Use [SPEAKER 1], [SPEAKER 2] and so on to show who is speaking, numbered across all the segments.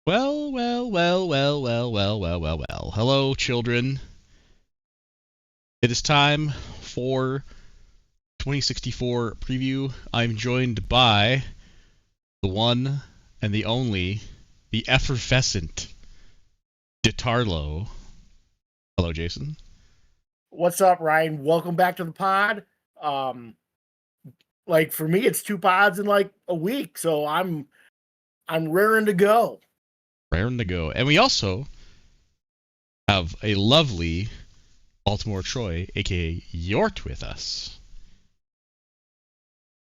[SPEAKER 1] Well. Hello, children. It is time for 2064 preview. I'm joined by the one and the only, the effervescent DeTarlo. Hello, Jason.
[SPEAKER 2] What's up, Ryan? Welcome back to the pod. For me, it's two pods in like a week, so I'm raring to go.
[SPEAKER 1] Raring to go. And we also have a lovely Baltimore Troy, aka Yort, with us.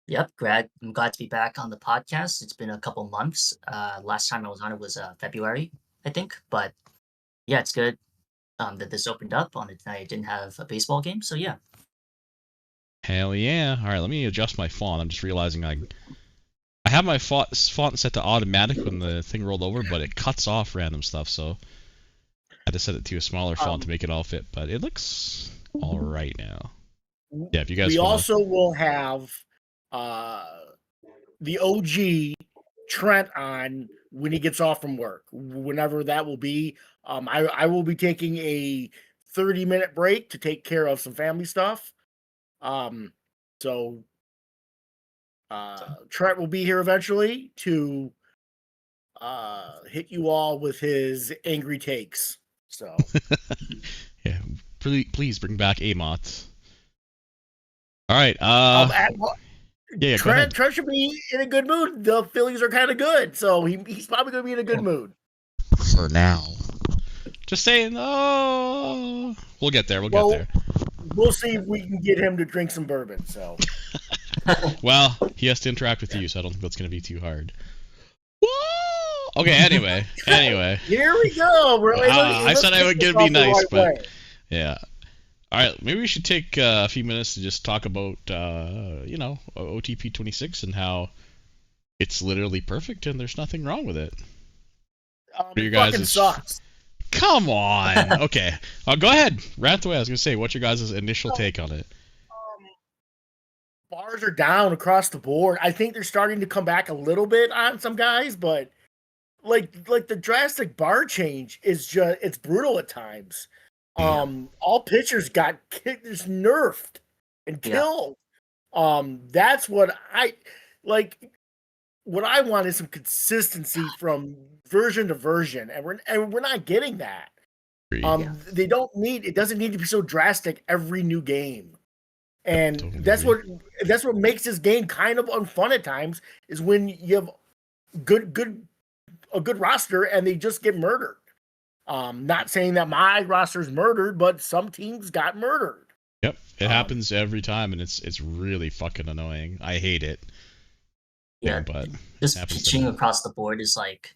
[SPEAKER 3] Yep, I'm glad to be back on the podcast. It's been a couple months. Last time I was on it was February, I think. But yeah, it's good that this opened up on it. I didn't have a baseball game, so yeah.
[SPEAKER 1] Hell yeah. All right, let me adjust my font. I'm just realizing I have my font set to automatic when the thing rolled over, but it cuts off random stuff, so I had to set it to a smaller font to make it all fit, but it looks all right now. Yeah, if you guys
[SPEAKER 2] also will have the OG Trent on when he gets off from work, whenever that will be. I will be taking a 30-minute break to take care of some family stuff. So Trent will be here eventually to hit you all with his angry takes. So
[SPEAKER 1] yeah, please bring back Amot. All right.
[SPEAKER 2] Yeah, Trent should be in a good mood. The Phillies are kind of good, so he's probably going to be in a good mood.
[SPEAKER 1] For now. Just saying, oh, we'll get there. We'll get there.
[SPEAKER 2] We'll see if we can get him to drink some bourbon. So,
[SPEAKER 1] well, he has to interact with you, so I don't think that's going to be too hard. Whoa! Okay. Anyway.
[SPEAKER 2] Here we go.
[SPEAKER 1] I said I would be nice, but yeah. All right. Maybe we should take a few minutes to just talk about, OTP 26 and how it's literally perfect and there's nothing wrong with it.
[SPEAKER 2] It fucking sucks.
[SPEAKER 1] Come on. Okay. Go ahead. Rant away. I was going to say, what's your guys' initial take on it?
[SPEAKER 2] Bars are down across the board. I think they're starting to come back a little bit on some guys, but like the drastic bar change is just, it's brutal at times. All pitchers got kicked, just nerfed and killed. That's what I like. What I want is some consistency from version to version, and we're not getting that. They don't need, it doesn't need to be so drastic every new game, and that's what makes this game kind of unfun at times. Is when you have a good roster and they just get murdered. Not saying that my roster's murdered, but some teams got murdered.
[SPEAKER 1] Yep, it happens every time, and it's really fucking annoying. I hate it.
[SPEAKER 3] Yeah, but just pitching across the board is like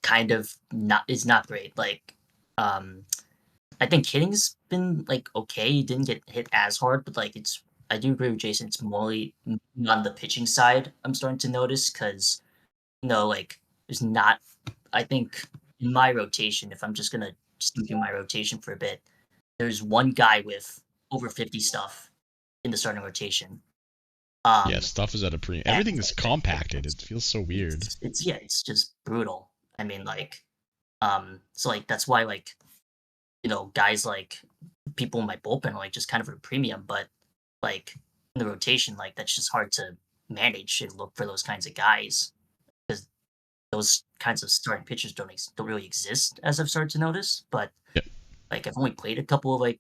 [SPEAKER 3] kind of not great. Like, I think hitting's been like okay. He didn't get hit as hard, but like I do agree with Jason. It's more on the pitching side. I'm starting to notice because there's not. I think in my rotation, if I'm just gonna do my rotation for a bit, there's one guy with over 50 stuff in the starting rotation.
[SPEAKER 1] Stuff is at a premium. Everything is compacted. It feels so weird.
[SPEAKER 3] It's just brutal. I mean, so that's why guys like people in my bullpen are just kind of a premium, but in the rotation, that's just hard to manage and look for those kinds of guys because those kinds of starting pitchers don't really exist as I've started to notice. But I've only played a couple of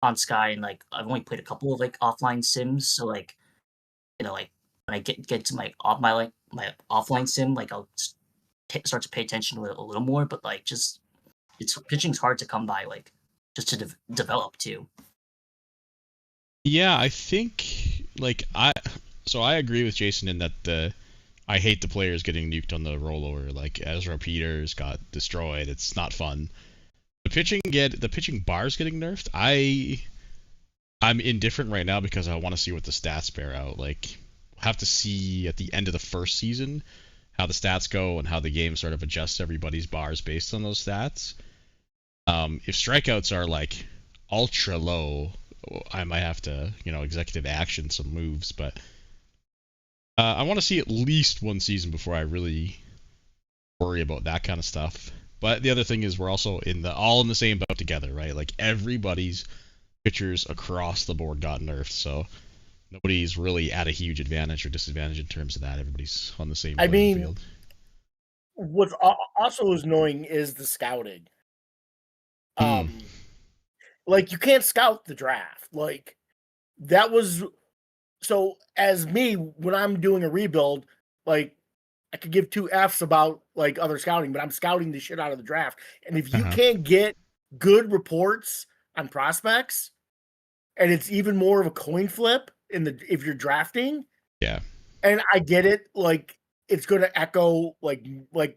[SPEAKER 3] on Sky, and I've only played a couple of offline sims, so when I get to my offline sim, I'll start to pay attention to it a little more. But pitching's hard to come by, just to develop too.
[SPEAKER 1] Yeah, I think I agree with Jason in that I hate the players getting nuked on the rollover. Ezra Peters got destroyed. It's not fun. The pitching bars getting nerfed. I'm indifferent right now because I want to see what the stats bear out. We'll have to see at the end of the first season how the stats go and how the game sort of adjusts everybody's bars based on those stats. If strikeouts are ultra low, I might have to executive action some moves, but I want to see at least one season before I really worry about that kind of stuff. But the other thing is we're also all in the same boat together, right? Like everybody's pitchers across the board got nerfed, so nobody's really at a huge advantage or disadvantage in terms of that. Everybody's on the same playing field.
[SPEAKER 2] What's also annoying is the scouting. Like you can't scout the draft. Like that was so as me when I'm doing a rebuild, like I could give 2 Fs about like other scouting, but I'm scouting the shit out of the draft. And if you can't get good reports on prospects, and it's even more of a coin flip if you're drafting.
[SPEAKER 1] Yeah.
[SPEAKER 2] And I get it, like it's gonna echo like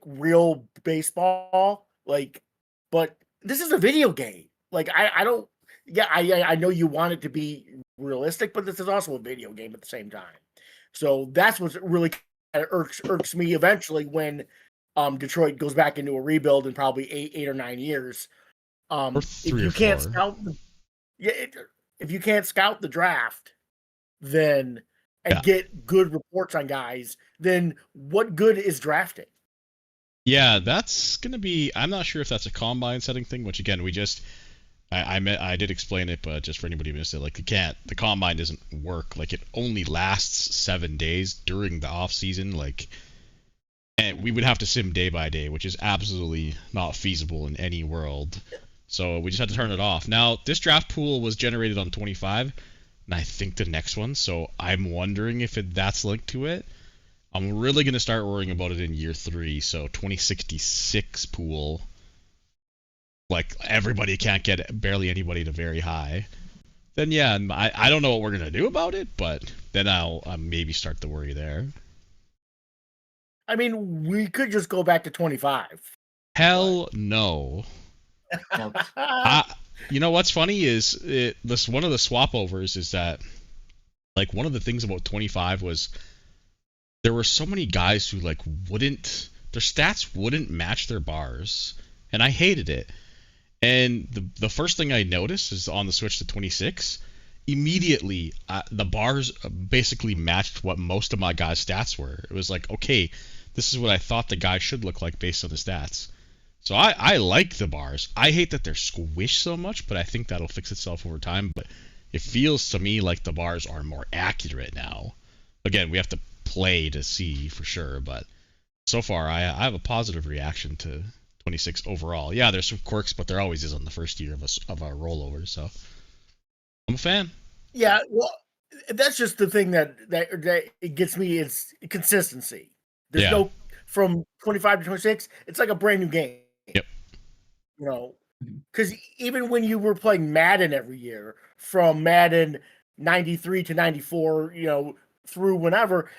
[SPEAKER 2] real baseball, like, but this is a video game. Like I don't I know you want it to be realistic, but this is also a video game at the same time. So that's what really irks me eventually when Detroit goes back into a rebuild in probably 8 or 9 years. If you can't scout if you can't scout the draft, then get good reports on guys, then what good is drafting?
[SPEAKER 1] Yeah, that's gonna be. I'm not sure if that's a combine setting thing. Which again, I did explain it, but just for anybody who missed it, like the combine doesn't work. Like it only lasts 7 days during the off season. Like, and we would have to sim day by day, which is absolutely not feasible in any world. So we just had to turn it off. Now this draft pool was generated on 25, and I think the next one. So I'm wondering if that's linked to it. I'm really gonna start worrying about it in year 3. So 2066 pool. Like everybody can't get barely anybody to very high, then yeah, I don't know what we're gonna do about it, but then I'll maybe start to worry there.
[SPEAKER 2] I mean, we could just go back to 25.
[SPEAKER 1] Hell no. You know what's funny is one of the swap overs is that like one of the things about 25 was there were so many guys who like their stats wouldn't match their bars, and I hated it. And the first thing I noticed is on the switch to 26, immediately the bars basically matched what most of my guys' stats were. It was like, okay, this is what I thought the guy should look like based on the stats. So I like the bars. I hate that they're squished so much, but I think that'll fix itself over time. But it feels to me like the bars are more accurate now. Again, we have to play to see for sure, but so far I have a positive reaction to 26 overall. Yeah, there's some quirks, but there always is on the first year of our rollover. So I'm a fan.
[SPEAKER 2] Yeah, well, that's just the thing that it gets me is consistency. There's no from 25 to 26. It's like a brand new game.
[SPEAKER 1] Yep.
[SPEAKER 2] You know, because even when you were playing Madden every year, from Madden 93 to 94, you know, through whenever,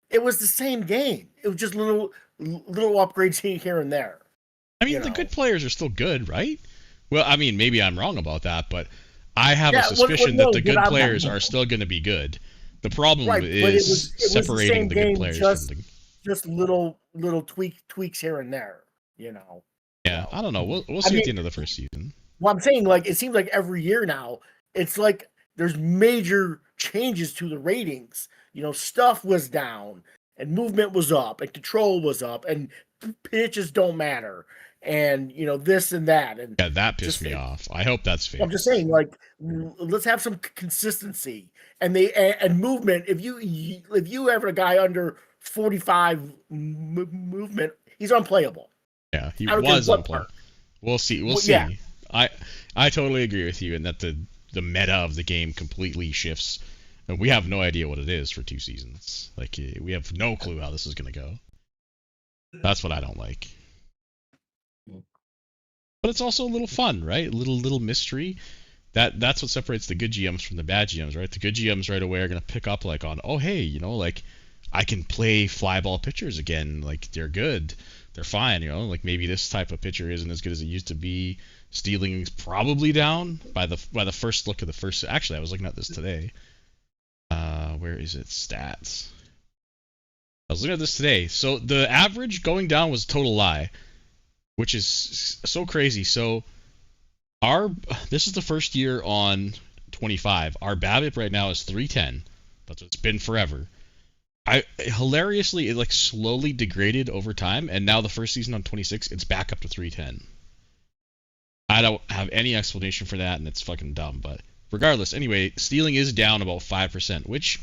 [SPEAKER 2] it was the same game. It was just little upgrades here and there.
[SPEAKER 1] I mean, the good players are still good, right? Well, I mean, maybe I'm wrong about that, but I have a suspicion that the good players are still going to be good. The problem is separating the good players from the...
[SPEAKER 2] Just little tweaks here and there, you know.
[SPEAKER 1] Yeah, I don't know. We'll see at the end of the first season.
[SPEAKER 2] Well, I'm saying, like, it seems like every year now, it's like there's major changes to the ratings. You know, stuff was down, and movement was up, and control was up, and pitches don't matter. And you know this and that, and
[SPEAKER 1] yeah, that pissed me off. I hope that's fair.
[SPEAKER 2] I'm just saying, like, let's have some consistency and movement. If you have a guy under 45 movement, he's unplayable.
[SPEAKER 1] Yeah, he was unplayable. We'll see. We'll see. Yeah. I totally agree with you in that the meta of the game completely shifts, and we have no idea what it is for 2 seasons. Like we have no clue how this is going to go. That's what I don't like. But it's also a little fun, right? A little mystery. That's what separates the good GMs from the bad GMs, right? The good GMs right away are gonna pick up like on, oh hey, you know, like I can play fly ball pitchers again. Like they're good, they're fine, you know. Like maybe this type of pitcher isn't as good as it used to be. Stealing's probably down by the first look of the first. Actually, I was looking at this today. Where is it? Stats. I was looking at this today. So the average going down was a total lie, which is so crazy. So this is the first year on 25. Our BABIP right now is 310. That's what it's been forever. hilariously, it like slowly degraded over time, and now the first season on 26, it's back up to 310. I don't have any explanation for that, and it's fucking dumb. But regardless, anyway, stealing is down about 5%, which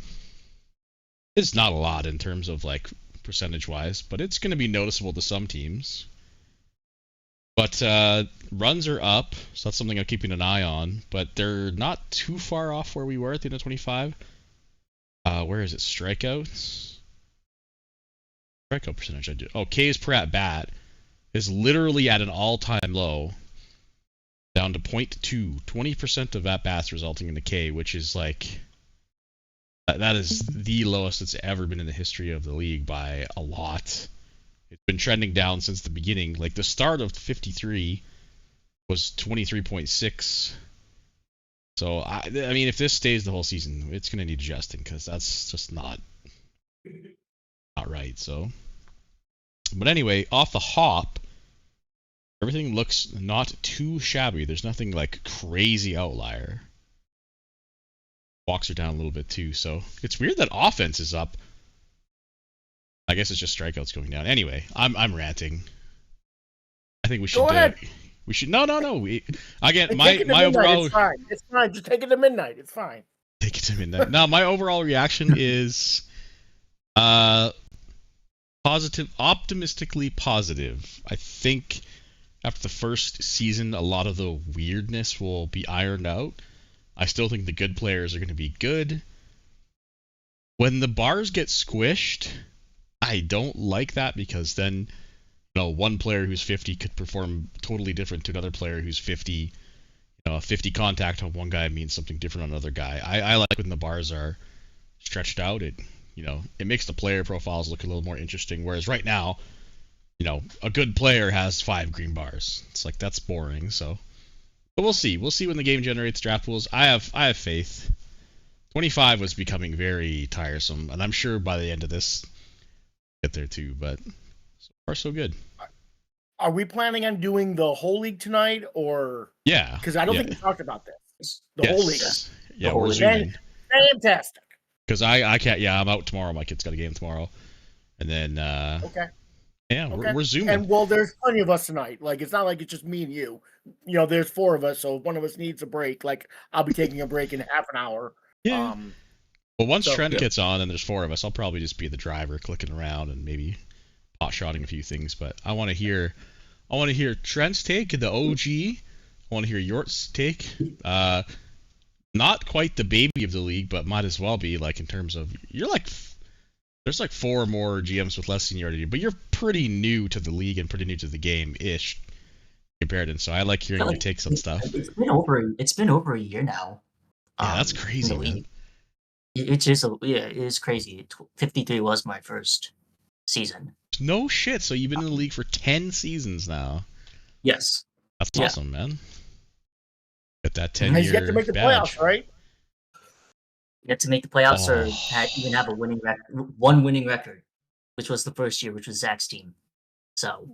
[SPEAKER 1] is not a lot in terms of like percentage-wise, but it's going to be noticeable to some teams. But runs are up, so that's something I'm keeping an eye on. But they're not too far off where we were at the end of 25. Where is it? Strikeouts? Strikeout percentage. I do. Oh, Ks per at bat is literally at an all-time low, down to 0.2. 20% of at bats resulting in the K, which is like that is the lowest it's ever been in the history of the league by a lot. It's been trending down since the beginning. Like the start of 53 was 23.6. So I mean, if this stays the whole season, it's gonna need adjusting because that's just not right. So, but anyway, off the hop, everything looks not too shabby. There's nothing like crazy outlier. Walks are down a little bit too. So it's weird that offense is up. I guess it's just strikeouts going down. Anyway, I'm ranting. I think we should.
[SPEAKER 2] Go ahead.
[SPEAKER 1] We should. No. Again,
[SPEAKER 2] Take
[SPEAKER 1] my
[SPEAKER 2] it to midnight,
[SPEAKER 1] overall.
[SPEAKER 2] It's fine. It's fine. Just take it to midnight. It's fine.
[SPEAKER 1] Take it to midnight. No, my overall reaction is, positive, optimistically positive. I think after the first season, a lot of the weirdness will be ironed out. I still think the good players are going to be good. When the bars get squished, I don't like that because then, one player who's 50 could perform totally different to another player who's 50. A 50 contact on one guy means something different on another guy. I like when the bars are stretched out. It makes the player profiles look a little more interesting. Whereas right now, a good player has 5 green bars. It's like that's boring. So, but we'll see. We'll see when the game generates draft rules. I have faith. 25 was becoming very tiresome, and I'm sure by the end of this, we'll get there too. But so far so good.
[SPEAKER 2] Are we planning on doing the whole league tonight, or?
[SPEAKER 1] Yeah.
[SPEAKER 2] Because I don't think we talked about this. The whole league.
[SPEAKER 1] Yeah,
[SPEAKER 3] whole
[SPEAKER 1] we're
[SPEAKER 3] league.
[SPEAKER 1] zooming.
[SPEAKER 2] Fantastic.
[SPEAKER 1] Because I can't. Yeah, I'm out tomorrow. My kid's got a game tomorrow, and then
[SPEAKER 2] Okay.
[SPEAKER 1] yeah,
[SPEAKER 2] Okay.
[SPEAKER 1] we're zooming.
[SPEAKER 2] And well, there's plenty of us tonight. Like it's not like it's just me and you. There's 4 of us, so if one of us needs a break, like I'll be taking a break in half an hour.
[SPEAKER 1] Yeah. Well, once
[SPEAKER 2] so-
[SPEAKER 1] Trent gets on and there's 4 of us, I'll probably just be the driver, clicking around and maybe pot-shotting a few things. But I want to hear Trent's take, the OG. I want to hear Yort's take. Not quite the baby of the league, but might as well be, like, in terms of there's like 4 more GMs with less seniority, but you're pretty new to the league and pretty new to the game ish compared. And so I like hearing your takes on stuff.
[SPEAKER 3] It's been over a year now.
[SPEAKER 1] Yeah, that's
[SPEAKER 3] in
[SPEAKER 1] crazy,
[SPEAKER 3] the
[SPEAKER 1] man.
[SPEAKER 3] league. It is crazy. 53 was my first season.
[SPEAKER 1] No shit. So you've been in the league for 10 seasons now.
[SPEAKER 3] Yes.
[SPEAKER 1] That's
[SPEAKER 3] Yeah.
[SPEAKER 1] awesome, man. Get that
[SPEAKER 2] And
[SPEAKER 1] 10-year
[SPEAKER 2] he's yet to make the
[SPEAKER 1] badge.
[SPEAKER 2] playoffs, right?
[SPEAKER 3] Yet to make the playoffs or
[SPEAKER 1] Oh.
[SPEAKER 3] even have a one winning record, which was the first year, which was Zach's team. So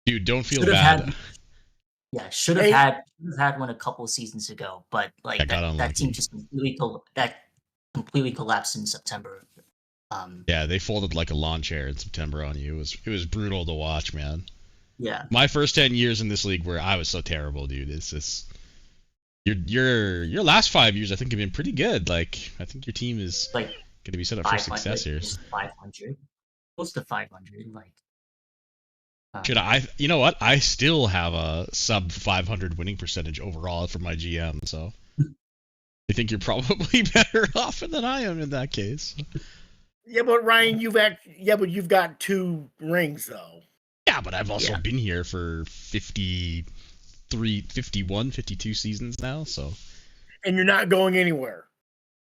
[SPEAKER 1] Dude, don't feel
[SPEAKER 3] Should have
[SPEAKER 1] bad.
[SPEAKER 3] should
[SPEAKER 2] Hey.
[SPEAKER 3] have had one a couple of seasons ago, but like
[SPEAKER 1] I got
[SPEAKER 3] that
[SPEAKER 1] unlucky.
[SPEAKER 3] team just completely collapsed in September.
[SPEAKER 1] Yeah, they folded like a lawn chair in September on you. It was brutal to watch, man.
[SPEAKER 3] Yeah.
[SPEAKER 1] My first 10 years in this league where I was so terrible, dude. It's just your last 5 years I think have been pretty good. Like I think your team is
[SPEAKER 3] Like
[SPEAKER 1] going to be set up for
[SPEAKER 3] 500,
[SPEAKER 1] success here.
[SPEAKER 3] just 500, close to 500. Like,
[SPEAKER 1] Should you know what? I still have a sub 500 winning percentage overall for my GM, so I think you're probably better off than I am in that case.
[SPEAKER 2] Yeah, but Ryan, you've got 2 rings though.
[SPEAKER 1] Yeah, but I've also
[SPEAKER 3] Yeah.
[SPEAKER 1] been here for 53, 51, 52 seasons now, so.
[SPEAKER 2] And you're not going anywhere.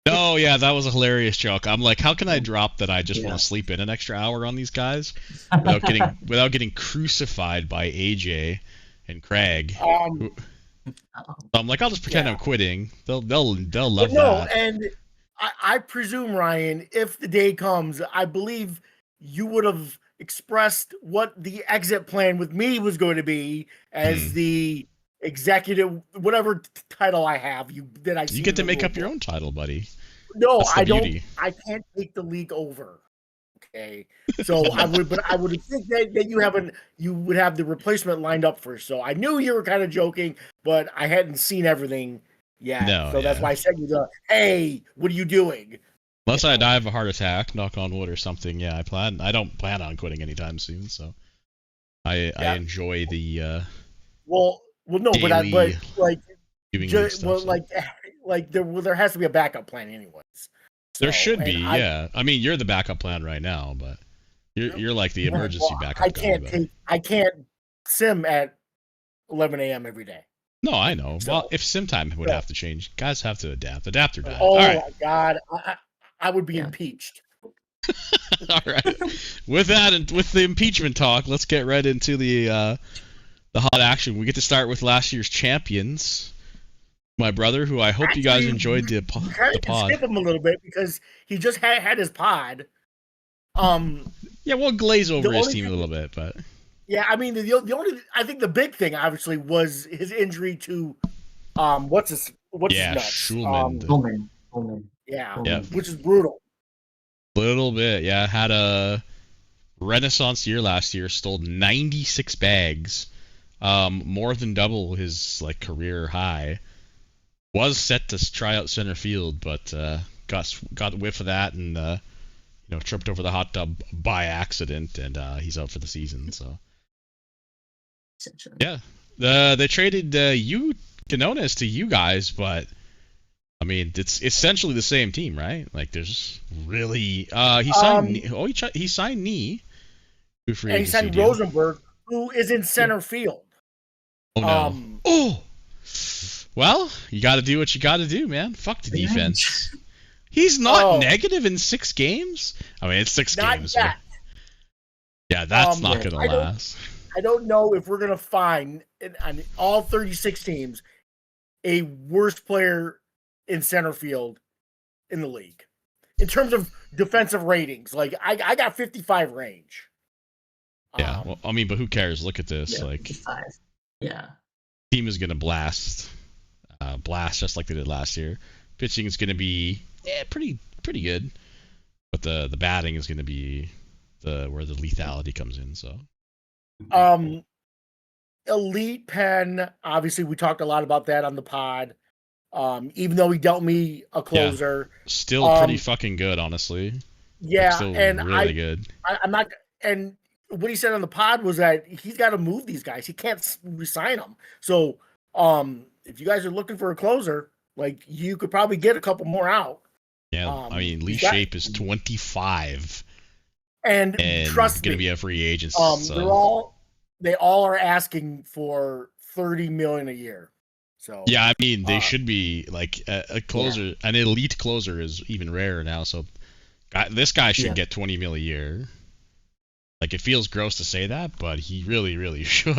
[SPEAKER 1] No, yeah, that was a hilarious joke. I'm like, how can I drop that I just
[SPEAKER 3] Yeah.
[SPEAKER 1] want to sleep in an extra hour on these guys without getting crucified by AJ and Craig?
[SPEAKER 2] Um,
[SPEAKER 3] uh-oh.
[SPEAKER 1] So I'm like, I'll just pretend
[SPEAKER 2] Yeah.
[SPEAKER 1] I'm quitting. They'll love
[SPEAKER 2] but no,
[SPEAKER 1] that.
[SPEAKER 2] and I presume, Ryan, if the day comes, I believe you would have expressed what the exit plan with me was going to be as the executive, whatever title I have. You
[SPEAKER 1] You get to make up your own title, buddy.
[SPEAKER 2] No,
[SPEAKER 1] That's the
[SPEAKER 2] I don't.
[SPEAKER 1] beauty.
[SPEAKER 2] I can't take the league over. Okay, so I would think that you would have the replacement lined up first. So I knew you were kind of joking, but I hadn't seen everything yet.
[SPEAKER 1] No,
[SPEAKER 2] so that's
[SPEAKER 1] yeah.
[SPEAKER 2] why I sent you the hey, what are you doing?
[SPEAKER 1] Unless I die of a heart attack, knock on wood or something, yeah, I don't plan on quitting anytime soon, so I enjoy the
[SPEAKER 2] Well, no,
[SPEAKER 1] daily
[SPEAKER 2] but like,
[SPEAKER 1] doing
[SPEAKER 2] just,
[SPEAKER 1] stuff,
[SPEAKER 2] well,
[SPEAKER 1] so.
[SPEAKER 2] like there has to be a backup plan, anyways.
[SPEAKER 1] There
[SPEAKER 2] So,
[SPEAKER 1] should
[SPEAKER 2] and
[SPEAKER 1] be, yeah. I mean, you're the backup plan right now, but you're like the emergency
[SPEAKER 2] well,
[SPEAKER 1] backup guy. But...
[SPEAKER 2] I can't sim at 11 a.m. every day.
[SPEAKER 1] No, I know.
[SPEAKER 2] So,
[SPEAKER 1] well, if sim time would have to change, guys have to adapt. Adapt or die.
[SPEAKER 2] Oh
[SPEAKER 1] All right.
[SPEAKER 2] my God, I would be impeached.
[SPEAKER 1] All right. With that and with the impeachment talk, let's get right into the hot action. We get to start with last year's champions, my brother, who I hope you guys enjoyed the pod.
[SPEAKER 2] Skip him a little bit because he just had his pod.
[SPEAKER 1] Yeah, we'll glaze over his team a little bit, but
[SPEAKER 2] yeah, I mean the only I think the big thing obviously was his injury to what's his nuts?
[SPEAKER 3] Schulman.
[SPEAKER 2] Yeah, which is brutal.
[SPEAKER 1] Little bit, yeah. Had a renaissance year last year. Stole 96 bags, more than double his like career high. Was set to try out center field, but got whiff of that and tripped over the hot tub by accident, and he's out for the season. So yeah, they traded you Quinones to you guys, but I mean it's essentially the same team, right? Like there's really he signed he signed Nee.
[SPEAKER 2] And he signed Rosenberg, who is in center field.
[SPEAKER 1] Oh no! Well, you got to do what you got to do, man. Fuck the defense. He's not negative in 6 games. I mean, it's 6 games. Yet. Yeah, that's not gonna last.
[SPEAKER 2] I don't know if we're gonna find on all 36 teams a worse player in center field in the league in terms of defensive ratings. Like I got 55 range.
[SPEAKER 1] Yeah, well, I mean, but who cares? Look at this.
[SPEAKER 3] Yeah,
[SPEAKER 1] like,
[SPEAKER 3] 55. Yeah,
[SPEAKER 1] team is gonna blast just like they did last year. Pitching is gonna be pretty good, but the batting is gonna be where the lethality comes in. So,
[SPEAKER 2] Elite Pen. Obviously, we talked a lot about that on the pod. Even though he dealt me a closer,
[SPEAKER 1] still pretty fucking good, honestly.
[SPEAKER 2] Yeah,
[SPEAKER 1] still
[SPEAKER 2] and
[SPEAKER 1] really good.
[SPEAKER 2] I'm not. And what he said on the pod was that he's got to move these guys. He can't resign them. So, if you guys are looking for a closer, like you could probably get a couple more out.
[SPEAKER 1] Yeah, I mean Lee Shape is 25,
[SPEAKER 2] and trust
[SPEAKER 1] gonna
[SPEAKER 2] me,
[SPEAKER 1] be a free agent.
[SPEAKER 2] They all are asking for $30 million a year. So
[SPEAKER 1] yeah, I mean they should be like a closer, an elite closer is even rarer now. So this guy should get 20 mil a year. Like it feels gross to say that, but he really, really should.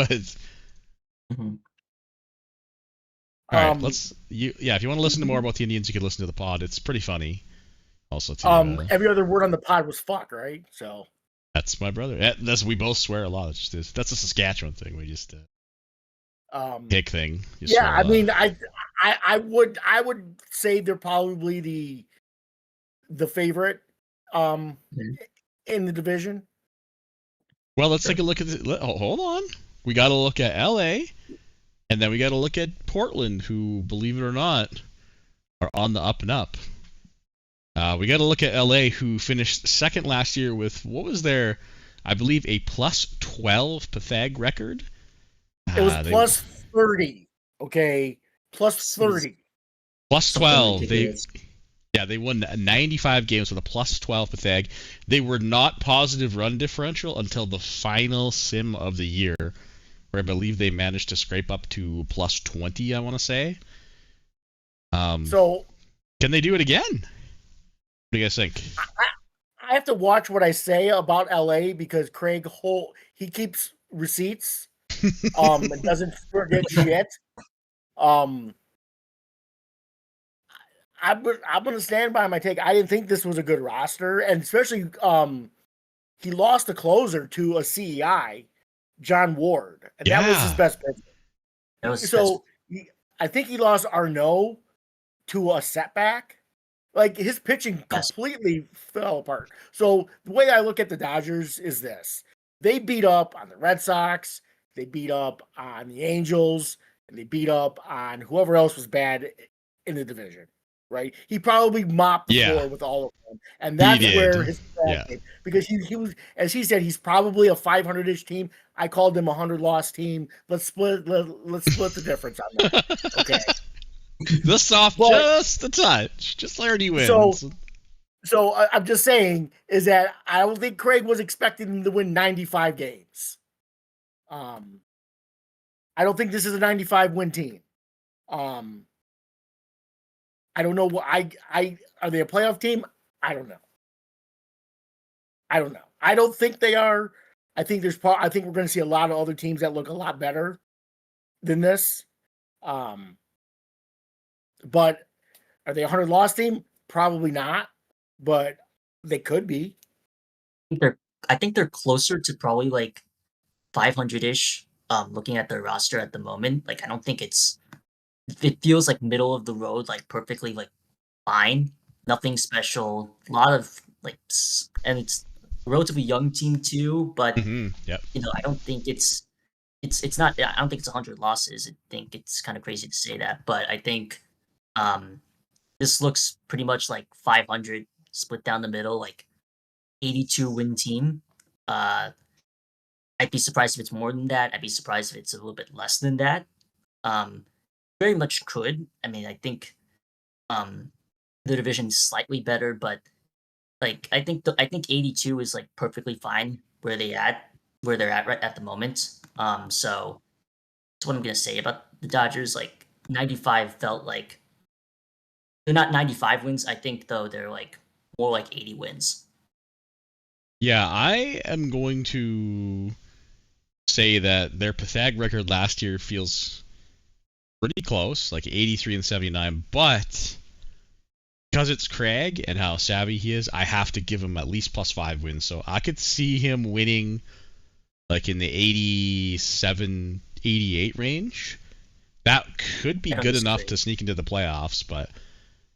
[SPEAKER 3] Mm-hmm.
[SPEAKER 1] All right, if you want to listen to more about the Indians, you can listen to the pod. It's pretty funny. Also, too,
[SPEAKER 2] every other word on the pod was fuck, right? So
[SPEAKER 1] that's my brother. We both swear a lot. That's a Saskatchewan thing. We just hick thing.
[SPEAKER 2] Yeah, I mean, I would say they're probably the favorite in the division.
[SPEAKER 1] Well, let's take a look at this. Hold on. We got to look at LA, and then we got to look at Portland, who, believe it or not, are on the up and up. We got to look at LA, who finished second last year with, what was their, I believe, a plus 12 Pathag record?
[SPEAKER 2] It was plus 30. Okay, plus 30.
[SPEAKER 1] Plus 12. They won 95 games with a plus 12 Pathag. They were not positive run differential until the final sim of the year, where I believe they managed to scrape up to plus 20, I want to say.
[SPEAKER 2] So,
[SPEAKER 1] can they do it again? What do you guys think?
[SPEAKER 2] I have to watch what I say about LA because Craig Holt, he keeps receipts and doesn't forget shit. I'm going to stand by my take. I didn't think this was a good roster, and especially he lost a closer to a CEI, John Ward, and that was his best pitcher. I think he lost Arnaud to a setback, Like his pitching
[SPEAKER 3] Yes.
[SPEAKER 2] completely fell apart. So the way I look at the Dodgers is this: they beat up on the Red Sox, they beat up on the Angels, and they beat up on whoever else was bad in the division. Right? He probably mopped the
[SPEAKER 1] Yeah.
[SPEAKER 2] floor with all of them, and
[SPEAKER 1] He
[SPEAKER 2] that's
[SPEAKER 1] did.
[SPEAKER 2] where his
[SPEAKER 1] Yeah.
[SPEAKER 2] came, because he was, as he said, he's probably a 500-ish team. I called him a 100-loss team. Let's split the difference on that. Okay.
[SPEAKER 1] Just off
[SPEAKER 2] But-
[SPEAKER 1] just a touch. Just 30 wins.
[SPEAKER 2] So I'm just saying is that I don't think Craig was expecting him to win 95 games. I don't think this is a 95 win team. I don't know what I are they a playoff team? I don't know. I don't think they are. I think we're going to see a lot of other teams that look a lot better than this. But are they a 100-loss team? Probably not, but they could be.
[SPEAKER 3] I think they're closer to probably like 500-ish. Looking at their roster at the moment, like I don't think it feels like middle of the road, like perfectly like fine, nothing special. A lot of like, and it's a relatively young team too, but
[SPEAKER 1] Yep.
[SPEAKER 3] I don't think it's not. I don't think it's 100 losses. I think it's kind of crazy to say that, but I think this looks pretty much like 500 split down the middle, like 82 win team. I'd be surprised if it's more than that. I'd be surprised if it's a little bit less than that. Very much could. I mean, I think the division is slightly better, but like I think 82 is like perfectly fine where they're at right at the moment. So that's what I'm gonna say about the Dodgers. Like 95 felt like they're not 95 wins. I think though they're like more like 80 wins.
[SPEAKER 1] Yeah, I am going to say that their Pythag record last year feels pretty close, like 83 and 79, but because it's Craig and how savvy he is, I have to give him at least +5 wins. So I could see him winning like in the 87, 88 range. That could be good enough to sneak into the playoffs,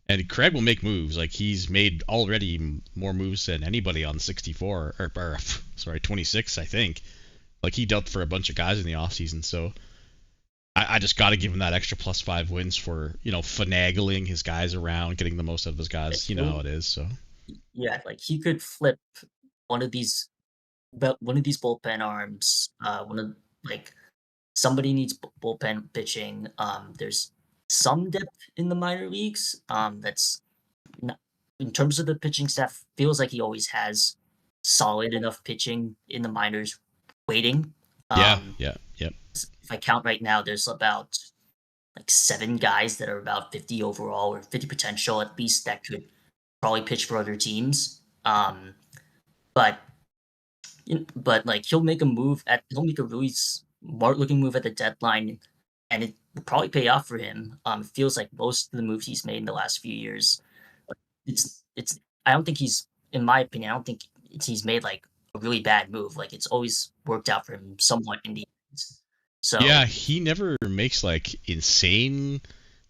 [SPEAKER 1] and Craig will make moves. Like he's made already more moves than anybody on 64 or 26, I think. Like he dealt for a bunch of guys in the offseason, so I just got to give him that extra +5 wins for finagling his guys around, getting the most out of his guys. You know how it is. So
[SPEAKER 3] yeah, like he could flip one of these bullpen arms. Somebody needs bullpen pitching. There's some depth in the minor leagues. That's not, in terms of the pitching staff, feels like he always has solid enough pitching in the minors waiting.
[SPEAKER 1] Yep.
[SPEAKER 3] If I count right now, there's about like 7 guys that are about 50 overall or 50 potential at least that could probably pitch for other teams. But like he'll make a really smart looking move at the deadline, and it will probably pay off for him. It feels like most of the moves he's made in the last few years, I don't think he's made like a really bad move. Like it's always worked out for him somewhat in the end. So
[SPEAKER 1] yeah, he never makes like insane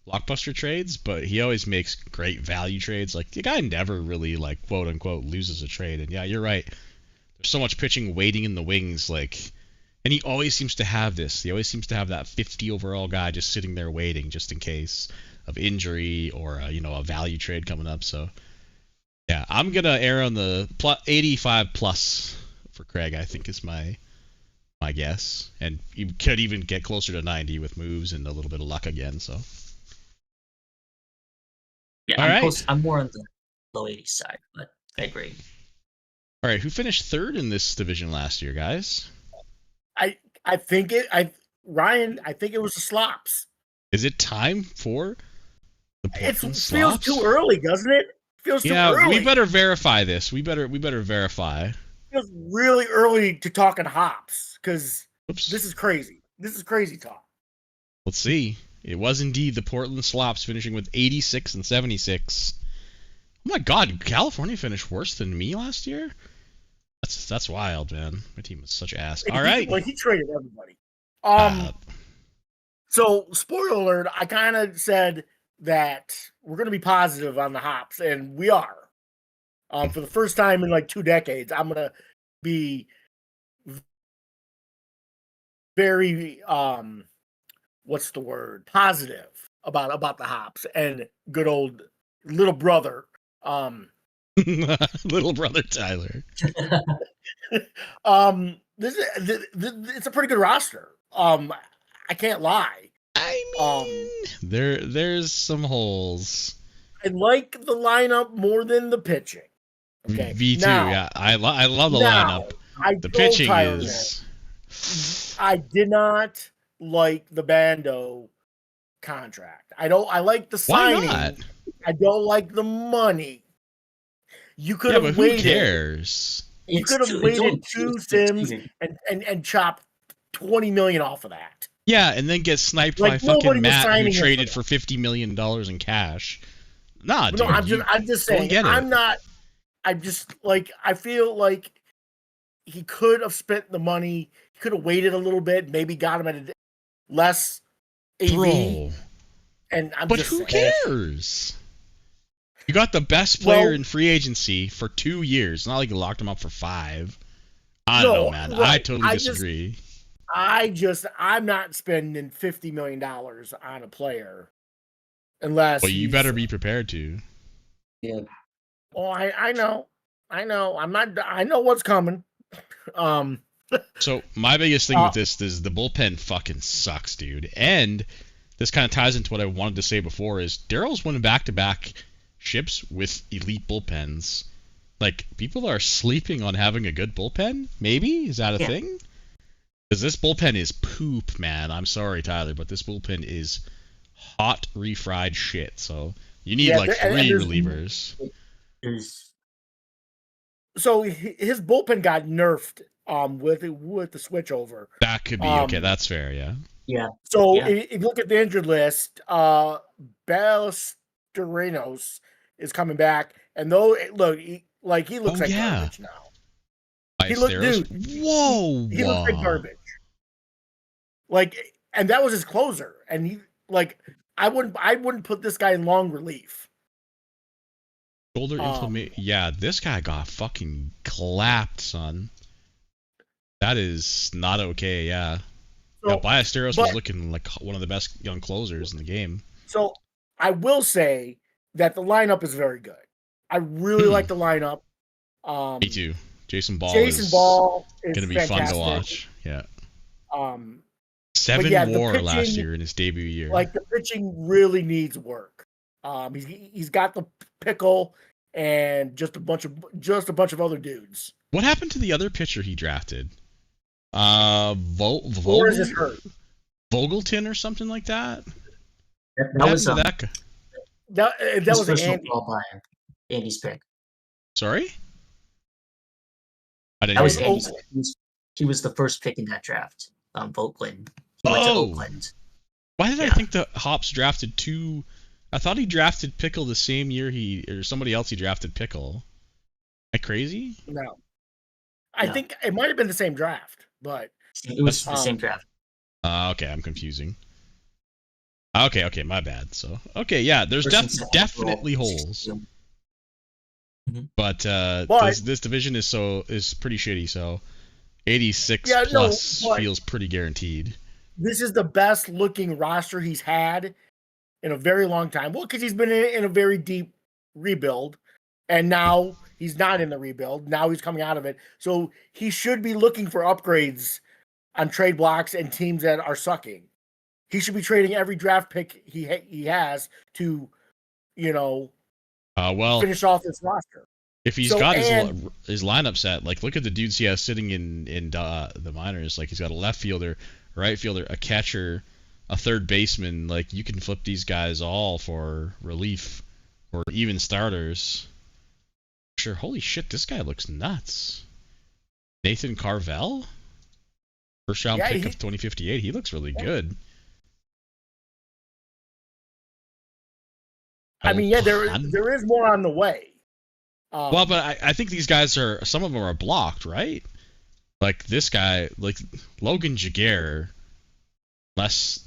[SPEAKER 1] blockbuster trades, but he always makes great value trades. Like the guy never really like quote unquote loses a trade. And yeah, you're right. There's so much pitching waiting in the wings, and he always seems to have this. He always seems to have that 50 overall guy just sitting there waiting just in case of injury or a value trade coming up. So yeah, I'm gonna err on the 85 plus for Craig. I think is my guess, and you could even get closer to 90 with moves and a little bit of luck again. So
[SPEAKER 3] yeah, I'm more on the low 80s side, but I agree.
[SPEAKER 1] All right, who finished third in this division last year, guys?
[SPEAKER 2] I think it was the Slops.
[SPEAKER 1] Is it time for the Portland Slops?
[SPEAKER 2] Feels too early, doesn't it? Feels too early.
[SPEAKER 1] Yeah, we better verify this. We better verify.
[SPEAKER 2] It feels really early to talk in hops because this is crazy. This is crazy talk.
[SPEAKER 1] Let's see. It was indeed the Portland Slops finishing with 86 and 76. Oh my God, California finished worse than me last year? That's wild, man. My team was such ass. All right.
[SPEAKER 2] Well, he traded everybody. So spoiler alert, I kind of said that we're going to be positive on the hops, and we are. For the first time in like 2 decades, I'm going to be very what's the word? Positive about the hops and good old little brother.
[SPEAKER 1] Little brother Tyler.
[SPEAKER 2] It's a pretty good roster. I can't lie.
[SPEAKER 1] I mean, there's some holes.
[SPEAKER 2] I like the lineup more than the pitching. Okay.
[SPEAKER 1] V2,
[SPEAKER 2] now,
[SPEAKER 1] yeah. I love the
[SPEAKER 2] now,
[SPEAKER 1] lineup.
[SPEAKER 2] I
[SPEAKER 1] The
[SPEAKER 2] told
[SPEAKER 1] pitching
[SPEAKER 2] Tyler
[SPEAKER 1] is.
[SPEAKER 2] I did not like the Bando contract. I like the
[SPEAKER 1] Why
[SPEAKER 2] signing.
[SPEAKER 1] not?
[SPEAKER 2] I don't like the money. You could
[SPEAKER 1] Yeah,
[SPEAKER 2] have
[SPEAKER 1] but who
[SPEAKER 2] waited.
[SPEAKER 1] cares?
[SPEAKER 2] You
[SPEAKER 3] It's
[SPEAKER 2] could have
[SPEAKER 3] too- it's
[SPEAKER 2] waited
[SPEAKER 3] only
[SPEAKER 2] 2
[SPEAKER 3] it's
[SPEAKER 2] Sims
[SPEAKER 3] cheated.
[SPEAKER 2] and chopped $20 million off of that.
[SPEAKER 1] Yeah, and then get sniped
[SPEAKER 2] Like,
[SPEAKER 1] by
[SPEAKER 2] nobody
[SPEAKER 1] fucking
[SPEAKER 2] was
[SPEAKER 1] Matt, who
[SPEAKER 2] signing him for
[SPEAKER 1] traded
[SPEAKER 2] that.
[SPEAKER 1] for $50 million in cash. Nah, dude.
[SPEAKER 2] No, I'm just
[SPEAKER 1] don't
[SPEAKER 2] saying.
[SPEAKER 1] get it.
[SPEAKER 2] I'm not. I'm just like I feel like he could have spent the money. He could have waited a little bit. Maybe got him at a less AV.
[SPEAKER 1] Bro.
[SPEAKER 2] And I'm
[SPEAKER 1] But
[SPEAKER 2] just
[SPEAKER 1] who
[SPEAKER 2] saying.
[SPEAKER 1] cares? You got the best player
[SPEAKER 2] Well-
[SPEAKER 1] in free agency for 2 years. It's not like you locked him up for 5. I don't
[SPEAKER 2] No,
[SPEAKER 1] know, man. I
[SPEAKER 2] right.
[SPEAKER 1] totally
[SPEAKER 2] I just-
[SPEAKER 1] disagree.
[SPEAKER 2] I'm not spending $50 million on a player unless.
[SPEAKER 1] Well, you
[SPEAKER 2] he's-
[SPEAKER 1] better be prepared to.
[SPEAKER 3] Yeah.
[SPEAKER 2] Oh, I know. I'm not. I know what's coming.
[SPEAKER 1] So my biggest thing
[SPEAKER 2] Uh,
[SPEAKER 1] with this is the bullpen fucking sucks, dude. And this kind of ties into what I wanted to say before is Daryl's won back-to-back ships with elite bullpens. Like, people are sleeping on having a good bullpen? Maybe? Is that a
[SPEAKER 3] Yeah.
[SPEAKER 1] thing? Because this bullpen is poop, man. I'm sorry, Tyler, but this bullpen is hot, refried shit. So you need
[SPEAKER 2] Yeah,
[SPEAKER 1] like
[SPEAKER 2] and
[SPEAKER 1] 3
[SPEAKER 2] there's-
[SPEAKER 1] relievers.
[SPEAKER 3] There's
[SPEAKER 2] So his bullpen got nerfed with the switch over.
[SPEAKER 1] That could be okay.
[SPEAKER 2] Um,
[SPEAKER 1] That's fair, yeah.
[SPEAKER 2] So
[SPEAKER 3] Yeah.
[SPEAKER 2] if you look at the injured list, Ballesteros is coming back, and though he looks
[SPEAKER 1] Oh,
[SPEAKER 2] like
[SPEAKER 1] yeah.
[SPEAKER 2] garbage now. He
[SPEAKER 1] Ballesteros?
[SPEAKER 2] dude,
[SPEAKER 1] Whoa!
[SPEAKER 2] He looks like garbage. Like, and that was his closer, and I wouldn't put this guy in long relief.
[SPEAKER 1] Shoulder inflammation. Yeah, this guy got fucking clapped, son. That is not okay, yeah.
[SPEAKER 2] So,
[SPEAKER 1] Yeah, Ballesteros was
[SPEAKER 2] but-
[SPEAKER 1] looking like one of the best young closers in the game.
[SPEAKER 2] So I will say that the lineup is very good. I really like the lineup.
[SPEAKER 1] Me too. Jason Ball
[SPEAKER 2] Jason
[SPEAKER 1] is
[SPEAKER 2] Ball is
[SPEAKER 1] gonna be
[SPEAKER 2] fantastic.
[SPEAKER 1] fun to watch. Yeah. 7
[SPEAKER 2] yeah, the
[SPEAKER 1] WAR last
[SPEAKER 2] pitching,
[SPEAKER 1] year in his debut year.
[SPEAKER 2] Like, the pitching really needs work. He's got the pickle and just a bunch of other dudes.
[SPEAKER 1] What happened to the other pitcher he drafted?
[SPEAKER 2] Or is this hurt?
[SPEAKER 1] Vogelton or something like that?
[SPEAKER 3] that
[SPEAKER 1] What
[SPEAKER 3] was
[SPEAKER 1] happened to that guy?
[SPEAKER 2] That
[SPEAKER 3] his
[SPEAKER 2] was
[SPEAKER 3] personal
[SPEAKER 2] Andy.
[SPEAKER 3] ball by Andy's pick.
[SPEAKER 1] Sorry? I didn't
[SPEAKER 3] That was
[SPEAKER 1] hear you.
[SPEAKER 3] Andy's pick. He was the first pick in that draft. Oakland. He went to
[SPEAKER 1] Oh.
[SPEAKER 3] Oakland.
[SPEAKER 1] Why did I
[SPEAKER 3] Yeah.
[SPEAKER 1] think the Hops drafted 2? I thought he drafted Pickle the same year or somebody else he drafted Pickle. Am I crazy?
[SPEAKER 2] No. I
[SPEAKER 3] No.
[SPEAKER 2] think it might have been the same draft, but
[SPEAKER 3] It was the
[SPEAKER 2] Um,
[SPEAKER 3] same draft.
[SPEAKER 1] Okay, I'm confusing. Okay, my bad. So, okay, yeah, there's
[SPEAKER 3] First and second
[SPEAKER 1] definitely
[SPEAKER 3] overall.
[SPEAKER 1] holes, but
[SPEAKER 2] But-
[SPEAKER 1] this division is pretty shitty. So, 86
[SPEAKER 2] Yeah, no,
[SPEAKER 1] plus
[SPEAKER 2] but-
[SPEAKER 1] feels pretty guaranteed.
[SPEAKER 2] this is the best looking roster he's had in a very long time. Well, because he's been in a very deep rebuild, and now he's not in the rebuild. Now he's coming out of it. So he should be looking for upgrades on trade blocks and teams that are sucking. He should be trading every draft pick he has to,
[SPEAKER 1] Well,
[SPEAKER 2] finish off this roster.
[SPEAKER 1] if he's
[SPEAKER 2] So,
[SPEAKER 1] got
[SPEAKER 2] and-
[SPEAKER 1] his lineup set, like look at the dudes he has sitting in the minors. Like he's got a left fielder, a right fielder, a catcher, a third baseman. Like you can flip these guys all for relief or even starters. Sure, holy shit, this guy looks nuts. Nathan Carvel, first round
[SPEAKER 2] Yeah,
[SPEAKER 1] pick
[SPEAKER 2] he-
[SPEAKER 1] of 2058. He looks really
[SPEAKER 2] Yeah.
[SPEAKER 1] good.
[SPEAKER 2] I mean, yeah,
[SPEAKER 1] Elpan?
[SPEAKER 2] there is more on the way.
[SPEAKER 1] Well, but I think these guys some of them are blocked, right? Like this guy, like Logan Jaguar, unless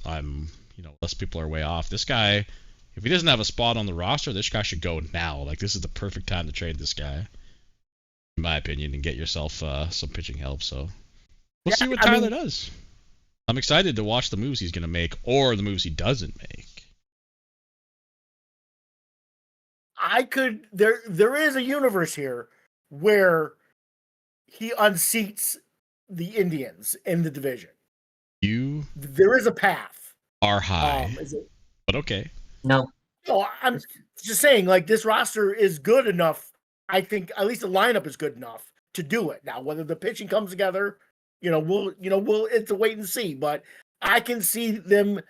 [SPEAKER 1] people are way off. This guy if he doesn't have a spot on the roster, this guy should go now. Like, this is the perfect time to trade this guy, in my opinion, and get yourself some pitching help. So we'll see what Tyler does. I'm excited to watch the moves he's going to make or the moves he doesn't make.
[SPEAKER 2] There is a universe here where he unseats the Indians in the division. There is a path.
[SPEAKER 1] Are high. But okay.
[SPEAKER 3] No,
[SPEAKER 2] I'm just saying, like, this roster is good enough. I think at least the lineup is good enough to do it. Now, whether the pitching comes together, we'll it's a wait and see. But I can see them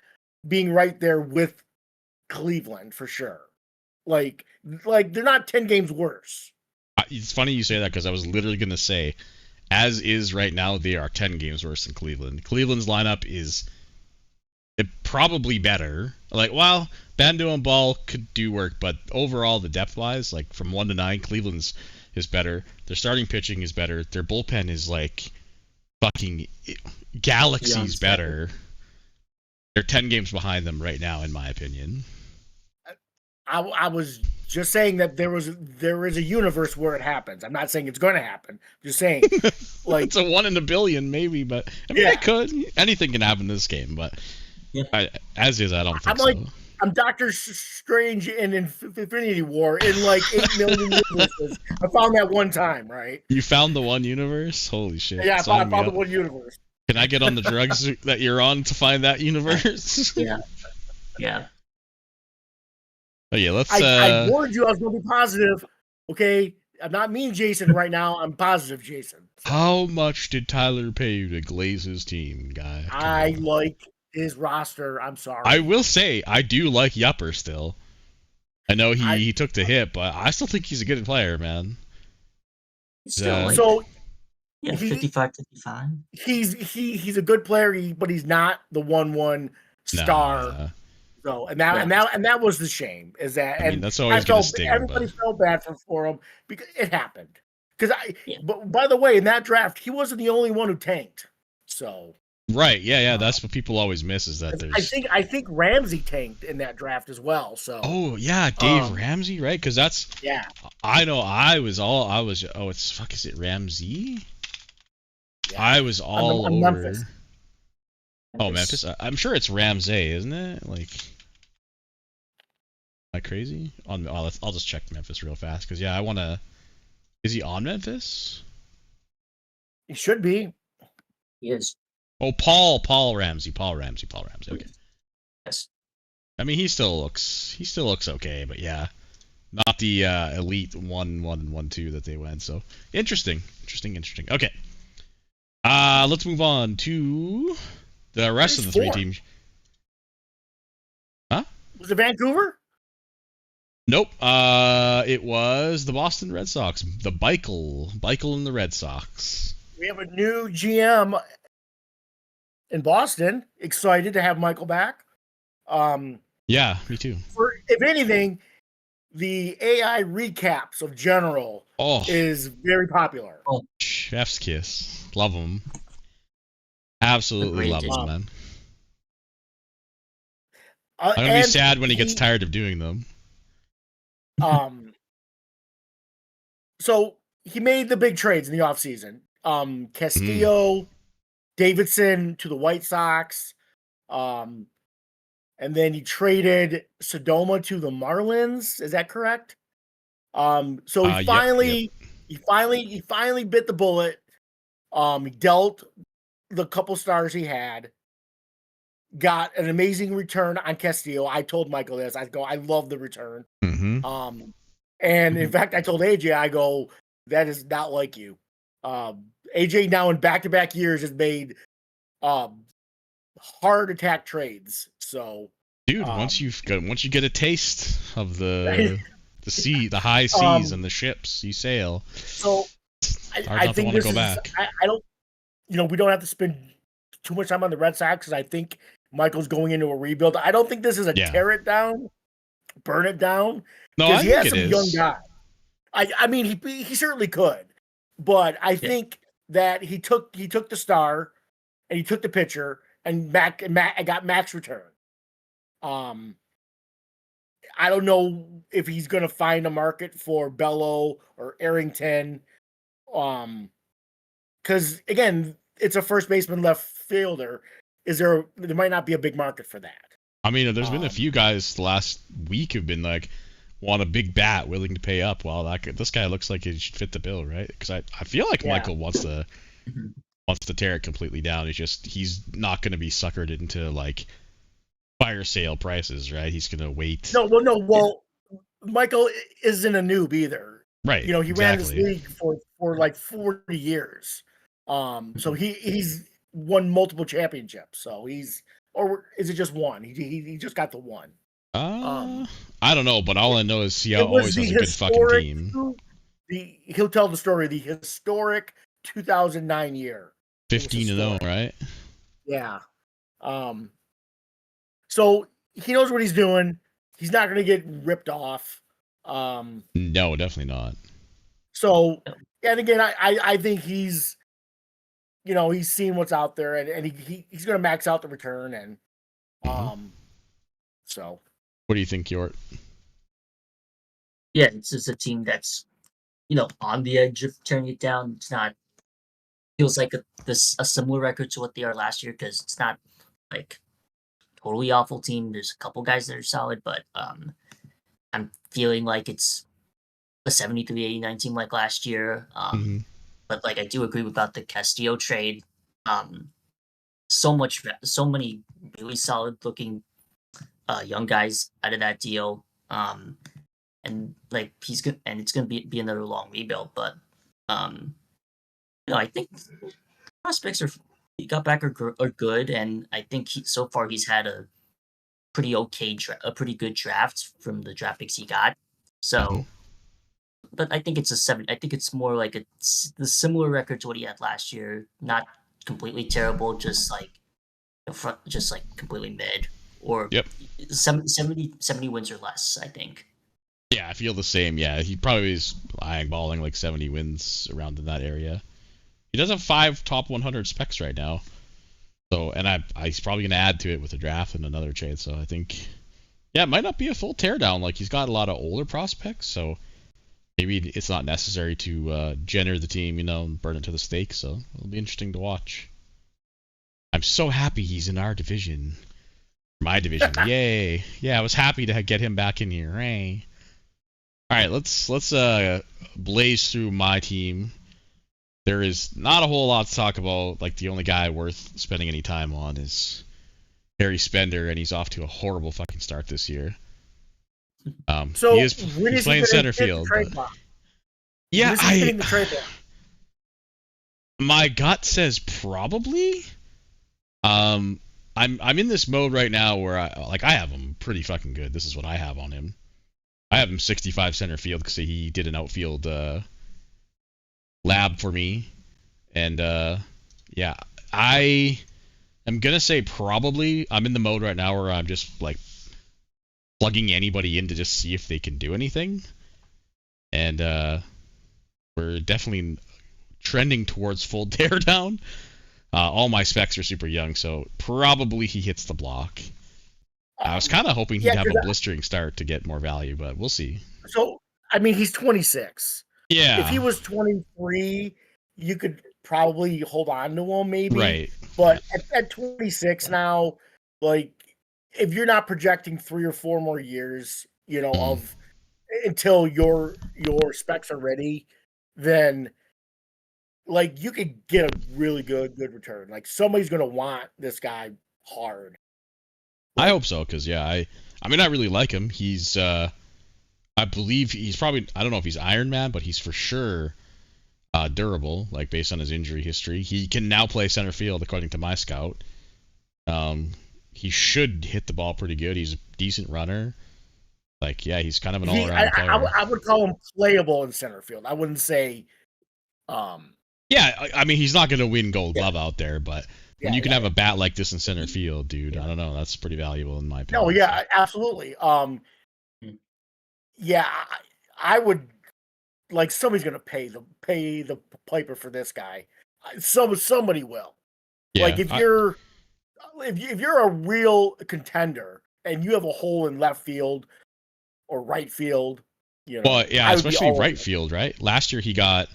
[SPEAKER 2] being right there with Cleveland for sure. Like they're not 10 games worse.
[SPEAKER 1] It's funny you say that because I was literally going to say, as is right now, they are 10 games worse than Cleveland. Cleveland's lineup is probably better. Like, well, Bando and Ball could do work, but overall, the depth-wise, like from 1 to 9, Cleveland's is better. Their starting pitching is better. Their bullpen is like fucking galaxies better. They're 10 games behind them right now, in my opinion.
[SPEAKER 2] I was just saying that there is a universe where it happens. I'm not saying it's going to happen. I'm just saying, like,
[SPEAKER 1] it's a 1 in a billion, maybe, but I mean, it could. Anything can happen in this game, but as is, I don't think so.
[SPEAKER 2] I'm Doctor Strange in Infinity War in like 8 million universes. I found that one time, right?
[SPEAKER 1] You found the one universe? Holy shit!
[SPEAKER 2] Yeah, I found the one universe.
[SPEAKER 1] Can I get on the drugs that you're on to find that universe?
[SPEAKER 3] Yeah.
[SPEAKER 1] Oh yeah, let's.
[SPEAKER 2] I warned you I was going to be positive. Okay, I'm not mean Jason right now. I'm positive Jason.
[SPEAKER 1] So. How much did Tyler pay you to glaze his team, guy?
[SPEAKER 2] I like his roster. I'm sorry.
[SPEAKER 1] I will say I do like Yupper still. I know he took the hit, but I still think he's a good player, man.
[SPEAKER 3] Still, 55.
[SPEAKER 2] He's a good player, but he's not the 1-1 star.
[SPEAKER 1] Nah.
[SPEAKER 2] So and that was the shame is that
[SPEAKER 1] I mean, that's always going to sting.
[SPEAKER 2] Everybody felt bad for him because it happened. But by the way, in that draft, he wasn't the only one who tanked. So
[SPEAKER 1] right, yeah, that's what people always miss is that there's.
[SPEAKER 2] I think Ramsey tanked in that draft as well. So
[SPEAKER 1] oh yeah, Dave Ramsey, right? Because that's I know is it Ramsey? Yeah. I was all over.
[SPEAKER 2] Memphis.
[SPEAKER 1] Oh, Memphis. I'm sure it's Ramsey, isn't it? Like. Am I crazy? I'll just check Memphis real fast because I want to. Is he on Memphis?
[SPEAKER 2] He should be.
[SPEAKER 3] He is.
[SPEAKER 1] Oh, Paul Ramsey. Okay.
[SPEAKER 3] Yes.
[SPEAKER 1] I mean, he still looks okay, but not the elite 1-1-1-2 that they went. So interesting. Okay. Let's move on to the rest of the 3 teams. Huh?
[SPEAKER 2] Was it Vancouver?
[SPEAKER 1] Nope. It was the Boston Red Sox. The Beichel and the Red Sox.
[SPEAKER 2] We have a new GM in Boston. Excited to have Michael back.
[SPEAKER 1] Yeah, me too.
[SPEAKER 2] If anything, the AI recaps of General is very popular.
[SPEAKER 1] Oh, chef's kiss. Love them. Absolutely love them, man. I'm gonna be sad when he gets tired of doing them.
[SPEAKER 2] So he made the big trades in the offseason. Castillo, Davidson to the White Sox. And then he traded Sodoma to the Marlins. Is that correct? So he finally bit the bullet. He dealt the couple stars he had. Got an amazing return on Castillo. I told Michael this. I love the return.
[SPEAKER 1] Mm-hmm.
[SPEAKER 2] And in fact, I told AJ, that is not like you. AJ now in back-to-back years has made hard attack trades. So,
[SPEAKER 1] dude, once you get a taste of the high seas and the ships you sail,
[SPEAKER 2] so I think this is. I don't. We don't have to spend too much time on the Red Sox because I think Michael's going into a rebuild. I don't think this is a tear it down, burn it down.
[SPEAKER 1] No, I
[SPEAKER 2] he
[SPEAKER 1] think
[SPEAKER 2] has
[SPEAKER 1] it
[SPEAKER 2] some
[SPEAKER 1] is.
[SPEAKER 2] young guy. I mean, he certainly could, but I think that he took the star and he took the pitcher and got Max return. I don't know if he's going to find a market for Bello or Arrington. Because again, it's a first baseman, left fielder. There might not be a big market for that.
[SPEAKER 1] I mean, there's been a few guys the last week who've been like, want a big bat, willing to pay up. Well, this guy looks like he should fit the bill, right? Because I feel like Michael wants to tear it completely down. He's not going to be suckered into like fire sale prices, right? He's going to wait.
[SPEAKER 2] Well, Michael isn't a noob either.
[SPEAKER 1] Right.
[SPEAKER 2] He ran this league for like 40 years. So he's won multiple championships. So or is it just one? He just got the one.
[SPEAKER 1] I don't know, but all I know is he always has a good fucking team.
[SPEAKER 2] He'll tell the story of the historic 2009 year.
[SPEAKER 1] 15-0, right?
[SPEAKER 2] Yeah. So he knows what he's doing. He's not going to get ripped off.
[SPEAKER 1] No, definitely not. So,
[SPEAKER 2] and again, I think he's seen what's out there, and he's going to max out the return, and so.
[SPEAKER 1] What do you think, Yort?
[SPEAKER 3] Yeah, it's just a team that's, on the edge of turning it down. It's not, feels like a similar record to what they are last year, because it's not like totally awful team. There's a couple guys that are solid, but I'm feeling like it's a 73-89 team like last year. But like I do agree about the Castillo trade. So many really solid looking young guys out of that deal. And like he's good, and it's gonna be another long rebuild. But I think prospects he got back are good, and I think so far he's had a pretty good draft from the draft picks he got. So, but I think it's a 7. I think it's more like the similar record to what he had last year. Not completely terrible, just like completely mid, or 70 wins or less, I think.
[SPEAKER 1] Yeah, I feel the same. Yeah, he probably is eyeballing like 70 wins around in that area. He does have 5 top 100 specs right now. So, and he's probably going to add to it with a draft and another trade. So I think, it might not be a full teardown. Like he's got a lot of older prospects, so maybe it's not necessary to gender the team, and burn it to the stake. So it'll be interesting to watch. I'm so happy he's in our division, my division. Yay! Yeah, I was happy to get him back in here. Hey. All right, let's blaze through my team. There is not a whole lot to talk about. Like the only guy worth spending any time on is Harry Spender, and he's off to a horrible fucking start this year.
[SPEAKER 2] So
[SPEAKER 1] he's playing center field. Yeah, my gut says probably. I'm in this mode right now where I have him pretty fucking good. This is what I have on him. I have him 65 center field because he did an outfield lab for me, and I am gonna say probably. I'm in the mode right now where I'm just like plugging anybody in to just see if they can do anything, and we're definitely trending towards full teardown. All my specs are super young, so probably he hits the block. I was kind of hoping he'd have a blistering start to get more value, but we'll see.
[SPEAKER 2] So, I mean, he's 26.
[SPEAKER 1] Yeah.
[SPEAKER 2] If he was 23, you could probably hold on to him, maybe.
[SPEAKER 1] Right.
[SPEAKER 2] But at 26 now, like, if you're not projecting 3 or 4 more years, of until your specs are ready, then like you could get a really good return. Like somebody's gonna want this guy hard.
[SPEAKER 1] I hope so, because I really like him. He's I believe he's probably, I don't know if he's Iron Man, but he's for sure durable, like based on his injury history. He can now play center field according to my scout. He should hit the ball pretty good. He's a decent runner. Like, he's kind of an all-around player.
[SPEAKER 2] I would call him playable in center field. I wouldn't say
[SPEAKER 1] Yeah, I mean, he's not going to win Gold Glove out there, but when you can have a bat like this in center field, dude, I don't know, that's pretty valuable in my opinion.
[SPEAKER 2] No, yeah, absolutely. I would like somebody's going to pay the piper for this guy. Somebody will. Yeah, like if you're a real contender and you have a hole in left field, or right field.
[SPEAKER 1] Well, yeah,
[SPEAKER 2] I would be
[SPEAKER 1] especially
[SPEAKER 2] all
[SPEAKER 1] right
[SPEAKER 2] over it.
[SPEAKER 1] field, right? Last year he got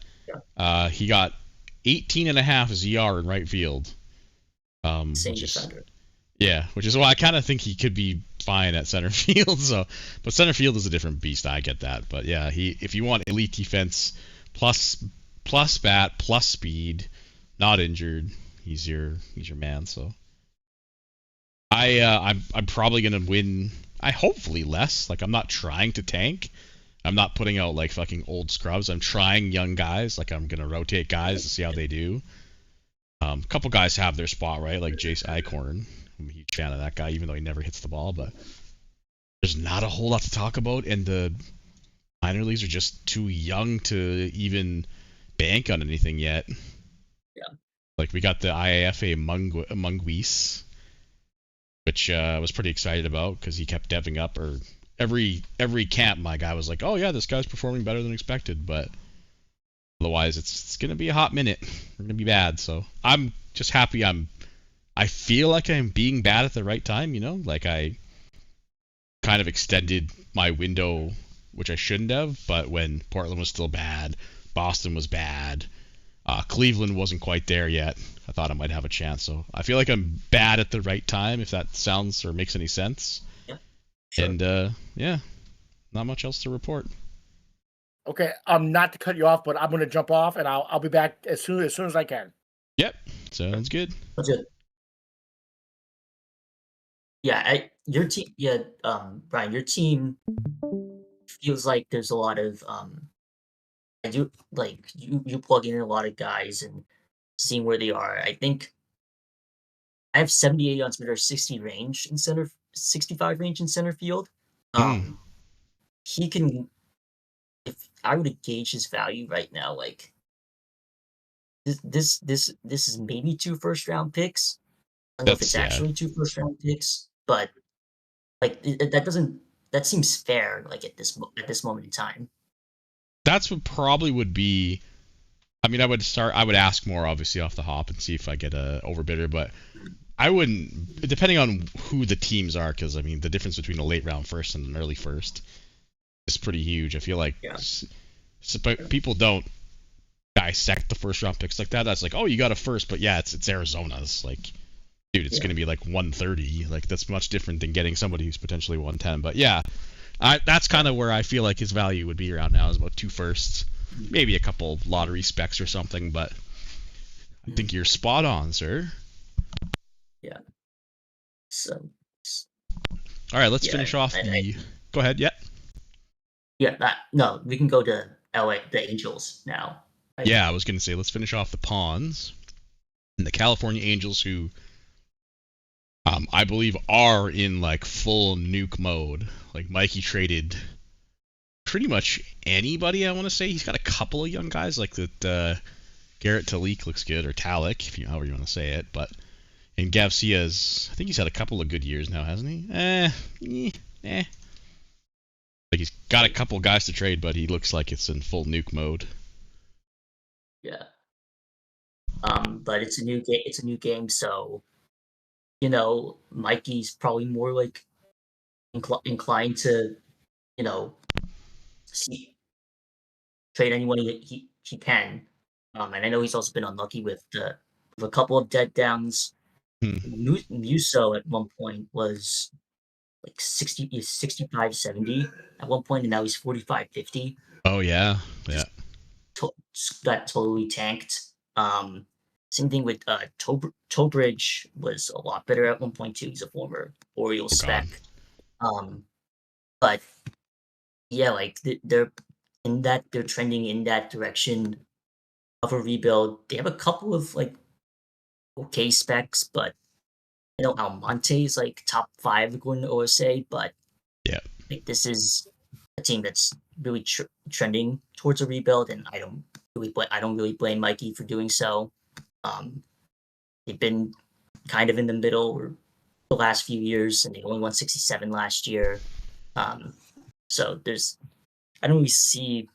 [SPEAKER 1] 18.5 ZR in right field.
[SPEAKER 3] Same
[SPEAKER 1] Which is
[SPEAKER 3] defender.
[SPEAKER 1] which is why I kind of think he could be fine at center field. So, but center field is a different beast. I get that, but yeah, if you want elite defense plus bat plus speed, not injured, he's your man. So, I'm probably gonna win. Hopefully less. Like I'm not trying to tank. I'm not putting out like fucking old scrubs. I'm trying young guys. Like I'm gonna rotate guys to see how they do. A couple guys have their spot, right? Like Jace Eichhorn. I'm a huge fan of that guy, even though he never hits the ball. But there's not a whole lot to talk about, and the minor leagues are just too young to even bank on anything yet.
[SPEAKER 3] Yeah.
[SPEAKER 1] Like we got the IAFA Munguis, which I was pretty excited about because he kept deving up. Or every camp, my guy was like, "Oh yeah, this guy's performing better than expected," but otherwise, it's gonna be a hot minute. We're gonna be bad. So I'm just happy. I feel like I'm being bad at the right time. Like I kind of extended my window, which I shouldn't have. But when Portland was still bad, Boston was bad, Cleveland wasn't quite there yet, I thought I might have a chance. So I feel like I'm bad at the right time. If that sounds or makes any sense.
[SPEAKER 3] Yeah. Sure.
[SPEAKER 1] And not much else to report.
[SPEAKER 2] Okay, not to cut you off, but I'm going to jump off, and I'll be back as soon as I can.
[SPEAKER 1] Yep, sounds good.
[SPEAKER 3] That's good. Yeah, your team. Yeah, Brian, your team feels like there's a lot of I do like you plug in a lot of guys and seeing where they are. I think I have 78 on Twitter, 65 range in center field. He can. If I were to gauge his value right now, like this is maybe 2 first-round picks. I don't know if it's actually 2 first-round picks, but like that seems fair. Like at this moment in time,
[SPEAKER 1] that's what probably would be. I mean, I would ask more obviously off the hop and see if I get a overbidder, but I wouldn't, depending on who the teams are, because I mean the difference between a late round first and an early first is pretty huge. I feel like people don't dissect the first round picks like that. That's like, oh, you got a first, but yeah, it's Arizona's. Like, dude, it's going to be like 130. Like, that's much different than getting somebody who's potentially 110. But yeah, that's kind of where I feel like his value would be around now, is about 2 firsts, maybe a couple lottery specs or something. But I think you're spot on, sir.
[SPEAKER 3] Yeah. So.
[SPEAKER 1] All right, let's finish off the. Go ahead. Yeah.
[SPEAKER 3] Yeah. No, we can go to LA, the Angels now.
[SPEAKER 1] Yeah, I was going to say, let's finish off the Pawns and the California Angels, who I believe are in like full nuke mode. Like Mikey traded pretty much anybody, I want to say. He's got a couple of young guys like that. Garrett Talik looks good, or Talik, if however you want to say it. But and Gavcia's, I think he's had a couple of good years now, hasn't he? Like he's got a couple guys to trade, but he looks like it's in full nuke mode.
[SPEAKER 3] Yeah. But it's a new game. It's a new game, so Mikey's probably more like inclined to, trade anyone he can. And I know he's also been unlucky with a couple of dead downs. Muso at one point was like 65, 70 at one point, and now he's 45, 50.
[SPEAKER 1] Oh yeah.
[SPEAKER 3] Got totally tanked. Same thing with Tobridge was a lot better at one point too. He's a former Orioles spec. But yeah, like they're trending in that direction of a rebuild. They have a couple of like okay specs, but Almonte is like top 5 according to OSA. But
[SPEAKER 1] yeah,
[SPEAKER 3] like this is a team that's really trending towards a rebuild, and I don't really blame Mikey for doing so. They've been kind of in the middle the last few years, and they only won 67 last year. So I don't really see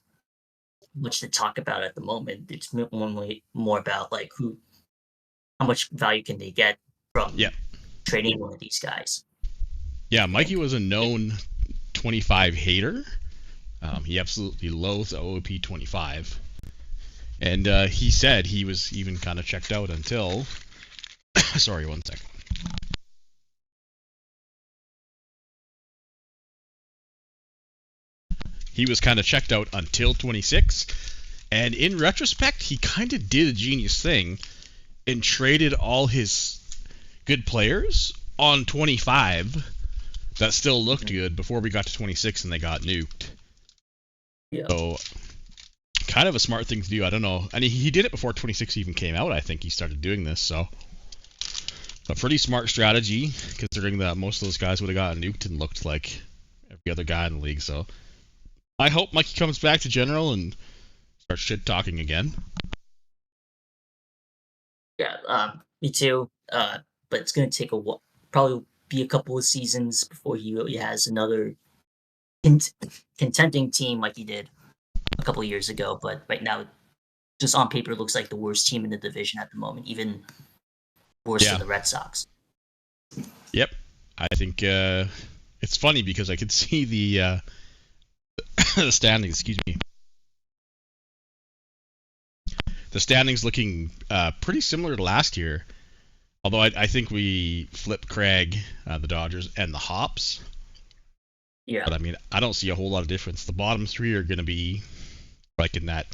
[SPEAKER 3] much to talk about at the moment. It's more about like how much value can they get from trading one of these guys.
[SPEAKER 1] Yeah, Mikey was a known 25 hater. He absolutely loathes OOP 25. And he said he was even kind of checked out until... Sorry, one second. He was kind of checked out until 26. And in retrospect, he kind of did a genius thing and traded all his good players on 25 that still looked good before we got to 26 and they got nuked.
[SPEAKER 3] Yeah.
[SPEAKER 1] So, kind of a smart thing to do. I don't know. I mean, he did it before 26 even came out. I think he started doing this. So, a pretty smart strategy, considering that most of those guys would have gotten nuked and looked like every other guy in the league. So, I hope Mikey comes back to General and starts shit talking again.
[SPEAKER 3] Yeah, me too. But it's gonna take a while, probably be a couple of seasons before he really has another contending team like he did a couple of years ago. But right now, just on paper, it looks like the worst team in the division at the moment, even worse than the Red Sox.
[SPEAKER 1] Yep, I think it's funny because I could see the the standings. Excuse me. The standings looking pretty similar to last year, although I think we flipped Craig, the Dodgers, and the Hops.
[SPEAKER 3] Yeah.
[SPEAKER 1] But I mean, I don't see a whole lot of difference. The bottom three are going to be like in that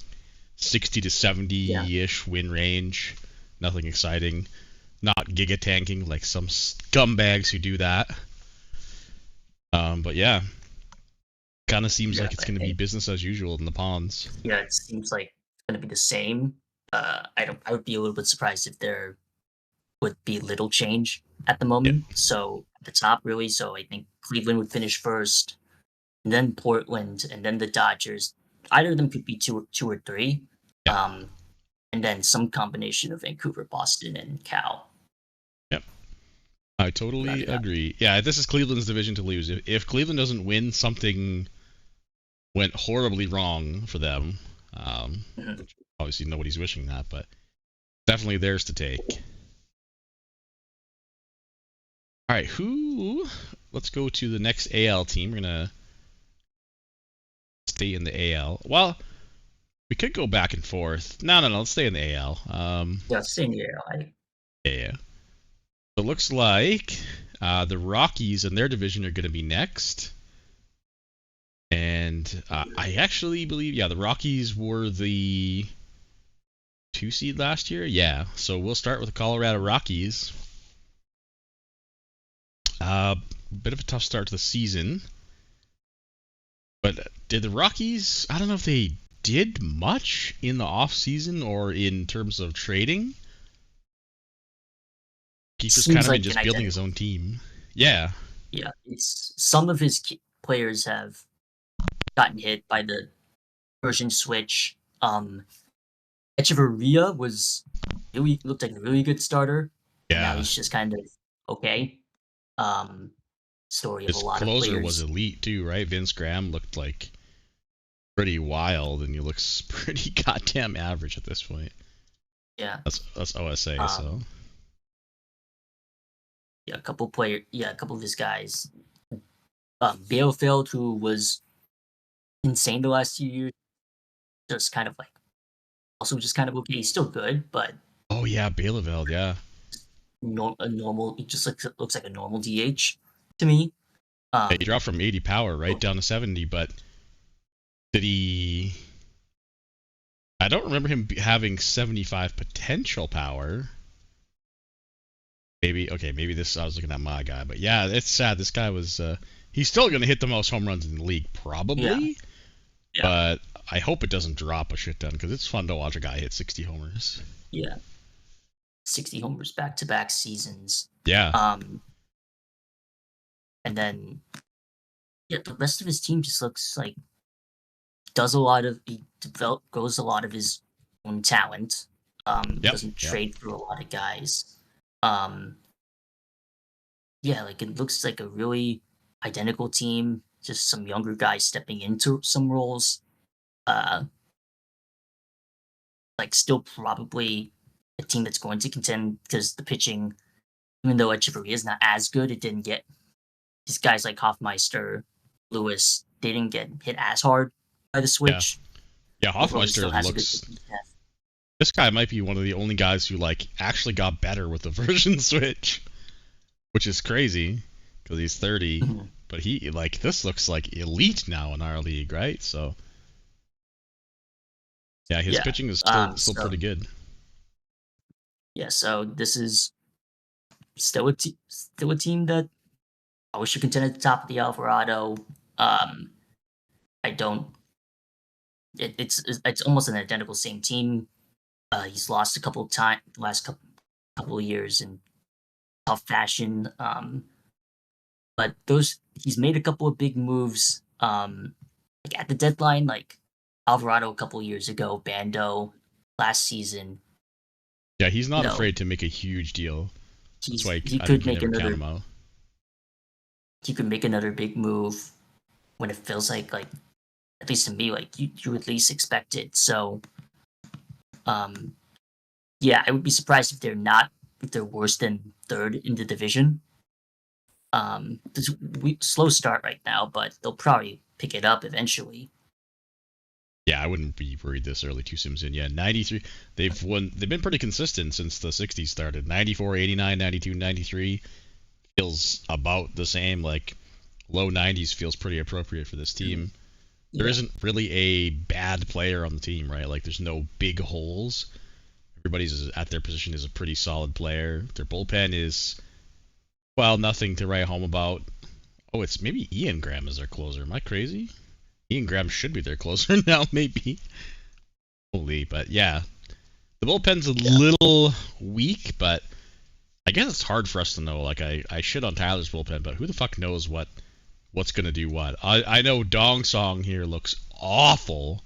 [SPEAKER 1] 60 to 70-ish win range. Nothing exciting. Not giga tanking like some scumbags who do that. But yeah, kind of seems like it's going to be business as usual in the ponds.
[SPEAKER 3] Yeah, it seems like it's going to be the same. I would be a little bit surprised if there would be little change at the moment.
[SPEAKER 1] Yeah.
[SPEAKER 3] So at the top, really. So I think Cleveland would finish first, and then Portland, and then the Dodgers. Either of them could be two or three.
[SPEAKER 1] Yeah.
[SPEAKER 3] And then some combination of Vancouver, Boston, and Cal.
[SPEAKER 1] Yep. I totally agree. Yeah, this is Cleveland's division to lose. If Cleveland doesn't win, something went horribly wrong for them. Obviously, nobody's wishing that, but definitely theirs to take. All right, let's go to the next AL team. We're going to stay in the AL. Well, we could go back and forth. No, let's stay in the AL.
[SPEAKER 3] Yeah, stay in the AL.
[SPEAKER 1] Yeah. So it looks like the Rockies and their division are going to be next. And I actually believe, the Rockies were the 2 seed last year. Yeah, so we'll start with the Colorado Rockies. Bit of a tough start to the season. But did the Rockies, I don't know if they did much in the off-season or in terms of trading. He's just kind of been just building his own team. Yeah.
[SPEAKER 3] Yeah, some of his players have gotten hit by the version switch. Echeverria looked like a really good starter.
[SPEAKER 1] Yeah.
[SPEAKER 3] Now he's just kind of okay. Story of
[SPEAKER 1] his
[SPEAKER 3] a lot of players.
[SPEAKER 1] His closer was elite too, right? Vince Graham looked like pretty wild, and he looks pretty goddamn average at this point.
[SPEAKER 3] Yeah.
[SPEAKER 1] That's OSA, so.
[SPEAKER 3] Yeah, a couple of his guys. Bielefeld, who was insane the last few years, just kind of okay. He's still good, but
[SPEAKER 1] oh yeah, Bielefeld, yeah.
[SPEAKER 3] A normal. He just looks like a normal DH to me.
[SPEAKER 1] He dropped from 80 power right down to 70, but did he? I don't remember him having 75 potential power. Maybe this I was looking at my guy, but yeah, it's sad. This guy was he's still going to hit the most home runs in the league probably. Yeah. But I hope it doesn't drop a shit ton because it's fun to watch a guy hit 60 homers.
[SPEAKER 3] Yeah. 60 homers back-to-back seasons.
[SPEAKER 1] Yeah.
[SPEAKER 3] And then the rest of his team just looks like grows a lot of his own talent. Doesn't trade for a lot of guys. It looks like a really identical team, just some younger guys stepping into some roles. Still probably a team that's going to contend because the pitching, even though Echeverria is not as good, it didn't get these guys like Hoffmeister Lewis, they didn't get hit as hard by the switch.
[SPEAKER 1] Yeah,
[SPEAKER 3] Overall, he
[SPEAKER 1] Hoffmeister
[SPEAKER 3] still has a good
[SPEAKER 1] looks.
[SPEAKER 3] pitching staff.
[SPEAKER 1] This guy might be one of the only guys who like actually got better with the version switch, which is crazy because he's 30.
[SPEAKER 3] Mhm.
[SPEAKER 1] But he like this looks like elite now in our league, right? So yeah, his
[SPEAKER 3] Yeah,
[SPEAKER 1] pitching is still
[SPEAKER 3] so-
[SPEAKER 1] pretty good.
[SPEAKER 3] Yeah, so this is still a team that I wish should contend at the top of the Alvarado. I don't. It's almost an identical same team. He's lost a couple of times last couple of years in tough fashion. But he's made a couple of big moves. Like at the deadline, like Alvarado a couple of years ago, Bando last season.
[SPEAKER 1] Yeah, he's not
[SPEAKER 3] No.
[SPEAKER 1] afraid to make a huge deal. That's why
[SPEAKER 3] He
[SPEAKER 1] I
[SPEAKER 3] could
[SPEAKER 1] think you
[SPEAKER 3] make
[SPEAKER 1] never count
[SPEAKER 3] another.
[SPEAKER 1] him out.
[SPEAKER 3] He could make another big move when it feels like at least to me, like you at least expect it. So, yeah, I would be surprised if they're worse than third in the division. It's slow start right now, but they'll probably pick it up eventually.
[SPEAKER 1] Yeah, I wouldn't be worried this early. Two Sims in. Yeah, 93. They've been pretty consistent since the 60s started. 94, 89, 92, 93 feels about the same. Like low 90s feels pretty appropriate for this team. There
[SPEAKER 3] Yeah.
[SPEAKER 1] isn't really a bad player on the team, right? Like there's no big holes. Everybody's at their position is a pretty solid player. Their bullpen is, well, nothing to write home about. Oh, it's maybe Ian Graham is their closer. Am I crazy? Ian Graham should be their closer now, maybe. Holy, but yeah. The bullpen's a little weak, but I guess it's hard for us to know. Like, I shit on Tyler's bullpen, but who the fuck knows what's going to do what? I know Dong Song here looks awful.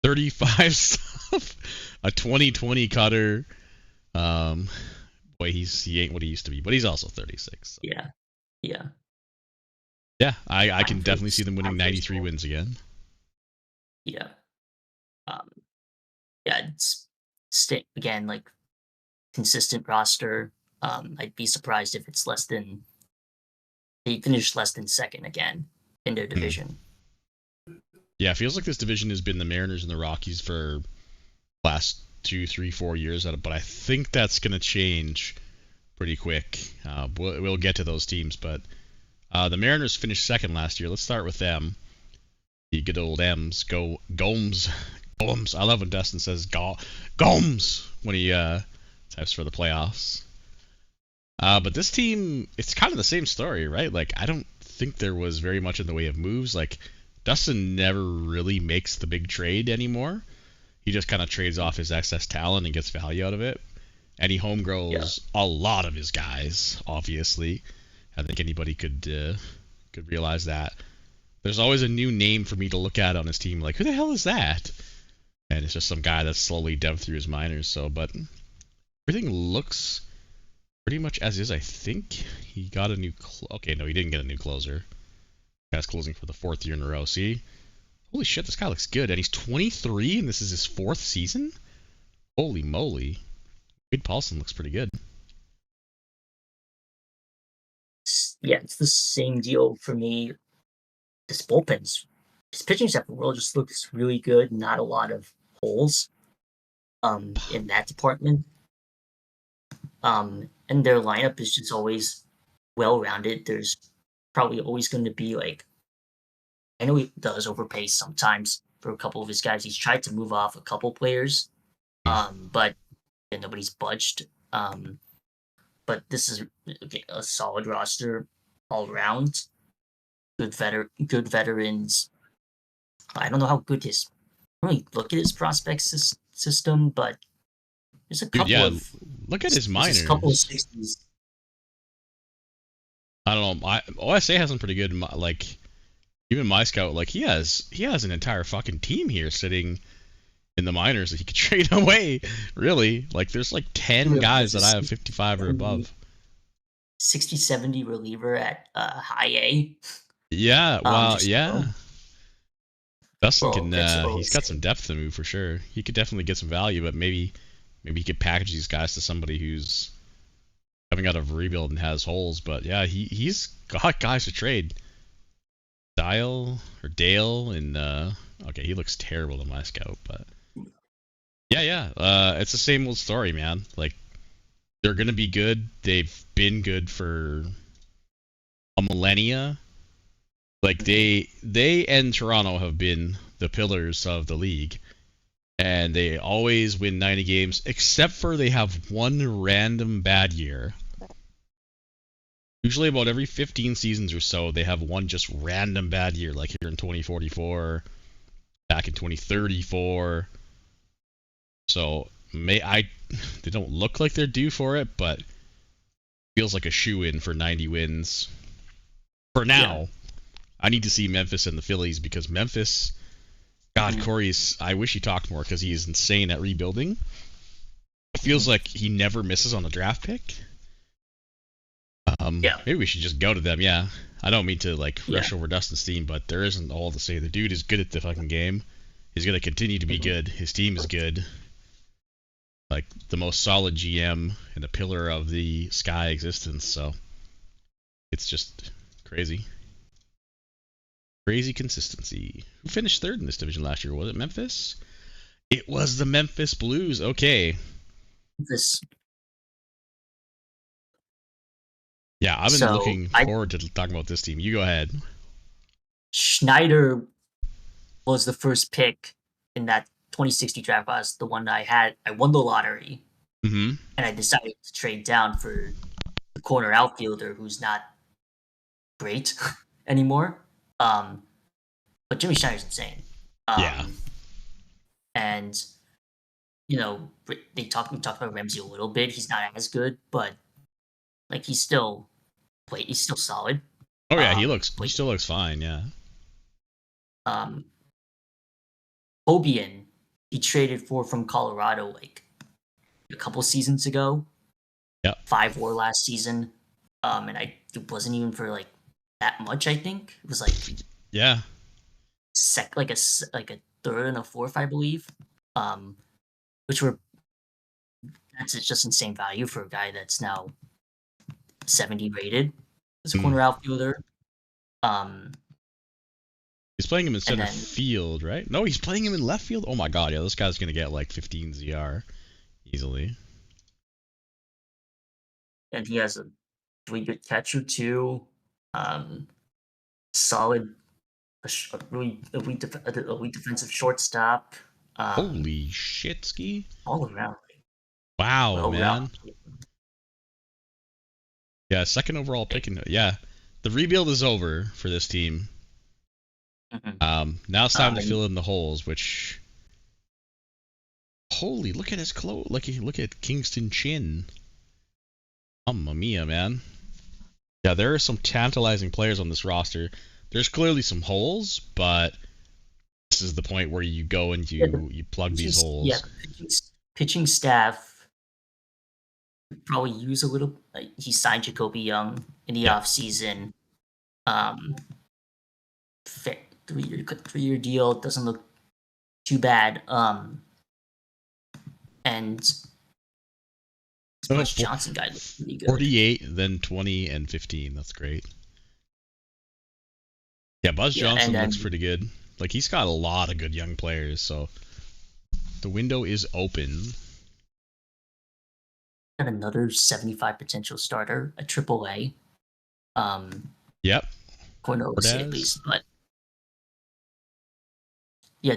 [SPEAKER 1] 35 stuff. A 2020 cutter. Boy, he ain't what he used to be, but he's also 36. So.
[SPEAKER 3] Yeah.
[SPEAKER 1] Yeah, I can
[SPEAKER 3] Fine
[SPEAKER 1] definitely
[SPEAKER 3] face-
[SPEAKER 1] see them winning
[SPEAKER 3] fine face
[SPEAKER 1] 93
[SPEAKER 3] ball.
[SPEAKER 1] wins again.
[SPEAKER 3] Yeah. Yeah, it's again like consistent roster. I'd be surprised if it's less than they finish less than second again in their division.
[SPEAKER 1] Yeah, it feels like this division has been the Mariners and the Rockies for last 2, 3, 4 years, but I think that's going to change pretty quick. We'll get to those teams, but the Mariners finished second last year. Let's start with them. The good old M's. Gomes. I love when Dustin says Gomes when he types for the playoffs. But this team, it's kind of the same story, right? Like, I don't think there was very much in the way of moves. Like, Dustin never really makes the big trade anymore. He just kind of trades off his excess talent and gets value out of it. And he home grows a lot of his guys, obviously. I think anybody could realize that. There's always a new name for me to look at on his team. Like, who the hell is that? And it's just some guy that's slowly dubbed through his minors. So, but everything looks pretty much as is. I think he got a new. Okay, no, he didn't get a new closer. Guy's closing for the 4th year in a row. See, holy shit, this guy looks good, and he's 23, and this is his 4th season. Holy moly, Wade Paulson looks pretty good.
[SPEAKER 3] Yeah, it's the same deal for me. This bullpen's his pitching staff overall just looks really good. Not a lot of holes in that department. And their lineup is just always well rounded. There's probably always going to be like, I know he does overpay sometimes for a couple of his guys. He's tried to move off a couple players, but nobody's budged. But this is a solid roster all around. Good veterans. I don't know how good I don't really look at his prospects system, but there's a couple of.
[SPEAKER 1] Look at his minors.
[SPEAKER 3] There's a couple of 60s.
[SPEAKER 1] I don't know. OSA has some pretty good. Like, even my scout, like he has an entire fucking team here sitting in the minors that he could trade away. Really, like there's like 10 guys that I have 55 or above.
[SPEAKER 3] 60-70 reliever at high A.
[SPEAKER 1] Yeah, well,
[SPEAKER 3] just-
[SPEAKER 1] yeah. Dustin
[SPEAKER 3] Well,
[SPEAKER 1] can.
[SPEAKER 3] that's
[SPEAKER 1] He's got
[SPEAKER 3] OSA.
[SPEAKER 1] some depth to move for sure. He could definitely get some value, but maybe he could package these guys to somebody who's coming out of rebuild and has holes. But yeah, he's got guys to trade. Dial or Dale and okay, he looks terrible to my scout, but yeah. It's the same old story, man. Like they're gonna be good. They've been good for a millennia. Like they and Toronto have been the pillars of the league, and they always win 90 games, except for they have one random bad year. Usually about every 15 seasons or so, they have one just random bad year, like here in 2044, back in 2034. So they don't look like they're due for it, but feels like a shoe-in for 90 wins. For now, yeah. I need to see Memphis and the Phillies because Memphis, God, Corey's. I wish he talked more because he's insane at rebuilding. It feels like he never misses on a draft pick. Maybe we should just go to them. Yeah, I don't mean to like rush over Dustin Steen, but there isn't all to say. The dude is good at the fucking game. He's gonna continue to be good. His team is good. Like the most solid GM and a pillar of the Sky existence. So it's just crazy. Crazy consistency. Who finished third in this division last year? Was it Memphis? It was the Memphis Blues. Okay. Yeah, I've been looking forward to talking about this team. You go ahead.
[SPEAKER 3] Schneider was the first pick in that 2060 draft class, the one I had. I won the lottery, and I decided to trade down for the corner outfielder who's not great anymore. But Jimmy Schneider's insane. And we talked about Ramsey a little bit. He's not as good, but like he's still solid.
[SPEAKER 1] Oh yeah, he still looks fine. Yeah.
[SPEAKER 3] Obian, he traded from Colorado like a couple seasons ago.
[SPEAKER 1] Yeah.
[SPEAKER 3] 5 WAR last season. And it wasn't even for like that much. I think it was like like a third and a fourth, I believe. That's just insane value for a guy that's now 70 rated as a corner outfielder.
[SPEAKER 1] He's playing him in center field, right? No, he's playing him in left field. Oh my god, yeah, this guy's gonna get like 15 ZR easily.
[SPEAKER 3] And he has a really good catcher too. Solid, a weak defensive shortstop.
[SPEAKER 1] Holy shit, Ski!
[SPEAKER 3] All around.
[SPEAKER 1] Wow, man. Yeah, second overall pick. Yeah, the rebuild is over for this team. Now it's time to fill in the holes. Which, holy, look at his clothes. Look at Kingston Chin. Mamma mia, man. Yeah, there are some tantalizing players on this roster. There's clearly some holes, but this is the point where you go and you plug these holes.
[SPEAKER 3] Yeah, pitching staff probably use a little. He signed Jacoby Young in the offseason. 3-year deal, doesn't look too bad. And Buzz Johnson guy looks pretty good.
[SPEAKER 1] 48, then 20 and 15. That's great. Yeah, Buzz Johnson looks pretty good. Like he's got a lot of good young players, so the window is open.
[SPEAKER 3] Got another 75 potential starter at AAA.
[SPEAKER 1] Yep.
[SPEAKER 3] According to at least, but yeah,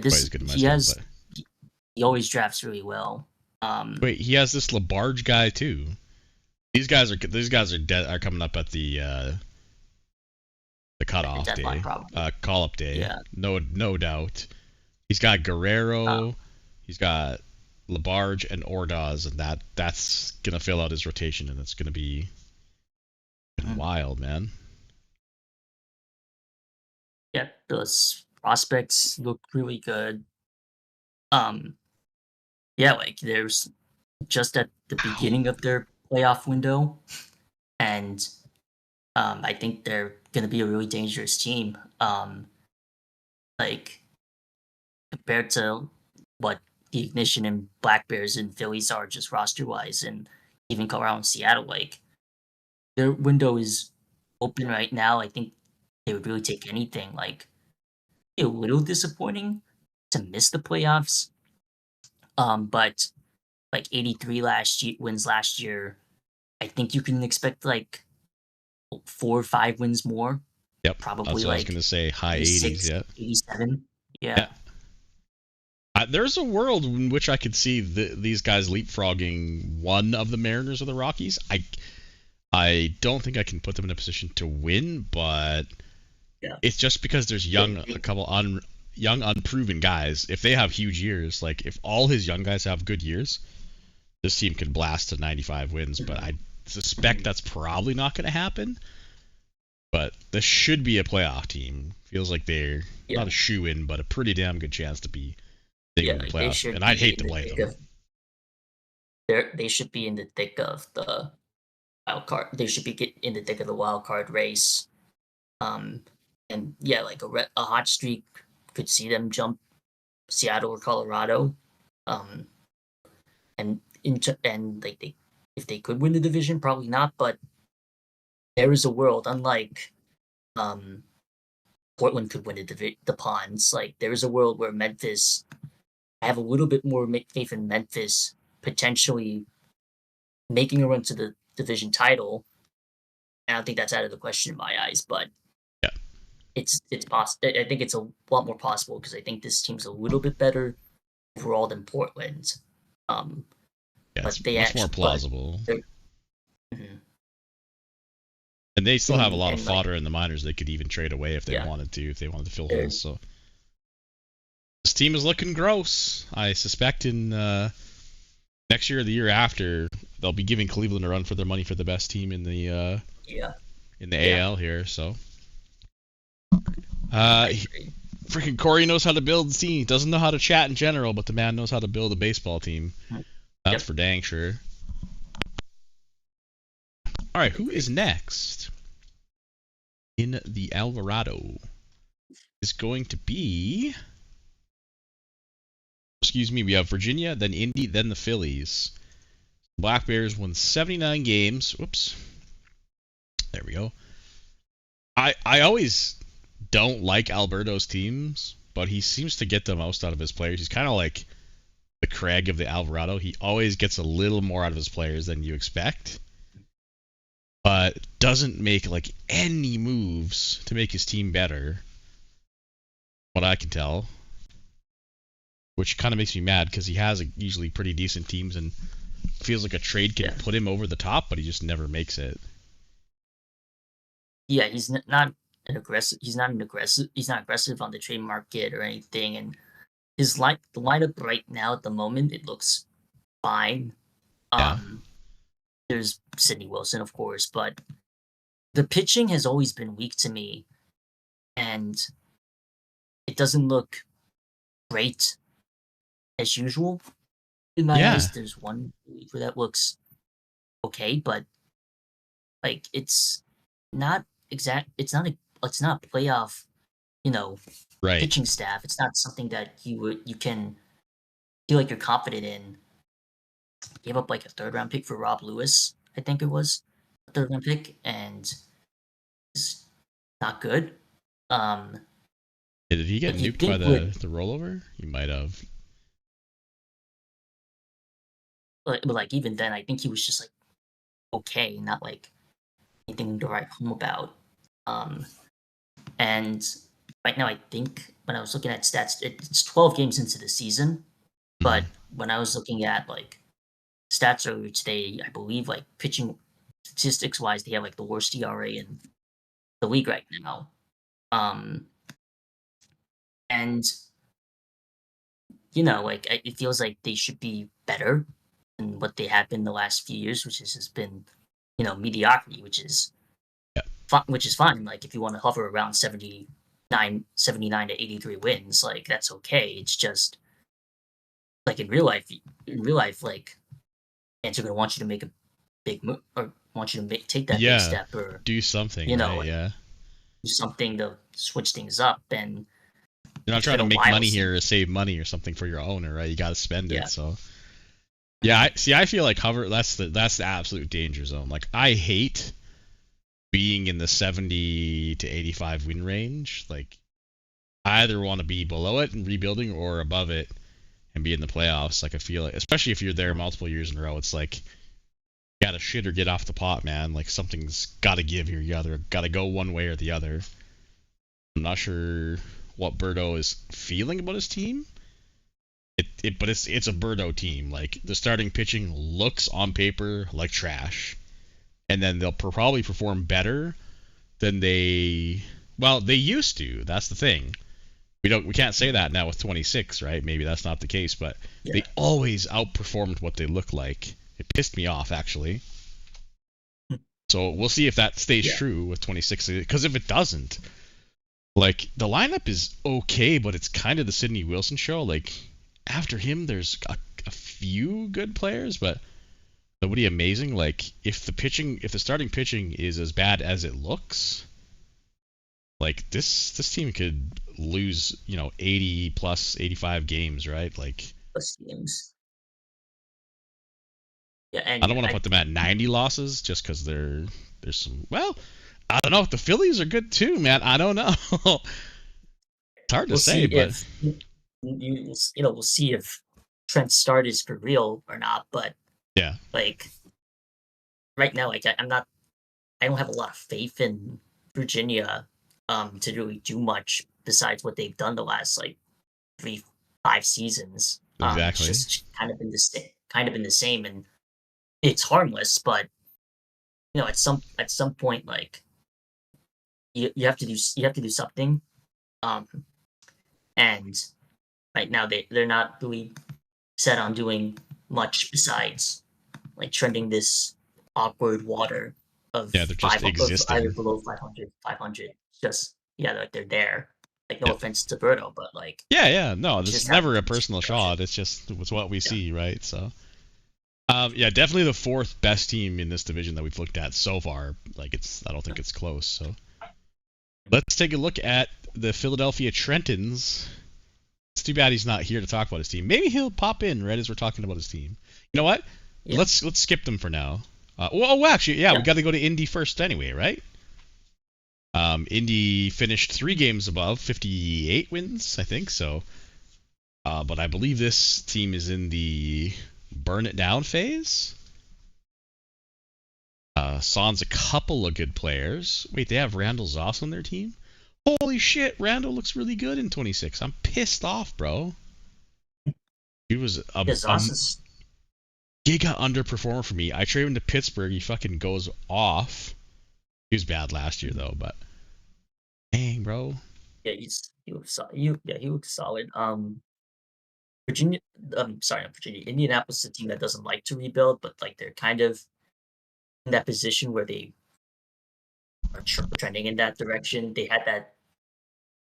[SPEAKER 3] he always drafts really well.
[SPEAKER 1] Wait, he has this Labarge guy too. These guys are coming up at the cutoff day, call up day. Yeah. No doubt. He's got Guerrero, he's got Labarge and Ordaz, and that's gonna fill out his rotation, and it's gonna be wild, man.
[SPEAKER 3] Yeah, those prospects look really good. Like there's just at the beginning of their playoff window, and I think they're gonna be a really dangerous team. Like compared to what the Ignition and Black Bears and Phillies are just roster wise, and even Colorado and Seattle, like their window is open right now. I think they would really take anything. Like, a little disappointing to miss the playoffs. But like 83 wins last year, I think you can expect like 4 or 5 wins more.
[SPEAKER 1] Yep.
[SPEAKER 3] Probably
[SPEAKER 1] That's what I was
[SPEAKER 3] like
[SPEAKER 1] gonna say. High
[SPEAKER 3] 86,
[SPEAKER 1] 80s. Yeah.
[SPEAKER 3] 87.
[SPEAKER 1] Yeah.
[SPEAKER 3] Yeah.
[SPEAKER 1] There's a world in which I could see these guys leapfrogging one of the Mariners or the Rockies. I don't think I can put them in a position to win, but
[SPEAKER 3] Yeah.
[SPEAKER 1] it's just because there's a couple young unproven guys. If they have huge years, like if all his young guys have good years, this team could blast to 95 wins. But I suspect that's probably not going to happen. But this should be a playoff team. Feels like they're not a shoe-in, but a pretty damn good chance to be in the playoffs. And I'd hate to play them.
[SPEAKER 3] They should be in the thick of the wild card. They should be in the thick of the wild card race. And yeah, like a hot streak could see them jump Seattle or Colorado. And like if they could win the division, probably not. But there is a world, unlike Portland could win the Ponds. Like there is a world where Memphis. I have a little bit more faith in Memphis potentially making a run to the division title. And I don't think that's out of the question in my eyes, but
[SPEAKER 1] yeah,
[SPEAKER 3] it's possible. I think it's a lot more possible because I think this team's a little bit better overall than Portland.
[SPEAKER 1] Yeah,
[SPEAKER 3] but
[SPEAKER 1] it's much more plausible.
[SPEAKER 3] Mm-hmm.
[SPEAKER 1] And they still have a lot of fodder in the minors they could even trade away if they wanted to fill holes. So this team is looking gross. I suspect in next year or the year after, they'll be giving Cleveland a run for their money for the best team in the AL here. So freaking Corey knows how to build a team. He doesn't know how to chat in general, but the man knows how to build a baseball team. That's for dang sure. All right, who is next in the Alvarado? Is going to be... Excuse me, we have Virginia, then Indy, then the Phillies. Black Bears won 79 games. Whoops. There we go. I always don't like Alberto's teams, but he seems to get the most out of his players. He's kind of like the Craig of the Alvarado. He always gets a little more out of his players than you expect, but doesn't make like any moves to make his team better. What I can tell. Which kind of makes me mad because he has usually pretty decent teams and feels like a trade can put him over the top, but he just never makes it.
[SPEAKER 3] Yeah, he's not an aggressive. He's not aggressive on the trade market or anything. And his the lineup right now at the moment, it looks fine. There's Sidney Wilson, of course, but the pitching has always been weak to me, and it doesn't look great as usual in my eyes. There's one where that looks okay, but like it's not a playoff, pitching staff. It's not something that you can feel like you're confident in. Gave up like a 3rd round pick for Rob Lewis, I think it was a 3rd round pick, and it's not good.
[SPEAKER 1] Did he get nuked by the rollover? He might have.
[SPEAKER 3] But like even then, I think he was just like okay, not like anything to write home about. And right now, I think when I was looking at stats, it's 12 games into the season. But when I was looking at like stats earlier today, I believe like pitching statistics wise, they have like the worst ERA in the league right now. And like it feels like they should be better than what they have been the last few years, which has been, mediocrity, which is fine. Like if you want to hover around 79 to 83 wins, like that's okay. It's just like in real life, like fans are gonna want you to make a big move or want you to take that big step or
[SPEAKER 1] do something,
[SPEAKER 3] do something to switch things up. And
[SPEAKER 1] you're not trying to make money here or save money or something for your owner, right? You got to spend it. So I feel like hover. That's the absolute danger zone. Like I hate being in the 70 to 85 win range. Like, I either want to be below it and rebuilding or above it and be in the playoffs. Like, I feel like, especially if you're there multiple years in a row, it's like, you gotta shit or get off the pot, man. Like, something's gotta give here. You either gotta go one way or the other. I'm not sure what Birdo is feeling about his team. But it's a Birdo team. Like, the starting pitching looks on paper like trash, and then they'll probably perform better than they used to. That's the thing. We can't say that now with 26, right? Maybe that's not the case, but they always outperformed what they look like. It pissed me off, actually. So we'll see if that stays true with 26, because if it doesn't, like, the lineup is okay, but it's kind of the Sidney Wilson show. Like, after him, there's a few good players, but nobody amazing. Like, if the starting pitching is as bad as it looks, like, this team could lose, 80 plus 85 games, right? Like,
[SPEAKER 3] plus games. Yeah, and
[SPEAKER 1] I don't want to put them at 90 losses just because there's some. Well, I don't know if the Phillies are good too, man. I don't know. It's hard to say, but
[SPEAKER 3] we'll see if Trent's start is for real or not. But
[SPEAKER 1] yeah,
[SPEAKER 3] like right now, like I don't have a lot of faith in Virginia to really do much besides what they've done the last like 3-5 seasons.
[SPEAKER 1] Exactly.
[SPEAKER 3] It's just kind of been the same, and it's harmless, but at some point, like you have to do something. And right now they're not really set on doing much besides like trending this awkward water of
[SPEAKER 1] they're just existing.
[SPEAKER 3] Either below 500. Just like they're there. Like, no offense to Birdo, but like
[SPEAKER 1] no, this is never a personal shot. It's just it's what we see, right? So definitely the fourth best team in this division that we've looked at so far. Like, I don't think it's close. So let's take a look at the Philadelphia Trentons. It's too bad he's not here to talk about his team. Maybe he'll pop in right as we're talking about his team. You know what? Yeah. Let's skip them for now. We got to go to Indy first anyway, right? Indy finished 3 games above 58 wins, I think. So, but I believe this team is in the burn it down phase. Sans a couple of good players. Wait, they have Randall Zoss on their team? Holy shit, Randall looks really good in 26. I'm pissed off, bro. He was a giga underperformer for me. I traded him to Pittsburgh. He fucking goes off. He was bad last year, though, but dang, bro.
[SPEAKER 3] Yeah, he looks solid. Virginia, not Virginia. Indianapolis is a team that doesn't like to rebuild, but like they're kind of in that position where they are trending in that direction. They had that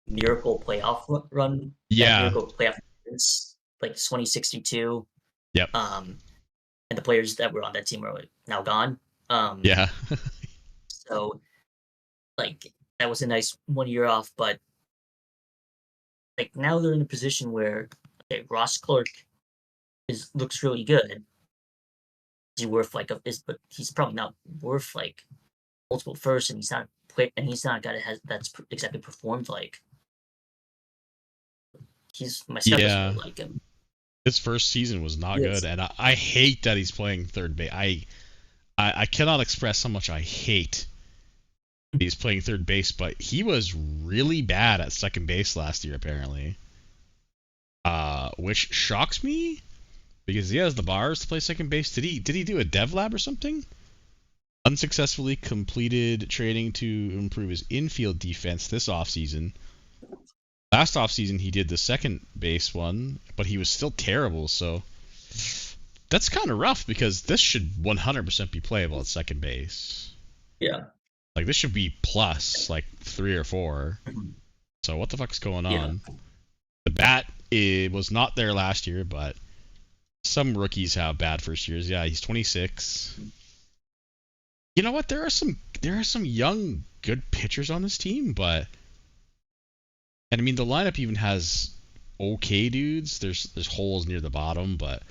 [SPEAKER 3] miracle playoff run.
[SPEAKER 1] Yeah.
[SPEAKER 3] Miracle playoff runs, like 2062.
[SPEAKER 1] Yep.
[SPEAKER 3] And the players that were on that team are now gone.
[SPEAKER 1] Yeah.
[SPEAKER 3] So, like, that was a nice 1 year off, but like now they're in a position where Ross Clark looks really good. Is he worth but he's probably not worth like multiple firsts, and he's not a guy that's exactly performed like. He's my stuff doesn't really like him.
[SPEAKER 1] His first season was not good, and I hate that he's playing third base. I cannot express how much I hate he's playing third base, but he was really bad at second base last year, apparently. Which shocks me because he has the bars to play second base. Did he do a dev lab or something? Unsuccessfully completed training to improve his infield defense this offseason. Last offseason he did the second base one, but he was still terrible, so that's kind of rough because this should 100% be playable at second base.
[SPEAKER 3] Yeah.
[SPEAKER 1] Like, this should be plus, like, 3 or 4. So what the fuck's going on? The bat, it was not there last year, but some rookies have bad first years. Yeah, he's 26. You know what? There are some young, good pitchers on this team, but... And, I mean, the lineup even has okay dudes. There's holes near the bottom, but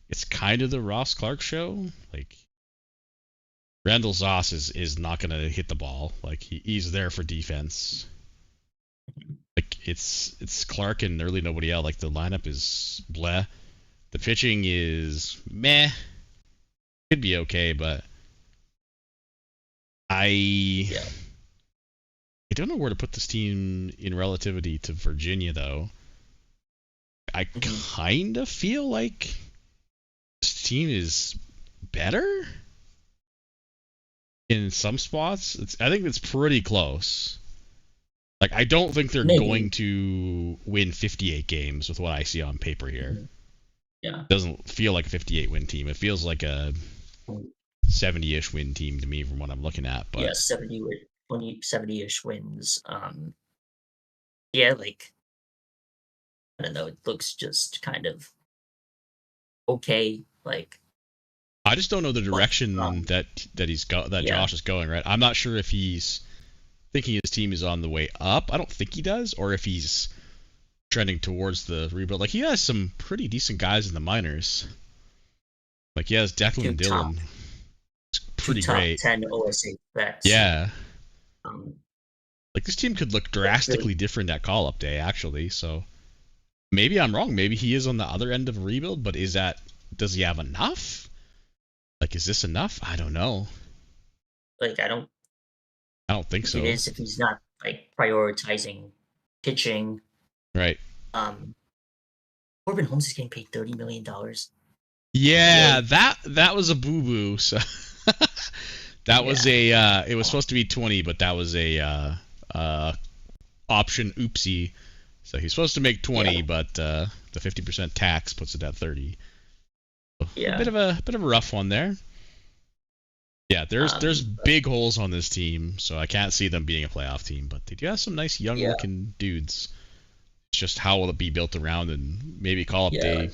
[SPEAKER 1] it's kind of the Ross Clark show. Like, Randall Zoss is not going to hit the ball. Like, he's there for defense. Like, it's Clark and really nobody else. Like, the lineup is bleh. The pitching is meh. Could be okay, but I don't know where to put this team in relativity to Virginia, though. I kind of feel like this team is better in some spots. I think it's pretty close. Like, I don't think they're going to win 58 games with what I see on paper here.
[SPEAKER 3] Yeah.
[SPEAKER 1] It doesn't feel like a 58 win team. It feels like a 70-ish win team to me from what I'm looking at. But
[SPEAKER 3] yeah, 70-ish wins. Yeah, like, I don't know. It looks just kind of okay. Like,
[SPEAKER 1] I just don't know the direction that Josh is going. Right, I'm not sure if he's thinking his team is on the way up. I don't think he does, or if he's trending towards the rebuild. Like, he has some pretty decent guys in the minors. Like, he has Declan and Dillon. It's pretty great.
[SPEAKER 3] 10 OSA bets.
[SPEAKER 1] Yeah. Like, this team could look drastically different at call-up day, actually. So maybe I'm wrong. Maybe he is on the other end of a rebuild, but does he have enough? Like, is this enough? I don't know.
[SPEAKER 3] Like, I don't
[SPEAKER 1] think so.
[SPEAKER 3] It is if he's not, like, prioritizing pitching.
[SPEAKER 1] Right.
[SPEAKER 3] Corbin Holmes is getting paid $30 million.
[SPEAKER 1] Yeah, that was a boo-boo. So that was it was supposed to be 20, but that was a option oopsie. So he's supposed to make 20, but the 50% tax puts it at 30. So a bit of a rough one there. Yeah, there's big holes on this team, so I can't see them being a playoff team, but they do have some nice young looking dudes. It's just how will it be built around, and maybe call up day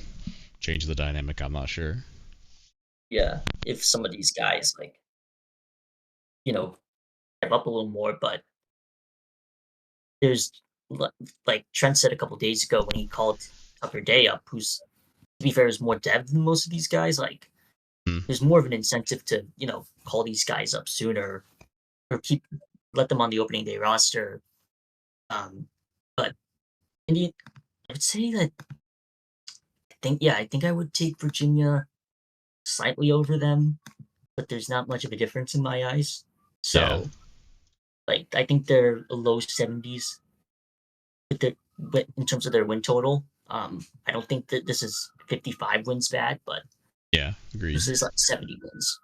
[SPEAKER 1] change the dynamic. I'm not sure.
[SPEAKER 3] Yeah, if some of these guys, like, step up a little more, but there's, like Trent said a couple days ago when he called Tucker Day up, who's, to be fair, is more dev than most of these guys. Like, there's more of an incentive to, call these guys up sooner or let them on the opening day roster. But I would say that I think I would take Virginia slightly over them, but there's not much of a difference in my eyes. So, like, I think they're a low 70s in terms of their win total. I don't think that this is 55 wins bad, but
[SPEAKER 1] agreed.
[SPEAKER 3] This is like 70 wins.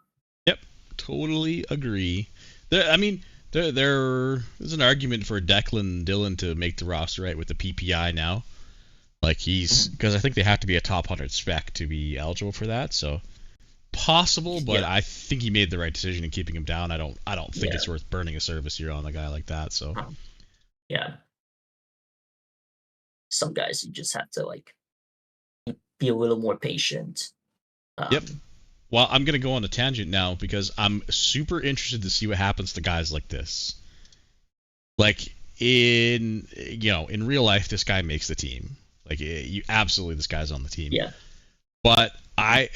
[SPEAKER 1] Yep, totally agree. There's an argument for Declan Dillon to make the roster, right, with the PPI now. Like, because I think they have to be a top 100 spec to be eligible for that. So possible, but I think he made the right decision in keeping him down. I don't think it's worth burning a service year on a guy like that. So
[SPEAKER 3] some guys you just have to, like, be a little more patient.
[SPEAKER 1] Yep. Well, I'm going to go on a tangent now because I'm super interested to see what happens to guys like this. Like, in real life, this guy makes the team. Like, this guy's on the team.
[SPEAKER 3] Yeah.
[SPEAKER 1] But I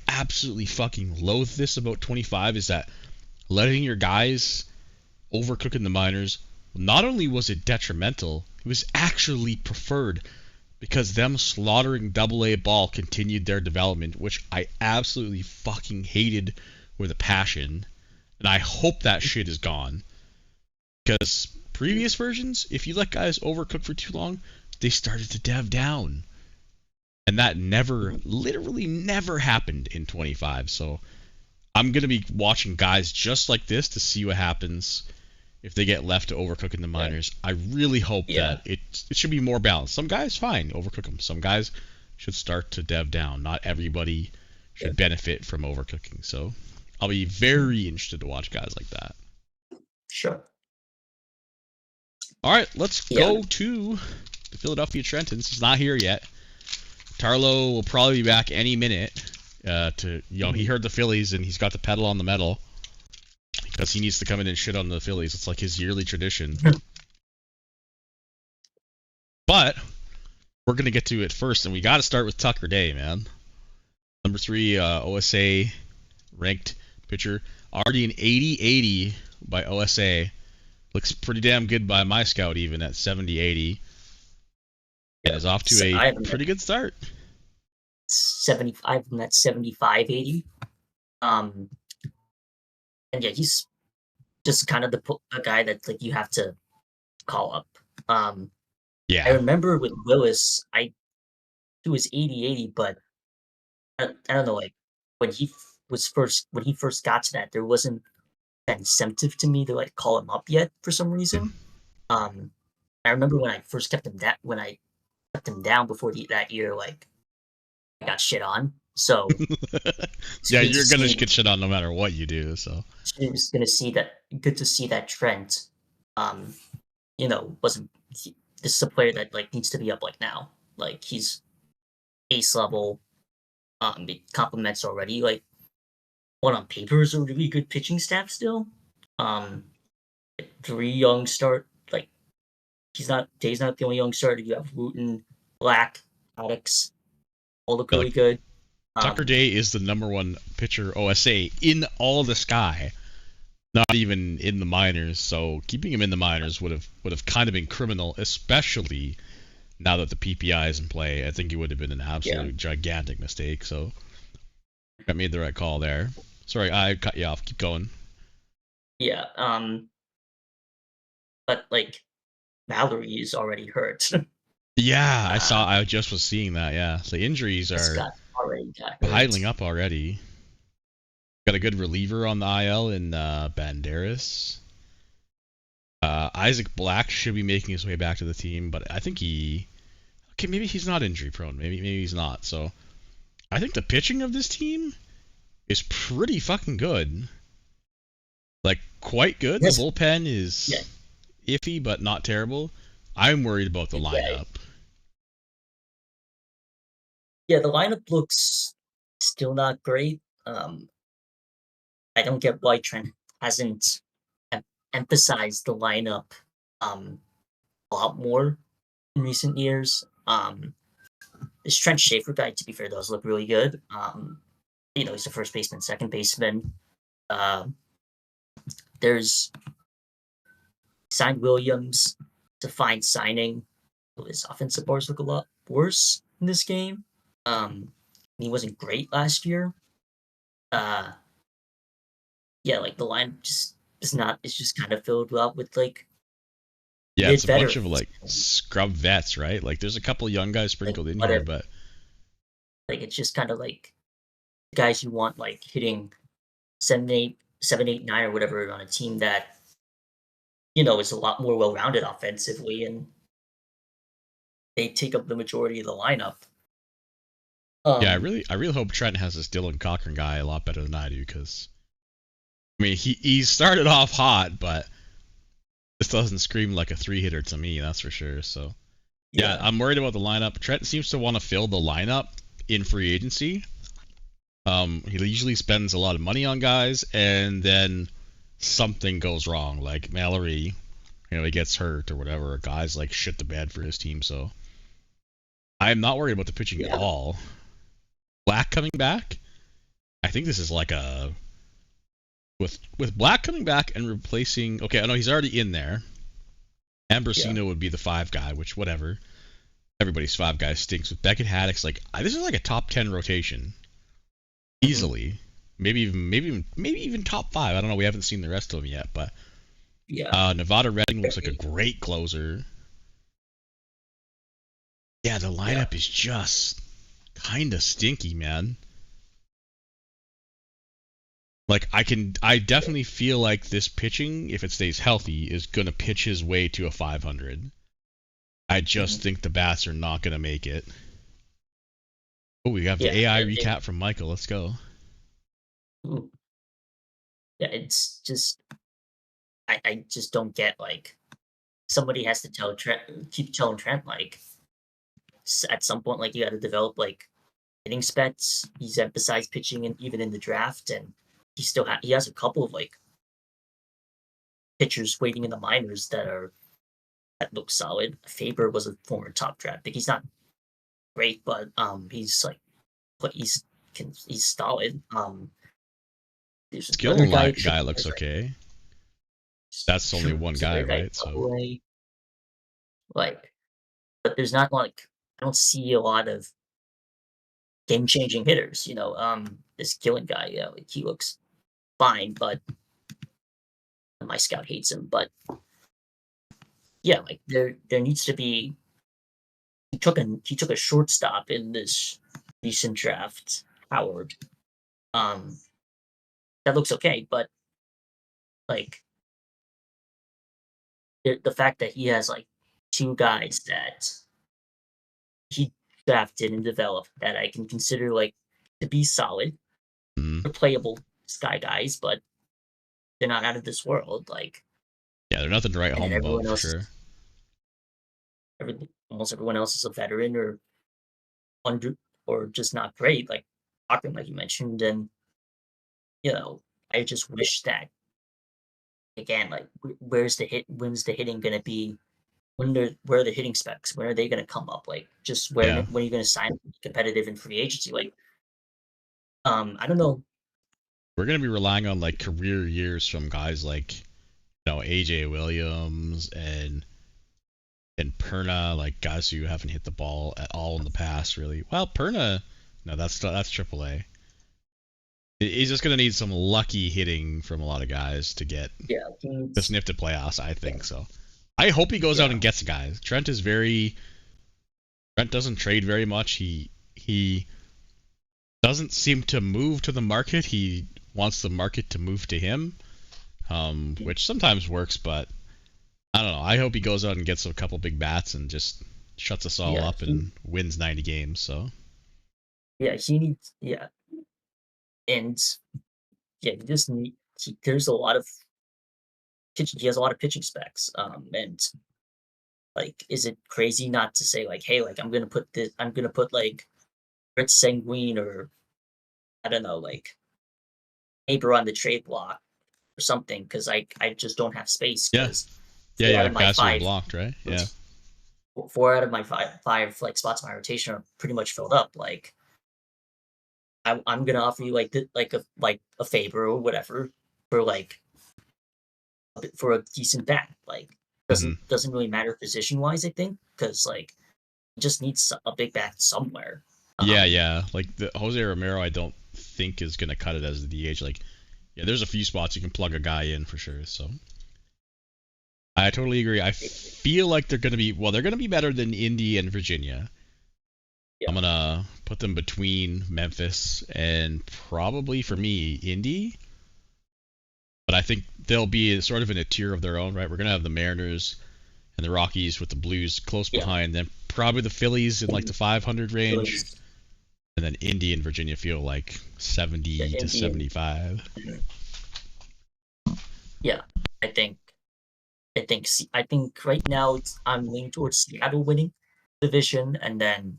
[SPEAKER 1] absolutely fucking loathe this about 25 is that letting your guys overcook in the minors, not only was it detrimental, it was actually preferred. Because them slaughtering AA ball continued their development, which I absolutely fucking hated with a passion. And I hope that shit is gone. Because previous versions, if you let guys overcook for too long, they started to dev down. And that literally never happened in 25. So I'm going to be watching guys just like this to see what happens if they get left to overcook in the minors. I really hope that it should be more balanced. Some guys, fine, overcook them. Some guys should start to dev down. Not everybody should benefit from overcooking. So I'll be very interested to watch guys like that.
[SPEAKER 3] Sure.
[SPEAKER 1] All right, let's go to the Philadelphia Trentons. He's not here yet. Tarlo will probably be back any minute. He heard the Phillies and he's got the pedal on the metal. Because he needs to come in and shit on the Phillies. It's like his yearly tradition. But we're going to get to it first, and we got to start with Tucker Day, man. Number 3 OSA ranked pitcher. Already an 80-80 by OSA. Looks pretty damn good by my scout even at 70-80. And is off to
[SPEAKER 3] So
[SPEAKER 1] a pretty good start.
[SPEAKER 3] 75 from that 75-80. And yeah, he's just kind of the guy that like you have to call up. I
[SPEAKER 1] Yeah.
[SPEAKER 3] remember with Willis, he was 80-80, but I don't know, like when he first got to that, there wasn't that incentive to me to like call him up yet for some reason. I remember when I first kept him down before that year, like I got shit on. So
[SPEAKER 1] yeah, you're gonna get shit on no matter what you do. So
[SPEAKER 3] it's gonna see that. Good to see that Trent, wasn't. This is a player that like needs to be up like now. Like he's ace level. It compliments already. Like what on paper is a really good pitching staff still. 3 young start. Like Jay's not the only young starter. You have Wooten, Black, Alex, all look really good.
[SPEAKER 1] Tucker Day is the number 1 pitcher OSA in all the sky, not even in the minors. So keeping him in the minors would have kind of been criminal, especially now that the PPI is in play. I think it would have been an absolute gigantic mistake. So I made the right call there. Sorry, I cut you off. Keep going.
[SPEAKER 3] Yeah. But like Mallory is already hurt.
[SPEAKER 1] Yeah, I just was seeing that. Yeah, the injuries are piling up already. Got a good reliever on the IL in Banderas. Isaac Black should be making his way back to the team, but I think maybe he's not injury prone. Maybe he's not. So I think the pitching of this team is pretty fucking good. Like quite good. Yes. The bullpen is iffy, but not terrible. I'm worried about the lineup.
[SPEAKER 3] Yeah, the lineup looks still not great. I don't get why Trent hasn't emphasized the lineup a lot more in recent years. This Trent Schaefer guy, to be fair, does look really good. He's a first baseman, second baseman. There's signed Williams to find signing. His offensive bars look a lot worse in this game. He wasn't great last year. Like the line just is not. It's just kind of filled up with like.
[SPEAKER 1] Yeah, it's a bunch of like scrub vets, right? Like there's a couple young guys sprinkled in here, but
[SPEAKER 3] like it's just kind of like guys you want like hitting 7, 8, 9 or whatever on a team that is a lot more well-rounded offensively, and they take up the majority of the lineup.
[SPEAKER 1] Yeah, I really hope Trent has this Dylan Cochran guy a lot better than I do, because I mean he started off hot, but this doesn't scream like a 3-hitter to me, that's for sure. So yeah, I'm worried about the lineup. Trent seems to want to fill the lineup in free agency. He usually spends a lot of money on guys, and then something goes wrong, like Mallory, he gets hurt or whatever, or guys like shit the bed for his team. So I'm not worried about the pitching at all. Black coming back, I think this is like a with Black coming back and replacing. Okay, I know he's already in there. Ambrosino would be the 5 guy, which whatever. Everybody's 5 guy stinks. With Beckett, Haddix, like this is like a top 10 rotation, easily. Maybe even top 5. I don't know. We haven't seen the rest of them yet, but Nevada Redding looks like a great closer. Yeah, the lineup is just kind of stinky, man. Like I definitely feel like this pitching, if it stays healthy, is gonna pitch his way to a 500. I just think the bats are not gonna make it. Oh, we have the AI recap from Michael. Let's go.
[SPEAKER 3] Ooh. Yeah, it's just I just don't get, like, somebody has to keep telling Trent, like, at some point, like, you got to develop, like, hitting specs. He's emphasized pitching even in the draft, and he has a couple of, like, pitchers waiting in the minors that look solid. Faber was a former top draft pick. He's not great, but he's solid. There's
[SPEAKER 1] Skill
[SPEAKER 3] another guy.
[SPEAKER 1] guy looks okay. That's only one guy, right? So
[SPEAKER 3] like, but there's not like I don't see a lot of game-changing hitters. This killing guy, like he looks fine, but my scout hates him. But yeah, like there needs to be. He took a shortstop in this recent draft, Howard. That looks okay, but like the fact that he has like two guys that he drafted and developed that I can consider like to be solid, they're playable sky guys, but they're not out of this world. Like,
[SPEAKER 1] yeah, they're nothing to write home about for sure.
[SPEAKER 3] Almost everyone else is a veteran or under or just not great, like Cochran, like you mentioned, and I just wish that again, like where's the hitting gonna be? Where are the hitting specs? When are they gonna come up? Like just when are you gonna sign competitive in free agency? Like I don't know.
[SPEAKER 1] We're gonna be relying on like career years from guys like AJ Williams and Perna, like guys who haven't hit the ball at all in the past, really. Well, Perna, no, that's AAA. He's just gonna need some lucky hitting from a lot of guys to get to sniff to playoffs. I think so. I hope he goes out and gets guys. Trent doesn't trade very much. He doesn't seem to move to the market. He wants the market to move to him, which sometimes works, but I don't know. I hope he goes out and gets a couple big bats and just shuts us all up and wins 90 games. So
[SPEAKER 3] he needs and he just there's a lot of pitching. He has a lot of pitching specs, and like, is it crazy not to say like, hey, like I'm gonna put like Fritz Sanguine or I don't know, like paper on the trade block or something because I just don't have space.
[SPEAKER 1] Yeah, capacity blocked, right? Yeah.
[SPEAKER 3] 4 out of my five like spots in my rotation are pretty much filled up. Like, I'm gonna offer you like a Faber or whatever for a decent bat. Like, doesn't really matter position wise. I think because like it just needs a big bat somewhere.
[SPEAKER 1] Yeah. Like the Jose Romero, I don't think is gonna cut it as the DH. Like, yeah, there's a few spots you can plug a guy in for sure. So I totally agree. I feel like they're gonna be better than Indy and Virginia. I'm gonna put them between Memphis and probably for me Indy. But I think they'll be sort of in a tier of their own, right? We're gonna have the Mariners and the Rockies with the Blues close behind, then probably the Phillies in like the 500 range, and then Indy and Virginia feel like 70 to 75.
[SPEAKER 3] Yeah, I think right now I'm leaning towards Seattle winning division, and then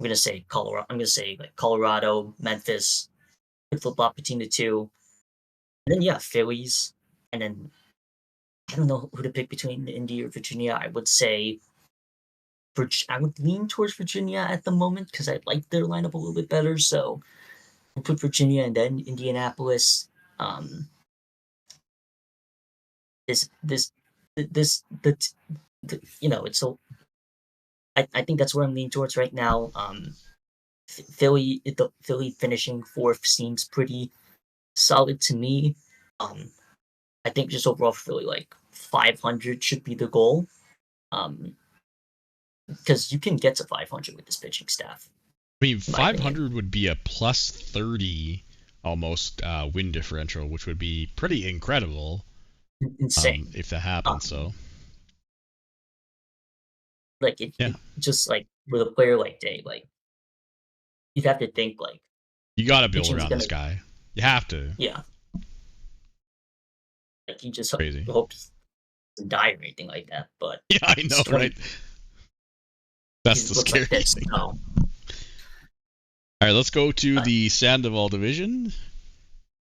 [SPEAKER 3] I'm gonna say Colorado. I'm gonna say like Colorado, Memphis, flip flop between the two, and then Phillies, and then I don't know who to pick between Indy or Virginia. I would say I would lean towards Virginia at the moment because I like their lineup a little bit better. So we'll put Virginia and then Indianapolis. I think that's where I'm leaning towards right now. Philly finishing 4th seems pretty solid to me. I think just overall for Philly, like 500 should be the goal. Because you can get to 500 with this pitching staff.
[SPEAKER 1] I mean, 500 would be a plus 30 almost win differential, which would be pretty incredible.
[SPEAKER 3] Insane
[SPEAKER 1] if that happens. So
[SPEAKER 3] like it just like with a player like Day, like you'd have to think like
[SPEAKER 1] you got to build around this guy. You have to.
[SPEAKER 3] Yeah. Like you just hope he doesn't die or anything like that. But
[SPEAKER 1] yeah, I know, right? That's the scary thing. All right, let's go to the Sandoval division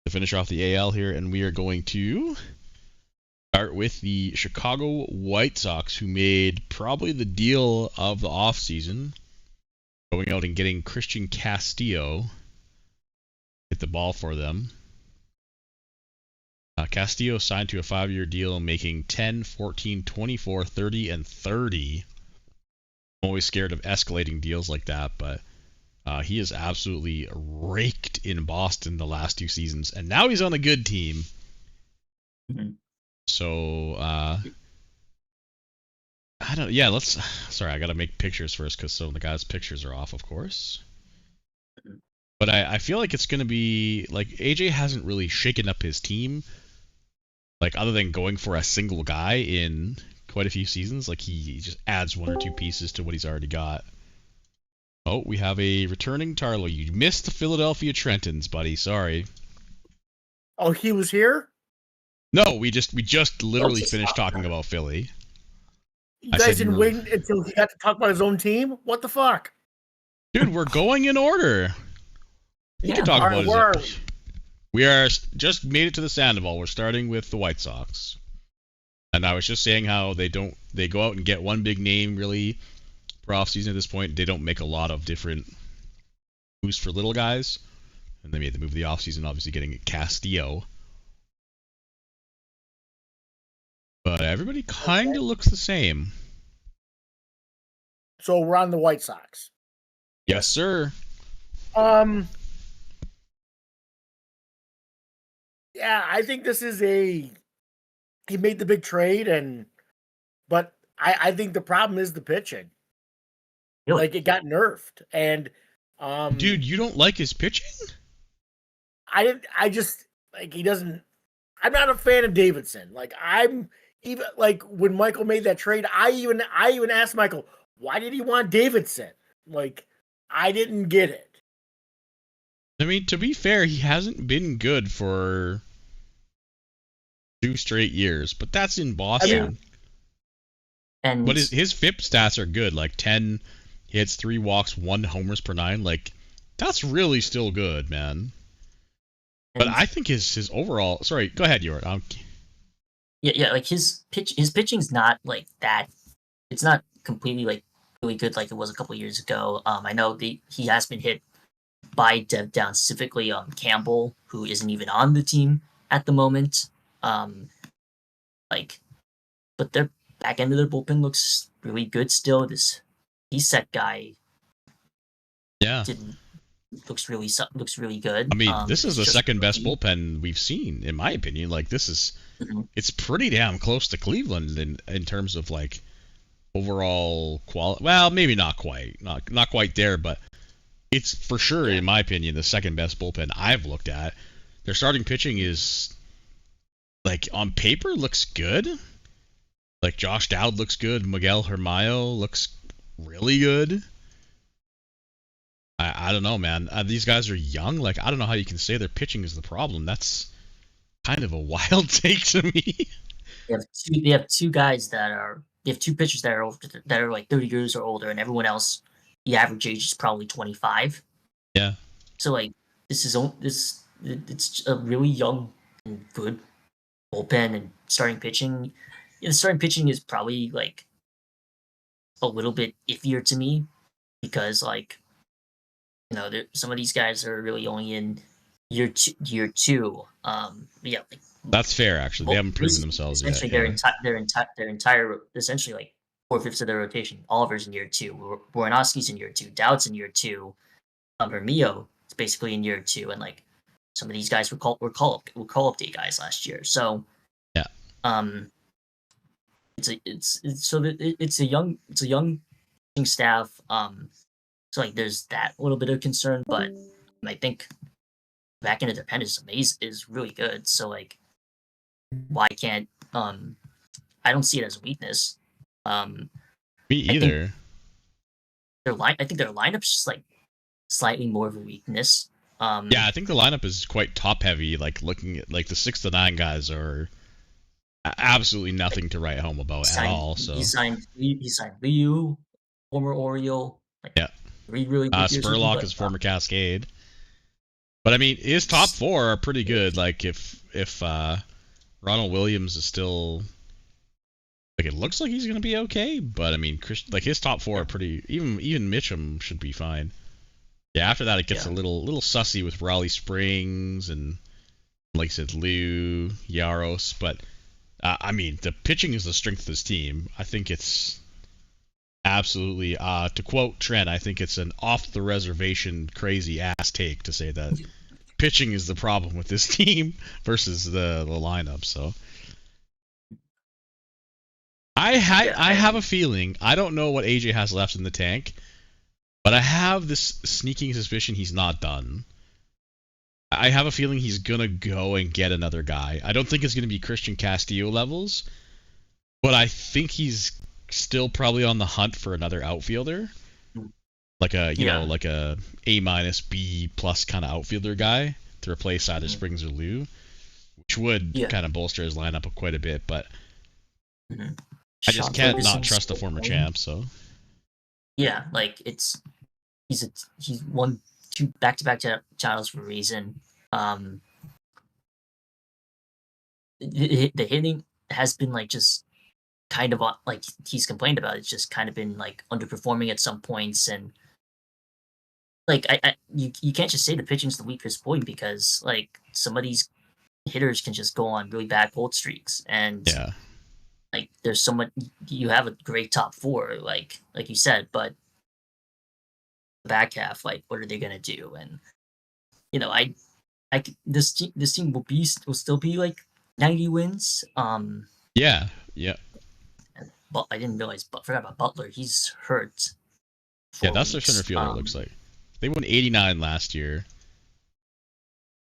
[SPEAKER 1] to finish off the AL here, and we are going to start with the Chicago White Sox, who made probably the deal of the offseason, going out and getting Christian Castillo, hit the ball for them. Castillo signed to a 5-year deal making 10, 14, 24, 30, and 30. I'm always scared of escalating deals like that, but he is absolutely raked in Boston the last 2 seasons, and now he's on a good team.
[SPEAKER 3] Mm-hmm.
[SPEAKER 1] So, I don't. Yeah, let's. Sorry, I gotta make pictures first because some of the guys' pictures are off, of course. But I feel like it's gonna be like AJ hasn't really shaken up his team, like other than going for a single guy in quite a few seasons. Like he just adds 1 or 2 pieces to what he's already got. Oh, we have a returning Tarlo. You missed the Philadelphia Trentons, buddy. Sorry.
[SPEAKER 2] Oh, he was here?
[SPEAKER 1] No, we just literally finished talking about Philly.
[SPEAKER 2] You
[SPEAKER 1] I
[SPEAKER 2] guys
[SPEAKER 1] said
[SPEAKER 2] didn't
[SPEAKER 1] you
[SPEAKER 2] wait until he got to talk about his own team? What the fuck?
[SPEAKER 1] Dude, we're going in order. We can talk about his. We are just made it to the Sandoval. We're starting with the White Sox. And I was just saying how they go out and get one big name really for offseason at this point. They don't make a lot of different moves for little guys. And they made the move of the offseason, obviously getting Castillo. But everybody kind of looks the same.
[SPEAKER 2] So we're on the White Sox.
[SPEAKER 1] Yes, sir.
[SPEAKER 2] Yeah, I think this is he made the big trade, but I think the problem is the pitching.
[SPEAKER 3] Really?
[SPEAKER 2] Like it got nerfed, and
[SPEAKER 1] dude, you don't like his pitching?
[SPEAKER 2] I just like he doesn't. I'm not a fan of Davidson. Like I'm even like when Michael made that trade, I even asked Michael, why did he want Davidson? Like I didn't get it.
[SPEAKER 1] I mean, to be fair, he hasn't been good for 2 straight years, but that's in Boston. But his FIP stats are good, like 10 hits, 3 walks, 1 homers per 9. Like that's really still good, man. But I think his overall. Sorry, go ahead, Yor.
[SPEAKER 3] Yeah. Like his pitching's not like that. It's not completely like really good like it was a couple years ago. I know he has been hit by Dev down, specifically Campbell, who isn't even on the team at the moment. But their back end of their bullpen looks really good still. This set guy, looks really good.
[SPEAKER 1] I mean, this is the second best bullpen we've seen, in my opinion. Like this is, it's pretty damn close to Cleveland in terms of like overall quality. Well, maybe not quite, not quite there, but it's for sure, in my opinion, the second best bullpen I've looked at. Their starting pitching is, like, on paper looks good. Like, Josh Dowd looks good. Miguel Hermayo looks really good. I don't know, man. These guys are young. Like, I don't know how you can say their pitching is the problem. That's kind of a wild take to me.
[SPEAKER 3] They have 2 guys that are... They have 2 pitchers that are like 30 years or older, and everyone else, the average age is probably 25.
[SPEAKER 1] Yeah.
[SPEAKER 3] So like it's a really young and good bullpen and starting pitching. Yeah, the starting pitching is probably like a little bit iffier to me because like some of these guys are really only in year two. Yeah, like,
[SPEAKER 1] that's fair. Actually, they haven't proven themselves yet.
[SPEAKER 3] Essentially, their entire essentially like 4/5 of their rotation. Oliver's in year 2. Boranowski's in year 2. Dowd's in year 2. Hermio is basically in year 2, and like some of these guys were call up day guys last year. So
[SPEAKER 1] yeah,
[SPEAKER 3] it's a young staff. So like there's that little bit of concern, but I think back into their pen is really good. So like, why can't I don't see it as a weakness.
[SPEAKER 1] Me either.
[SPEAKER 3] I think their lineup's just like slightly more of a weakness.
[SPEAKER 1] Yeah, I think the lineup is quite top heavy. Like looking at like the 6 to 9 guys are absolutely nothing to write home about at all. So
[SPEAKER 3] he signed Liu, former Oriole. Like,
[SPEAKER 1] yeah,
[SPEAKER 3] really
[SPEAKER 1] Spurlock is former Cascade. But I mean, his top 4 are pretty good. Like if Ronald Williams is still, like, it looks like he's gonna be okay. But I mean, like his top 4 are pretty. Even Mitchum should be fine. Yeah, after that it gets a little sussy with Raleigh Springs and like I said, Liu, Yaros, but I mean, the pitching is the strength of this team. I think it's absolutely, to quote Trent, I think it's an off the reservation crazy ass take to say that pitching is the problem with this team versus the lineup. So I have a feeling, I don't know what AJ has left in the tank, but I have this sneaking suspicion he's not done. I have a feeling he's gonna go and get another guy. I don't think it's gonna be Christian Castillo levels, but I think he's still probably on the hunt for another outfielder, like a like a A-, B+ kind of outfielder guy to replace either Springs or Liu, which would kind of bolster his lineup quite a bit. But I just can't not trust the former champ. So
[SPEAKER 3] yeah, like he's won 2 back-to-back titles for a reason. The hitting has been like just kind of like he's complained about. It's just kind of been like underperforming at some points, and like you can't just say the pitching's the weakest point, because like some of these hitters can just go on really bad cold streaks, and like there's so much. You have a great top 4, like you said, but the back half, like what are they gonna do? And this team will still be like 90 wins.
[SPEAKER 1] Yeah.
[SPEAKER 3] But I didn't realize, but forgot about Butler. He's hurt.
[SPEAKER 1] Yeah, that's their center fielder. It looks like they won 89 last year.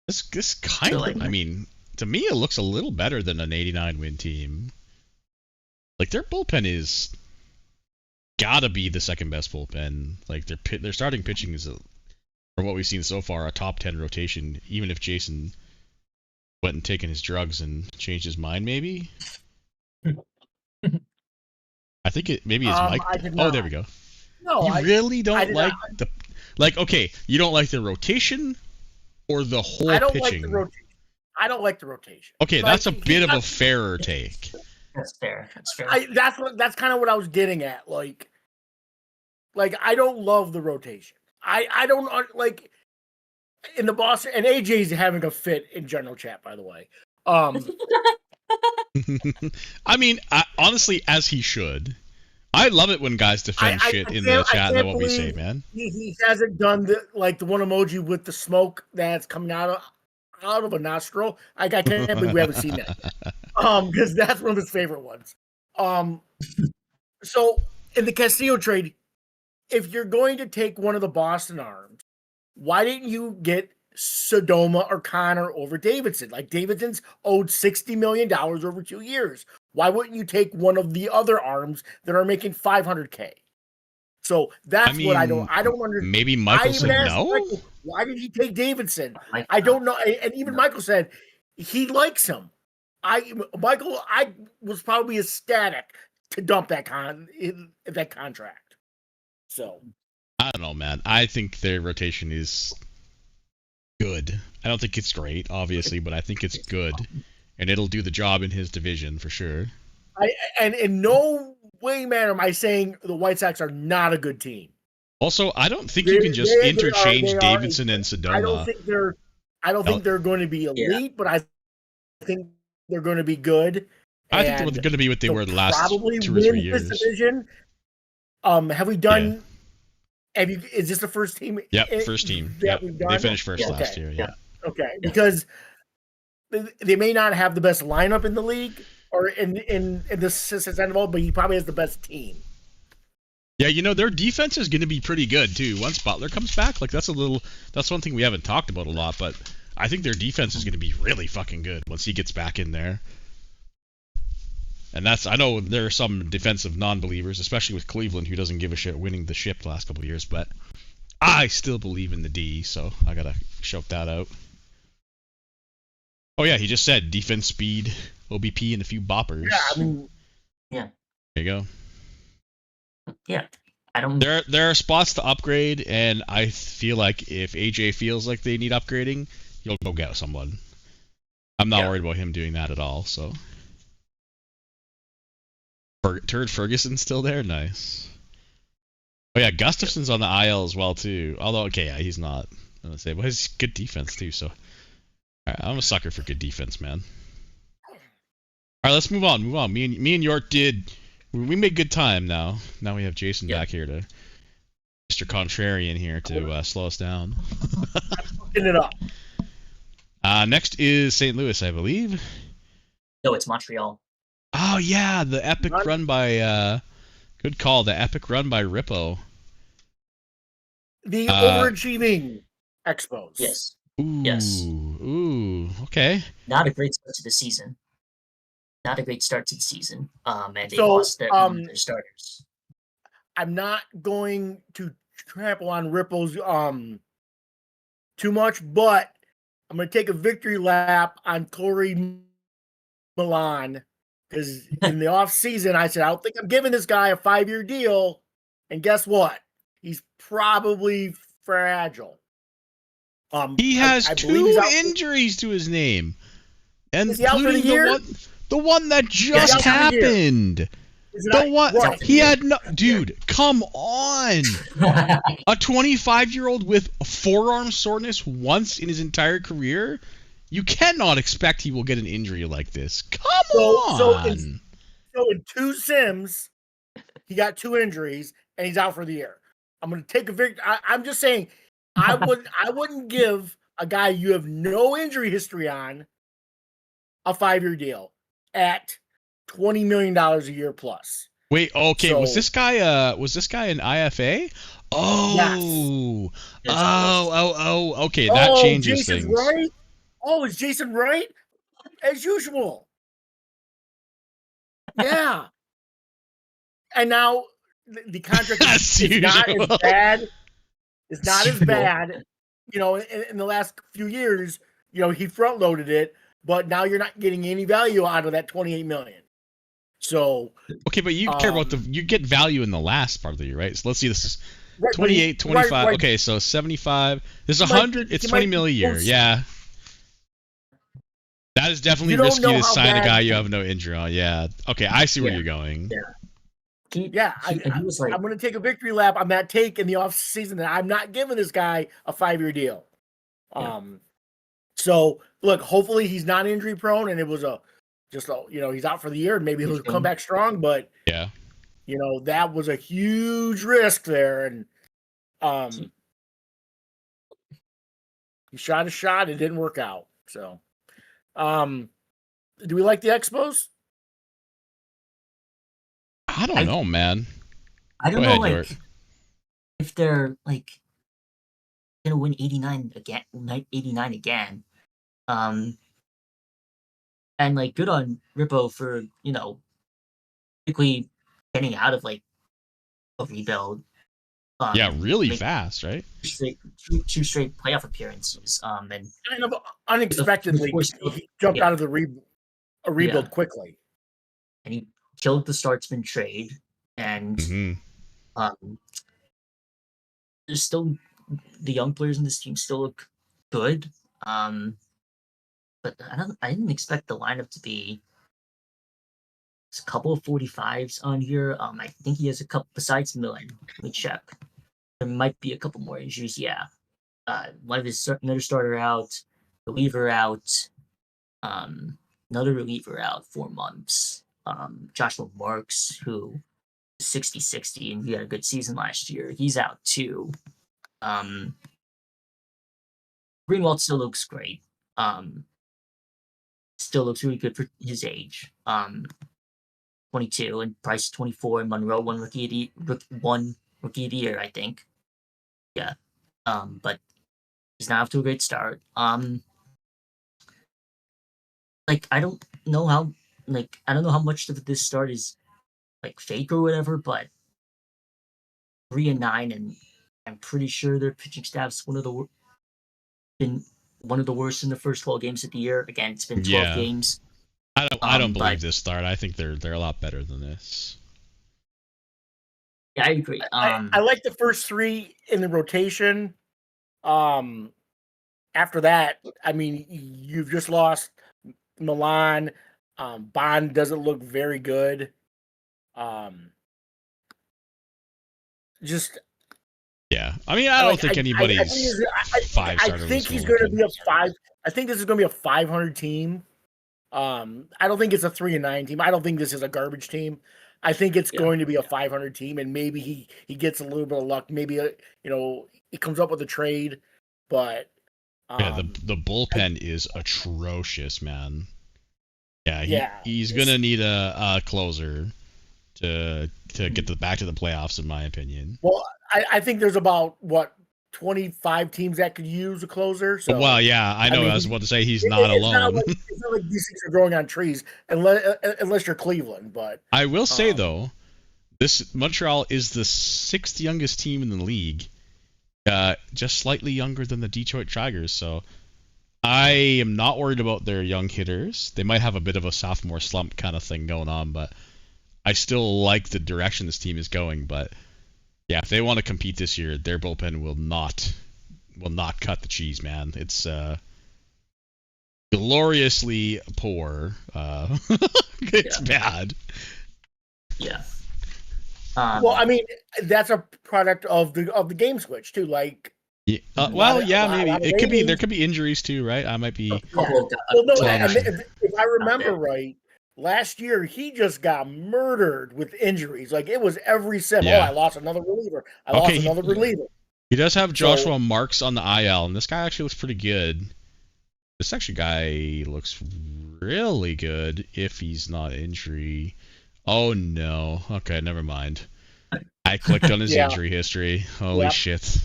[SPEAKER 1] This kind of, I mean, to me, it looks a little better than an 89 win team. Like their bullpen is gotta be the second best bullpen. Like their starting pitching is, from what we've seen so far, a top 10 rotation. Even if Jason went and taken his drugs and changed his mind, maybe. I think it maybe his mic. Oh, there we go.
[SPEAKER 2] No,
[SPEAKER 1] you really don't like the okay. You don't like the rotation or the whole pitching.
[SPEAKER 2] I don't like the rotation.
[SPEAKER 1] Okay, that's a bit of a fairer take.
[SPEAKER 3] That's fair.
[SPEAKER 2] That's kind of what I was getting at. Like I don't love the rotation. I don't like in the Boston, and AJ's having a fit in general chat, by the way.
[SPEAKER 1] I mean, honestly, as he should. I love it when guys defend shit in the chat and what we say, man.
[SPEAKER 2] He hasn't done the one emoji with the smoke that's coming out of a nostril. I can't believe we haven't seen that. Because that's one of his favorite ones. So in the Castillo trade, if you're going to take one of the Boston arms, why didn't you get Sodoma or Connor over Davidson? Like Davidson's owed $60 million over 2 years. Why wouldn't you take one of the other arms that are making $500K? So that's what I don't understand.
[SPEAKER 1] Maybe Michael said no.
[SPEAKER 2] Michael, why did he take Davidson? I don't know. And even Michael said he likes him. I was probably ecstatic to dump that contract. So
[SPEAKER 1] I don't know, man. I think their rotation is good. I don't think it's great, obviously, but I think it's good, and it'll do the job in his division for sure.
[SPEAKER 2] And in no way, man, am I saying the White Sox are not a good team.
[SPEAKER 1] Also, I don't think you can just interchange Davidson and Sodoma.
[SPEAKER 2] I don't think they're going to be elite, but I think they're going to be good.
[SPEAKER 1] I think they're going to be what they were the last 2 or 3 years.
[SPEAKER 2] This division. Have we done? Yeah. Is this the first team?
[SPEAKER 1] Yeah, first team. Yeah, they finished first last year. Yeah.
[SPEAKER 2] Okay, because they may not have the best lineup in the league or in this system, but he probably has the best team.
[SPEAKER 1] Yeah, their defense is going to be pretty good too. Once Butler comes back, like that's one thing we haven't talked about a lot, but I think their defense is going to be really fucking good once he gets back in there. And I know there are some defensive non-believers, especially with Cleveland, who doesn't give a shit winning the ship the last couple of years, but I still believe in the D, so I gotta shout that out. Oh yeah, he just said defense, speed, OBP, and a few boppers.
[SPEAKER 2] Yeah, I mean,
[SPEAKER 3] yeah.
[SPEAKER 1] There you go.
[SPEAKER 3] Yeah, I don't.
[SPEAKER 1] There are spots to upgrade, and I feel like if AJ feels like they need upgrading, he'll go get someone. I'm not worried about him doing that at all. So, Turd Ferguson's still there, nice. Oh yeah, Gustafson's on the IL as well too. Although, okay, yeah, he's not. I'm gonna say, but he's good defense too. So, I'm a sucker for good defense, man. All right, let's move on. Me and York we made good time now. Now we have Jason back here to Mr. Contrarian here to slow us down.
[SPEAKER 2] Picking it up.
[SPEAKER 1] Next is St. Louis, I believe.
[SPEAKER 3] No, it's Montreal.
[SPEAKER 1] Oh yeah, the epic run by good call. The epic run by Rippo.
[SPEAKER 2] The overachieving Expos.
[SPEAKER 3] Yes.
[SPEAKER 1] Ooh,
[SPEAKER 3] Yes.
[SPEAKER 1] Ooh, okay.
[SPEAKER 3] Not a great start to the season. And they lost their starters.
[SPEAKER 2] I'm not going to trample on Ripple's too much, but I'm going to take a victory lap on Corey Milan because in the offseason, I said, I don't think I'm giving this guy a 5-year deal. And guess what? He's probably fragile.
[SPEAKER 1] He has two injuries to his name, and including the one that just happened. The one he had no dude. Come on, a 25-year-old with forearm soreness once in his entire career. You cannot expect he will get an injury like this. Come on.
[SPEAKER 2] So in 2 sims, he got 2 injuries and he's out for the year. I'm going to take a victory. I'm just saying. I wouldn't give a guy you have no injury history on a 5-year deal at $20 million a year plus.
[SPEAKER 1] Wait, okay, so, was this guy an IFA? Oh, yes. Okay, that changes
[SPEAKER 2] Jason's
[SPEAKER 1] things.
[SPEAKER 2] Right? Oh, is Jason right? As usual. Yeah. And now the contract is not as bad. It's not as bad, in the last few years, he front loaded it, but now you're not getting any value out of that $28 million. So
[SPEAKER 1] okay, but you care about you get value in the last part of the year, right? So let's see, this is 28, 25. Right. Okay, so 75. There's 100. It's 20 mil a year. Yeah. That is definitely risky to sign a guy you have no injury on. Yeah. Okay, I see where you're going.
[SPEAKER 2] Yeah. I'm going to take a victory lap on that take in the off season that I'm not giving this guy a 5-year deal. Yeah. So look, hopefully he's not injury prone and it was he's out for the year and maybe he'll come back strong, but
[SPEAKER 1] yeah,
[SPEAKER 2] that was a huge risk there. And he shot a shot. It didn't work out. So, do we like the Expos?
[SPEAKER 1] I don't know, man.
[SPEAKER 3] I don't know, if they're gonna win 89 again. And good on Rippo for quickly getting out of a rebuild.
[SPEAKER 1] Really fast, right?
[SPEAKER 3] Two straight playoff appearances. And
[SPEAKER 2] kind of unexpectedly, he jumped out of the rebuild quickly.
[SPEAKER 3] And he killed the Startsman trade, and there's still the young players in this team still look good. But I didn't expect the lineup to be a couple of 45s on here. I think he has a couple besides Millen. Let me check. There might be a couple more injuries. Yeah, one of his another starter out, reliever out, another reliever out 4 months. Joshua Marks, who is 60-60 and he had a good season last year, he's out too. Greenwald still looks great. Still looks really good for his age. 22 and Price 24 and Monroe one rookie of the year, I think. Yeah. But he's not off to a great start. I don't know how how much of this start is fake or whatever, but 3-9, and I'm pretty sure their pitching staff's been one of the worst in the first 12 games of the year. Again, it's been 12 games.
[SPEAKER 1] I don't believe this start. I think they're a lot better than this.
[SPEAKER 3] Yeah, I agree.
[SPEAKER 2] I like the first 3 in the rotation. After that, I mean, you've just lost Milan. Bond doesn't look very good.
[SPEAKER 1] Yeah, I mean, I don't think anybody's 5 starter.
[SPEAKER 2] I think he's going to be a 5. I think this is going to be a 500 team. I don't think it's a 3-9 team. I don't think this is a garbage team. I think it's going to be a 500 team, and maybe he gets a little bit of luck. Maybe he comes up with a trade, but
[SPEAKER 1] the bullpen is atrocious, man. He's gonna need a closer to get back to the playoffs, in my opinion.
[SPEAKER 2] Well, I think there's about 25 teams that could use a closer. So,
[SPEAKER 1] well, yeah, I know. I was about to say he's not alone.
[SPEAKER 2] It's not like these things are growing on trees, unless you're Cleveland. But
[SPEAKER 1] I will say though, this Montreal is the 6th youngest team in the league, just slightly younger than the Detroit Tigers. So I am not worried about their young hitters. They might have a bit of a sophomore slump kind of thing going on, but I still like the direction this team is going. But yeah, if they want to compete this year, their bullpen will not cut the cheese, man. It's gloriously poor. It's bad.
[SPEAKER 3] Yeah.
[SPEAKER 2] Well, I mean, that's a product of the game switch too. Like,
[SPEAKER 1] maybe it could be. There could be injuries too, right? I might be.
[SPEAKER 2] Well, no, if I remember right, last year he just got murdered with injuries. Like it was every sim.
[SPEAKER 1] Yeah.
[SPEAKER 2] Oh, I lost another reliever. I lost another reliever.
[SPEAKER 1] He does have Joshua Marks on the IL, and this guy actually looks pretty good. This actually guy looks really good if he's not injury. Oh no. Okay, never mind. I clicked on his injury history. Holy shit.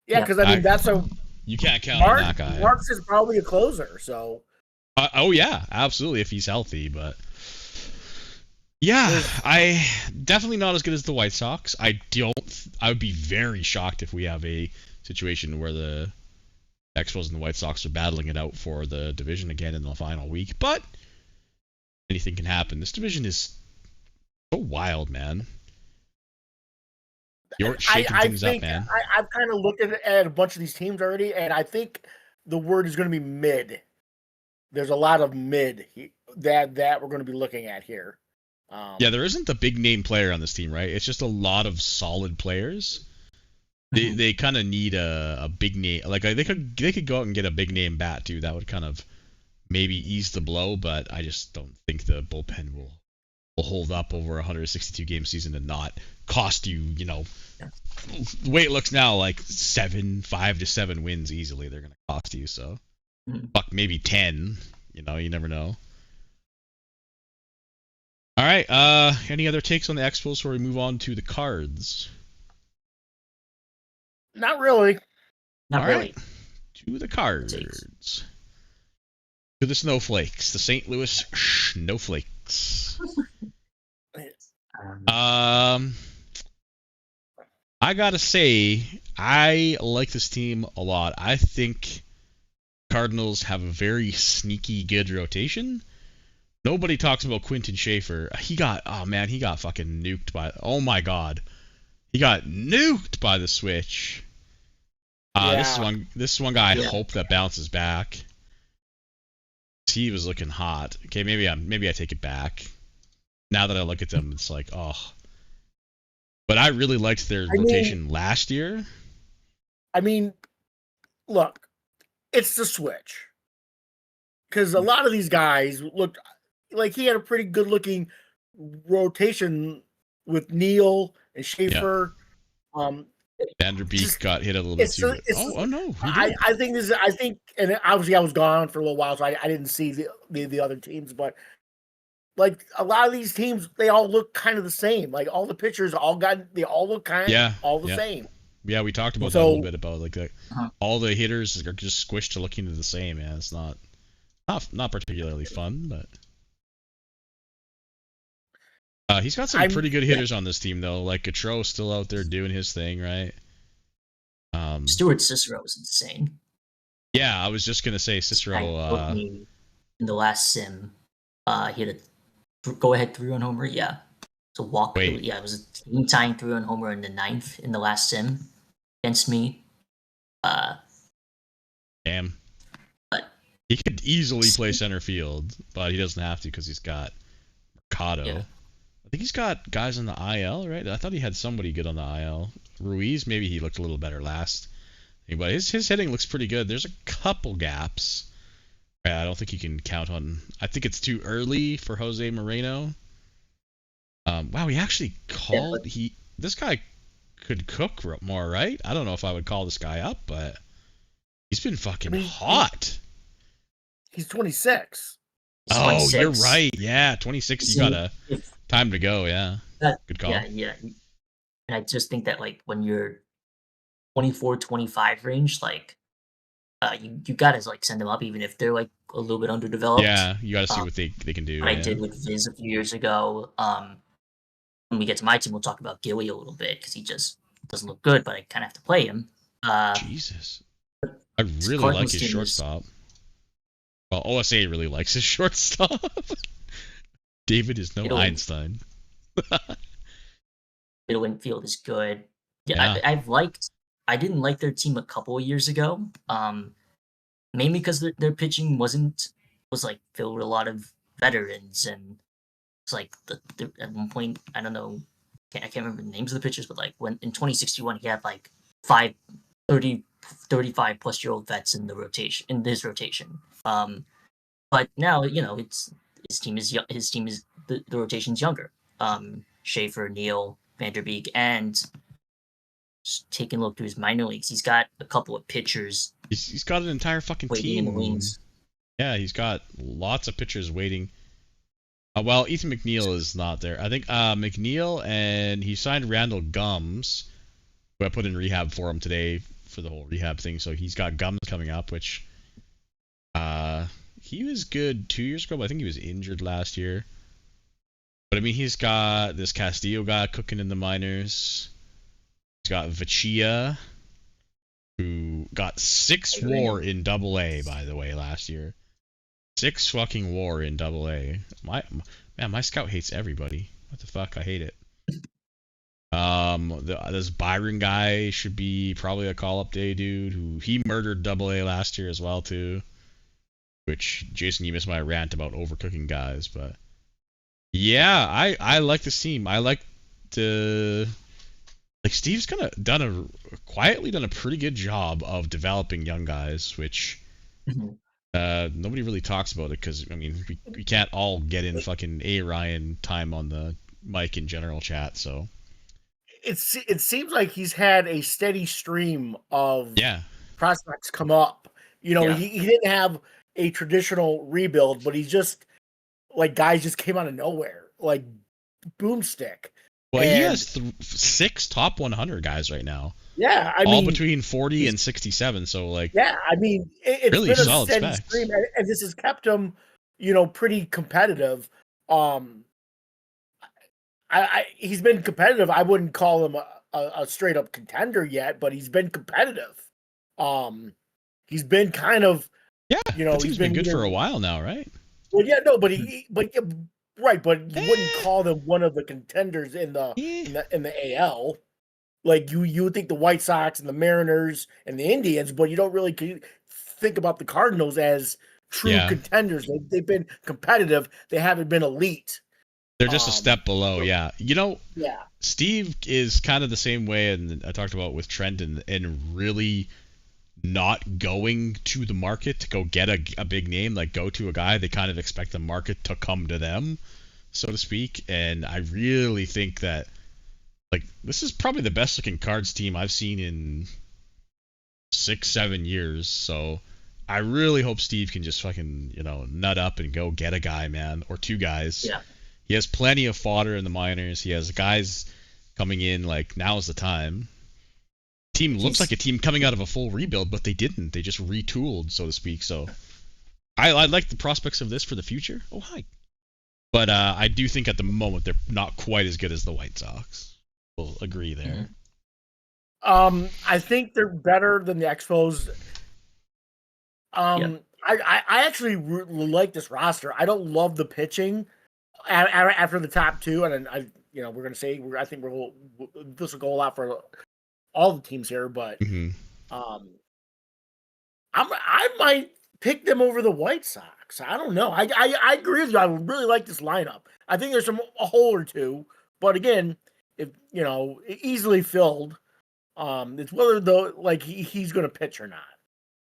[SPEAKER 2] Yeah, because I mean that's
[SPEAKER 1] you can't count on that guy.
[SPEAKER 2] Marks is probably a closer, so.
[SPEAKER 1] Oh yeah, absolutely if he's healthy, but yeah, I definitely not as good as the White Sox. I would be very shocked if we have a situation where the Expos and the White Sox are battling it out for the division again in the final week, but anything can happen. This division is so wild, man. You're shaking things up, man.
[SPEAKER 2] I've kind of looked at a bunch of these teams already, and I think the word is going to be mid. There's a lot of mid that we're going to be looking at here.
[SPEAKER 1] There isn't a big name player on this team, right? It's just a lot of solid players. They kind of need a big name. Like they could go out and get a big name bat too. That would kind of maybe ease the blow, but I just don't think the bullpen will hold up over a 162 game season and not cost you, the way it looks now, like 5 to 7 wins easily. They're going to cost you. So fuck, maybe 10. You never know. All right. Any other takes on the Expos before we move on to the Cards?
[SPEAKER 2] Not really.
[SPEAKER 3] Not really.
[SPEAKER 1] To the Cards. To the Snowflakes. The St. Louis Snowflakes. I gotta say, I like this team a lot. I think Cardinals have a very sneaky good rotation. Nobody talks about Quinton Schaefer. He got fucking nuked by. Oh my god, he got nuked by the Switch. This is one guy I hope that bounces back. He was looking hot. Okay, maybe I take it back. Now that I look at them, it's like, oh. But I really liked their rotation last year.
[SPEAKER 2] I mean, look, it's the Switch. Because a lot of these guys looked like he had a pretty good-looking rotation with Neal and Schaefer.
[SPEAKER 1] Yeah. Vanderbeek got hit a little bit too. Oh no!
[SPEAKER 2] I think, and obviously I was gone for a little while, so I didn't see the other teams. But like a lot of these teams, they all look kind of the same. Like all the pitchers, they all look kind of all the same.
[SPEAKER 1] Yeah, we talked about that a little bit about all the hitters are just squished to looking the same. Man, it's not particularly fun, but. He's got some pretty good hitters on this team, though. Like Gautreau's still out there doing his thing, right?
[SPEAKER 3] Stuart Cicero is insane.
[SPEAKER 1] Yeah, I was just gonna say Cicero.
[SPEAKER 3] In the last sim, he had a go-ahead 3-run homer. Yeah, it's a walk.
[SPEAKER 1] Wait.
[SPEAKER 3] Yeah, it was a team-tying 3-run homer in the 9th in the last sim against me.
[SPEAKER 1] Damn. But he could easily play center field, but he doesn't have to because he's got Mercado. Yeah. I think he's got guys on the IL, right? I thought he had somebody good on the IL. Ruiz, maybe he looked a little better last. But his hitting looks pretty good. There's a couple gaps. I don't think you can count on. I think it's too early for Jose Moreno. Wow, he actually called. This guy could cook more, right? I don't know if I would call this guy up, but he's been fucking hot.
[SPEAKER 2] He's 26.
[SPEAKER 1] Oh, 26. You're right. Yeah, 26. You got a time to go. Yeah, good call.
[SPEAKER 3] Yeah. And I just think that like when you're 24, 25 range, like you gotta like send them up even if they're like a little bit underdeveloped.
[SPEAKER 1] Yeah, you gotta see what they can do.
[SPEAKER 3] I did with Viz a few years ago. When we get to my team, we'll talk about Gilly a little bit because he just doesn't look good, but I kind of have to play him.
[SPEAKER 1] Jesus, I really like his shortstop. Well, OSA really likes his shortstop. David is no Einstein.
[SPEAKER 3] Middle infield is good. Yeah. I didn't like their team a couple of years ago. Mainly because their pitching was like filled with a lot of veterans, and it's like at one point I don't know, I can't remember the names of the pitchers, but like when in 2061 he had like 35 plus year old vets in his rotation. But now it's his team is the rotation's younger. Schaefer, Neal, Vanderbeek, and just taking a look through his minor leagues, he's got a couple of pitchers.
[SPEAKER 1] He's got an entire fucking team. In the wings. Yeah, he's got lots of pitchers waiting. Well, Ethan McNeil is not there. I think McNeil, and he signed Randall Gums, who I put in rehab for him today for the whole rehab thing. So he's got Gums coming up, which he was good 2 years ago, but I think he was injured last year. But I mean, he's got this Castillo guy cooking in the minors. He's got Vachia, who got 6 WAR in AA, by the way, last year. 6 fucking WAR in AA. My scout hates everybody. What the fuck? I hate it. This Byron guy should be probably a call-up day dude. Who he murdered AA last year as well too. Which, Jason, you missed my rant about overcooking guys, but yeah, I like this team. I like the. Like, Steve's quietly done a pretty good job of developing young guys, which nobody really talks about it because, I mean, we can't all get in fucking Ryan time on the mic in general chat, so.
[SPEAKER 2] It seems like he's had a steady stream of prospects come up. He didn't have a traditional rebuild, but he's just, like, guys just came out of nowhere, like boomstick.
[SPEAKER 1] Well, he has 6 top 100 guys right now.
[SPEAKER 2] Yeah, I
[SPEAKER 1] mean, all
[SPEAKER 2] mean,
[SPEAKER 1] between 40 and 67. So, like,
[SPEAKER 2] yeah, I mean, it's
[SPEAKER 1] really
[SPEAKER 2] been a
[SPEAKER 1] solid
[SPEAKER 2] steady
[SPEAKER 1] specs.
[SPEAKER 2] stream, and this has kept him, pretty competitive. He's been competitive. I wouldn't call him a straight up contender yet, but he's been competitive. He's been kind of,
[SPEAKER 1] he's been good for a while now, right?
[SPEAKER 2] Well, yeah, no, right, but you wouldn't call them one of the contenders in the AL. Like you would think the White Sox and the Mariners and the Indians, but you don't really think about the Cardinals as true contenders. They've been competitive. They haven't been elite.
[SPEAKER 1] They're just a step below. Yeah. Steve is kind of the same way, and I talked about with Trent and really not going to the market to go get a big name, like go to a guy. They kind of expect the market to come to them, so to speak. And I really think that, like, this is probably the best looking Cards team I've seen in 6-7 years. So I really hope Steve can just fucking, nut up and go get a guy, man, or 2 guys.
[SPEAKER 3] Yeah.
[SPEAKER 1] He has plenty of fodder in the minors. He has guys coming in, like, now's the time. Team looks like a team coming out of a full rebuild, but they didn't. They just retooled, so to speak. So I like the prospects of this for the future. Oh, hi. But I do think at the moment they're not quite as good as the White Sox. We'll agree there.
[SPEAKER 2] I think they're better than the Expos. I actually like this roster. I don't love the pitching after the top 2, and we're gonna say I think this will go a lot for all the teams here, but I might pick them over the White Sox. I don't know. I agree with you. I really like this lineup. I think there's a hole or two, but again, if easily filled. It's whether though like he's going to pitch or not.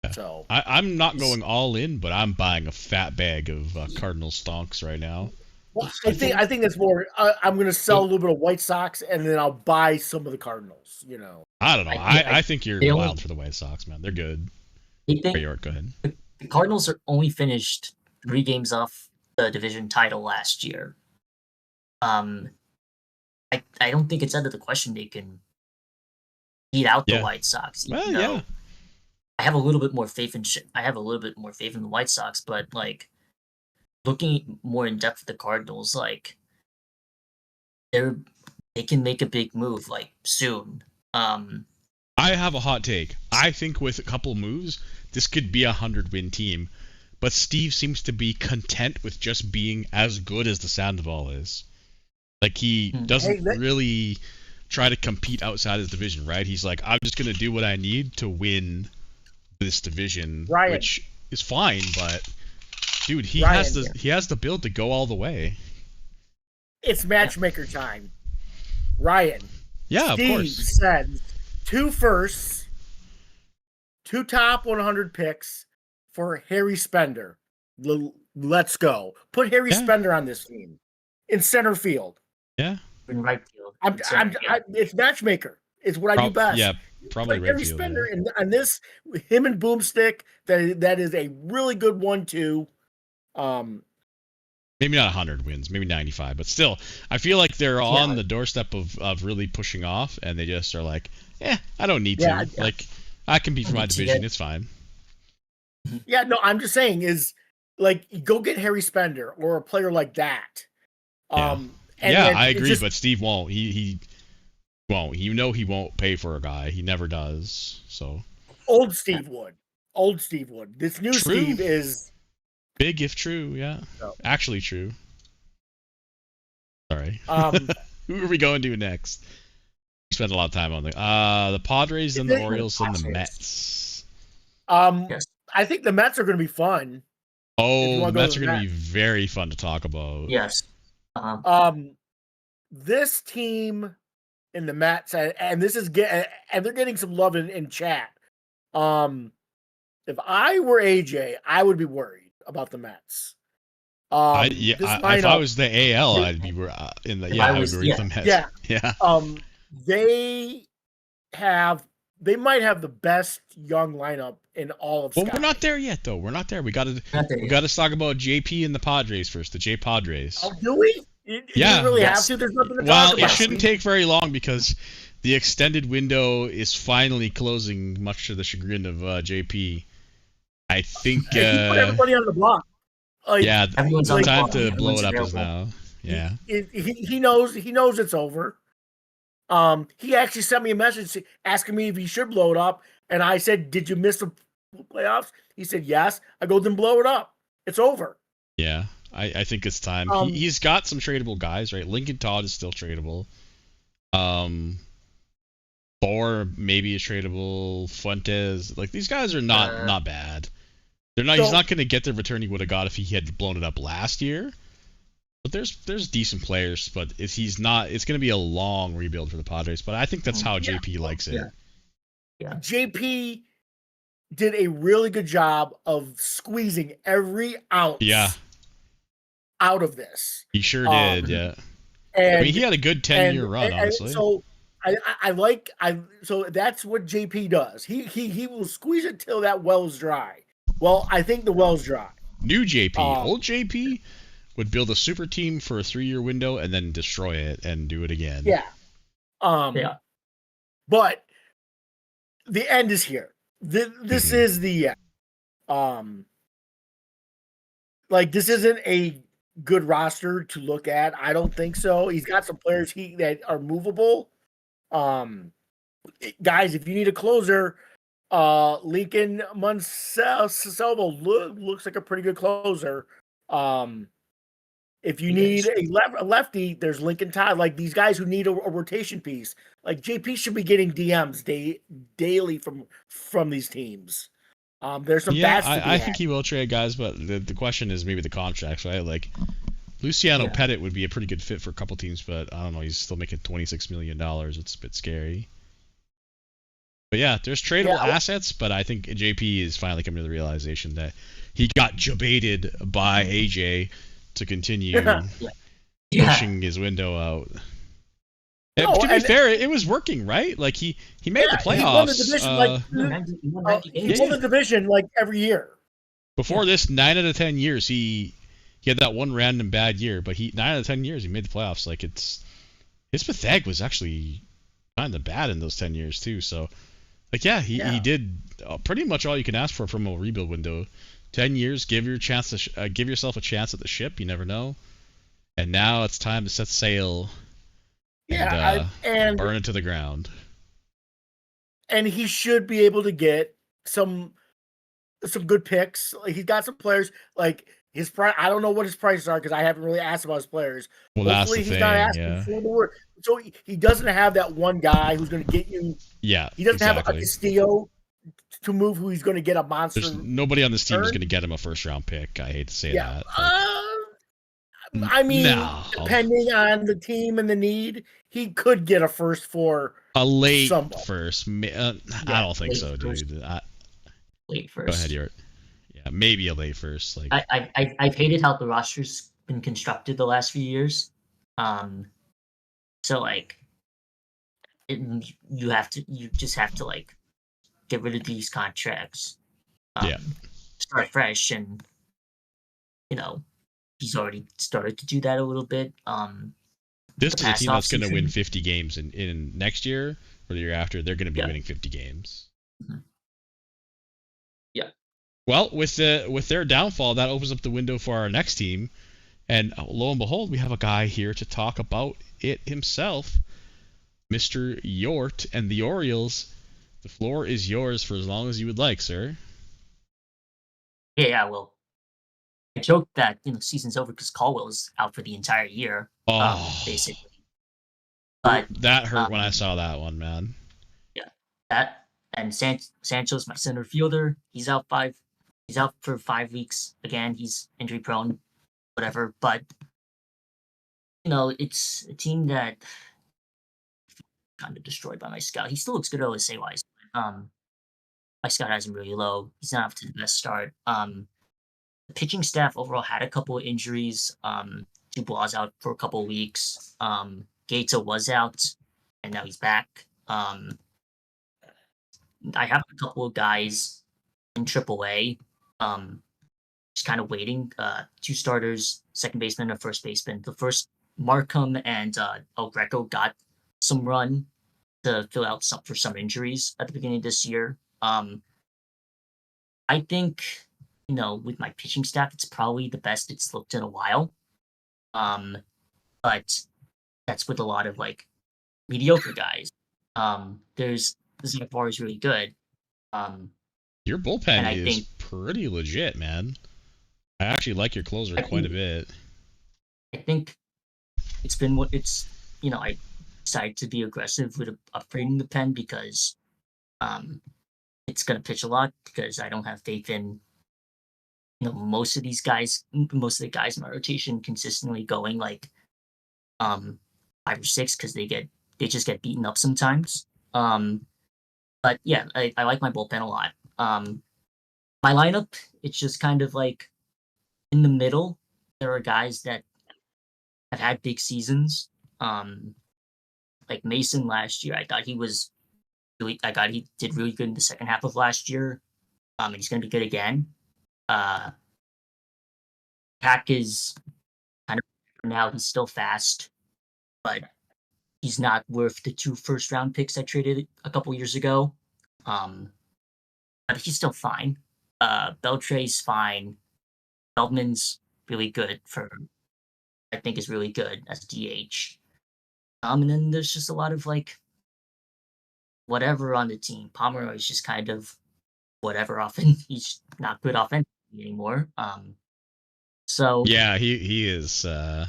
[SPEAKER 1] Yeah.
[SPEAKER 2] So
[SPEAKER 1] I'm not going all in, but I'm buying a fat bag of Cardinal stonks right now.
[SPEAKER 2] well, I think it's more. I'm going to sell a little bit of White Sox, and then I'll buy some of the Cardinals. You know.
[SPEAKER 1] I don't know. I think you're
[SPEAKER 3] they only-
[SPEAKER 1] wild for the White Sox, man. They're good.
[SPEAKER 3] I think
[SPEAKER 1] York, go ahead.
[SPEAKER 3] the Cardinals are only finished 3 games off the division title last year. I don't think it's out of the question they can beat out the
[SPEAKER 1] Yeah.
[SPEAKER 3] White Sox.
[SPEAKER 1] Well,
[SPEAKER 3] even though
[SPEAKER 1] yeah.
[SPEAKER 3] I have a little bit more faith in I have a little bit more faith in the White Sox, but like looking more in depth at the Cardinals, like they can make a big move like soon.
[SPEAKER 1] I have a hot take. I think with a couple moves, this could be a 100-win team. But Steve seems to be content with just being as good as the Sandoval is. Like, he doesn't really try to compete outside his division, right? He's like, I'm just going to do what I need to win this division,
[SPEAKER 2] Ryan.
[SPEAKER 1] which is fine, but dude, he
[SPEAKER 2] Ryan,
[SPEAKER 1] has the build to go all the way.
[SPEAKER 2] It's matchmaker time. Ryan.
[SPEAKER 1] Yeah,
[SPEAKER 2] Steve
[SPEAKER 1] of course.
[SPEAKER 2] sends 2 firsts, 2 top 100 picks for Harry Spender. Let's go. Put Harry
[SPEAKER 1] Yeah.
[SPEAKER 2] Spender on this team in center field.
[SPEAKER 1] Yeah.
[SPEAKER 3] In right field.
[SPEAKER 2] It's matchmaker. It's what I do best.
[SPEAKER 1] Yeah, probably
[SPEAKER 2] Put
[SPEAKER 1] right
[SPEAKER 2] Harry
[SPEAKER 1] field,
[SPEAKER 2] Spender
[SPEAKER 1] yeah.
[SPEAKER 2] and this him and Boomstick. That is a really good 1-2.
[SPEAKER 1] Maybe not 100 wins, maybe 95, but still, I feel like they're on the doorstep of really pushing off, and they just are like, I don't need to.
[SPEAKER 2] Yeah.
[SPEAKER 1] Like, I can be for my division, it's fine.
[SPEAKER 2] Yeah, no, I'm just saying is like go get Harry Spender or a player like that. And then
[SPEAKER 1] I agree,
[SPEAKER 2] just-
[SPEAKER 1] but Steve won't. He won't. You know he won't pay for a guy. He never does. So
[SPEAKER 2] old Steve would. This new
[SPEAKER 1] True.
[SPEAKER 2] Steve is
[SPEAKER 1] big if true, yeah.
[SPEAKER 2] No.
[SPEAKER 1] Actually true. Sorry.
[SPEAKER 2] um
[SPEAKER 1] Who are we going to next? We spent a lot of time on the Padres and the Orioles and the Mets.
[SPEAKER 3] Yes.
[SPEAKER 2] I think the Mets are going to be fun.
[SPEAKER 1] Oh, the
[SPEAKER 2] wanna go
[SPEAKER 1] Mets
[SPEAKER 2] to
[SPEAKER 1] are
[SPEAKER 2] the
[SPEAKER 1] going to be very fun to talk about.
[SPEAKER 3] Yes.
[SPEAKER 2] This team in the Mets, and this is and they're getting some love in chat. If I were AJ, I would be worried about the Mets.
[SPEAKER 1] If I was the AL, I'd be in the I would agree with the Mets.
[SPEAKER 2] Yeah. They might have the best young lineup in all of.
[SPEAKER 1] Well,
[SPEAKER 2] Sky.
[SPEAKER 1] we're not there yet, though. We're not there. We got to talk about JP and the Padres first. The J Padres.
[SPEAKER 2] Oh, do we? Do
[SPEAKER 1] Yeah.
[SPEAKER 2] you really
[SPEAKER 3] Yes.
[SPEAKER 2] have to? There's nothing to
[SPEAKER 1] Well,
[SPEAKER 2] talk about.
[SPEAKER 1] it shouldn't take very long because the extended window is finally closing, much to the chagrin of JP. I think.
[SPEAKER 2] He put everybody on the block. Like,
[SPEAKER 1] Yeah,
[SPEAKER 3] Everyone's on
[SPEAKER 1] the
[SPEAKER 3] the
[SPEAKER 1] time
[SPEAKER 3] block.
[SPEAKER 1] to blow
[SPEAKER 3] Everyone's
[SPEAKER 1] it up is
[SPEAKER 3] available.
[SPEAKER 1] now. Yeah.
[SPEAKER 2] He knows it's over. He actually sent me a message asking me if he should blow it up, and I said, "Did you miss the playoffs?" He said, "Yes." I go, "Then blow it up. It's over."
[SPEAKER 1] Yeah. I think it's time. He's got some tradable guys, right? Lincoln Todd is still tradable. Thor maybe is tradable. Fuentes, like these guys are not bad. They're not. He's not going to get the return he would have got if he had blown it up last year. But there's decent players, but he's not. It's going to be a long rebuild for the Padres. But I think that's how JP likes it.
[SPEAKER 3] Yeah.
[SPEAKER 2] JP did a really good job of squeezing every ounce. Out of this.
[SPEAKER 1] He sure did. Yeah.
[SPEAKER 2] And
[SPEAKER 1] I mean, he had a good 10-year run, honestly.
[SPEAKER 2] So so that's what JP does. He will squeeze it till that well's dry. Well, I think the well's dry.
[SPEAKER 1] New JP, old JP would build a super team for a 3-year window and then destroy it and do it again.
[SPEAKER 2] Yeah. But the end is here. This is the end. Like this isn't a good roster to look at. I don't think so. He's got some players that are movable. Guys, if you need a closer, Lincoln Monsalvo looks like a pretty good closer. If you need a lefty, there's Lincoln Todd. Like these guys who need a rotation piece. Like JP should be getting DMs daily from these teams. There's some bats to be
[SPEAKER 1] I
[SPEAKER 2] had.
[SPEAKER 1] think he will trade guys, but the question is maybe the contracts, right? Like Luciano Pettit would be a pretty good fit for a couple teams, but I don't know. He's still making $26 million. It's a bit scary. But yeah, there's tradable
[SPEAKER 2] Yeah.
[SPEAKER 1] assets, but I think JP is finally coming to the realization that he got jebaited by AJ to continue
[SPEAKER 3] Yeah.
[SPEAKER 1] pushing his window out. And
[SPEAKER 2] No,
[SPEAKER 1] to be
[SPEAKER 2] and-
[SPEAKER 1] fair, it was working, right? Like he made the playoffs.
[SPEAKER 2] He won the division
[SPEAKER 3] He won 90
[SPEAKER 2] he
[SPEAKER 3] games.
[SPEAKER 2] won the division like every year.
[SPEAKER 1] Before this, 9 out of 10 years, he had that one random bad year, but 9 out of 10 years he made the playoffs. Like his Pathag was actually kind of bad in those 10 years too. So, like he did pretty much all you can ask for from a rebuild window. 10 years, give yourself a chance at the ship. You never know. And now it's time to set sail. And burn it to the ground.
[SPEAKER 2] And he should be able to get some good picks. Like he's got some players. Like his price, I don't know what his prices are because I haven't really asked about his players.
[SPEAKER 1] Well,
[SPEAKER 2] Hopefully
[SPEAKER 1] that's the
[SPEAKER 2] he's not
[SPEAKER 1] thing.
[SPEAKER 2] asking for more. So he doesn't have that one guy who's going to get you.
[SPEAKER 1] Yeah,
[SPEAKER 2] he doesn't have a Castillo to move who he's going to get a monster.
[SPEAKER 1] There's nobody on this team who's going to get him a first round pick. I hate to say that.
[SPEAKER 2] I mean, depending on the team and the need, he could get a first for
[SPEAKER 1] a late
[SPEAKER 2] someone.
[SPEAKER 1] First. I don't think so,
[SPEAKER 3] first.
[SPEAKER 1] dude.
[SPEAKER 3] Late first.
[SPEAKER 1] Go ahead, Yort. Yeah, maybe a late first. Like
[SPEAKER 3] I've hated how the roster's been constructed the last few years. So like, you just have to like get rid of these contracts. Start fresh, and he's already started to do that a little bit.
[SPEAKER 1] This is a team that's going to win 50 games in next year or the year after. They're going to be winning 50 games.
[SPEAKER 3] Mm-hmm. Yeah.
[SPEAKER 1] Well, with their downfall, that opens up the window for our next team, and lo and behold, we have a guy here to talk about it himself, Mr. Yort and the Orioles. The floor is yours for as long as you would like, sir.
[SPEAKER 3] Yeah. Well, I joked that season's over because Caldwell is out for the entire year, basically. But
[SPEAKER 1] that hurt when I saw that one, man.
[SPEAKER 3] Yeah, that and Sancho's my center fielder. He's out for 5 weeks again. He's injury prone, whatever. But it's a team that kind of destroyed by my scout. He still looks good OSA wise. My scout has him really low. He's not up to the best start. The pitching staff overall had a couple of injuries. Dubois out for a couple of weeks. Gaeta was out, and now he's back. I have a couple of guys in AAA. Just kind of waiting. 2 starters, second baseman, and first baseman. The first Markham and El Greco got some run to fill out for some injuries at the beginning of this year. I think, with my pitching staff, it's probably the best it's looked in a while. But that's with a lot of like mediocre guys. Zach is really good.
[SPEAKER 1] Your bullpen is pretty legit, man. I actually like your closer quite a bit.
[SPEAKER 3] I think it's been I decided to be aggressive with upgrading the pen because it's going to pitch a lot because I don't have faith in most of the guys in my rotation consistently going like 5 or 6 because they just get beaten up sometimes. But yeah, I like my bullpen a lot. My lineup, it's just kind of like in the middle. There are guys that have had big seasons. Like Mason last year, I thought he did really good in the second half of last year. And he's going to be good again. Pack is kind of now. He's still fast, but he's not worth the 2 first-round picks I traded a couple years ago. But he's still fine. Beltre's fine. Feldman's really good I think is really good as DH. And then there's just a lot of like whatever on the team. Pomeroy is just kind of whatever he's not good offensively anymore. So
[SPEAKER 1] yeah, he is a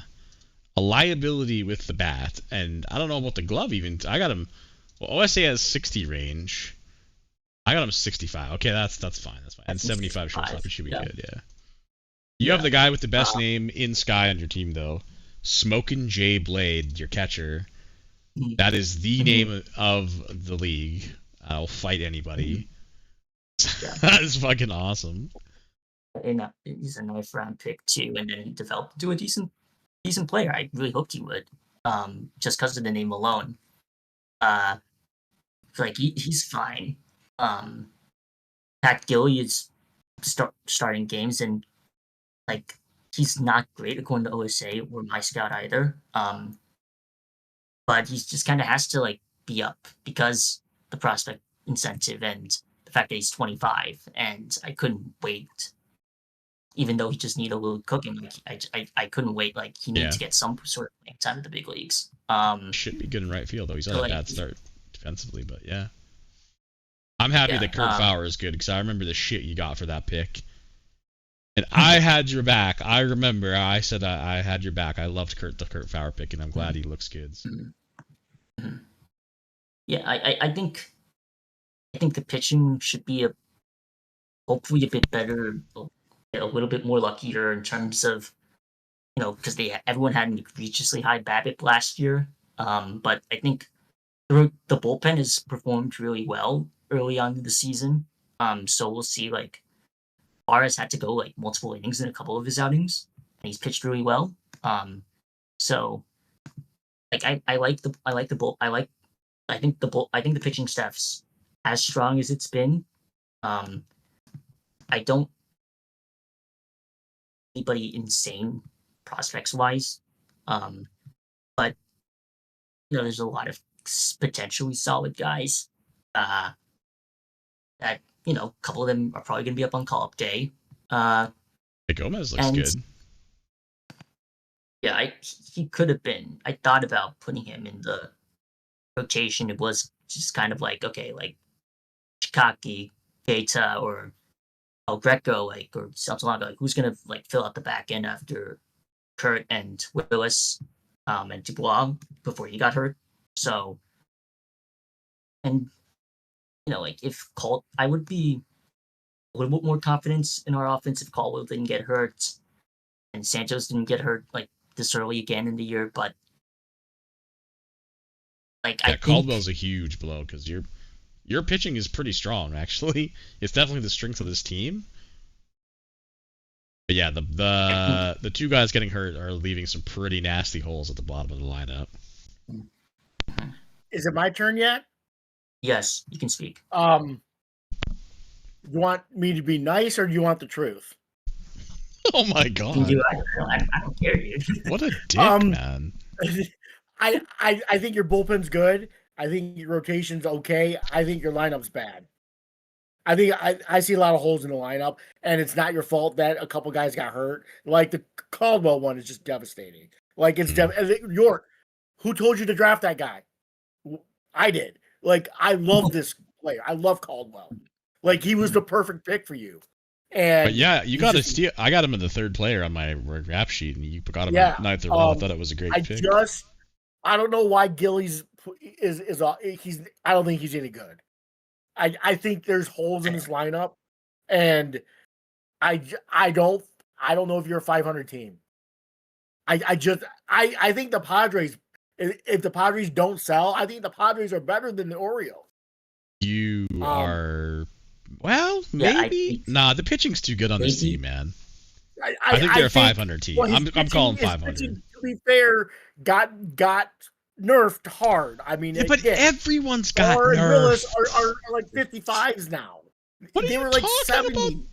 [SPEAKER 1] liability with the bat, and I don't know about the glove even. I got him. Well, OSA has 60 range. I got him 65. Okay, that's fine. That's fine. And 75 shortstop. It should be good. Yeah. You have the guy with the best name in Sky on your team, though. Smokin' Jay Blade, your catcher. That is the name of the league. I'll fight anybody.
[SPEAKER 3] Yeah.
[SPEAKER 1] That's fucking awesome.
[SPEAKER 3] And he's a 9th-round pick too, and then he developed into a decent player. I really hoped he would, just because of the name alone. Like he's fine. Pat Gilly is starting games, and like he's not great according to OSA or my scout either. But he just kind of has to like be up because the prospect incentive and the fact that he's 25, and I couldn't wait. Even though he just needed a little cooking, like I couldn't wait. Like he needed to get some sort of playing time in the big leagues.
[SPEAKER 1] Should be good in right field though. He's had
[SPEAKER 3] so,
[SPEAKER 1] a bad start defensively, but yeah. I'm happy that Kurt Fowler is good because I remember the shit you got for that pick. And I had your back. I remember I said I had your back. I loved the Kurt Fowler pick, and I'm glad he looks good.
[SPEAKER 3] Yeah, I think the pitching should be hopefully a bit better, a little bit more luckier in terms of, because everyone had an egregiously high BABIP last year. But I think the bullpen has performed really well early on in the season. So we'll see. Like, Suarez had to go like multiple innings in a couple of his outings, and he's pitched really well. So like I think the pitching staff's as strong as it's been. I don't anybody insane prospects wise, but there's a lot of potentially solid guys. That a couple of them are probably going to be up on call-up day.
[SPEAKER 1] Gomez looks good.
[SPEAKER 3] Yeah, he could have been. I thought about putting him in the rotation. It was just kind of like, okay, like Chikaki, Keita, or El Greco, or Santalango, like who's going to like fill out the back end after Kurt and Willis and Dubois before he got hurt. So, and like if I would be a little bit more confidence in our offense if Caldwell didn't get hurt and Santos didn't get hurt like this early again in the year. But like, I think
[SPEAKER 1] Caldwell's a huge blow because your pitching is pretty strong. Actually, it's definitely the strength of this team. But yeah, the two guys getting hurt are leaving some pretty nasty holes at the bottom of the lineup.
[SPEAKER 2] Is it my turn yet?
[SPEAKER 3] Yes, you can speak.
[SPEAKER 2] You want me to be nice, or do you want the truth?
[SPEAKER 1] Oh my god!
[SPEAKER 3] I don't care, dude.
[SPEAKER 1] What a dick, man.
[SPEAKER 2] I think your bullpen's good. I think your rotation's okay. I think your lineup's bad. I think I see a lot of holes in the lineup, and it's not your fault that a couple guys got hurt. Like the Caldwell one is just devastating. Like it's York. Who told you to draft that guy? I did. Like, I love this player. I love Caldwell. Like, he was the perfect pick for you. And
[SPEAKER 1] but yeah, you got to steal. I got him in the third player on my rap sheet, and you got him in ninth or I thought it was a great pick.
[SPEAKER 2] I don't know why Gillies is he's. I don't think he's any good. I think there's holes in his lineup, and I don't know if you're a 500 team. I think the Padres. If the Padres don't sell, I think the Padres are better than the Orioles.
[SPEAKER 1] You are, well, maybe. Nah, the pitching's too good on this team, man. I think they're a 500 team.
[SPEAKER 2] Well,
[SPEAKER 1] I'm calling 500.
[SPEAKER 2] Pitching, to be fair, got nerfed hard. I mean,
[SPEAKER 1] yeah, but again, everyone's got nerfed. And
[SPEAKER 2] Willis are like 55s now.
[SPEAKER 1] What
[SPEAKER 2] they
[SPEAKER 1] are
[SPEAKER 2] were
[SPEAKER 1] you
[SPEAKER 2] like
[SPEAKER 1] talking
[SPEAKER 2] 70.
[SPEAKER 1] About?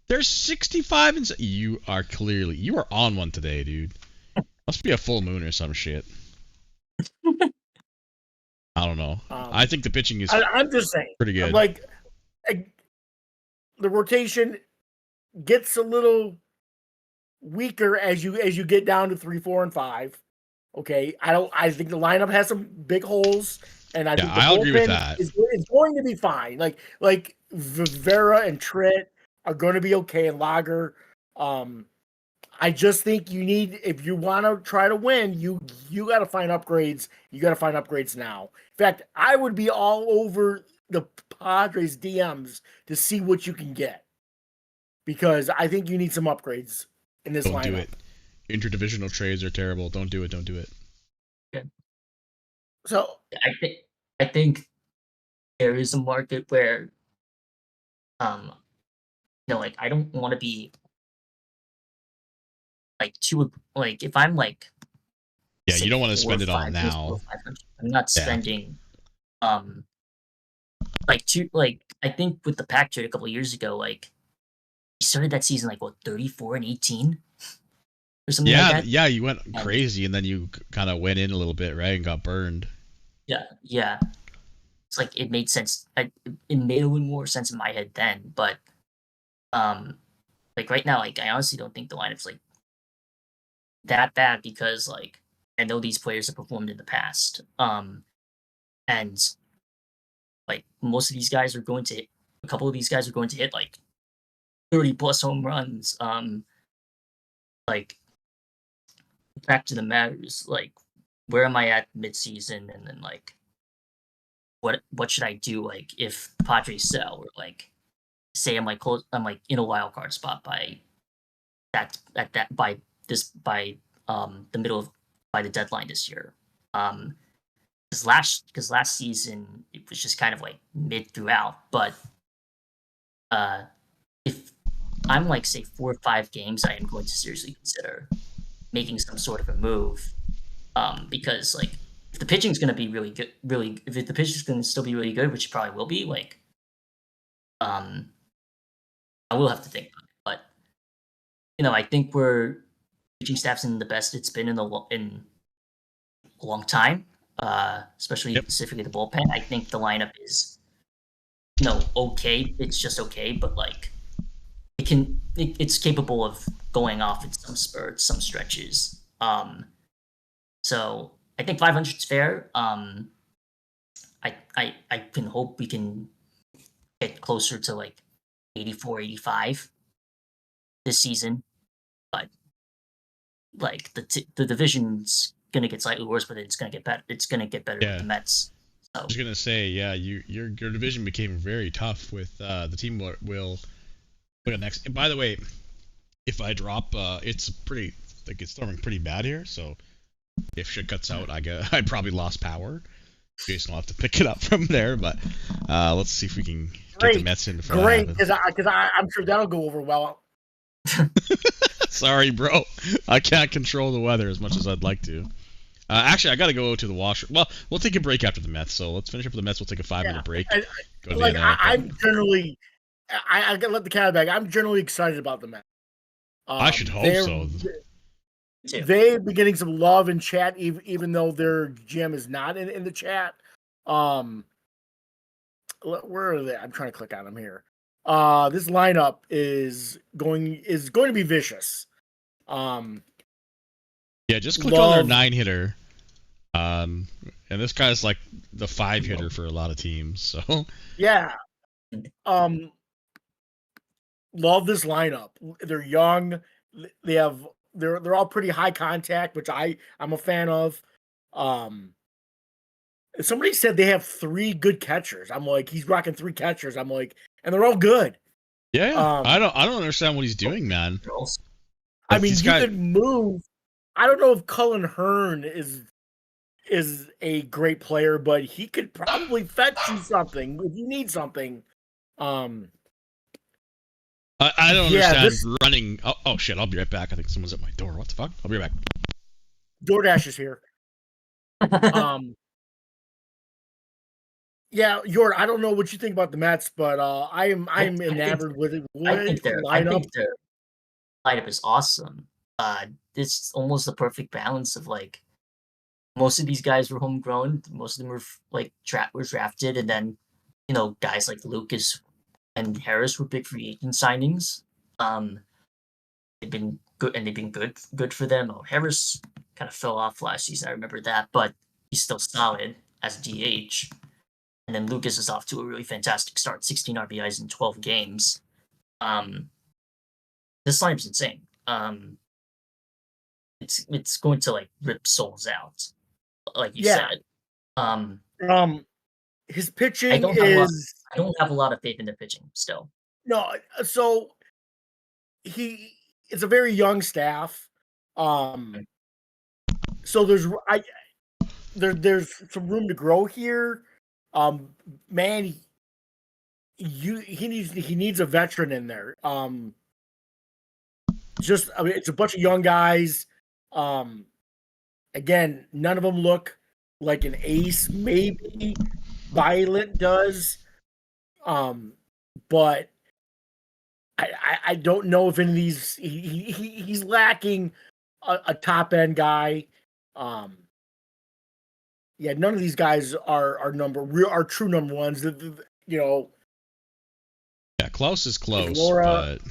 [SPEAKER 1] They're 65 and you are on one today, dude. Must be a full moon or some shit. I don't know. I think the pitching is.
[SPEAKER 2] I'm just saying,
[SPEAKER 1] pretty good.
[SPEAKER 2] Like, the rotation gets a little weaker as you get down to 3, 4, and 5. Okay, I think the lineup has some big holes, and I think the
[SPEAKER 1] I'll agree with that.
[SPEAKER 2] Is going to be fine. Like Vera and Tritt are going to be okay, and Lager. I just think you need, if you want to try to win, you got to find upgrades. You got to find upgrades now. In fact, I would be all over the Padres DMs to see what you can get, because I think you need some upgrades in this lineup.
[SPEAKER 1] Don't do it. Interdivisional trades are terrible. Don't do it. Don't do it.
[SPEAKER 3] Yeah.
[SPEAKER 2] So
[SPEAKER 3] I think there is a market where, like I don't want to be like too like if I'm like
[SPEAKER 1] Yeah, you
[SPEAKER 3] say
[SPEAKER 1] don't want to
[SPEAKER 3] 4 or
[SPEAKER 1] spend it all
[SPEAKER 3] 5 years
[SPEAKER 1] now.
[SPEAKER 3] below 500, I'm not
[SPEAKER 1] Yeah.
[SPEAKER 3] spending like I think with the pack trade a couple of years ago, like he started that season like what 34 and 18 or something like that.
[SPEAKER 1] Yeah, you went
[SPEAKER 3] And
[SPEAKER 1] crazy, and then you kind of went in a little bit, right, and got burned.
[SPEAKER 3] yeah. It's like it made sense. It made a little more sense in my head then, but like right now, like I honestly don't think the lineup's like that bad because like I know these players have performed in the past. And like most of these guys are going to hit, a couple of these guys are going to hit like 30 plus home runs. Like back to the matters, like where am I at midseason, and then like what should I do like if the Padres sell, or like say I'm like close, I'm like in a wild card spot by the middle of by the deadline this year. Because last season it was just kind of like mid throughout, but if I'm like say 4 or 5 games, I am going to seriously consider making some sort of a move, because like if the pitching's going to be really good, if the pitching's going to still be really good, which it probably will be, like I will have to think about it. But I think we're pitching staff's in the best it's been in a long time, especially specifically the bullpen. I think the lineup is okay. It's just okay, but like it's capable of going off in some spurts, some stretches. So I think 500 is fair. I can hope we can get closer to like 84, 85 this season, but like the division's gonna get slightly worse, but it's gonna get better. It's gonna get better with the Mets. So.
[SPEAKER 1] I was gonna say, yeah, your division became very tough with the team will look next. And by the way, if I drop, it's pretty like it's storming pretty bad here. So if shit cuts out, I probably lost power. Jason will have to pick it up from there, but let's see if we can get the Mets in before that happens.
[SPEAKER 2] Because I'm sure that'll go over well.
[SPEAKER 1] Sorry, bro. I can't control the weather as much as I'd like to. Actually, I got to go to the washroom. Well, we'll take a break after the Mets, so let's finish up with the Mets. We'll take a 5-minute break.
[SPEAKER 2] I'm generally, I let the cat out of the bag. I'm generally excited about the Mets.
[SPEAKER 1] I should hope so.
[SPEAKER 2] They've been getting some love in chat, even though their GM is not in the chat. Where are they? I'm trying to click on them here. This lineup is going to be vicious.
[SPEAKER 1] Yeah, just click on their 9-hitter. And this guy's like the 5-hitter for a lot of teams. So
[SPEAKER 2] yeah. Love this lineup. They're young. They're all pretty high contact, which I'm a fan of. Somebody said they have 3 good catchers. I'm like, he's rocking 3 catchers. I'm like, and they're all good.
[SPEAKER 1] Yeah. I don't understand what he's doing, man.
[SPEAKER 2] I mean, you could move. I don't know if Cullen Hearn is a great player, but he could probably fetch you something if you need something.
[SPEAKER 1] I don't understand running. Oh shit! I'll be right back. I think someone's at my door. What the fuck? I'll be right back.
[SPEAKER 2] DoorDash is here. Yeah, Jord, I don't know what you think about the Mets, but I'm enamored with it.
[SPEAKER 3] I think their lineup is awesome. It's almost the perfect balance of like most of these guys were homegrown, most of them were like were drafted, and then guys like Lucas and Harris were big free agent signings. They've been good, and they've been good for them. Oh, Harris kind of fell off last season, I remember that, but he's still solid as DH. And then Lucas is off to a really fantastic start, 16 RBIs in 12 games. This lineup's insane. It's going to like rip souls out, like you said.
[SPEAKER 2] His pitching
[SPEAKER 3] I don't have a lot of faith in the pitching still.
[SPEAKER 2] No, so it's a very young staff. So there's some room to grow here. Man, he needs a veteran in there. It's a bunch of young guys. Again, none of them look like an ace. Maybe Violet does, but I don't know if any of these he's lacking a top end guy. Yeah, none of these guys are true number ones.
[SPEAKER 1] Yeah, close is close,
[SPEAKER 2] Laura,
[SPEAKER 1] but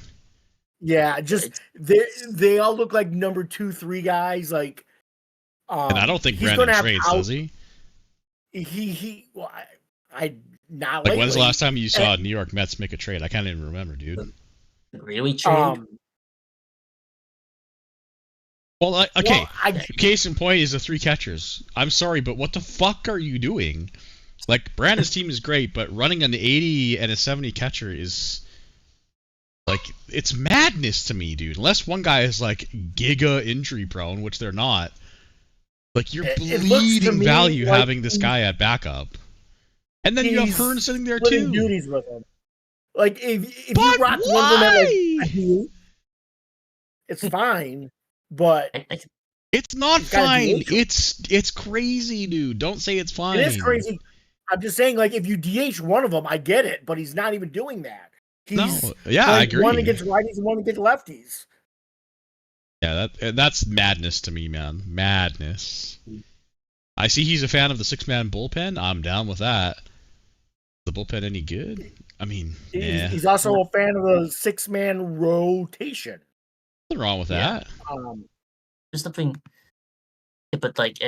[SPEAKER 2] yeah, just they all look like number 2, 3 guys. Like,
[SPEAKER 1] and I don't think Brandon trades, does he?
[SPEAKER 2] Well, I not
[SPEAKER 1] like.
[SPEAKER 2] Lately.
[SPEAKER 1] When's the last time you saw New York Mets make a trade? I can't even remember, dude.
[SPEAKER 3] Really trade?
[SPEAKER 1] Well, okay. Case in point is the 3 catchers. I'm sorry, but what the fuck are you doing? Like, Brandon's team is great, but running an 80 and a 70 catcher is like, it's madness to me, dude. Unless one guy is like giga injury prone, which they're not. Like, you're bleeding value having this guy at backup, and then you have Hearn sitting there too.
[SPEAKER 2] Duties with him. Like, if you rock one of them at like, it's fine. But
[SPEAKER 1] it's not fine. It's crazy, dude. Don't say it's fine.
[SPEAKER 2] It is crazy. I'm just saying, like, if you DH one of them, I get it, but he's not even doing that. He's
[SPEAKER 1] I agree.
[SPEAKER 2] One against righties and one against lefties.
[SPEAKER 1] Yeah, that's madness to me, man. Madness. I see he's a fan of the 6-man bullpen. I'm down with that. Is the bullpen any good? I mean,
[SPEAKER 2] he's also a fan of the 6-man rotation.
[SPEAKER 1] Nothing wrong with that.
[SPEAKER 3] There's nothing. Yeah, but like,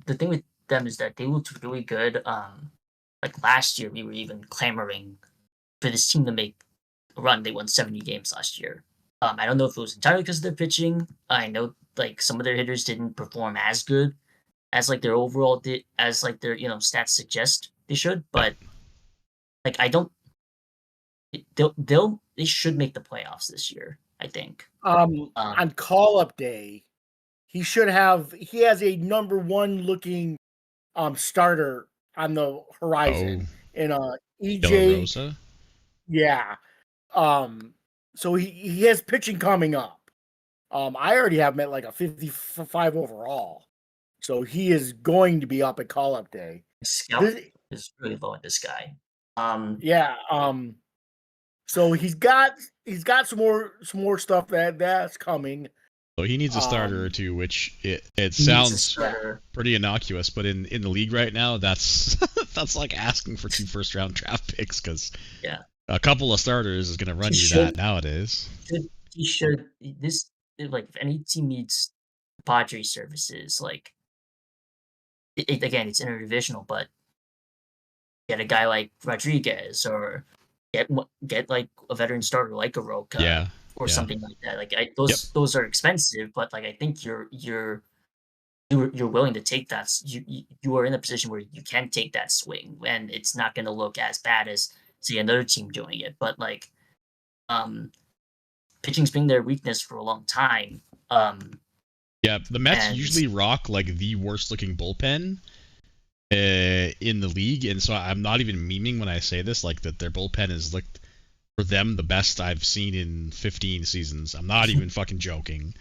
[SPEAKER 3] the thing with them is that they looked really good. Like last year, we were even clamoring for this team to make a run. They won 70 games last year. I don't know if it was entirely because of their pitching. I know like some of their hitters didn't perform as good as like their overall as like their stats suggest they should. But like they should make the playoffs this year, I think.
[SPEAKER 2] On call-up day, he has a number 1 looking starter on the horizon in EJ
[SPEAKER 1] Rosa.
[SPEAKER 2] Yeah. So he has pitching coming up. I already have him at like a 55 overall. So he is going to be up at call-up day.
[SPEAKER 3] Scout is really low at this guy.
[SPEAKER 2] Yeah. So he's got some more stuff that's coming.
[SPEAKER 1] So he needs a starter or two, which it sounds pretty innocuous, but in the league right now, that's that's like asking for 2 first-round draft picks because a couple of starters is going to run that nowadays.
[SPEAKER 3] If any team needs Padres services, like again, it's interdivisional, but get a guy like Rodriguez or get like a veteran starter like a Roca, or something like that. Like those are expensive, but like I think you're willing to take that. You are in a position where you can take that swing, and it's not going to look as bad as say another team doing it. But like, pitching's been their weakness for a long time.
[SPEAKER 1] The Mets usually rock like the worst looking bullpen in the league, and so I'm not even memeing when I say this, like that their bullpen has looked for them the best I've seen in 15 seasons. I'm not even fucking joking.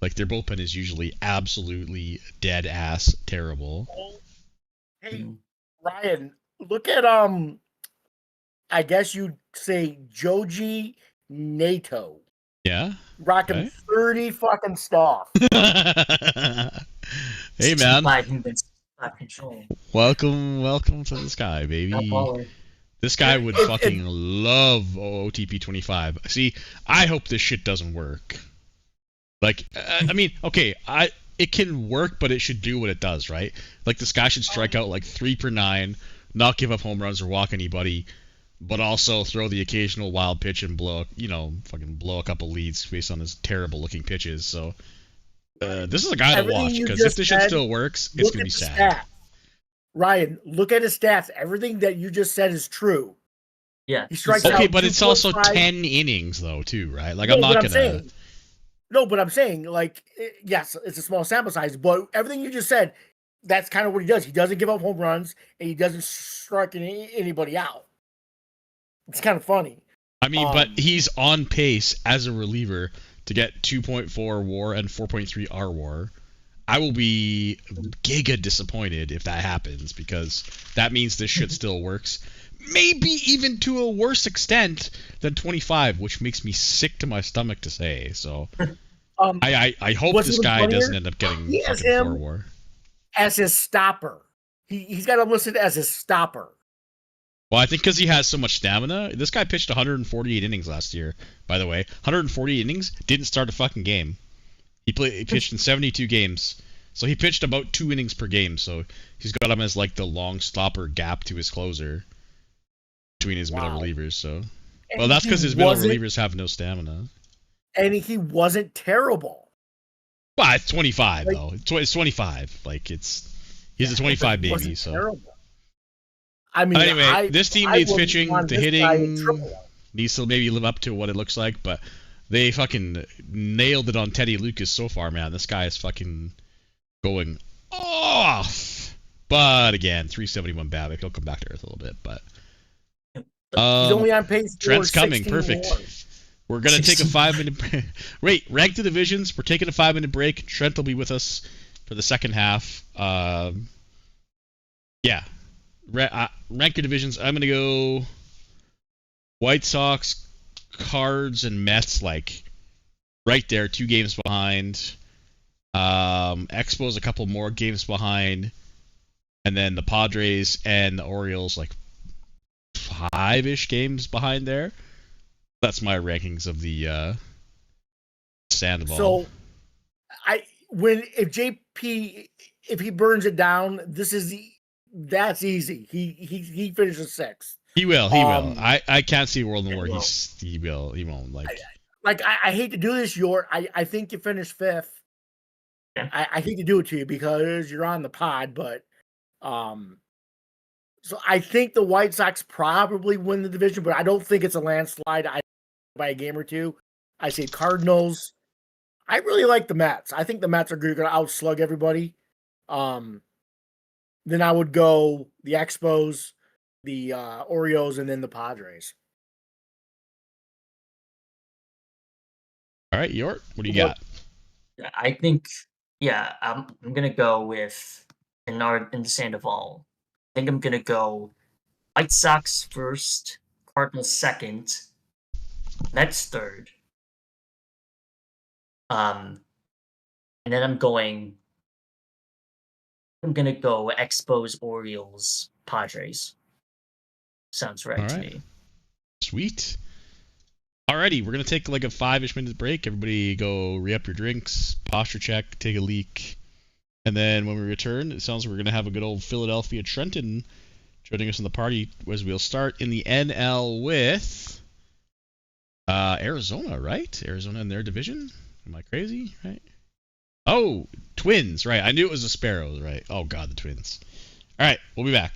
[SPEAKER 1] Like their bullpen is usually absolutely dead ass terrible.
[SPEAKER 2] Hey, Ryan, look at I guess you'd say Joji Nato.
[SPEAKER 1] Yeah.
[SPEAKER 2] Rocking 30 fucking stuff.
[SPEAKER 1] Hey man.
[SPEAKER 3] Control.
[SPEAKER 1] Welcome to this guy, baby. This guy would fucking love OTP 25. See, I hope this shit doesn't work. Like, I mean, okay, it can work, but it should do what it does, right? Like, this guy should strike out like 3 per 9, not give up home runs or walk anybody, but also throw the occasional wild pitch and fucking blow a couple leads based on his terrible looking pitches. So, this is a guy to watch, because if this shit still works, it's going to be sad.
[SPEAKER 2] Ryan, look at his stats. Everything that you just said is true.
[SPEAKER 3] Yeah.
[SPEAKER 2] He strikes out.
[SPEAKER 1] Okay, but it's also 10 innings, though, too, right? Like, I'm not going to...
[SPEAKER 2] No, but I'm saying, like, yes, it's a small sample size, but everything you just said, that's kind of what he does. He doesn't give up home runs, and he doesn't strike anybody out. It's kind of funny.
[SPEAKER 1] I mean, but he's on pace as a reliever to get 2.4 WAR and 4.3 R WAR. I will be giga disappointed if that happens, because that means this shit still works. Maybe even to a worse extent than 25, which makes me sick to my stomach to say. So I hope this guy doesn't end up getting fucking 4 WAR.
[SPEAKER 2] As his stopper. He's got him listed as his stopper.
[SPEAKER 1] Well, I think because he has so much stamina. This guy pitched 148 innings last year, by the way. 140 innings, didn't start a fucking game. He pitched in 72 games. So he pitched about 2 innings per game. So he's got him as like the long stopper gap to his closer between his middle relievers. So, well, that's because his middle relievers have no stamina.
[SPEAKER 2] And he wasn't terrible.
[SPEAKER 1] Well, it's 25 though. It's 25. Like he's a 25 baby. So. Terrible.
[SPEAKER 2] I mean,
[SPEAKER 1] anyway, this team needs pitching. The hitting needs to maybe live up to what it looks like, but they fucking nailed it on Teddy Lucas so far, man. This guy is fucking going off. But again, 371 BABIP. He'll come back to earth a little bit, but
[SPEAKER 2] he's only on pace.
[SPEAKER 1] Trent's coming. Perfect. We're gonna take a 5-minute break. Wait, rank the divisions. We're taking a 5-minute break. Trent will be with us for the second half. Yeah. Rank your divisions. I'm gonna go White Sox, Cards, and Mets, like right there, 2 games behind. Expos a couple more games behind, and then the Padres and the Orioles like 5-ish games behind there. That's my rankings of the Sandoval.
[SPEAKER 2] So, if JP burns it down, that's easy. He finishes 6th.
[SPEAKER 1] He will. I can't see a world in where he won't
[SPEAKER 2] I hate to do this, I think you finished 5th. Yeah. I hate to do it to you because you're on the pod, but so I think the White Sox probably win the division, but I don't think it's a landslide by a game or 2. I say Cardinals. I really like the Mets. I think the Mets are going to outslug everybody. Then I would go the Expos, the Orioles, and then the Padres.
[SPEAKER 1] All right, York, what do you got?
[SPEAKER 3] I think, I'm gonna go with in the Sandoval. I think I'm gonna go White Sox first, Cardinals second, Mets third. And then I'm gonna go Expos, Orioles, Padres. Sounds right to me.
[SPEAKER 1] Sweet. Alrighty, we're gonna take like a 5-ish minute break. Everybody go re-up your drinks, posture check, take a leak, and then when we return, it sounds like we're gonna have a good old Philadelphia Trenton joining us in the party as we'll start in the NL with Arizona, right? Arizona in their division. Am I crazy? Right? Oh, Twins, right. I knew it was the Sparrows, right. Oh, God, the Twins. All right, we'll be back.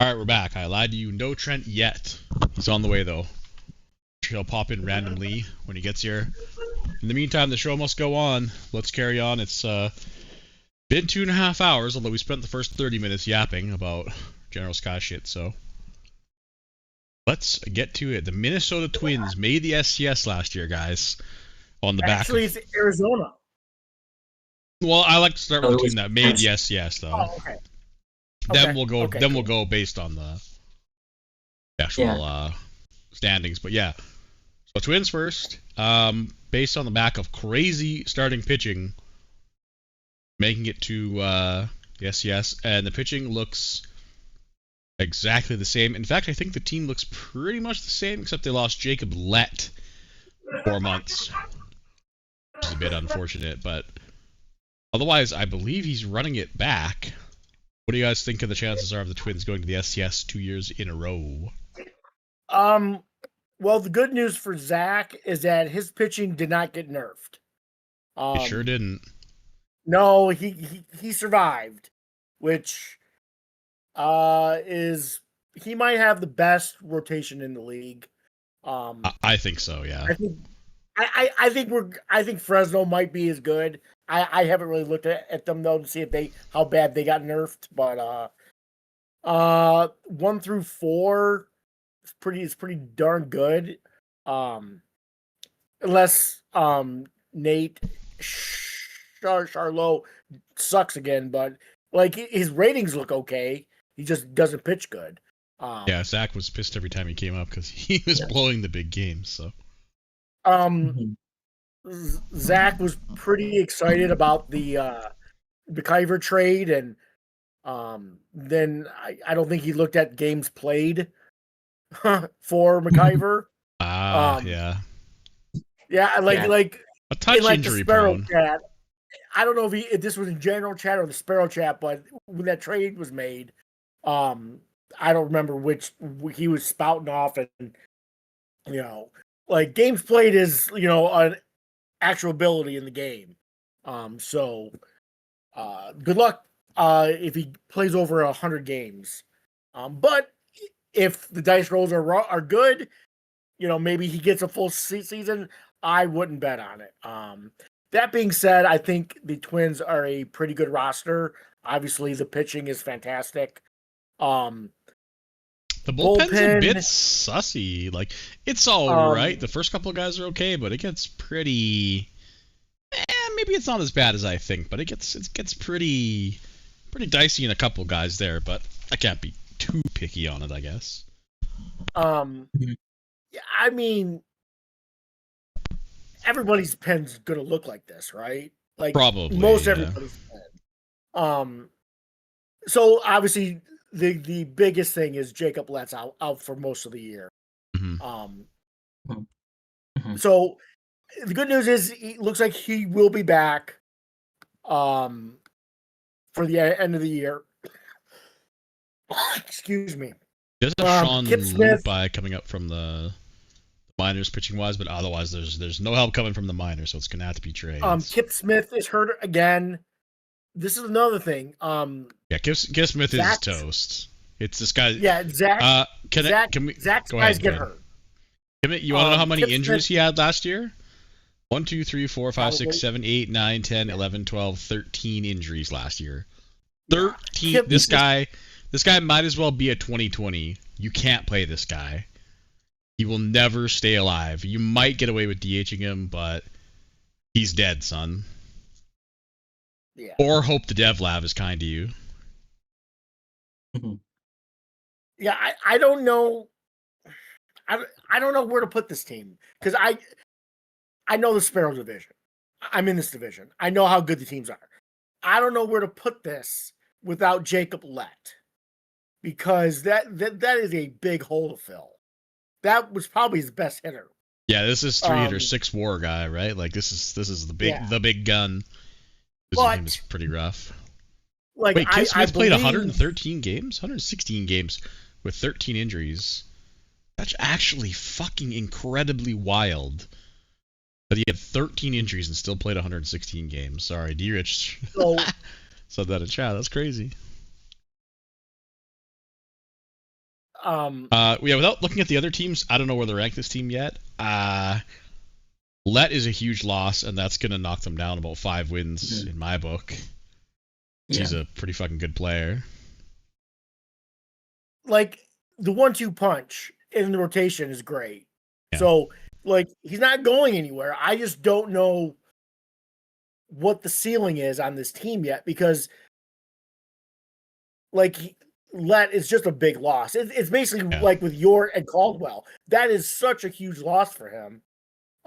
[SPEAKER 1] All right, we're back. I lied to you. No Trent yet. He's on the way though. He'll pop in randomly when he gets here. In the meantime, the show must go on. Let's carry on. It's been 2.5 hours, although we spent the first 30 minutes yapping about General Sky shit. So let's get to it. The Minnesota Twins made the SCS last year, guys. On the back.
[SPEAKER 2] Actually, it's Arizona.
[SPEAKER 1] Well, I like to start with the team that made the SCS, though.
[SPEAKER 2] Oh, okay.
[SPEAKER 1] Then
[SPEAKER 2] Okay,
[SPEAKER 1] we'll go.
[SPEAKER 2] okay,
[SPEAKER 1] then
[SPEAKER 2] cool.
[SPEAKER 1] we'll go based on the actual standings. But yeah, so Twins first. Based on the back of crazy starting pitching, making it to the SCS, and the pitching looks exactly the same. In fact, I think the team looks pretty much the same, except they lost Jacob Lett 4 months, which is a bit unfortunate. But otherwise, I believe he's running it back. What do you guys think of the chances are of the Twins going to the SCS 2 years in a row?
[SPEAKER 2] Well, the good news for Zach is that his pitching did not get nerfed.
[SPEAKER 1] It sure didn't.
[SPEAKER 2] No, he survived, which is he might have the best rotation in the league.
[SPEAKER 1] I think so. Yeah.
[SPEAKER 2] I think Fresno might be as good. I haven't really looked at them though to see if how bad they got nerfed, but 1 through 4 is pretty darn good. Unless Nate Charlot sucks again, but like his ratings look okay. He just doesn't pitch good.
[SPEAKER 1] Yeah, Zach was pissed every time he came up because he was blowing the big games. So.
[SPEAKER 2] Zach was pretty excited about the McIver trade, and then I don't think he looked at games played for McIver.
[SPEAKER 1] Yeah.
[SPEAKER 2] Yeah, like
[SPEAKER 1] a touch
[SPEAKER 2] in,
[SPEAKER 1] injury
[SPEAKER 2] the Sparrow
[SPEAKER 1] prone.
[SPEAKER 2] chat. I don't know if this was in general chat or the Sparrow chat, but when that trade was made, I don't remember which he was spouting off, and like games played is an actual ability in the game. So good luck if he plays over 100 games. But if the dice rolls are good, maybe he gets a full season. I wouldn't bet on it. That being said, I think the Twins are a pretty good roster. Obviously, the pitching is fantastic.
[SPEAKER 1] The bullpen's a bit sussy. Like, it's all right. The first couple of guys are okay, but it gets pretty. Maybe it's not as bad as I think, but it gets pretty dicey in a couple guys there. But I can't be too picky on it, I guess.
[SPEAKER 2] Yeah, I mean, everybody's pen's gonna look like this, right? Like
[SPEAKER 1] probably
[SPEAKER 2] most everybody's pen. So obviously the biggest thing is Jacob Lett's out for most of the year. So the good news is it looks like he will be back for the end of the year. Excuse me.
[SPEAKER 1] There's a Sean Lupai coming up from the minors pitching wise, but otherwise there's no help coming from the minors, so it's gonna have to be trades.
[SPEAKER 2] Kip Smith is hurt again. This is another thing.
[SPEAKER 1] Yeah, Kip Smith is toast. It's this guy.
[SPEAKER 2] Yeah, Zach. Zach's guys get hurt.
[SPEAKER 1] You want to know how many injuries he had last year? 1, 2, 3, 4, 5, 6, 7, 8, 9, 10, 11, 12, 13 injuries last year. 13. This guy might as well be a 2020. You can't play this guy. He will never stay alive. You might get away with DHing him, but he's dead, son.
[SPEAKER 2] Yeah.
[SPEAKER 1] Or hope the dev lab is kind to you.
[SPEAKER 2] Yeah, I don't know. I don't know where to put this team because I know the Sparrow division. I'm in this division. I know how good the teams are. I don't know where to put this without Jacob Lett because that is a big hole to fill. That was probably his best hitter.
[SPEAKER 1] Yeah, this is 3-hitter, 6 WAR guy, right? Like this is the big gun. This game is pretty rough.
[SPEAKER 2] Like
[SPEAKER 1] wait, Kip Smith played 113 games, 116 games with 13 injuries. That's actually fucking incredibly wild. But he had 13 injuries and still played 116 games. Sorry, D-Rich said that in chat. That's crazy. Without looking at the other teams, I don't know where to rank this team yet. Let is a huge loss, and that's gonna knock them down about 5 wins in my book.
[SPEAKER 3] Yeah.
[SPEAKER 1] He's a pretty fucking good player.
[SPEAKER 2] Like the 1-2 punch in the rotation is great.
[SPEAKER 1] Yeah.
[SPEAKER 2] So like he's not going anywhere. I just don't know what the ceiling is on this team yet because like Let is just a big loss. It's basically like with York and Caldwell. That is such a huge loss for him.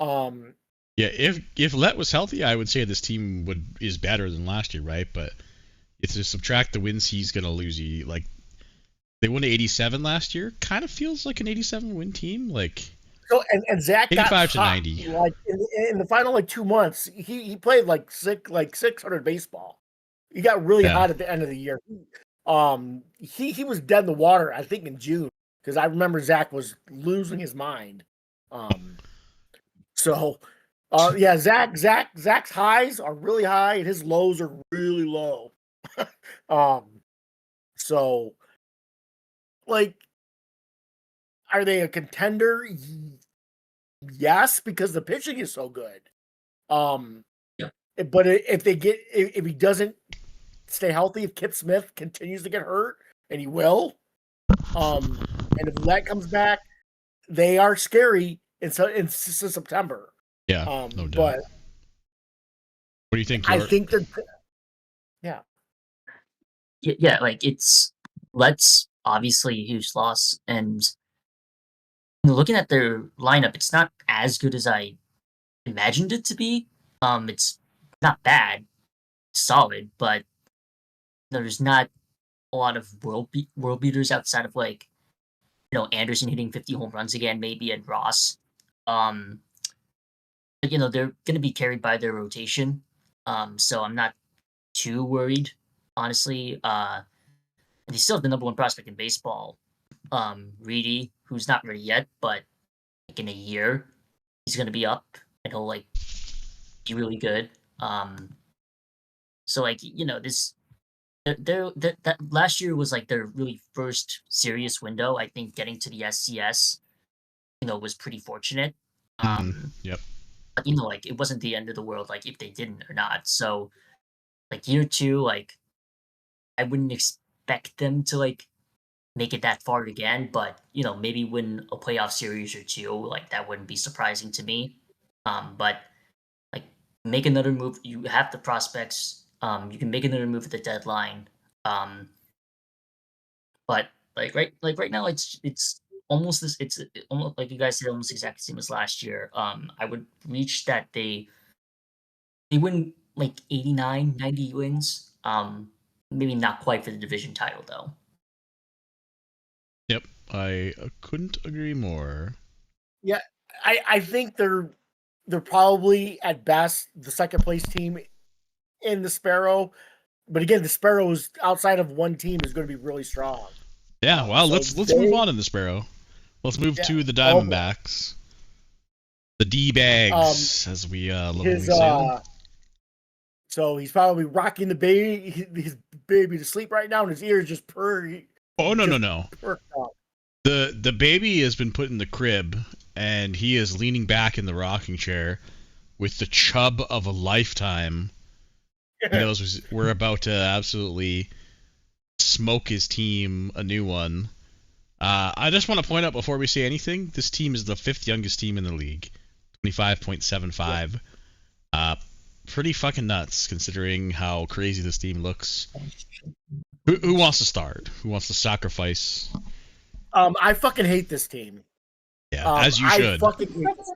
[SPEAKER 1] Yeah, if Let was healthy, I would say this team is better than last year, right? But if to subtract the wins he's gonna lose, they won 87 last year. Kind of feels like an 87 win team. Like
[SPEAKER 2] so, and Zach
[SPEAKER 1] 85
[SPEAKER 2] got
[SPEAKER 1] to
[SPEAKER 2] hot,
[SPEAKER 1] 90.
[SPEAKER 2] Like in the final like 2 months, he played like 600 baseball. He got really hot at the end of the year. He was dead in the water, I think, in June because I remember Zach was losing his mind. Zach's highs are really high and his lows are really low. So like, are they a contender? Yes, because the pitching is so good. But if he doesn't stay healthy, if Kip Smith continues to get hurt, and he will, and if Let comes back, they are scary in September.
[SPEAKER 1] Yeah, no doubt.
[SPEAKER 2] But
[SPEAKER 1] what do you think?
[SPEAKER 2] I think they're,
[SPEAKER 3] yeah. Like Let's obviously a huge loss, and looking at their lineup, it's not as good as I imagined it to be. It's not bad, solid, but there's not a lot of world beaters outside of like, Anderson hitting 50 home runs again, maybe, and Ross. But they're going to be carried by their rotation. So I'm not too worried, honestly. They still have the number 1 prospect in baseball, Reedy, who's not ready yet, but like in a year, he's going to be up and he'll like be really good. So like, that last year was like their really first serious window. I think getting to the SCS, was pretty fortunate.
[SPEAKER 1] Yep.
[SPEAKER 3] But like it wasn't the end of the world, like if they didn't or not. So like year 2, like I wouldn't expect them to like make it that far again, but maybe win a playoff series or 2, like that wouldn't be surprising to me. But like make another move. You have the prospects. You can make another move at the deadline. But like right now, it's almost this. It's almost like you guys said, almost exactly the same as last year. I would reach that they win like 89, 90 wins. Maybe not quite for the division title though.
[SPEAKER 1] Yep, I couldn't agree more.
[SPEAKER 2] Yeah, I think they're probably at best the second place team in the Sparrow, but again, the Sparrows outside of one team is going to be really strong.
[SPEAKER 1] Yeah, well, let's move on in the Sparrow. Let's move to the Diamondbacks, the D-bags, as we lovingly say.
[SPEAKER 2] So he's probably rocking his baby to sleep right now, and his ears just purr.
[SPEAKER 1] Oh no! The baby has been put in the crib, and he is leaning back in the rocking chair with the chub of a lifetime. He knows we're about to absolutely smoke his team a new one. I just want to point out before we say anything, this team is the 5th youngest team in the league, 25.75. Pretty fucking nuts considering how crazy this team looks. Who wants to start? Who wants to sacrifice?
[SPEAKER 2] I fucking hate this team.
[SPEAKER 1] Yeah, as you should.
[SPEAKER 2] I fucking hate this.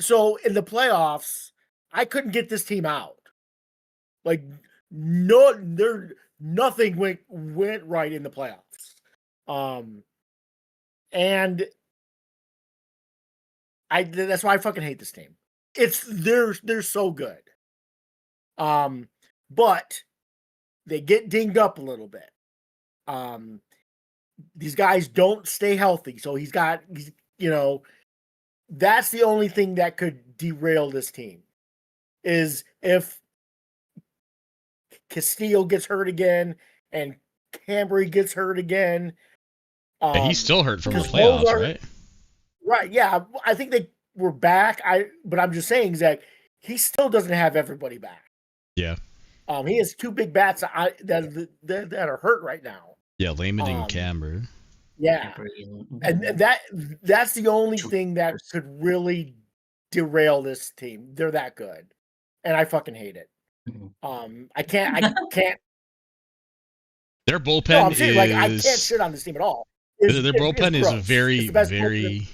[SPEAKER 2] So in the playoffs, I couldn't get this team out. Like nothing went right in the playoffs. And that's why I fucking hate this team. They're so good. But they get dinged up a little bit. These guys don't stay healthy, so that's the only thing that could derail this team is if Castillo gets hurt again and Cambry gets hurt again.
[SPEAKER 1] Yeah, he's still hurt from the
[SPEAKER 2] because
[SPEAKER 1] playoffs,
[SPEAKER 2] those are-
[SPEAKER 1] right?
[SPEAKER 2] Right, yeah. I think they were back. But I'm just saying, Zach, he still doesn't have everybody back.
[SPEAKER 1] Yeah.
[SPEAKER 2] He has 2 big bats that are hurt right now.
[SPEAKER 1] Yeah, Layman and Camber.
[SPEAKER 2] Yeah. And that's the only thing that could really derail this team. They're that good. And I fucking hate it. I can't
[SPEAKER 1] Their bullpen
[SPEAKER 2] no, I'm saying,
[SPEAKER 1] is
[SPEAKER 2] like, I can't shit on this team at all.
[SPEAKER 1] their bullpen is
[SPEAKER 2] gross.
[SPEAKER 1] very,
[SPEAKER 2] It's the best
[SPEAKER 1] very,
[SPEAKER 2] bullpen.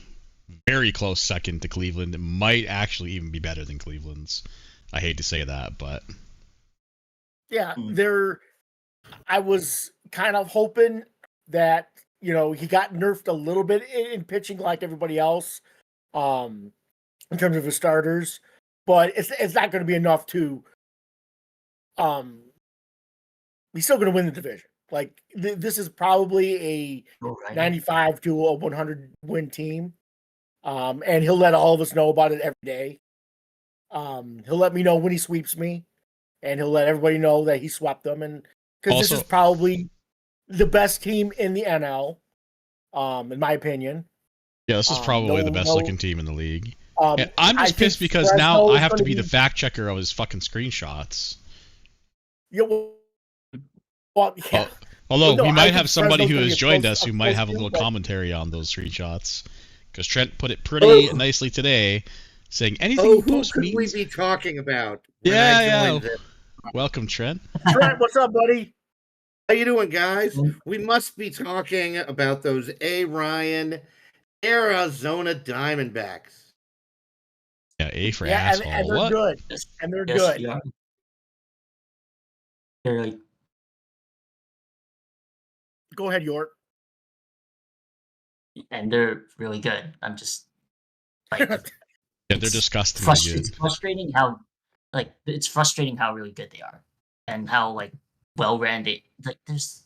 [SPEAKER 1] very close second to Cleveland. It might actually even be better than Cleveland's. I hate to say that, but
[SPEAKER 2] Yeah, I was kind of hoping that, he got nerfed a little bit in pitching like everybody else, in terms of his starters, but it's not going to be enough to, he's still going to win the division. Like, this is probably a 95 to a 100 win team. And he'll let all of us know about it every day. He'll let me know when he sweeps me, and he'll let everybody know that he swept them. And because this is probably the best team in the NL, in my opinion.
[SPEAKER 1] Yeah, this is probably the best looking team in the league. And I'm just pissed because
[SPEAKER 2] Fresno
[SPEAKER 1] now I have to
[SPEAKER 2] gonna
[SPEAKER 1] be the fact checker of his fucking screenshots.
[SPEAKER 2] Yeah, well, yeah.
[SPEAKER 1] Although
[SPEAKER 2] no,
[SPEAKER 1] we
[SPEAKER 2] I
[SPEAKER 1] might
[SPEAKER 2] think
[SPEAKER 1] have somebody
[SPEAKER 2] Fresno's
[SPEAKER 1] who
[SPEAKER 2] gonna
[SPEAKER 1] has
[SPEAKER 2] be
[SPEAKER 1] joined
[SPEAKER 2] a
[SPEAKER 1] us who
[SPEAKER 2] close-
[SPEAKER 1] might
[SPEAKER 2] a
[SPEAKER 1] have a
[SPEAKER 2] close
[SPEAKER 1] little
[SPEAKER 2] team, but-
[SPEAKER 1] commentary on those screenshots. Because Trent put it pretty nicely today, saying anything you
[SPEAKER 4] who
[SPEAKER 1] post
[SPEAKER 4] could we
[SPEAKER 1] means.
[SPEAKER 4] be talking about? when
[SPEAKER 1] Yeah,
[SPEAKER 4] I joined
[SPEAKER 1] yeah.
[SPEAKER 4] this?
[SPEAKER 1] Welcome, Trent.
[SPEAKER 2] Trent, what's up, buddy?
[SPEAKER 4] How you doing, guys? We must be talking about those Ryan Arizona Diamondbacks.
[SPEAKER 1] Yeah, A for
[SPEAKER 2] Yeah,
[SPEAKER 1] asshole.
[SPEAKER 2] and they're
[SPEAKER 1] What?
[SPEAKER 2] good. And they're
[SPEAKER 3] Yes,
[SPEAKER 2] good.
[SPEAKER 3] yeah. They're like,
[SPEAKER 2] Go ahead, York.
[SPEAKER 3] and they're really good. I'm just like,
[SPEAKER 1] Yeah, they're
[SPEAKER 3] It's
[SPEAKER 1] disgustingly
[SPEAKER 3] it's
[SPEAKER 1] good.
[SPEAKER 3] frustrating how really good they are, and how like well ran they like. There's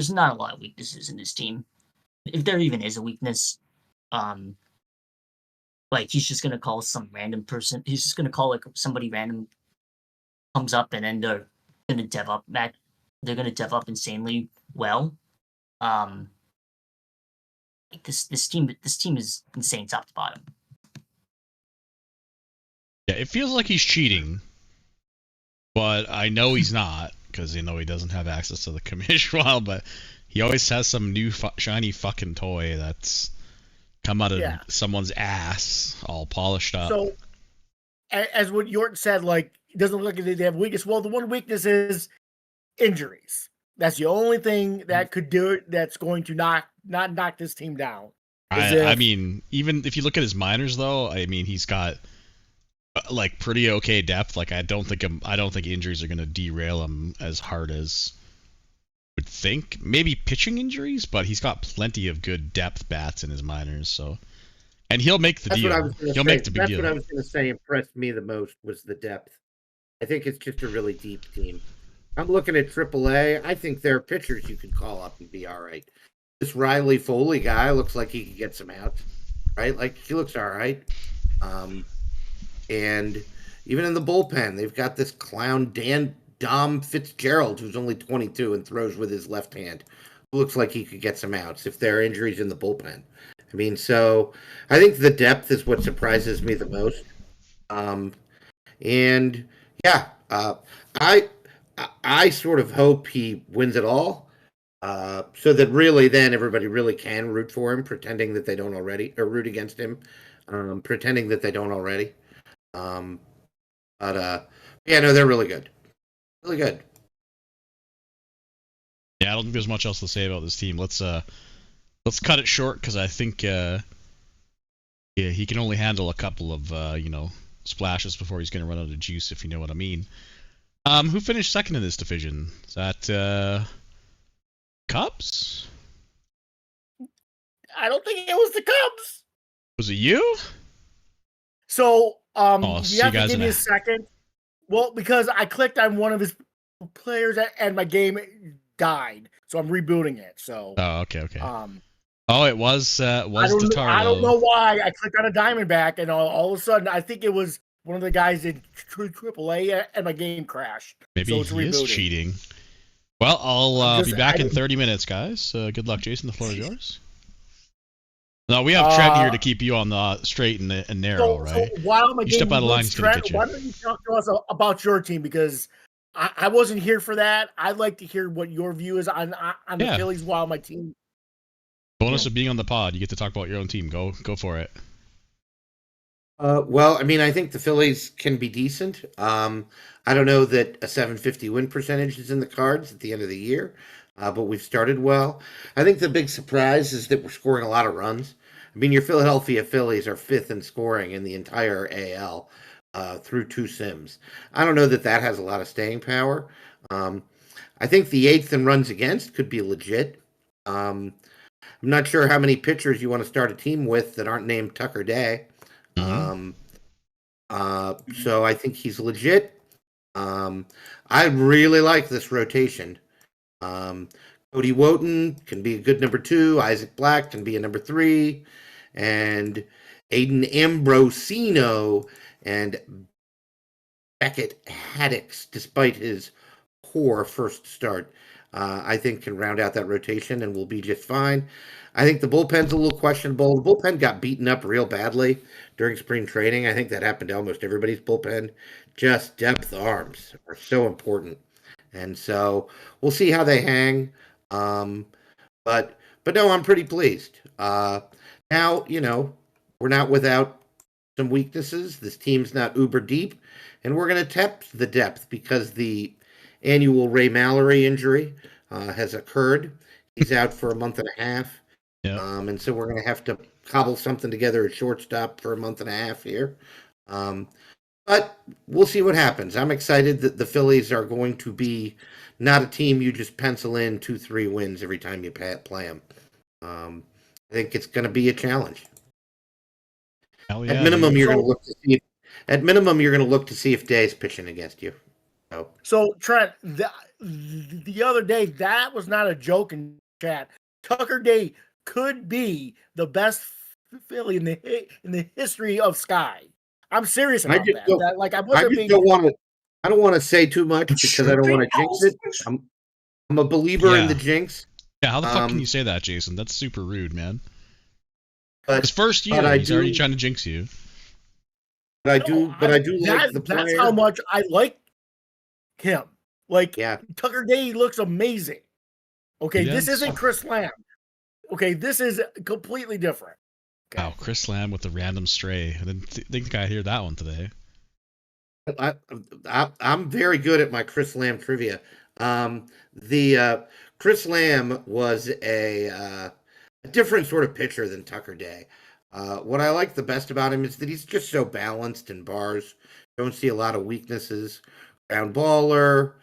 [SPEAKER 3] not a lot of weaknesses in this team. If there even is a weakness, like he's just gonna call some random person. He's just gonna call like somebody random comes up, and then they're gonna dev up that they're gonna dev up insanely well. Like this team is insane top to bottom.
[SPEAKER 1] Yeah, it feels like he's cheating, but I know he's not because he doesn't have access to the commission file. But he always has some new shiny fucking toy that's come out of someone's ass, all polished up.
[SPEAKER 2] So, as what York said, like, it doesn't look like they have weakness. Well, the one weakness is injuries. That's the only thing that could do it. That's going to not knock this team down.
[SPEAKER 1] I mean, even if you look at his minors, though, I mean, he's got like pretty okay depth. Like, I don't think injuries are going to derail him as hard as would think. Maybe pitching injuries, but he's got plenty of good depth bats in his minors. So, and he'll make the
[SPEAKER 4] That's
[SPEAKER 1] deal.
[SPEAKER 4] what I was gonna
[SPEAKER 1] He'll
[SPEAKER 4] say.
[SPEAKER 1] make the big
[SPEAKER 4] That's
[SPEAKER 1] deal.
[SPEAKER 4] what I was going to say. Impressed me the most was the depth. I think it's just a really deep team. I'm looking at AAA. I think there are pitchers you could call up and be all right. This Riley Foley guy looks like he could get some outs, right? Like, he looks all right. And even in the bullpen, they've got this clown Dom Fitzgerald, who's only 22 and throws with his left hand. Who looks like he could get some outs if there are injuries in the bullpen. I mean, so I think the depth is what surprises me the most. And yeah, I sort of hope he wins it all, so that really then everybody really can root for him, pretending that they don't already, or root against him, pretending that they don't already. Yeah, no, they're really good, really good.
[SPEAKER 1] Yeah, I don't think there's much else to say about this team. Let's cut it short because I think he can only handle a couple of splashes before he's going to run out of juice, if you know what I mean. Who finished second in this division? Is that Cubs?
[SPEAKER 2] I don't think it was the Cubs.
[SPEAKER 1] Was it you?
[SPEAKER 2] So,
[SPEAKER 1] so
[SPEAKER 2] you have
[SPEAKER 1] you
[SPEAKER 2] to
[SPEAKER 1] guys
[SPEAKER 2] give me a second. Well, because I clicked on one of his players and my game died, so I'm rebooting it. So.
[SPEAKER 1] Oh, okay. Oh, it was Totaro.
[SPEAKER 2] I don't know why I clicked on a Diamondback, and all of a sudden I think it was one of the guys in AAA, and my game crashed.
[SPEAKER 1] Maybe
[SPEAKER 2] so it's
[SPEAKER 1] he is
[SPEAKER 2] rebooting.
[SPEAKER 1] cheating. Well, I'll be back in
[SPEAKER 2] didn't-
[SPEAKER 1] 30 minutes, guys. Good luck, Jason. The floor is yours. No, we have Trent here to keep you on the straight and narrow, right?
[SPEAKER 2] So while my
[SPEAKER 1] You step
[SPEAKER 2] game
[SPEAKER 1] out of line,
[SPEAKER 2] moves,
[SPEAKER 1] he's gonna
[SPEAKER 2] Trent,
[SPEAKER 1] get you.
[SPEAKER 2] why don't you talk to us about your team? Because I wasn't here for that. I'd like to hear what your view is on the
[SPEAKER 1] Yeah.
[SPEAKER 2] Phillies while my team.
[SPEAKER 1] Bonus of being on the pod, you get to talk about your own team. Go for it.
[SPEAKER 4] Well, I mean, I think the Phillies can be decent. I don't know that a 750 win percentage is in the cards at the end of the year, but we've started well. I think the big surprise is that we're scoring a lot of runs. I mean, your Philadelphia Phillies are 5th in scoring in the entire AL through 2 sims. I don't know that that has a lot of staying power. I think the 8th in runs against could be legit. I'm not sure how many pitchers you want to start a team with that aren't named Tucker Day.
[SPEAKER 1] Mhm.
[SPEAKER 4] So I think he's legit. I really like this rotation. Cody Woten can be a good number 2. Isaac Black can be a number 3. And Aiden Ambrosino and Beckett Haddix, despite his poor first start, I think can round out that rotation and will be just fine. I think the bullpen's a little questionable. The bullpen got beaten up real badly during spring training. I think that happened to almost everybody's bullpen. Just depth arms are so important. And so we'll see how they hang. But no, I'm pretty pleased. Now, we're not without some weaknesses. This team's not uber deep, and we're going to test the depth because the annual Ray Mallory injury has occurred. He's out for a month and a half.
[SPEAKER 1] Yeah.
[SPEAKER 4] And so we're going to have to cobble something together at shortstop for a month and a half here. But we'll see what happens. I'm excited that the Phillies are going to be not a team you just pencil in 2-3 wins every time you play them. I think it's going to be a challenge.
[SPEAKER 1] Hell yeah,
[SPEAKER 4] At minimum,
[SPEAKER 1] dude.
[SPEAKER 4] you're going to look to see. At minimum, you're going to look to see if Day's pitching against you.
[SPEAKER 2] So Trent, the other day, that was not a joke in chat. Tucker Day could be the best Philly in the history of Sky. I'm serious about that. I
[SPEAKER 4] I
[SPEAKER 2] wasn't
[SPEAKER 4] just
[SPEAKER 2] being.
[SPEAKER 4] don't want to. I don't want to say too much because I don't want to jinx it. I'm a believer in
[SPEAKER 1] Yeah.
[SPEAKER 4] the jinx.
[SPEAKER 1] Yeah, how the fuck can you say that, Jason? That's super rude, man.
[SPEAKER 4] But
[SPEAKER 1] His first year, he's already trying to jinx you.
[SPEAKER 4] I do like the player.
[SPEAKER 2] That's how much I like him. Like,
[SPEAKER 4] Yeah.
[SPEAKER 2] Tucker Day looks amazing. Okay,
[SPEAKER 1] He
[SPEAKER 2] this
[SPEAKER 1] does.
[SPEAKER 2] isn't Chris Lamb. Okay, this is completely different. Okay.
[SPEAKER 1] Wow, Chris Lamb with the random stray. I didn't think I hear that one today.
[SPEAKER 4] I'm very good at my Chris Lamb trivia. The Chris Lamb was a different sort of pitcher than Tucker Day. What I like the best about him is that he's just so balanced in bars. Don't see a lot of weaknesses. Ground baller,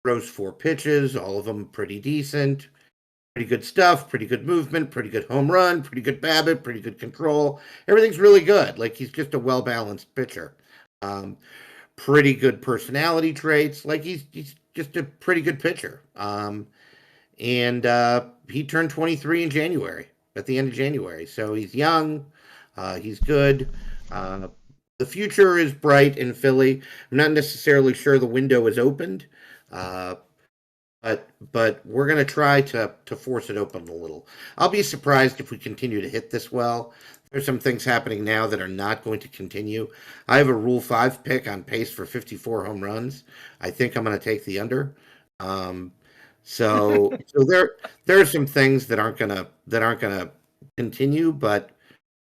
[SPEAKER 4] throws 4 pitches, all of them pretty decent. Pretty good stuff, pretty good movement, pretty good home run, pretty good BABIP, pretty good control. Everything's really good. Like, he's just a well-balanced pitcher. Pretty good personality traits. Like, he's just a pretty good pitcher. And he turned 23 in January, at the end of January. So he's young. He's good. The future is bright in Philly. I'm not necessarily sure the window is opened. But we're going to try to force it open a little. I'll be surprised if we continue to hit this well. There's some things happening now that are not going to continue. I have a Rule 5 pick on pace for 54 home runs. I think I'm going to take the under. So there are some things that aren't gonna continue, but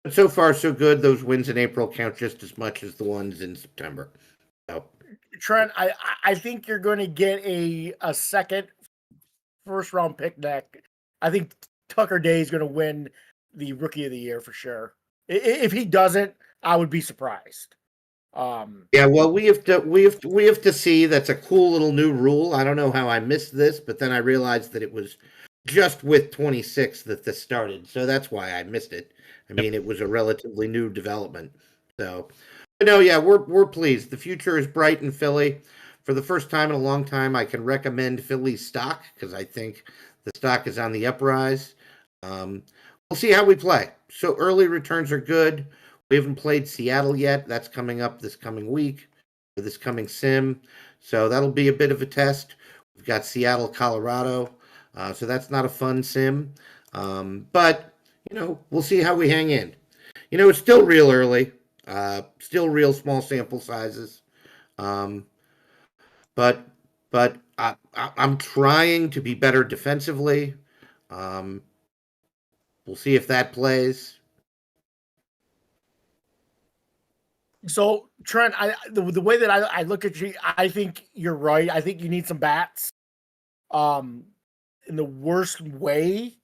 [SPEAKER 4] so far so good. Those wins in April count just as much as the ones in September. So.
[SPEAKER 2] Trent, I think you're going to get a second first round pick next. I think Tucker Day is going to win the Rookie of the Year for sure. If he doesn't, I would be surprised.
[SPEAKER 4] Yeah, well, we have to see. That's a cool little new rule. I don't know how I missed this, but then I realized that it was just with 26 that this started, so that's why I missed it. I mean, it was a relatively new development. So. No, yeah, we're pleased. The future is bright in Philly. For the first time in a long time, I can recommend Philly stock because I think the stock is on the uprise. We'll see how we play. So early returns are good. We haven't played Seattle yet. That's coming up this coming week, or this coming sim. So that'll be a bit of a test. We've got Seattle, Colorado. So that's not a fun sim. But, we'll see how we hang in. It's still real early, still real small sample sizes. But I'm trying to be better defensively. We'll see if that plays.
[SPEAKER 2] So Trent, the way that I look at you, I think you're right. I think you need some bats. In the worst way.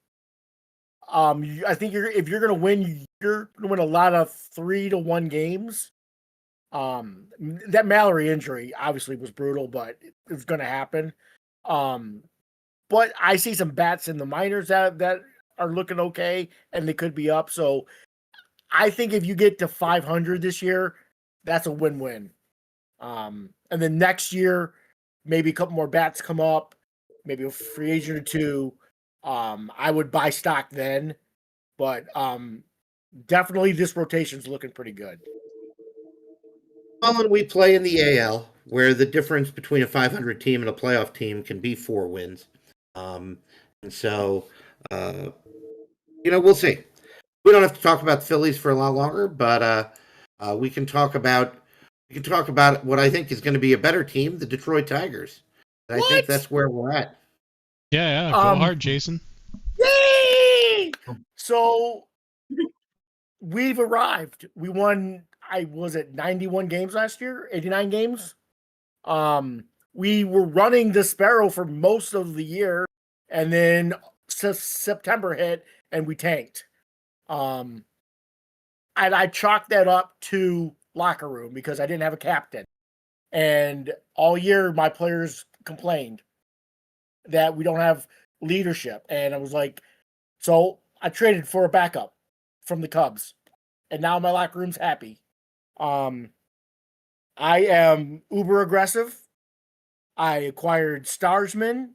[SPEAKER 2] I think if you're gonna win, you're gonna win a lot of 3-1 games. That Mallory injury obviously was brutal, but it's gonna happen. But I see some bats in the minors that are looking okay, and they could be up. So I think if you get to 500 this year, that's a win-win. And then next year, maybe a couple more bats come up, maybe a free agent or two. I would buy stock then, but definitely this rotation's looking pretty good.
[SPEAKER 4] Well, and we play in the AL, where the difference between a 500 team and a playoff team can be 4 wins. And so, we'll see. We don't have to talk about the Phillies for a lot longer, but we can talk about what I think is going to be a better team, the Detroit Tigers. I think that's where we're at.
[SPEAKER 1] Yeah, go hard, Jason.
[SPEAKER 2] Yay! So we've arrived. We won. Was it 91 games last year? 89 games. We were running the Sparrow for most of the year, and then September hit, and we tanked. And I chalked that up to locker room because I didn't have a captain, and all year my players complained that we don't have leadership, and I was like, so I traded for a backup from the Cubs, and now my locker room's happy. I am uber aggressive. I acquired Starsman.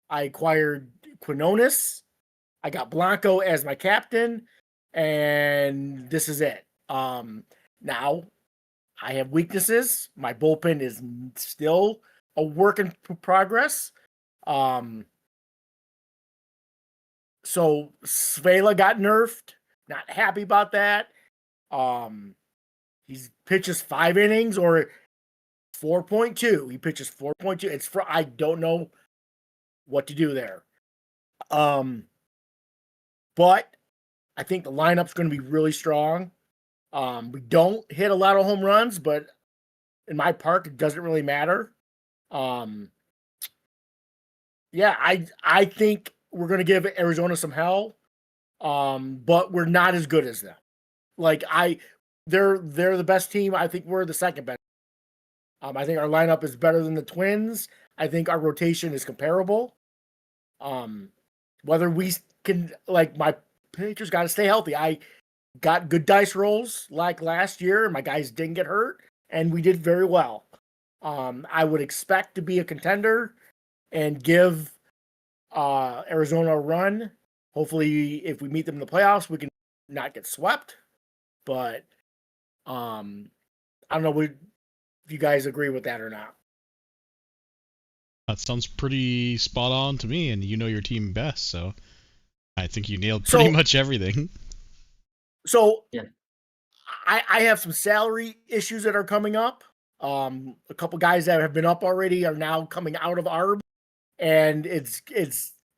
[SPEAKER 2] I acquired Quinones. I got Blanco as my captain, and this is it. Now I have weaknesses. My bullpen is still a work in progress. So Svela got nerfed. Not happy about that. He pitches 5 innings or 4.2. He pitches 4.2. It's I don't know what to do there. But I think the lineup's going to be really strong. We don't hit a lot of home runs, but in my park, it doesn't really matter. Yeah, I think we're going to give Arizona some hell, but we're not as good as them. They're the best team. I think we're the second best. I think our lineup is better than the Twins. I think our rotation is comparable. Whether we can, my pitchers got to stay healthy. I got good dice rolls like last year. My guys didn't get hurt, and we did very well. I would expect to be a contender and give Arizona a run. Hopefully, if we meet them in the playoffs, we can not get swept. But I don't know if you guys agree with that or not.
[SPEAKER 1] That sounds pretty spot on to me, and you know your team best, so I think you nailed pretty much everything.
[SPEAKER 2] So yeah. I have some salary issues that are coming up. A couple guys that have been up already are now coming out of ARB, and it's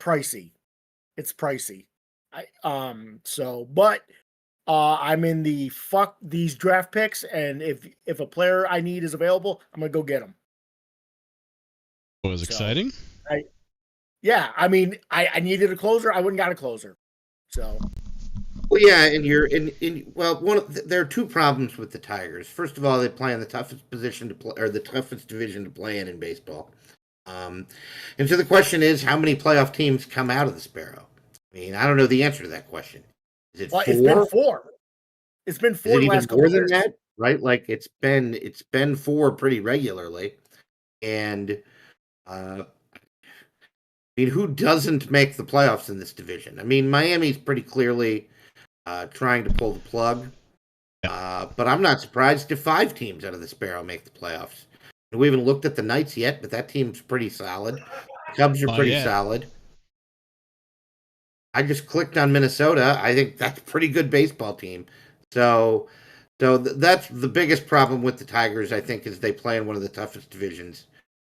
[SPEAKER 2] pricey. It's pricey. I'm in the fuck these draft picks, and if a player I need is available, I'm gonna go get him.
[SPEAKER 1] It was exciting.
[SPEAKER 2] I needed a closer. I wouldn't got a closer. So.
[SPEAKER 4] Well, yeah, and there are 2 problems with the Tigers. First of all, they play in the toughest position to play, or the toughest division to play in baseball. And so the question is, how many playoff teams come out of the Sparrow? I mean, I don't know the answer to that question. Is it 4?
[SPEAKER 2] It's been 4. It's been 4 the last couple
[SPEAKER 4] more than
[SPEAKER 2] years.
[SPEAKER 4] that, right? Like it's been 4 pretty regularly, and who doesn't make the playoffs in this division? I mean, Miami's pretty clearly trying to pull the plug, but I'm not surprised if 5 teams out of the Sparrow make the playoffs. We haven't looked at the Knights yet, but that team's pretty solid. Cubs are
[SPEAKER 1] Not
[SPEAKER 4] pretty
[SPEAKER 1] yet.
[SPEAKER 4] solid. I just clicked on Minnesota. I think that's a pretty good baseball team. So, that's the biggest problem with the Tigers. I think is they play in one of the toughest divisions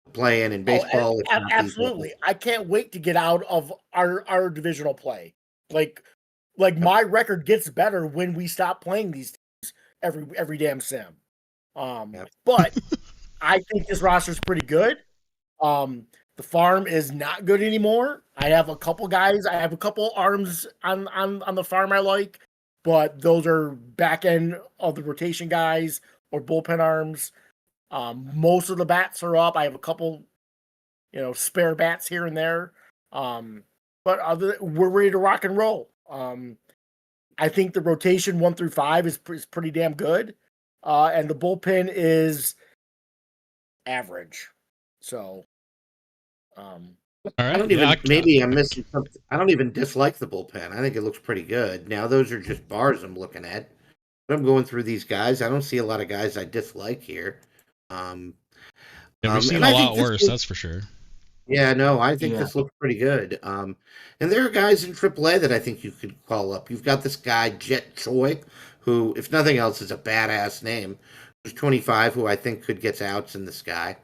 [SPEAKER 4] to play in baseball. If not the
[SPEAKER 2] absolutely. I can't wait to get out of our divisional play. Like my record gets better when we stop playing these teams every damn sim.
[SPEAKER 4] Yep.
[SPEAKER 2] But I think this roster is pretty good. The farm is not good anymore. I have a couple guys. I have a couple arms on the farm I like, but those are back end of the rotation guys or bullpen arms. Most of the bats are up. I have a couple, spare bats here and there. But we're ready to rock and roll. I think the rotation 1 through 5 is pretty damn good, and the bullpen is average. So,
[SPEAKER 1] All
[SPEAKER 4] I
[SPEAKER 1] right.
[SPEAKER 4] don't even. Maybe I'm missing something. I don't even dislike the bullpen. I think it looks pretty good. Now those are just bars I'm looking at. But I'm going through these guys. I don't see a lot of guys I dislike here.
[SPEAKER 1] Yeah, we've seen
[SPEAKER 4] and
[SPEAKER 1] a
[SPEAKER 4] I
[SPEAKER 1] lot
[SPEAKER 4] think
[SPEAKER 1] worse, that's for sure.
[SPEAKER 4] Yeah, no, I think
[SPEAKER 3] Yeah.
[SPEAKER 4] this looks pretty good. And there are guys in AAA that I think you could call up. You've got this guy Jet Choi, who, if nothing else, is a badass name. Who's 25, who I think could get outs in the sky.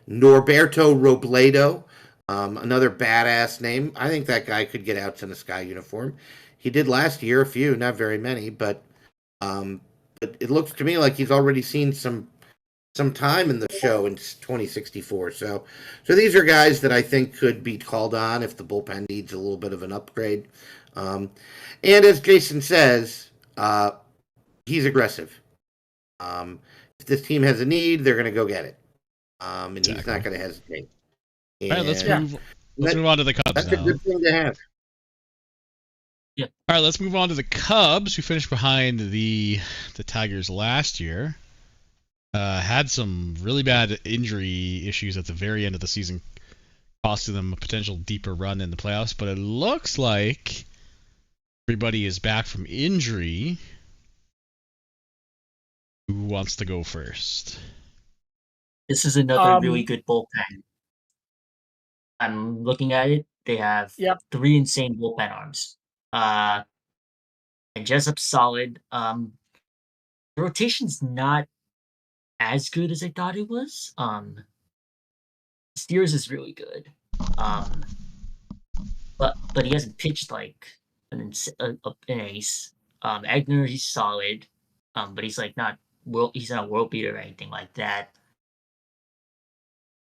[SPEAKER 4] Norberto Robledo, another badass name. I think that guy could get outs in a sky uniform. He did last year, a few, not very many, but it looks to me like he's already seen some time in the show in 2064. So these are guys that I think could be called on if the bullpen needs a little bit of an upgrade. And as Jason says, he's aggressive. If this team has a need, they're going to go get it. And
[SPEAKER 1] Exactly.
[SPEAKER 4] he's not going to hesitate.
[SPEAKER 1] All right, let's
[SPEAKER 4] And
[SPEAKER 1] move on to the Cubs
[SPEAKER 4] that's
[SPEAKER 1] now.
[SPEAKER 4] a good thing to have.
[SPEAKER 1] All right, let's move on to the Cubs, who finished behind the Tigers last year. Had some really bad injury issues at the very end of the season, costing them a potential deeper run in the playoffs. But it looks like everybody is back from injury. Who wants to go first?
[SPEAKER 3] This is another really good bullpen. I'm looking at it. They have 3 insane bullpen arms. And Jessup's solid. The rotation's not as good as I thought it was. Steers is really good. But he hasn't pitched like an ace. Egner, he's solid. But he's like he's not a world beater or anything like that.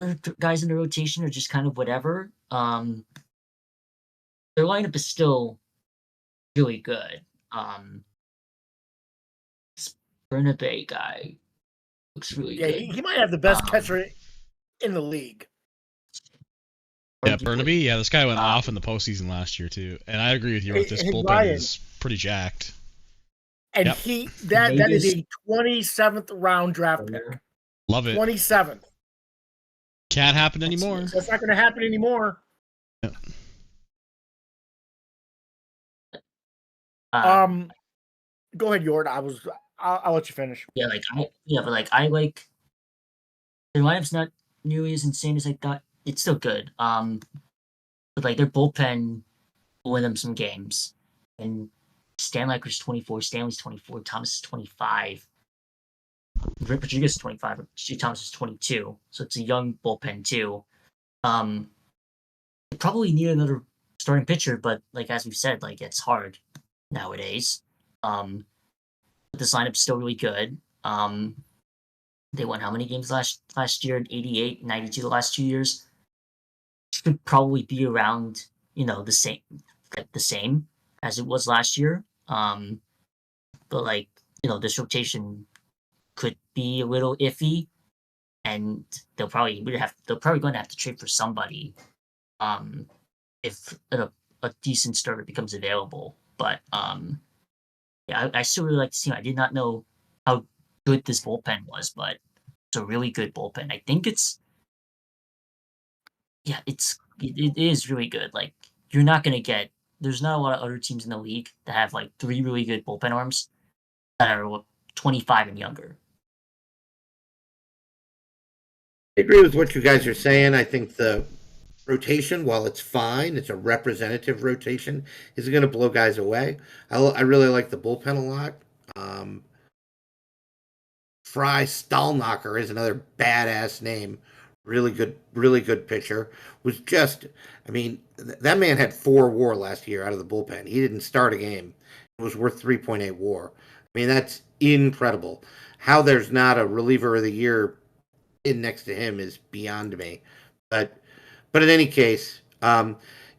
[SPEAKER 3] Other guys in the rotation are just kind of whatever. Their lineup is still really good. This Bernabe guy looks really good.
[SPEAKER 2] He might have the best catcher in the league.
[SPEAKER 1] Yeah, Burnaby. Yeah, this guy went off in the postseason last year too, and I agree with you. This bullpen
[SPEAKER 2] Ryan,
[SPEAKER 1] is pretty jacked.
[SPEAKER 2] And that is a 27th round draft pick.
[SPEAKER 1] Love it.
[SPEAKER 2] 27th.
[SPEAKER 1] Can't happen anymore.
[SPEAKER 2] That's not going to happen anymore.
[SPEAKER 1] Yeah.
[SPEAKER 2] Go ahead, Yord. I'll let you finish.
[SPEAKER 3] Yeah, I like their lineup's not nearly as insane as I thought. It's still good. But like their bullpen will win them some games. And Stanlaker's 24, Stanley's 24, Thomas is 25. Rodriguez is 25, Stu Thomas is 22. So it's a young bullpen too. They probably need another starting pitcher, but like as we've said, like it's hard nowadays. But this lineup's still really good. They won how many games last year? 88, 92 the last 2 years. Should probably be around, the same as it was last year. But like, this rotation could be a little iffy, and they're probably going to have to trade for somebody, if a decent starter becomes available. But I still really like the team. I did not know how good this bullpen was, but it's a really good bullpen. I think it is really good. Like you're not going to get. There's not a lot of other teams in the league that have like 3 really good bullpen arms that are 25 and younger.
[SPEAKER 4] I agree with what you guys are saying. I think the rotation, while it's fine, it's a representative rotation, isn't going to blow guys away. I really like the bullpen a lot. Um, Fry Stallnacher is another badass name. Really good pitcher. Was just, I mean, that man had 4 WAR last year out of the bullpen. He didn't start a game. It was worth 3.8 WAR. I mean, that's incredible. How there's not a reliever of the year in next to him is beyond me. But in any case,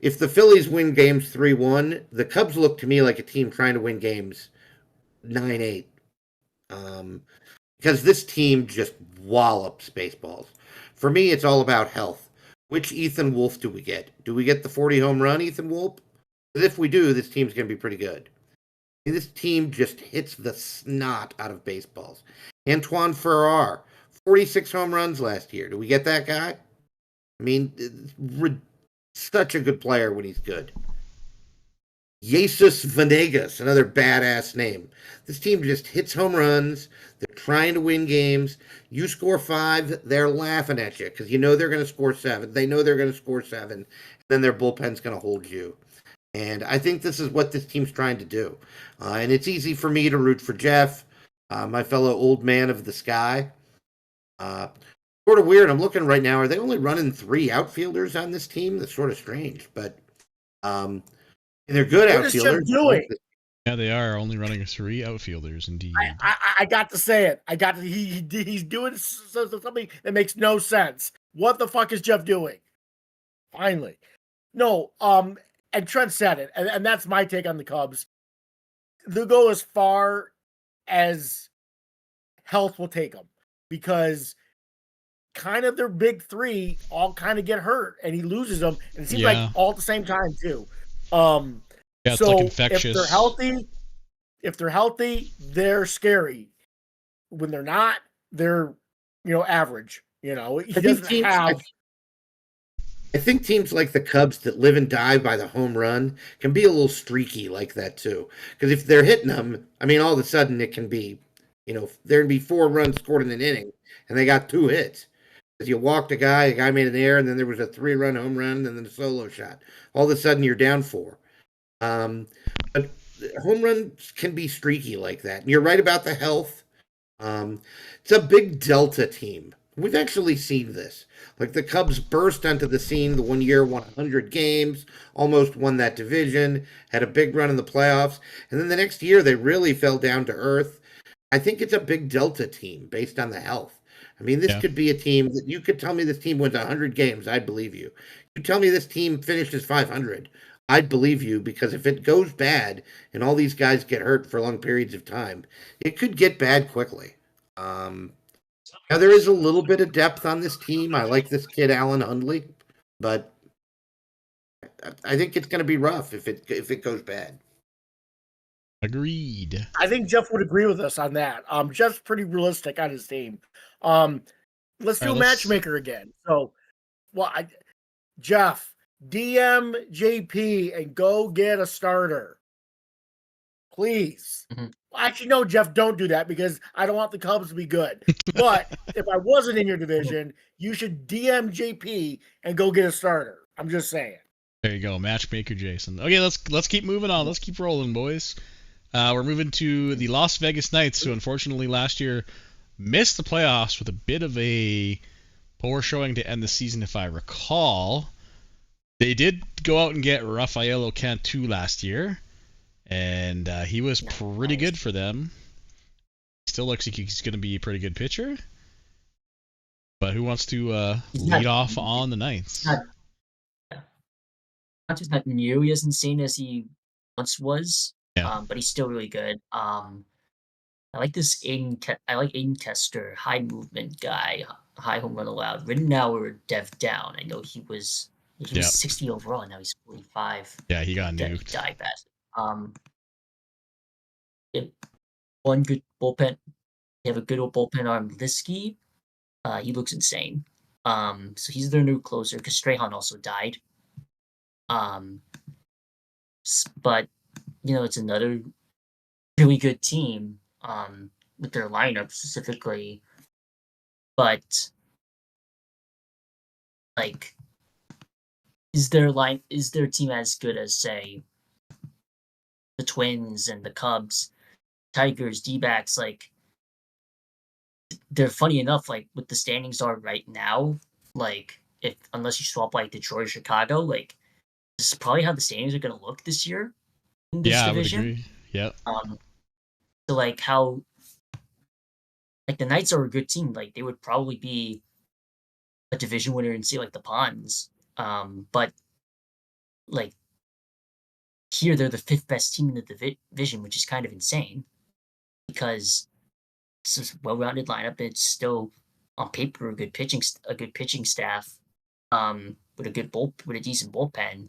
[SPEAKER 4] if the Phillies win games 3-1, the Cubs look to me like a team trying to win games 9-8. Because this team just wallops baseballs. For me, it's all about health. Which Ethan Wolf do we get? Do we get the 40 home run Ethan Wolf? Because if we do, this team's going to be pretty good. And this team just hits the snot out of baseballs. Antoine Ferrar, 46 home runs last year. Do we get that guy? I mean, such a good player when he's good. Jesus Venegas, another badass name. This team just hits home runs. They're trying to win games. You score 5, they're laughing at you because you know they're going to score 7. They know they're going to score 7. And then their bullpen's going to hold you. And I think this is what this team's trying to do. And it's easy for me to root for Jeff, my fellow old man of the sky. Sort of weird. I'm looking right now. Are they only running 3 outfielders on this team? That's sort of strange. But and they're good outfielders.
[SPEAKER 2] What is Jeff doing?
[SPEAKER 1] Yeah, they are only running 3 outfielders, indeed.
[SPEAKER 2] I got to say it. He's doing something that makes no sense. What the fuck is Jeff doing? Finally. No, and Trent said it, and that's my take on the Cubs. They'll go as far as health will take them because kind of their big 3 all kind of get hurt, and he loses them, and it seems like all at the same time too.
[SPEAKER 1] Yeah, it's like infectious.
[SPEAKER 2] If they're healthy, they're scary. When they're not, they're average.
[SPEAKER 4] I think teams like the Cubs that live and die by the home run can be a little streaky like that too. Because if they're hitting them, I mean, all of a sudden it can be, there can be 4 runs scored in an inning, and they got 2 hits. Because you walked a guy made an error, and then there was a 3-run home run, and then a solo shot. All of a sudden you're down 4. But home runs can be streaky like that. And you're right about the health. It's a big Delta team. We've actually seen this. Like the Cubs burst onto the scene the one year, won 100 games, almost won that division, had a big run in the playoffs. And then the next year, they really fell down to earth. I think it's a big Delta team based on the health. I mean, this could be a team that you could tell me this team wins 100 games. I'd believe you. You tell me this team finishes 500. I'd believe you because if it goes bad and all these guys get hurt for long periods of time, it could get bad quickly. Now there is a little bit of depth on this team. I like this kid Alan Hundley, but I think it's going to be rough if it goes bad.
[SPEAKER 1] Agreed.
[SPEAKER 2] I think Jeff would agree with us on that. Jeff's pretty realistic on his team. Let's do matchmaker again. So, Jeff, DM JP and go get a starter, please.
[SPEAKER 3] Mm-hmm.
[SPEAKER 2] Actually, no, Jeff, don't do that because I don't want the Cubs to be good. But if I wasn't in your division, you should DM JP and go get a starter. I'm just saying.
[SPEAKER 1] There you go, matchmaker Jason. Okay, let's keep moving on. Let's keep rolling, boys. We're moving to the Las Vegas Knights, who unfortunately last year missed the playoffs with a bit of a poor showing to end the season, if I recall. They did go out and get Rafael Cantu last year, and he was pretty good for them. Still looks like he's going to be a pretty good pitcher. But who wants to lead off on the Knights?
[SPEAKER 3] Not just not nearly as insane as he once was, but he's still really good. I like this Aiden Tester, high movement guy, high home run allowed. Right now we're dev down. I know he was 60 overall, and now he's 45.
[SPEAKER 1] Yeah, he got nuked.
[SPEAKER 3] Die fast. One good bullpen. They have a good old bullpen arm, Liskey. He looks insane. So he's their new closer because Strahan also died. But it's another really good team. With their lineup specifically, but is their team as good as, say, the Twins and the Cubs, Tigers, D-backs? Like, they're funny enough, like, what the standings are right now, like, if unless you swap like Detroit or Chicago, like, this is probably how the standings are going to look this year in this
[SPEAKER 1] Yeah, I would
[SPEAKER 3] division.
[SPEAKER 1] agree. Yeah.
[SPEAKER 3] So like how, like, the Knights are a good team. Like, they would probably be a division winner and say like the Pons. But like here they're the 5th best team in the division, which is kind of insane because it's a well-rounded lineup. It's still on paper a good pitching staff, with a decent bullpen.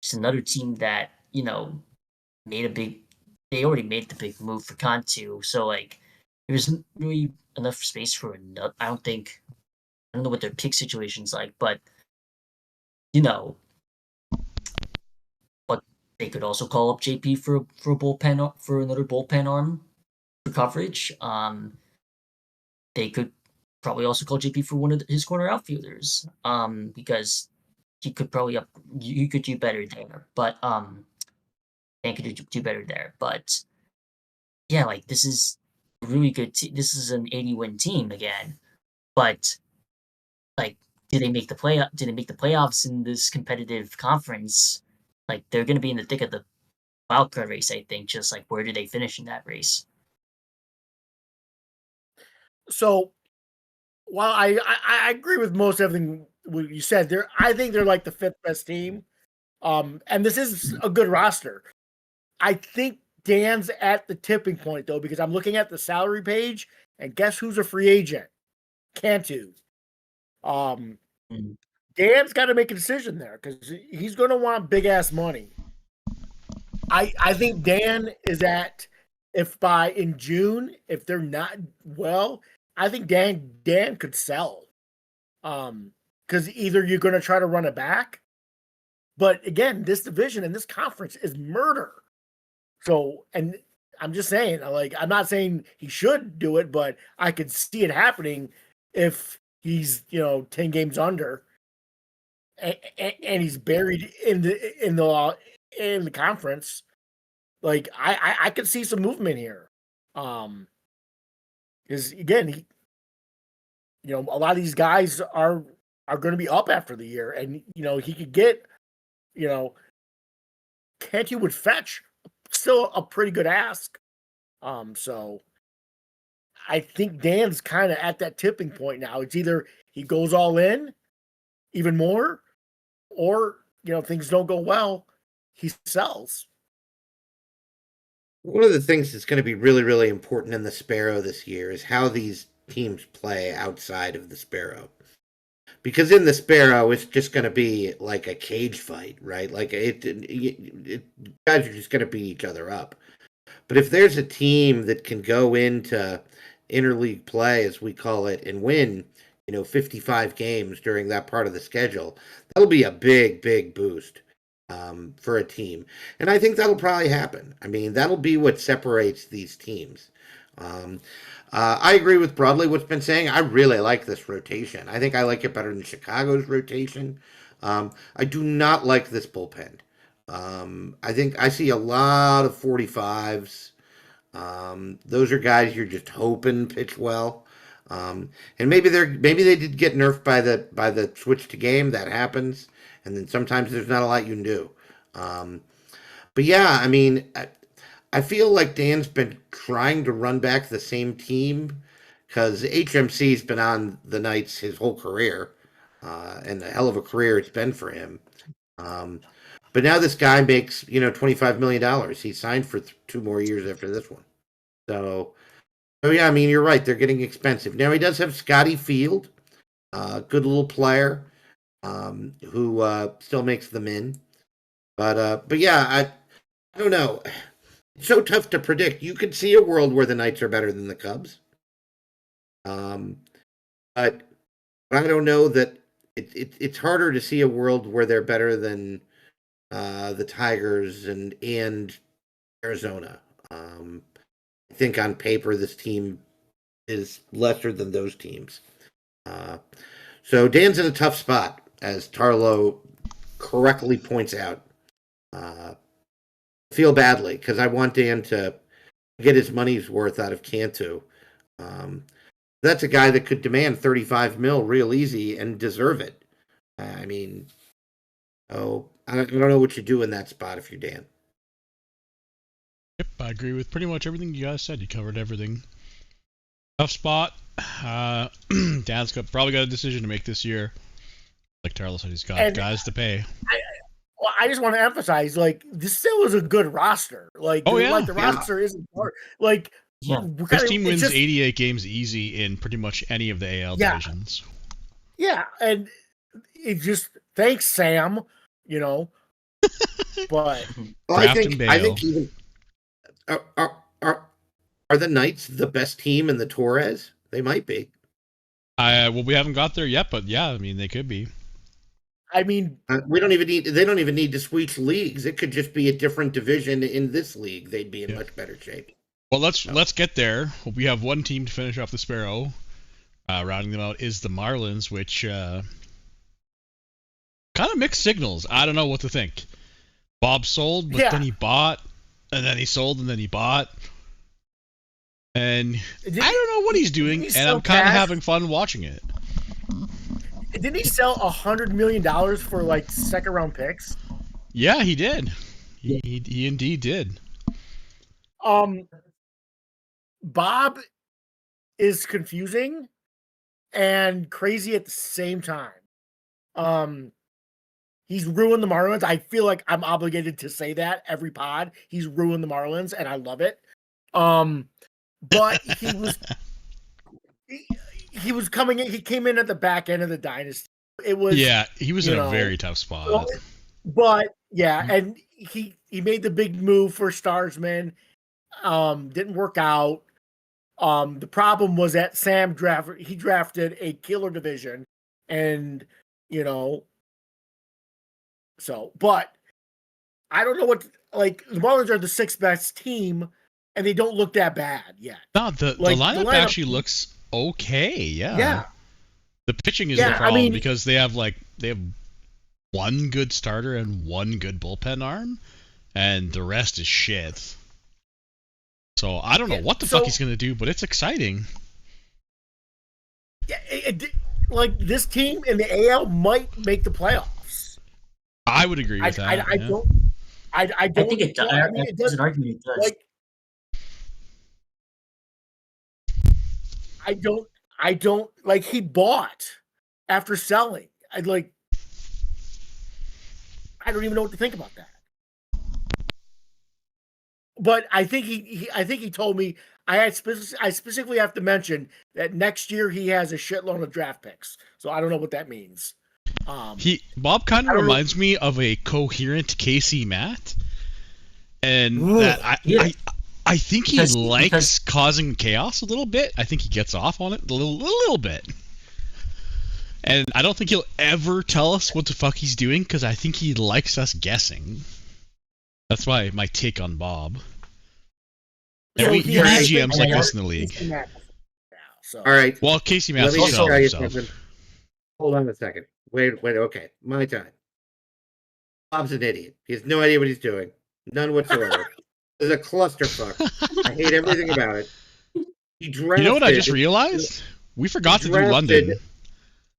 [SPEAKER 3] It's another team that they already made the big move for Cantu, so like there isn't really enough space for another. I don't know what their pick situation's like, but but they could also call up JP for a bullpen, for another bullpen arm for coverage. They could probably also call JP for one of his corner outfielders, because he could do better there. But Dan could do better there. But yeah, like, this is a really good team. This is an 80-win team again. But like, did they make the playoffs in this competitive conference? Like, they're going to be in the thick of the wild card race, I think. Just like, where do they finish in that race?
[SPEAKER 2] So, while I agree with most everything what you said, I think they're like the 5th best team. And this is a good roster. I think Dan's at the tipping point though, because I'm looking at the salary page, and guess who's a free agent? Cantu. Dan's got to make a decision there because he's going to want big ass money. I think Dan is at, in June, if they're not well, I think Dan could sell. Because either you're going to try to run it back, but again, this division and this conference is murder. So, and I'm just saying, like, I'm not saying he should do it, but I could see it happening if he's 10 games under, and he's buried in the conference. Like, I could see some movement here, because again, a lot of these guys are going to be up after the year, and he could get, Cantu would fetch still a pretty good ask. So I think Dan's kind of at that tipping point now. It's either he goes all in even more, or things don't go well, he sells.
[SPEAKER 4] One of the things that's going to be really, really important in the Sparrow this year is how these teams play outside of the Sparrow. Because in the Sparrow, it's just going to be like a cage fight, right? Like, guys are just going to beat each other up. But if there's a team that can go into interleague play, as we call it, and win, 55 games during that part of the schedule, that'll be a big, big boost for a team. And I think that'll probably happen. I mean, that'll be what separates these teams. I agree with broadly what's been saying. I really like this rotation. I think I like it better than Chicago's rotation. I do not like this bullpen. I think I see a lot of 45s. Those are guys you're just hoping pitch well. And maybe they did get nerfed by the switch to game. That happens. And then sometimes there's not a lot you can do. But yeah, I mean, I feel like Dan's been trying to run back the same team because HMC's been on the Knights his whole career, and a hell of a career it's been for him. But now this guy makes $25 million. He signed for 2 more years after this one. So yeah, I mean, you're right. They're getting expensive. Now he does have Scotty Field, good little player, who still makes them in. But yeah, I don't know. It's so tough to predict. You could see a world where the Knights are better than the Cubs. But I don't know that it's harder to see a world where they're better than the Tigers and Arizona. I think on paper this team is lesser than those teams. So Dan's in a tough spot. as Tarlo correctly points out. Feel badly because I want Dan to get his money's worth out of Cantu. That's a guy that could demand 35 mil real easy and deserve it. I mean, I don't know what you do in that spot if you're Dan.
[SPEAKER 1] Yep, I agree with pretty much everything you guys said. You covered everything. Tough spot. Dan's probably got a decision to make this year. Like Tarlo said, he's got guys to pay.
[SPEAKER 2] Well, I just want to emphasize, like, this still is a good roster. Like, like the roster isn't hard. Like,
[SPEAKER 1] this team wins 88 games easy in pretty much any of the AL divisions.
[SPEAKER 2] Yeah, and it just thanks Sam, you know. But
[SPEAKER 4] well, I think even are the Knights the best team in the Torres? They might be.
[SPEAKER 1] Well, we haven't got there yet, but yeah, I mean they could be.
[SPEAKER 2] I mean,
[SPEAKER 4] they don't even need to switch leagues. It could just be a different division in this league. They'd be in much better shape.
[SPEAKER 1] Well, let's get there. We have one team to finish off the Sparrow. Rounding them out is the Marlins, which kind of mixed signals. I don't know what to think. Bob sold, but then he bought, and then he sold, and then he bought. And I don't know what he's doing, and I'm kind of having fun watching it.
[SPEAKER 2] Didn't he sell $100 million for like second round picks?
[SPEAKER 1] Yeah, he did. He indeed did.
[SPEAKER 2] Bob is confusing and crazy at the same time. He's ruined the Marlins. I feel like I'm obligated to say that every pod. He's ruined the Marlins, and I love it. But he was coming in. He came in at the back end of the dynasty. It was
[SPEAKER 1] he was in a very tough spot.
[SPEAKER 2] But and he made the big move for Starsman. Didn't work out. The problem was that Sam drafted a killer division, and but I don't know what the Marlins are the sixth best team, and they don't look that bad yet.
[SPEAKER 1] No, the lineup actually looks okay. Yeah. The pitching is the problem because they have one good starter and one good bullpen arm, and the rest is shit. So I don't know what the fuck he's gonna do, but it's exciting.
[SPEAKER 2] Yeah, this team in the AL might make the playoffs.
[SPEAKER 1] I would agree with that.
[SPEAKER 2] I don't. I think it does. I mean,
[SPEAKER 3] there's an argument it does.
[SPEAKER 2] I don't he bought after selling. I don't even know what to think about that. But I think he told me I specifically have to mention that next year he has a shitload of draft picks. So I don't know what that means.
[SPEAKER 1] Bob kind of reminds me of a coherent Casey Matt, and that I think he likes causing chaos a little bit. I think he gets off on it a little bit. And I don't think he'll ever tell us what the fuck he's doing because I think he likes us guessing. That's why my take on Bob. And we need GMs like this in the league.
[SPEAKER 4] All right.
[SPEAKER 1] Well, Casey Matt's also himself.
[SPEAKER 4] Hold on a second. Wait. Okay, my time. Bob's an idiot. He has no idea what he's doing. None whatsoever. It's a clusterfuck. I hate everything about it. You
[SPEAKER 1] know what I just realized? We forgot to do London.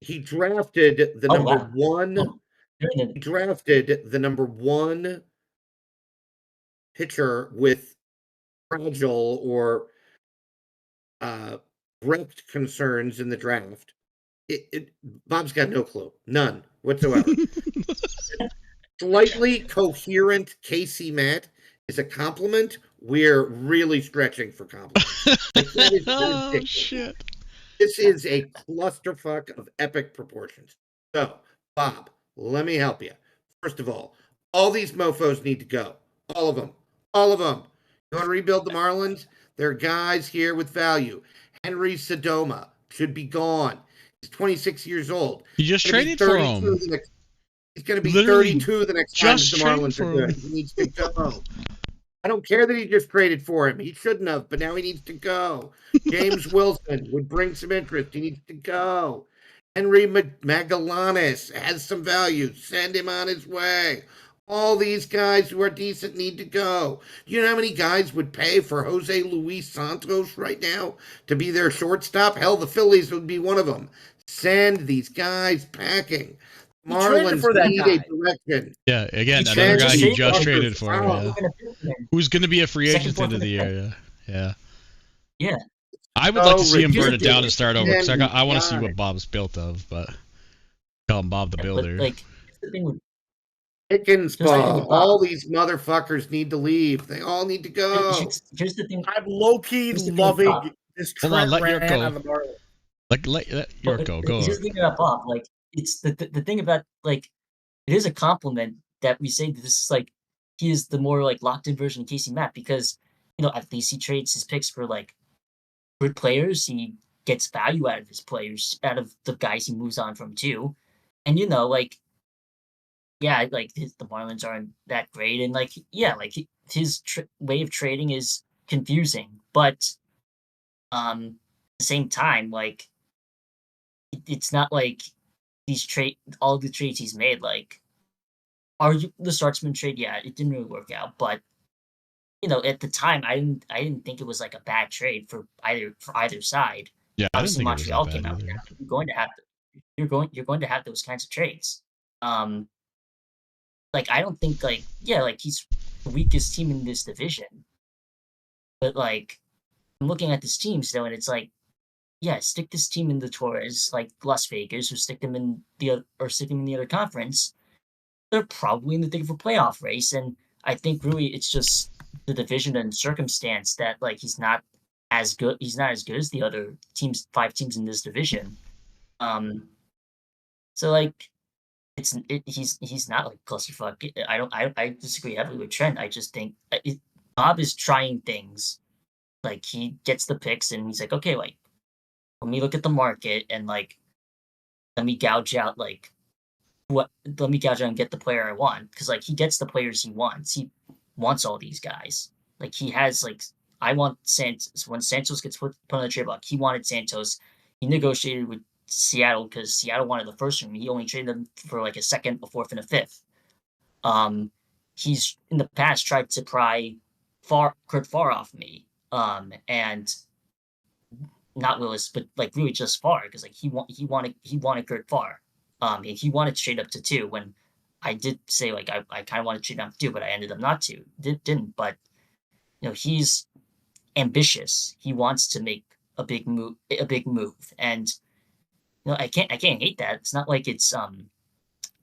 [SPEAKER 4] He drafted the number one. He drafted the number one pitcher with fragile or wrecked concerns in the draft. Bob's got no clue. None whatsoever. Slightly coherent Casey Matt is a compliment. We're really stretching for compliments. That is ridiculous.
[SPEAKER 1] Shit.
[SPEAKER 4] This is a clusterfuck of epic proportions. So, Bob, let me help you. First of all these mofos need to go. All of them. All of them. You want to rebuild the Marlins? There are guys here with value. Henry Sodoma should be gone. He's 26 years old.
[SPEAKER 1] You just traded for him.
[SPEAKER 4] He's going to be 32 the next time the Marlins are good. He needs to go. I don't care that he just traded for him. He shouldn't have, but now he needs to go. James Wilson would bring some interest. He needs to go. Henry Magallanes has some value. Send him on his way. All these guys who are decent need to go. You know how many guys would pay for Jose Luis Santos right now to be their shortstop? Hell, the Phillies would be one of them. Send these guys packing.
[SPEAKER 2] He traded
[SPEAKER 4] Marlins
[SPEAKER 2] for that
[SPEAKER 4] need
[SPEAKER 2] guy.
[SPEAKER 4] a direction.
[SPEAKER 1] Yeah, again,
[SPEAKER 3] He
[SPEAKER 1] another guy he
[SPEAKER 3] traded
[SPEAKER 1] just
[SPEAKER 4] for
[SPEAKER 1] traded for.
[SPEAKER 4] Brown.
[SPEAKER 1] Yeah. Who's going to be a free
[SPEAKER 3] Second,
[SPEAKER 1] agent
[SPEAKER 3] fourth,
[SPEAKER 1] into
[SPEAKER 3] and
[SPEAKER 1] the
[SPEAKER 3] fifth.
[SPEAKER 1] year? Yeah.
[SPEAKER 3] Yeah.
[SPEAKER 1] I would like to see him
[SPEAKER 4] ridiculous.
[SPEAKER 1] burn it down and start over because I want to see
[SPEAKER 4] God.
[SPEAKER 1] what Bob's built of, but call him Bob the Builder.
[SPEAKER 3] But, like, here's the thing with
[SPEAKER 4] Pickens,
[SPEAKER 3] Here's the thing with Bob.
[SPEAKER 4] all these motherfuckers need to leave. They all need to go.
[SPEAKER 3] here's the thing.
[SPEAKER 2] I'm low-key
[SPEAKER 3] Here's the thing
[SPEAKER 2] loving
[SPEAKER 3] about Bob.
[SPEAKER 2] this
[SPEAKER 1] Hold on,
[SPEAKER 2] Trent
[SPEAKER 1] let York
[SPEAKER 2] rant
[SPEAKER 1] go.
[SPEAKER 2] on the Marlins.
[SPEAKER 1] Let York go. Go.
[SPEAKER 3] Here's the thing about Bob. Like, it's the thing about, like, it is a compliment that we say that this is like he is the more like locked in version of Casey Matt because at least he trades his picks for like good players. He gets value out of his players, out of the guys he moves on from too. And like yeah, like the Marlins aren't that great, and like yeah, like his way of trading is confusing, but at the same time, like it's not like all the trades he's made, like the Startsman trade, yeah, it didn't really work out, but at the time I didn't think it was like a bad trade for either side.
[SPEAKER 1] Yeah, I didn't
[SPEAKER 3] Obviously
[SPEAKER 1] think it was
[SPEAKER 3] Montreal
[SPEAKER 1] that
[SPEAKER 3] came
[SPEAKER 1] bad
[SPEAKER 3] out with
[SPEAKER 1] either.
[SPEAKER 3] that. You're going to have those kinds of trades. Like I don't think like he's the weakest team in this division. But like I'm looking at this team still, and it's like, yeah, stick this team in the Torres, like Las Vegas, or stick them in the other conference. They're probably in the thick of a playoff race, and I think really it's just the division and circumstance that like he's not as good. He's not as good as the other teams, 5 teams in this division. So like he's not like clusterfuck. I disagree heavily with Trent. I just think Bob is trying things. Like he gets the picks and he's like, okay, like let me look at the market and like let me gouge out and get the player I want, because like he gets the players he wants. He wants all these guys. Like he has like I want Santos. When Santos gets put on the trade block, he wanted Santos. He negotiated with Seattle because Seattle wanted the first room. He only traded them for like a second, a fourth, and a fifth. He's in the past tried to pry Kurt Farr off me. And not Willis, but like really just Farr, because like he wanted Kurt Farr. And he wanted to trade up to 2 when I did say like I kind of wanted to trade down to 2, but I ended up not to. Didn't. But he's ambitious. He wants to make a big move, and I can't hate that. It's not like it's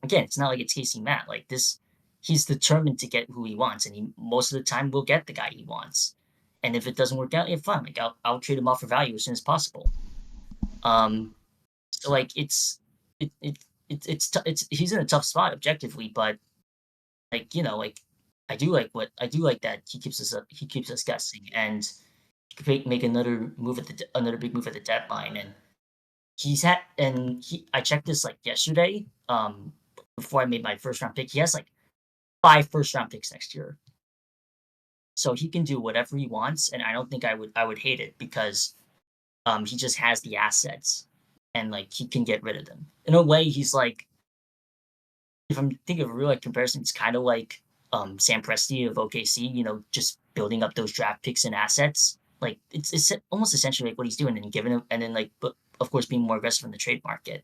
[SPEAKER 3] it's not like it's Casey Matt. Like this, he's determined to get who he wants, and he most of the time will get the guy he wants. And if it doesn't work out, yeah, fine. Like I'll trade him off for value as soon as possible. So like it's he's in a tough spot objectively, but like like I do like that he keeps us guessing, and he could make another big move at the deadline. And I checked this like yesterday, before I made my first round pick. He has like 5 first round picks next year. So he can do whatever he wants, and I don't think I would hate it, because he just has the assets, and like he can get rid of them. In a way, he's like, if I'm thinking of a real life comparison, it's kind of like Sam Presti of OKC. Just building up those draft picks and assets. Like it's almost essentially like what he's doing, and giving him, and then like, but of course being more aggressive in the trade market.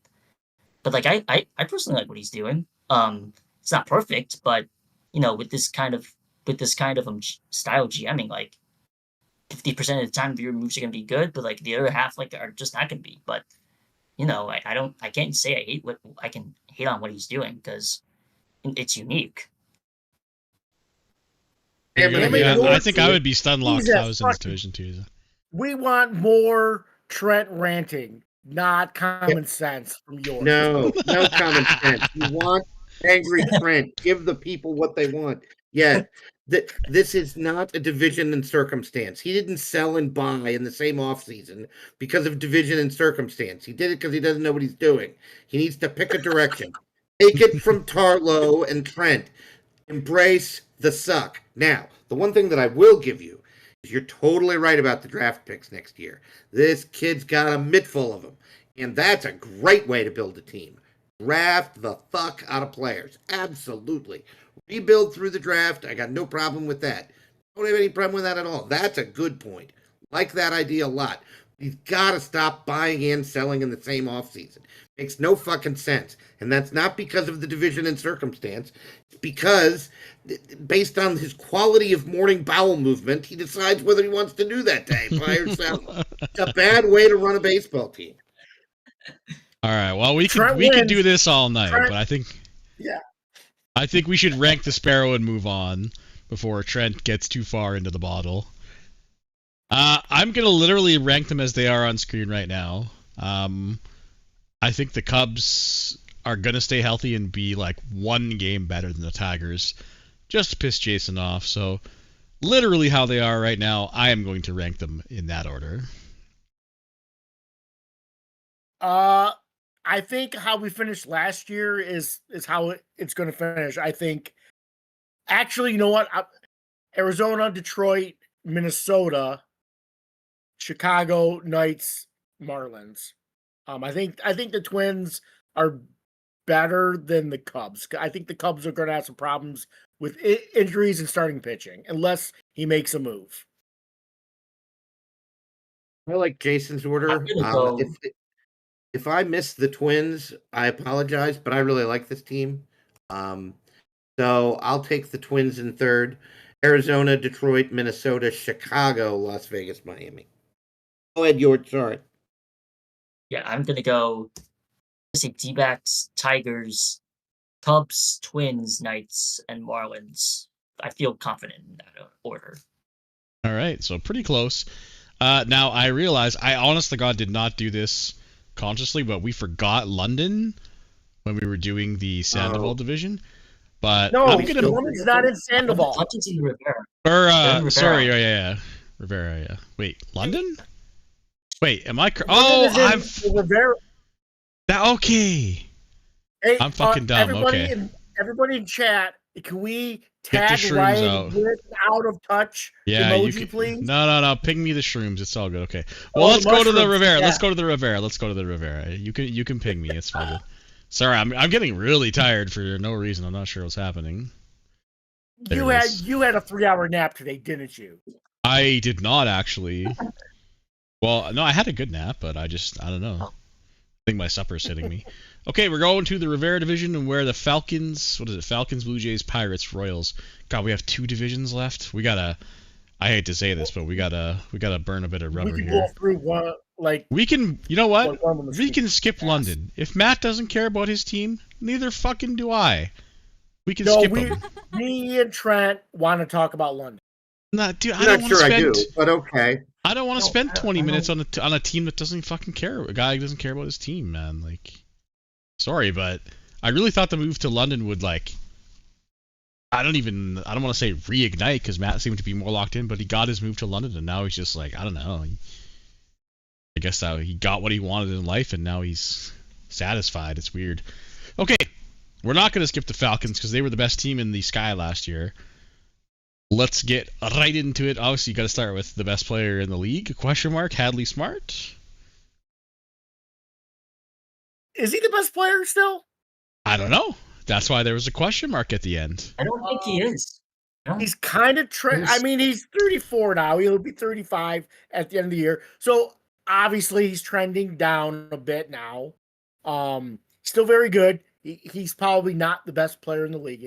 [SPEAKER 3] But like I personally like what he's doing. It's not perfect, but with this kind of style GMing, like 50% of the time your moves are gonna be good, but like the other half like are just not gonna be. But I can't say I can hate on what he's doing, because it's unique.
[SPEAKER 1] I think I would be stun locked if I was in this division too.
[SPEAKER 2] We want more Trent ranting, not common sense from yours.
[SPEAKER 4] No common sense. You want angry Trent. Give the people what they want. Yeah, this is not a division and circumstance. He didn't sell and buy in the same offseason because of division and circumstance. He did it because he doesn't know what he's doing. He needs to pick a direction. Take it from Tarlow and Trent. Embrace the suck. Now, the one thing that I will give you is you're totally right about the draft picks next year. This kid's got a mitt full of them. And that's a great way to build a team. Draft the fuck out of players. Absolutely. Rebuild through the draft. I got no problem with that. Don't have any problem with that at all. That's a good point. Like that idea a lot. We've got to stop buying and selling in the same offseason. Makes no fucking sense. And that's not because of the division and circumstance. It's because, based on his quality of morning bowel movement, he decides whether he wants to do that day, buy or sell. It's a bad way to run a baseball team.
[SPEAKER 1] All right. Well, we can do this all night, but I think we should rank the Sparrow and move on before Trent gets too far into the bottle. I'm gonna literally rank them as they are on screen right now. I think the Cubs are gonna stay healthy and be like one game better than the Tigers, just to piss Jason off. So, literally how they are right now, I am going to rank them in that order.
[SPEAKER 2] I think how we finished last year is how it's going to finish. I think, actually, you know what? Arizona, Detroit, Minnesota, Chicago, Knights, Marlins. I think the Twins are better than the Cubs. I think the Cubs are going to have some problems with injuries and starting pitching, unless he makes a move.
[SPEAKER 4] I like Jason's order. If I miss the Twins, I apologize, but I really like this team. So I'll take the Twins in third. Arizona, Detroit, Minnesota, Chicago, Las Vegas, Miami. Go ahead, George. Sorry.
[SPEAKER 3] Yeah, I'm going to go, let's say, D-backs, Tigers, Cubs, Twins, Knights, and Marlins. I feel confident in that order.
[SPEAKER 1] All right, so pretty close. Now, I realize I honest to God did not do this consciously, but we forgot London when we were doing the Sandoval division. But
[SPEAKER 2] no, London's not in Sandoval.
[SPEAKER 3] London's in Rivera.
[SPEAKER 1] Rivera. Sorry, yeah. Rivera, yeah. Wait, London? Wait, am I? I'm
[SPEAKER 2] Rivera.
[SPEAKER 1] Okay.
[SPEAKER 2] Hey,
[SPEAKER 1] I'm fucking dumb.
[SPEAKER 2] Everybody in chat, can we tag Ryan with out of touch emoji, please?
[SPEAKER 1] No. Ping me the shrooms. It's all good. Okay. Well, let's go to the Rivera. Yeah. Let's go to the Rivera. You can ping me. It's fine. Sorry, I'm getting really tired for no reason. I'm not sure what's happening.
[SPEAKER 2] You had a 3-hour nap today, didn't you?
[SPEAKER 1] I did not actually. Well, no, I had a good nap, but I don't know. I think my supper's hitting me. Okay, we're going to the Rivera division, and where the Falcons, Falcons, Blue Jays, Pirates, Royals. God, we have 2 divisions left. I hate to say this, but we gotta burn a bit of rubber here.
[SPEAKER 2] We can go through one,
[SPEAKER 1] we can, you know what? We can skip London. If Matt doesn't care about his team, neither fucking do I. We can skip him.
[SPEAKER 2] Me and Trent want to talk about London.
[SPEAKER 1] Nah, dude,
[SPEAKER 4] I'm not sure I do, but okay.
[SPEAKER 1] I don't want to spend 20 minutes on a team that doesn't fucking care. A guy who doesn't care about his team, man. Like, sorry, but I really thought the move to London would I don't want to say reignite because Matt seemed to be more locked in, but he got his move to London and now he's just I don't know. I guess he got what he wanted in life and now he's satisfied. It's weird. Okay, we're not going to skip the Falcons because they were the best team in the sky last year. Let's get right into it. Obviously, you got to start with the best player in the league. Question mark, Hadley Smart.
[SPEAKER 2] Is he the best player still?
[SPEAKER 1] I don't know. That's why there was a question mark at the end.
[SPEAKER 3] I don't think he is. No.
[SPEAKER 2] He's kind of he's 34 now. He'll be 35 at the end of the year. So obviously he's trending down a bit now. Still very good. He's probably not the best player in the league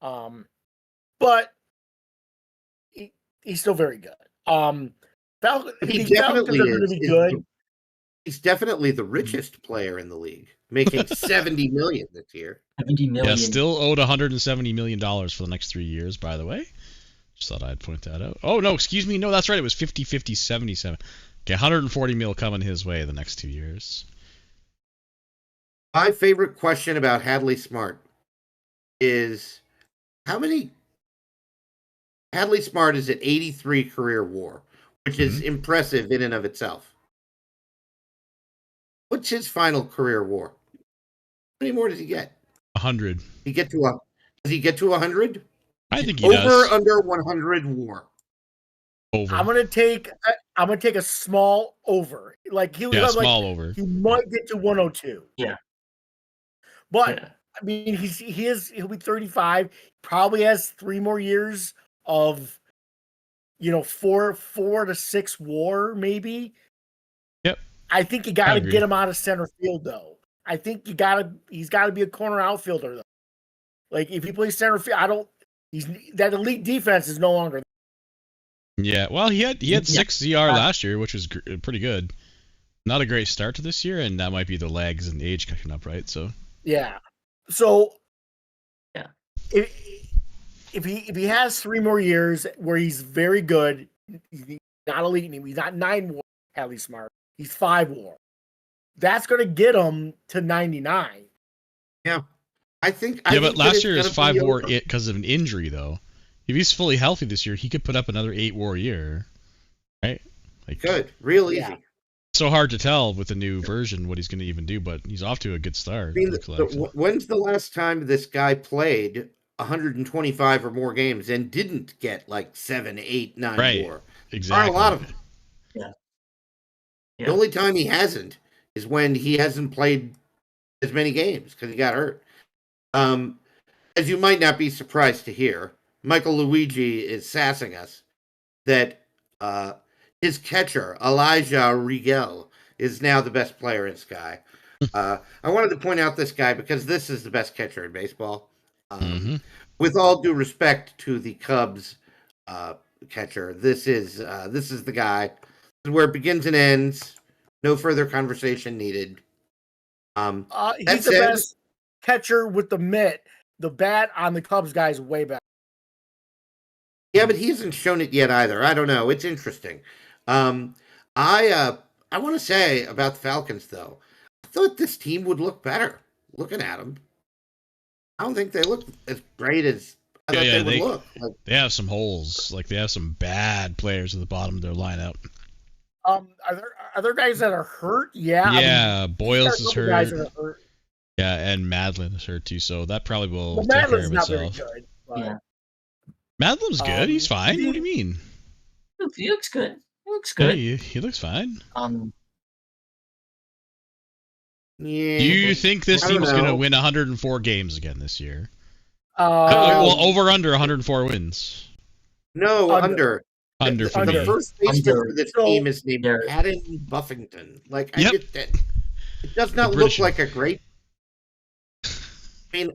[SPEAKER 2] anymore. But he's still very good.
[SPEAKER 4] He definitely is. Good. He's definitely the richest player in the league, making $70 million this year.
[SPEAKER 3] $70 million.
[SPEAKER 1] Yeah, still owed $170 million for the next 3 years, by the way. Just thought I'd point that out. Oh, no, excuse me. No, that's right. It was 50, 50, 77. Okay, 140 mil coming his way the next 2 years.
[SPEAKER 4] My favorite question about Hadley Smart is how many... Hadley Smart is at 83 career WAR, which is impressive in and of itself. What's his final career WAR? How many more does he get?
[SPEAKER 1] 100.
[SPEAKER 4] Does he get to 100?
[SPEAKER 1] I think he
[SPEAKER 4] does.
[SPEAKER 1] does.
[SPEAKER 4] Over, under 100 WAR.
[SPEAKER 1] Over.
[SPEAKER 2] I'm gonna take a small over. Like he'll
[SPEAKER 1] Yeah,
[SPEAKER 2] have
[SPEAKER 1] small
[SPEAKER 2] like
[SPEAKER 1] over.
[SPEAKER 2] he might get to 102.
[SPEAKER 3] Yeah.
[SPEAKER 2] But
[SPEAKER 3] Yeah.
[SPEAKER 2] I mean he'll be 35. Probably has 3 more years of 4 to 6 WAR maybe.
[SPEAKER 1] Yep.
[SPEAKER 2] I think you
[SPEAKER 1] I
[SPEAKER 2] got to
[SPEAKER 1] agree.
[SPEAKER 2] get him out of center field though. I think he's got to be a corner outfielder though. Like if he plays center field, that elite defense is no longer.
[SPEAKER 1] Yeah, well, he had
[SPEAKER 3] Yeah.
[SPEAKER 1] 6 ZR last year, which was pretty good. Not a great start to this year, and that might be the legs and age catching up, right? So
[SPEAKER 2] Yeah. So
[SPEAKER 3] Yeah.
[SPEAKER 2] If he has 3 more years where he's very good, he's not elite, he's not 9 WAR, Hallie Smart. He's 5 WAR. That's going to get him to 99.
[SPEAKER 4] Yeah, I think.
[SPEAKER 1] but last
[SPEAKER 4] that
[SPEAKER 1] year
[SPEAKER 4] it's
[SPEAKER 1] is
[SPEAKER 4] gonna
[SPEAKER 1] 5
[SPEAKER 4] be
[SPEAKER 1] WAR
[SPEAKER 4] over.
[SPEAKER 1] because of an injury, though. If he's fully healthy this year, he could put up another 8 WAR year, right? Like,
[SPEAKER 4] Good, real
[SPEAKER 2] Yeah.
[SPEAKER 4] easy.
[SPEAKER 1] so hard to tell with the new version what he's going to even do, but he's off to a good start.
[SPEAKER 4] I mean,
[SPEAKER 1] looks like.
[SPEAKER 4] when's the last time this guy played 125 or more games and didn't get like 7, 8, 9
[SPEAKER 1] Right.
[SPEAKER 4] WAR?
[SPEAKER 1] Exactly.
[SPEAKER 4] Aren't a lot of them.
[SPEAKER 3] Yeah.
[SPEAKER 4] The only time he hasn't is when he hasn't played as many games because he got hurt. As you might not be surprised to hear, Michael Luigi is sassing us that his catcher, Elijah Rigel, is now the best player in Sky. I wanted to point out this guy because this is the best catcher in baseball. With all due respect to the Cubs catcher, this is the guy. This is where it begins and ends. No further conversation needed.
[SPEAKER 2] He's the best catcher with the mitt. The bat on the Cubs guy is way better.
[SPEAKER 4] Yeah, but he hasn't shown it yet either. I don't know. It's interesting. I want to say about the Falcons though. I thought this team would look better. Looking at them, I don't think they look as great as I thought they would look. Like,
[SPEAKER 1] they have some holes. Like they have some bad players at the bottom of their lineup.
[SPEAKER 2] Are there guys that are hurt? Yeah.
[SPEAKER 1] Yeah, Boyles is hurt.
[SPEAKER 2] Guys that are hurt.
[SPEAKER 1] Yeah, and Madeline is hurt too, so that probably will
[SPEAKER 2] Well,
[SPEAKER 1] take care
[SPEAKER 2] Madeline's
[SPEAKER 1] of
[SPEAKER 2] not very
[SPEAKER 1] itself.
[SPEAKER 2] good. But,
[SPEAKER 3] Yeah.
[SPEAKER 1] Madeline's good. He's fine. What do you mean?
[SPEAKER 3] He looks good. He looks
[SPEAKER 1] Yeah,
[SPEAKER 3] good.
[SPEAKER 1] he looks fine.
[SPEAKER 4] yeah.
[SPEAKER 1] Do you think this
[SPEAKER 4] I don't
[SPEAKER 1] team's going to
[SPEAKER 4] know.
[SPEAKER 1] win 104 games again this year?
[SPEAKER 2] well,
[SPEAKER 1] Over under 104 wins.
[SPEAKER 4] No,
[SPEAKER 2] Under.
[SPEAKER 1] Under for
[SPEAKER 2] Under.
[SPEAKER 1] me.
[SPEAKER 4] The first baseman
[SPEAKER 3] Under.
[SPEAKER 4] for this
[SPEAKER 2] So,
[SPEAKER 4] team is named
[SPEAKER 3] there-
[SPEAKER 4] Adam Buffington. Like,
[SPEAKER 1] Yep.
[SPEAKER 4] it does not look
[SPEAKER 1] British-
[SPEAKER 4] like a great. I mean,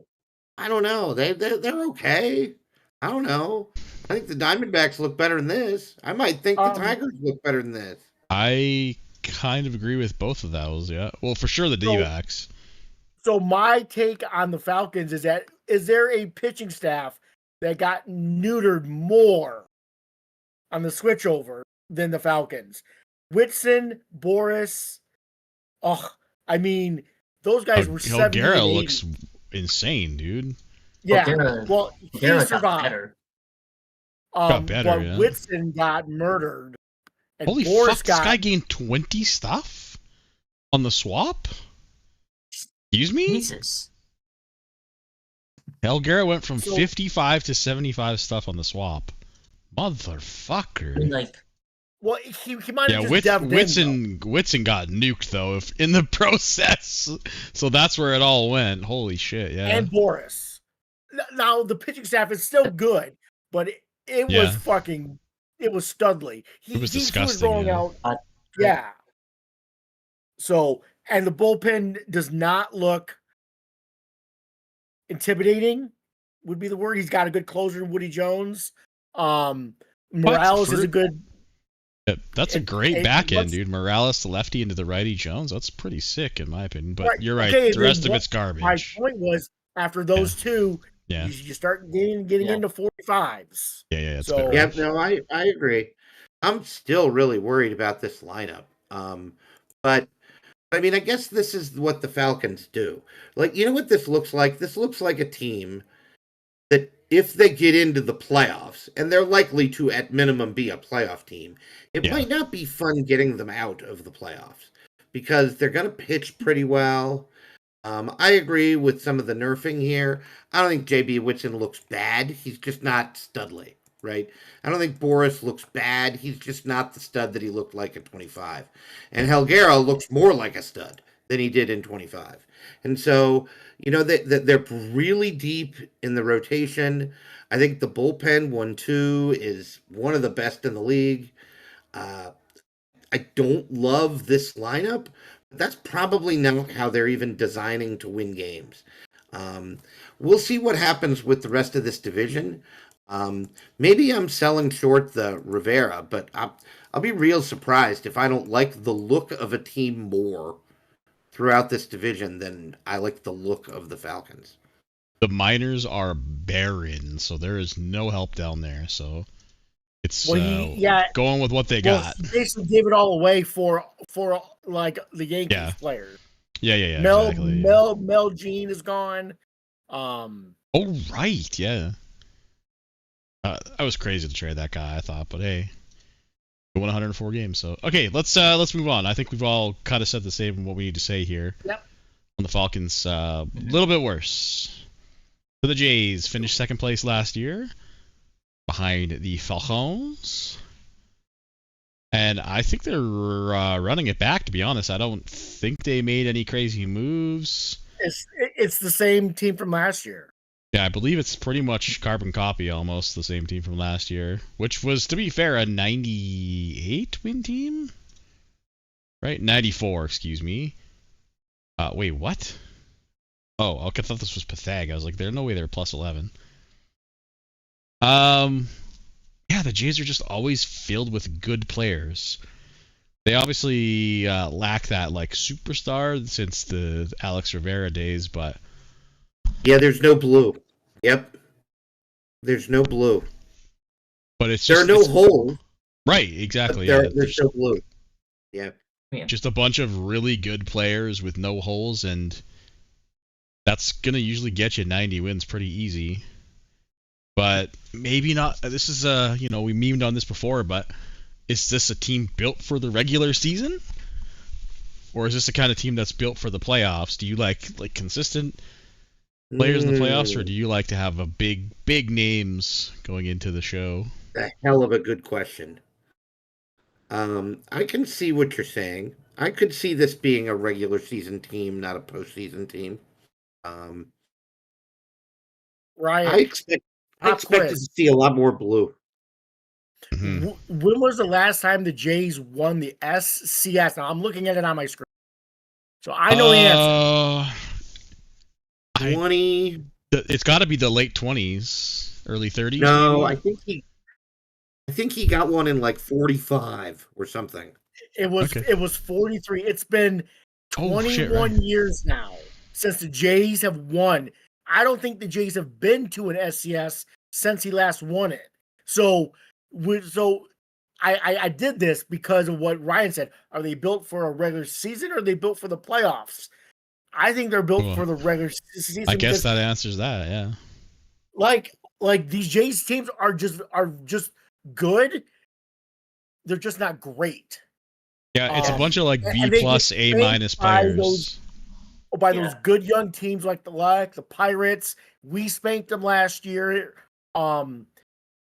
[SPEAKER 4] I don't know. They're okay. I don't know. I think the Diamondbacks look better than this. I might think the Tigers look better than this.
[SPEAKER 1] I kind of agree with both of those, yeah. Well, for sure the D-backs.
[SPEAKER 2] So my take on the Falcons is there a pitching staff that got neutered more on the switchover than the Falcons? Whitson, Boris. I mean, those guys were 70
[SPEAKER 1] Garrett
[SPEAKER 2] and 80.
[SPEAKER 1] looks insane, dude.
[SPEAKER 2] Yeah. Well, he
[SPEAKER 3] Garrett got
[SPEAKER 2] survived.
[SPEAKER 3] better.
[SPEAKER 1] Got better,
[SPEAKER 2] but
[SPEAKER 1] yeah.
[SPEAKER 2] Whitson got murdered. And
[SPEAKER 1] Holy
[SPEAKER 2] Boris
[SPEAKER 1] fuck, this guy gained 20 stuff on the swap? Excuse me?
[SPEAKER 3] Jesus.
[SPEAKER 1] Hell, Garrett went from
[SPEAKER 2] So-
[SPEAKER 1] 55 to 75 stuff on the swap. Motherfucker.
[SPEAKER 3] I mean, like,
[SPEAKER 2] Well, he might
[SPEAKER 1] Yeah,
[SPEAKER 2] have just devved in, though.
[SPEAKER 1] Whitson got nuked though in the process, so that's where it all went. Holy shit, yeah.
[SPEAKER 2] And Boris. Now the pitching staff is still good, but it
[SPEAKER 1] Yeah.
[SPEAKER 2] was fucking. It was Studley.
[SPEAKER 1] It was
[SPEAKER 2] He was
[SPEAKER 1] disgusting,
[SPEAKER 2] rolling
[SPEAKER 1] yeah.
[SPEAKER 2] out. Yeah. So, and the bullpen does not look intimidating. Would be the word. He's got a good closer in Woody Jones. Morales is a good.
[SPEAKER 1] Yeah, that's a great
[SPEAKER 2] and
[SPEAKER 1] back end,
[SPEAKER 2] what's-
[SPEAKER 1] dude. Morales, the lefty into the righty Jones. That's pretty sick in my opinion. But
[SPEAKER 2] Right,
[SPEAKER 1] you're right.
[SPEAKER 2] okay,
[SPEAKER 1] the rest
[SPEAKER 2] then
[SPEAKER 1] of it's garbage.
[SPEAKER 2] My point was after those two,
[SPEAKER 1] Yeah.
[SPEAKER 2] you start getting
[SPEAKER 3] Yeah.
[SPEAKER 2] into 45s.
[SPEAKER 1] Yeah, it's
[SPEAKER 2] So-
[SPEAKER 1] better.
[SPEAKER 4] Yeah, no, I agree. I'm still really worried about this lineup. But I mean, I guess this is what the Falcons do. Like, you know what this looks like? This looks like a team that if they get into the playoffs, and they're likely to at minimum be a playoff team, it
[SPEAKER 1] Yeah.
[SPEAKER 4] might not be fun getting them out of the playoffs because they're going to pitch pretty well. I agree with some of the nerfing here. I don't think JB Whitson looks bad. He's just not Studley, right? I don't think Boris looks bad. He's just not the stud that he looked like at 25. And Helguera looks more like a stud than he did in 25. And so, they're really deep in the rotation. I think the bullpen 1-2 is one of the best in the league. I don't love this lineup, but that's probably not how they're even designing to win games. We'll see what happens with the rest of this division. Maybe I'm selling short the Rivera, but I'll be real surprised if I don't like the look of a team more throughout this division than I like the look of the Falcons.
[SPEAKER 1] The Miners are barren, so there is no help down there. So it's going with what they got.
[SPEAKER 2] He basically gave it all away for like the Yankees players.
[SPEAKER 1] Yeah.
[SPEAKER 2] Mel
[SPEAKER 1] Exactly.
[SPEAKER 2] Mel Jean is gone.
[SPEAKER 1] Oh right, yeah. I was crazy to trade that guy, I thought, but hey, he won 104 games. So okay, let's move on. I think we've all kind of said the same what we need to say here.
[SPEAKER 2] Yep.
[SPEAKER 1] On the Falcons, a little bit worse. So the Jays finished second place last year, behind the Falcons. And I think they're running it back, to be honest. I don't think they made any crazy moves.
[SPEAKER 2] It's the same team from last year.
[SPEAKER 1] Yeah, I believe it's pretty much carbon copy, almost the same team from last year, which was, to be fair, a 98 win team? Right? 94, excuse me. Wait, what? Oh, okay, I thought this was Pythag. I was like, there's no way they're plus 11. Yeah, the Jays are just always filled with good players. They obviously lack that like superstar since the Alex Rivera days, but
[SPEAKER 4] yeah, there's no blue. Yep, there's no blue.
[SPEAKER 1] But it's just
[SPEAKER 4] there are no holes.
[SPEAKER 1] Right, exactly.
[SPEAKER 4] There's no blue. Yeah,
[SPEAKER 1] just a bunch of really good players with no holes, and that's gonna usually get you 90 wins pretty easy. But maybe not. This is we memed on this before, but is this a team built for the regular season, or is this the kind of team that's built for the playoffs? Do you like consistent players in the playoffs, or do you like to have a big names going into the show?
[SPEAKER 4] A hell of a good question. I can see what you're saying. I could see this being a regular season team, not a postseason team.
[SPEAKER 2] Ryan,
[SPEAKER 4] I expected to see a lot more blue.
[SPEAKER 1] Mm-hmm.
[SPEAKER 2] When was the last time the Jays won the SCS? Now I'm looking at it on my screen, so I know the answer.
[SPEAKER 4] 20.
[SPEAKER 1] It's got to be the late 20s, early 30s.
[SPEAKER 4] No,
[SPEAKER 1] maybe?
[SPEAKER 4] I think he got one in like 45 or something.
[SPEAKER 2] It was 43. It's been 21 years now since the Jays have won. I don't think the Jays have been to an SCS since he last won it. So I did this because of what Ryan said. Are they built for a regular season, or are they built for the playoffs? I think they're built for the regular season.
[SPEAKER 1] I guess that answers that, yeah.
[SPEAKER 2] Like these Jays teams are just good. They're just not great.
[SPEAKER 1] Yeah, it's a bunch of like B plus, A minus players.
[SPEAKER 2] By those good young teams like the Pirates. We spanked them last year.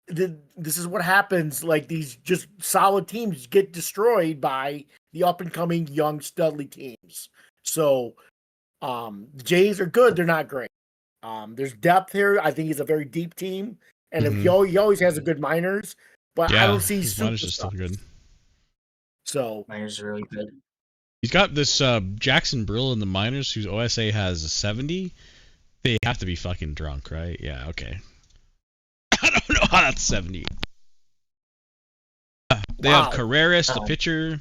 [SPEAKER 2] This is what happens. Like these just solid teams get destroyed by the up and coming young studly teams. So the Jays are good. They're not great. There's depth here. I think he's a very deep team, and if he always has a good minors, but I don't see
[SPEAKER 1] minors are still good.
[SPEAKER 2] So
[SPEAKER 3] minors are really good.
[SPEAKER 1] He's got this Jackson Brill in the minors, whose OSA has a 70. They have to be fucking drunk, right? Yeah, okay. I don't know how that's 70. They have Carreras, the pitcher.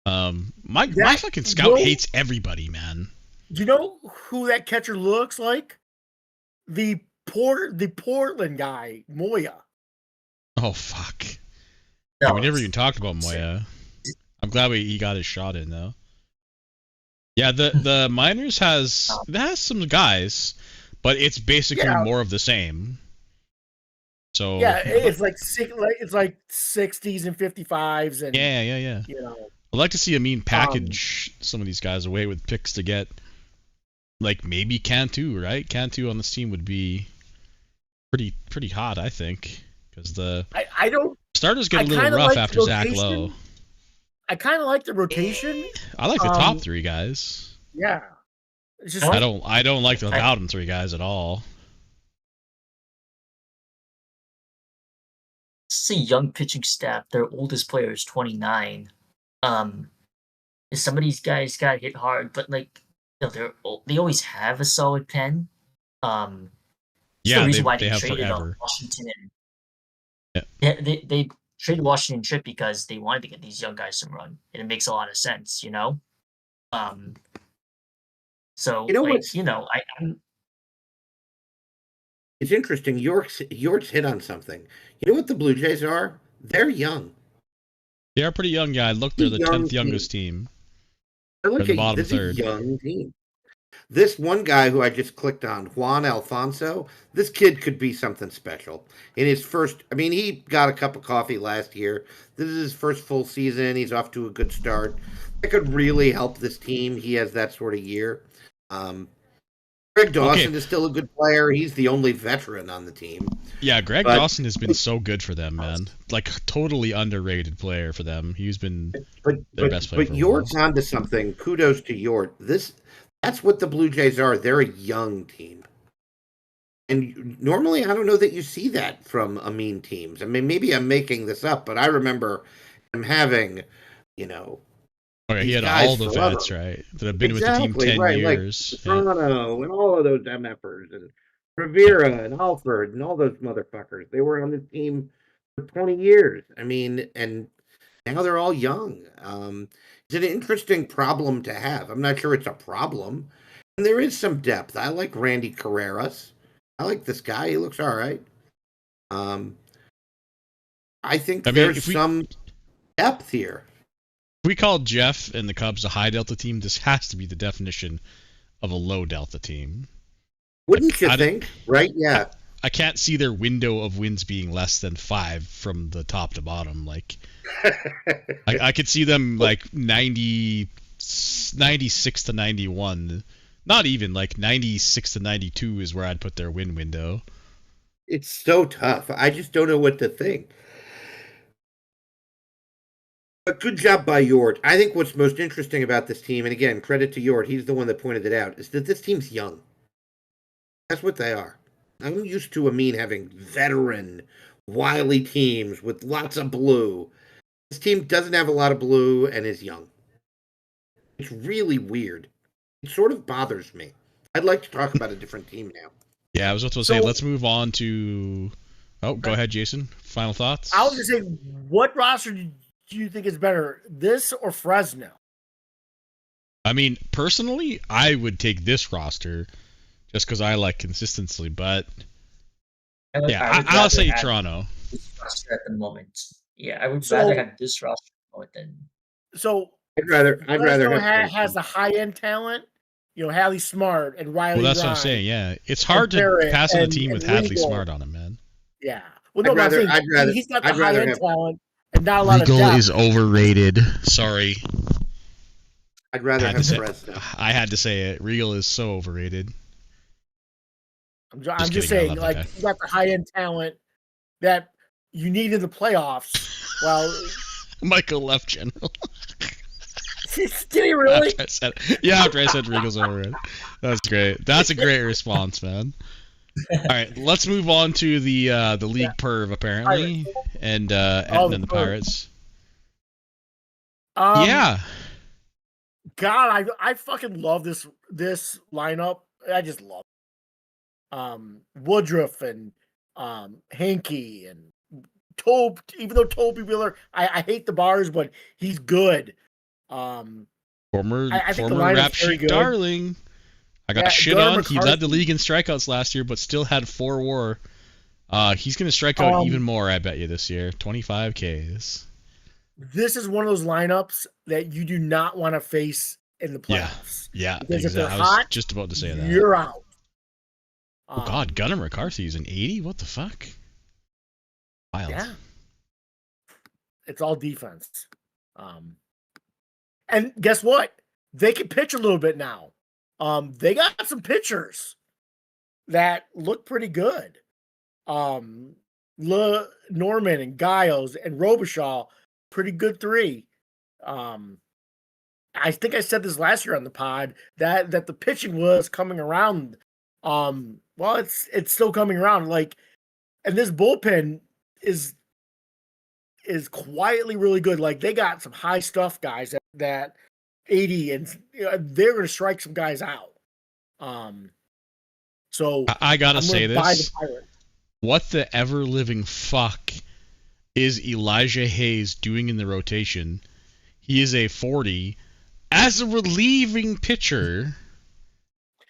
[SPEAKER 1] My fucking scout hates everybody, man.
[SPEAKER 2] Do you know who that catcher looks like? The Portland guy, Moya.
[SPEAKER 1] Oh fuck. Yeah, we never even talked about Moya. I'm glad he got his shot in though. Yeah, the minors has some guys, but it's basically more of the same. So
[SPEAKER 2] yeah, it's like 60s and 55s and
[SPEAKER 1] yeah.
[SPEAKER 2] You know,
[SPEAKER 1] I'd like to see Amin package some of these guys away with picks to get, like maybe Cantu, right? Cantu on this team would be pretty hot, I think, because the
[SPEAKER 2] I don't.
[SPEAKER 1] starters get a
[SPEAKER 2] I
[SPEAKER 1] little
[SPEAKER 2] kinda
[SPEAKER 1] rough
[SPEAKER 2] like the
[SPEAKER 1] after Zach
[SPEAKER 2] rotation.
[SPEAKER 1] Lowe.
[SPEAKER 2] I kind of like the rotation.
[SPEAKER 1] I like the top
[SPEAKER 2] Um,
[SPEAKER 1] 3 guys.
[SPEAKER 2] Yeah, it's just
[SPEAKER 3] I
[SPEAKER 1] I don't like the bottom 3 guys at all.
[SPEAKER 3] It's a young pitching staff. Their oldest player is 29. Some of these guys got hit hard, but like they always have a solid pen. It's
[SPEAKER 1] Yeah,
[SPEAKER 3] the reason why
[SPEAKER 1] they
[SPEAKER 3] they
[SPEAKER 1] have
[SPEAKER 3] traded
[SPEAKER 1] forever.
[SPEAKER 3] Washington.
[SPEAKER 1] Yeah.
[SPEAKER 3] Yeah, they traded Washington Trip because they wanted to get these young guys some run, and it makes a lot of sense, you know. So
[SPEAKER 4] You know
[SPEAKER 3] like
[SPEAKER 4] what's-
[SPEAKER 3] I'm
[SPEAKER 4] It's interesting. York's hit on something. You know what the Blue Jays are? They're young.
[SPEAKER 1] They're a pretty young guy. Look, they're the
[SPEAKER 4] Young
[SPEAKER 1] 10th youngest team.
[SPEAKER 4] They're
[SPEAKER 1] They're
[SPEAKER 4] like
[SPEAKER 1] the bottom
[SPEAKER 4] this is a
[SPEAKER 1] third.
[SPEAKER 4] young team. This one guy who I just clicked on, Juan Alfonso, this kid could be something special. In his first, I mean, he got a cup of coffee last year. This is his first full season. He's off to a good start. That could really help this team. He has that sort of year. Greg Dawson is still a good player. He's the only veteran on the team.
[SPEAKER 1] Yeah, Greg
[SPEAKER 4] But-
[SPEAKER 1] Dawson has been so good for them, man. Like, totally underrated player for them. He's been their best player for a while.
[SPEAKER 4] York's onto something. Kudos to York. That's what the Blue Jays are. They're a young team. And normally, I don't know that you see that from mean teams. I mean, maybe I'm making this up, but I remember him having,
[SPEAKER 1] Okay, he
[SPEAKER 4] these
[SPEAKER 1] had
[SPEAKER 4] guys
[SPEAKER 1] all the
[SPEAKER 4] forever.
[SPEAKER 1] vets, right? That have been with the team
[SPEAKER 4] Exactly,
[SPEAKER 1] 10
[SPEAKER 4] right, like
[SPEAKER 1] years. Yeah.
[SPEAKER 4] Toronto and all of those MFers and Rivera and Alford and all those motherfuckers. They were on the team for 20 years. I mean, and now they're all young. It's an interesting problem to have. I'm not sure it's a problem. And there is some depth. I like Randy Carreras. I like this guy. He looks all right. I think there's some depth here.
[SPEAKER 1] If we call Jeff and the Cubs a high delta team, this has to be the definition of a low delta team.
[SPEAKER 4] Wouldn't you think? Right? Yeah.
[SPEAKER 1] I can't see their window of wins being less than 5 from the top to bottom. Like, I could see them like 96 to 91. Not even, like 96 to 92 is where I'd put their win window.
[SPEAKER 4] It's so tough. I just don't know what to think. But good job by Yort. I think what's most interesting about this team, and again, credit to Yort, he's the one that pointed it out, is that this team's young. That's what they are. I'm used to Amin having veteran, wily teams with lots of blue. This team doesn't have a lot of blue and is young. It's really weird. It sort of bothers me. I'd like to talk about a different team now.
[SPEAKER 1] Yeah, I was about to say, let's move on to... Oh, go ahead, Jason. Final thoughts?
[SPEAKER 2] I was just saying, what roster do you think is better, this or Fresno?
[SPEAKER 1] I mean, personally, I would take this roster just because I like consistency, but I'll say Toronto.
[SPEAKER 3] This roster at the moment. Yeah, I would rather have this roster than.
[SPEAKER 2] So
[SPEAKER 4] I'd rather
[SPEAKER 2] has the high end talent, Hallie Smart and Riley.
[SPEAKER 1] Well, that's
[SPEAKER 2] Ryan,
[SPEAKER 1] what I'm saying. Yeah, it's hard to
[SPEAKER 2] Barrett
[SPEAKER 1] pass on a
[SPEAKER 2] and-
[SPEAKER 1] team
[SPEAKER 2] and
[SPEAKER 1] with Hadley
[SPEAKER 2] Regal.
[SPEAKER 1] Smart on him, man.
[SPEAKER 2] Yeah. Well, no,
[SPEAKER 4] I'd
[SPEAKER 2] he's got the
[SPEAKER 4] I'd rather
[SPEAKER 2] high end
[SPEAKER 4] have-
[SPEAKER 2] talent and not a lot of depth.
[SPEAKER 1] overrated. Sorry,
[SPEAKER 4] I'd rather have Fresno.
[SPEAKER 1] I had to say it. Regal is so overrated.
[SPEAKER 2] I'm
[SPEAKER 1] Just
[SPEAKER 2] just
[SPEAKER 1] kidding, I
[SPEAKER 2] saying,
[SPEAKER 1] love
[SPEAKER 2] like,
[SPEAKER 1] that guy.
[SPEAKER 2] you got the high end talent that you need in the playoffs. Well,
[SPEAKER 1] Michael left general.
[SPEAKER 2] did he really?
[SPEAKER 1] After I said Regal's overrated. That's great. That's a great response, man. All right, let's move on to the league perv apparently, and the Pirates. Yeah.
[SPEAKER 2] God, I fucking love this lineup. I just love it. Woodruff and Hankey and Tope. Even though Toby Wheeler, I hate the bars, but he's good.
[SPEAKER 1] Former
[SPEAKER 2] I think the
[SPEAKER 1] former
[SPEAKER 2] lineup's
[SPEAKER 1] rap
[SPEAKER 2] very
[SPEAKER 1] sheet
[SPEAKER 2] good.
[SPEAKER 1] darling. I got
[SPEAKER 2] Yeah,
[SPEAKER 1] shit
[SPEAKER 2] Gunnar
[SPEAKER 1] on. He led the
[SPEAKER 2] McCarthy.
[SPEAKER 1] league in strikeouts last year, but still had 4 WAR. He's gonna strike out even more, I bet you, this year. 25 Ks.
[SPEAKER 2] This is one of those lineups that you do not want to face in the playoffs.
[SPEAKER 1] Yeah,
[SPEAKER 2] Because if they're
[SPEAKER 1] exactly. I was
[SPEAKER 2] hot,
[SPEAKER 1] just about to say that.
[SPEAKER 2] You're out.
[SPEAKER 1] Oh God, Gunnar McCarthy's an 80. What the fuck? Wild.
[SPEAKER 2] Yeah. It's all defense. And guess what? They can pitch a little bit now. They got some pitchers that look pretty good. Norman and Giles and Robichaud, pretty good 3. I think I said this last year on the pod that the pitching was coming around. Well, it's still coming around. Like, and this bullpen is quietly really good. Like, they got some high stuff guys that 80 and they're going to strike some guys out. So
[SPEAKER 1] I gotta say
[SPEAKER 2] buy the
[SPEAKER 1] this.
[SPEAKER 2] Pirates.
[SPEAKER 1] What the ever living fuck is Elijah Hayes doing in the rotation? He is a 40 as a relieving pitcher.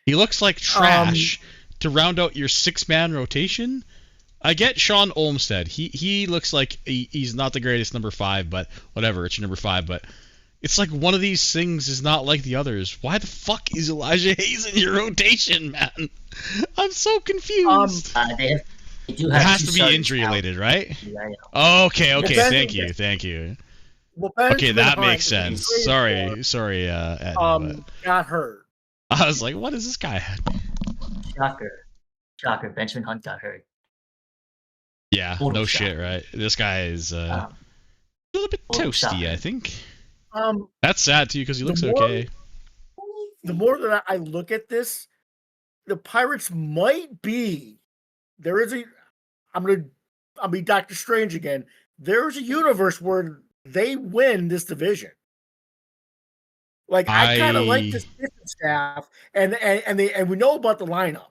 [SPEAKER 1] He looks like trash to round out your 6-man rotation. I get Sean Olmstead. He looks like he's not the greatest number 5, but whatever, it's your number 5. But it's like one of these things is not like the others. Why the fuck is Elijah Hayes in your rotation, man? I'm so confused.
[SPEAKER 3] They do
[SPEAKER 1] It
[SPEAKER 3] have
[SPEAKER 1] has
[SPEAKER 3] two
[SPEAKER 1] to be
[SPEAKER 3] starters
[SPEAKER 1] injury
[SPEAKER 3] out.
[SPEAKER 1] related, right?
[SPEAKER 3] Yeah, yeah.
[SPEAKER 1] Okay.
[SPEAKER 2] Ben-
[SPEAKER 1] Thank you.
[SPEAKER 2] Well, Ben's
[SPEAKER 1] Okay,
[SPEAKER 2] been
[SPEAKER 1] that
[SPEAKER 2] behind
[SPEAKER 1] makes
[SPEAKER 2] him.
[SPEAKER 1] sense.
[SPEAKER 2] He's
[SPEAKER 1] Sorry, Edna, but
[SPEAKER 2] got hurt.
[SPEAKER 1] I was like, what is this guy?
[SPEAKER 3] Shocker. Benjamin Hunt got hurt.
[SPEAKER 1] Yeah,
[SPEAKER 3] Total
[SPEAKER 1] no
[SPEAKER 3] shock.
[SPEAKER 1] shit, right? This guy is a little bit
[SPEAKER 3] total
[SPEAKER 1] toasty,
[SPEAKER 3] shocker.
[SPEAKER 1] I think.
[SPEAKER 2] Um,
[SPEAKER 1] That's sad too, because he
[SPEAKER 2] The
[SPEAKER 1] looks
[SPEAKER 2] more-
[SPEAKER 1] okay.
[SPEAKER 2] the more that I look at this, the Pirates might be. There is a. I'll be Doctor Strange again. There is a universe where they win this division. Like, I kind of like this pitching staff, and we know about the lineup.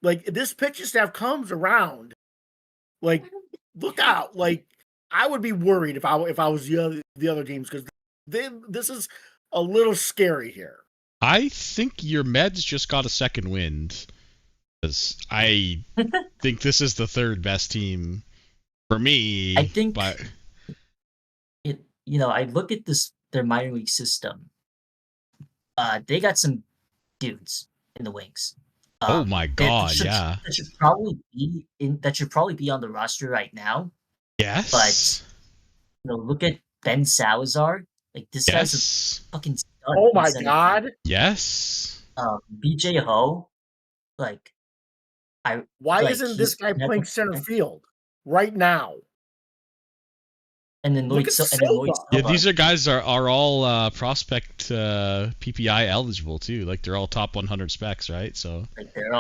[SPEAKER 2] Like, this pitching staff comes around. Like, look out! Like, I would be worried if I was the other teams, because this is a little scary here.
[SPEAKER 1] I think your Meds just got a second wind. Because I think this is the third best team for me.
[SPEAKER 3] I think
[SPEAKER 1] but
[SPEAKER 3] I look at their minor league system. They got some dudes in the wings.
[SPEAKER 1] oh my god,
[SPEAKER 3] should,
[SPEAKER 1] yeah.
[SPEAKER 3] That should probably be on the roster right now.
[SPEAKER 1] Yes.
[SPEAKER 3] Look at Ben Salazar. Like, this guy's a
[SPEAKER 1] Yes.
[SPEAKER 3] fucking stud.
[SPEAKER 2] Oh my
[SPEAKER 3] in center
[SPEAKER 2] god!
[SPEAKER 3] field.
[SPEAKER 1] Yes.
[SPEAKER 3] BJ Ho, like,
[SPEAKER 2] Why
[SPEAKER 3] Like,
[SPEAKER 2] isn't
[SPEAKER 3] he's
[SPEAKER 2] this guy
[SPEAKER 3] never-
[SPEAKER 2] playing center field right now?
[SPEAKER 3] and then
[SPEAKER 2] Look
[SPEAKER 3] Lloyd
[SPEAKER 2] at
[SPEAKER 3] Silva.
[SPEAKER 1] Yeah, these are guys are all prospect PPI eligible too. Like, they're all top 100 specs, right? So
[SPEAKER 3] Like, they're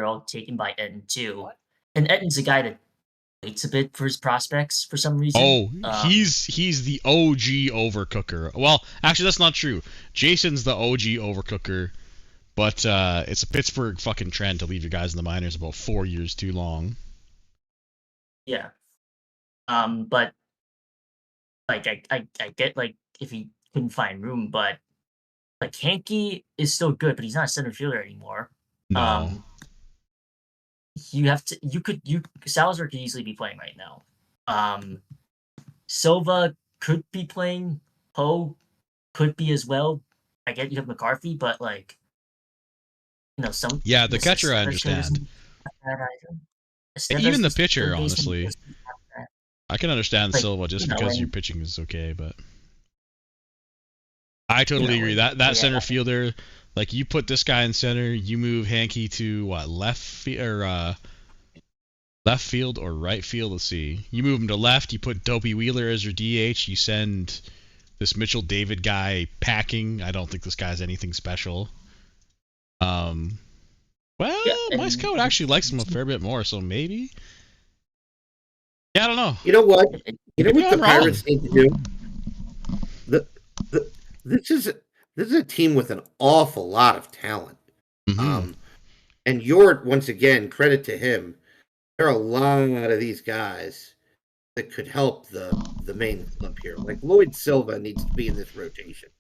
[SPEAKER 3] all taken by Etten too. And Etten's a guy that waits a bit for his prospects for some reason.
[SPEAKER 1] he's the OG overcooker. Well, actually, that's not true. Jason's the OG overcooker, but it's a Pittsburgh fucking trend to leave your guys in the minors about 4 years too long.
[SPEAKER 3] Yeah. But like I get, like, if he couldn't find room, but like, Hanke is still good, but he's not a center fielder anymore.
[SPEAKER 1] No.
[SPEAKER 3] Salazar could easily be playing right now. Silva could be playing. Ho could be as well. I get you have McCarthy, but, like, some.
[SPEAKER 1] Yeah, the catcher I understand. Even the pitcher, honestly. I can understand
[SPEAKER 3] Like,
[SPEAKER 1] Silva just
[SPEAKER 3] you know,
[SPEAKER 1] because your
[SPEAKER 3] and-
[SPEAKER 1] pitching is okay, but I totally
[SPEAKER 3] know,
[SPEAKER 1] agree. That
[SPEAKER 3] yeah.
[SPEAKER 1] center fielder, like, you put this guy in center, you move Hanke to what, left field or right field? Let's see. You move him to left. You put Dopey Wheeler as your DH. You send this Mitchell David guy packing. I don't think this guy's anything special. Well,
[SPEAKER 3] Yeah,
[SPEAKER 1] my
[SPEAKER 3] and-
[SPEAKER 1] scout actually likes him a fair bit more, so maybe. Yeah, I don't know.
[SPEAKER 4] You know what? You know
[SPEAKER 1] Maybe
[SPEAKER 4] what the
[SPEAKER 1] I'm wrong.
[SPEAKER 4] Pirates need to do? This is a team with an awful lot of talent.
[SPEAKER 1] Mhm.
[SPEAKER 4] And Yort, once again, credit to him. There are a lot of these guys that could help the main club here. Like, Lloyd Silva needs to be in this rotation.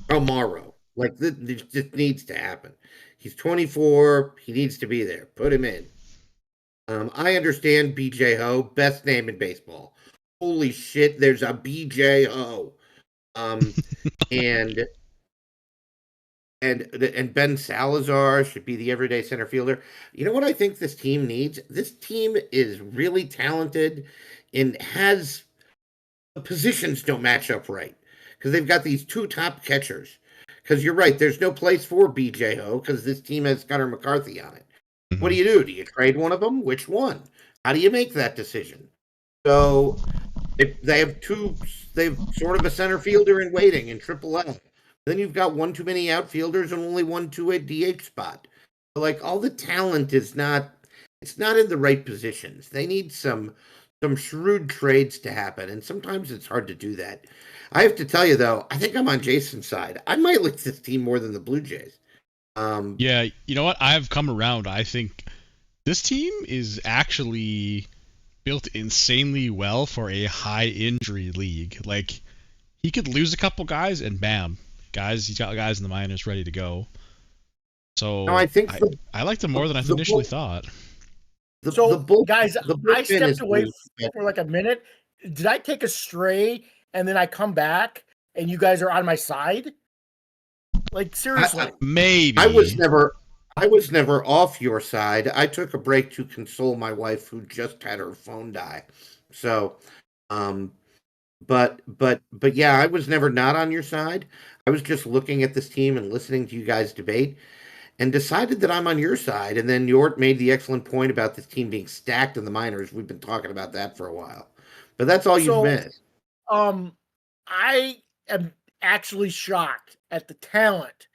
[SPEAKER 4] Romaro, like, this just needs to happen. He's 24. He needs to be there. Put him in. I understand BJ Ho, best name in baseball. Holy shit, there's a BJ Ho. And Ben Salazar should be the everyday center fielder. You know what I think this team needs? This team is really talented and has the positions don't match up right because they've got these two top catchers. Because you're right, there's no place for BJ Ho because this team has Gunnar McCarthy on it. What do you do? Do you trade one of them? Which one? How do you make that decision? So they have sort of a center fielder in waiting in AAA. Then you've got one too many outfielders and only one 2-8 DH spot. Like all the talent it's not in the right positions. They need some shrewd trades to happen, and sometimes it's hard to do that. I have to tell you though, I think I'm on Jason's side. I might like this team more than the Blue Jays.
[SPEAKER 1] Yeah, you know what? I've come around. I think this team is actually built insanely well for a high injury league. Like, he could lose a couple guys and bam, he's got guys in the minors ready to go. So
[SPEAKER 4] no, I think
[SPEAKER 1] I liked him more than I initially thought.
[SPEAKER 2] Guys, I stepped away for like a minute. Did I take a stray and then I come back and you guys are on my side? Like, seriously.
[SPEAKER 1] Maybe.
[SPEAKER 4] I was never off your side. I took a break to console my wife who just had her phone die. So, but yeah, I was never not on your side. I was just looking at this team and listening to you guys debate and decided that I'm on your side. And then Yort made the excellent point about this team being stacked in the minors. We've been talking about that for a while, but that's all you've missed.
[SPEAKER 2] I am actually shocked at the talent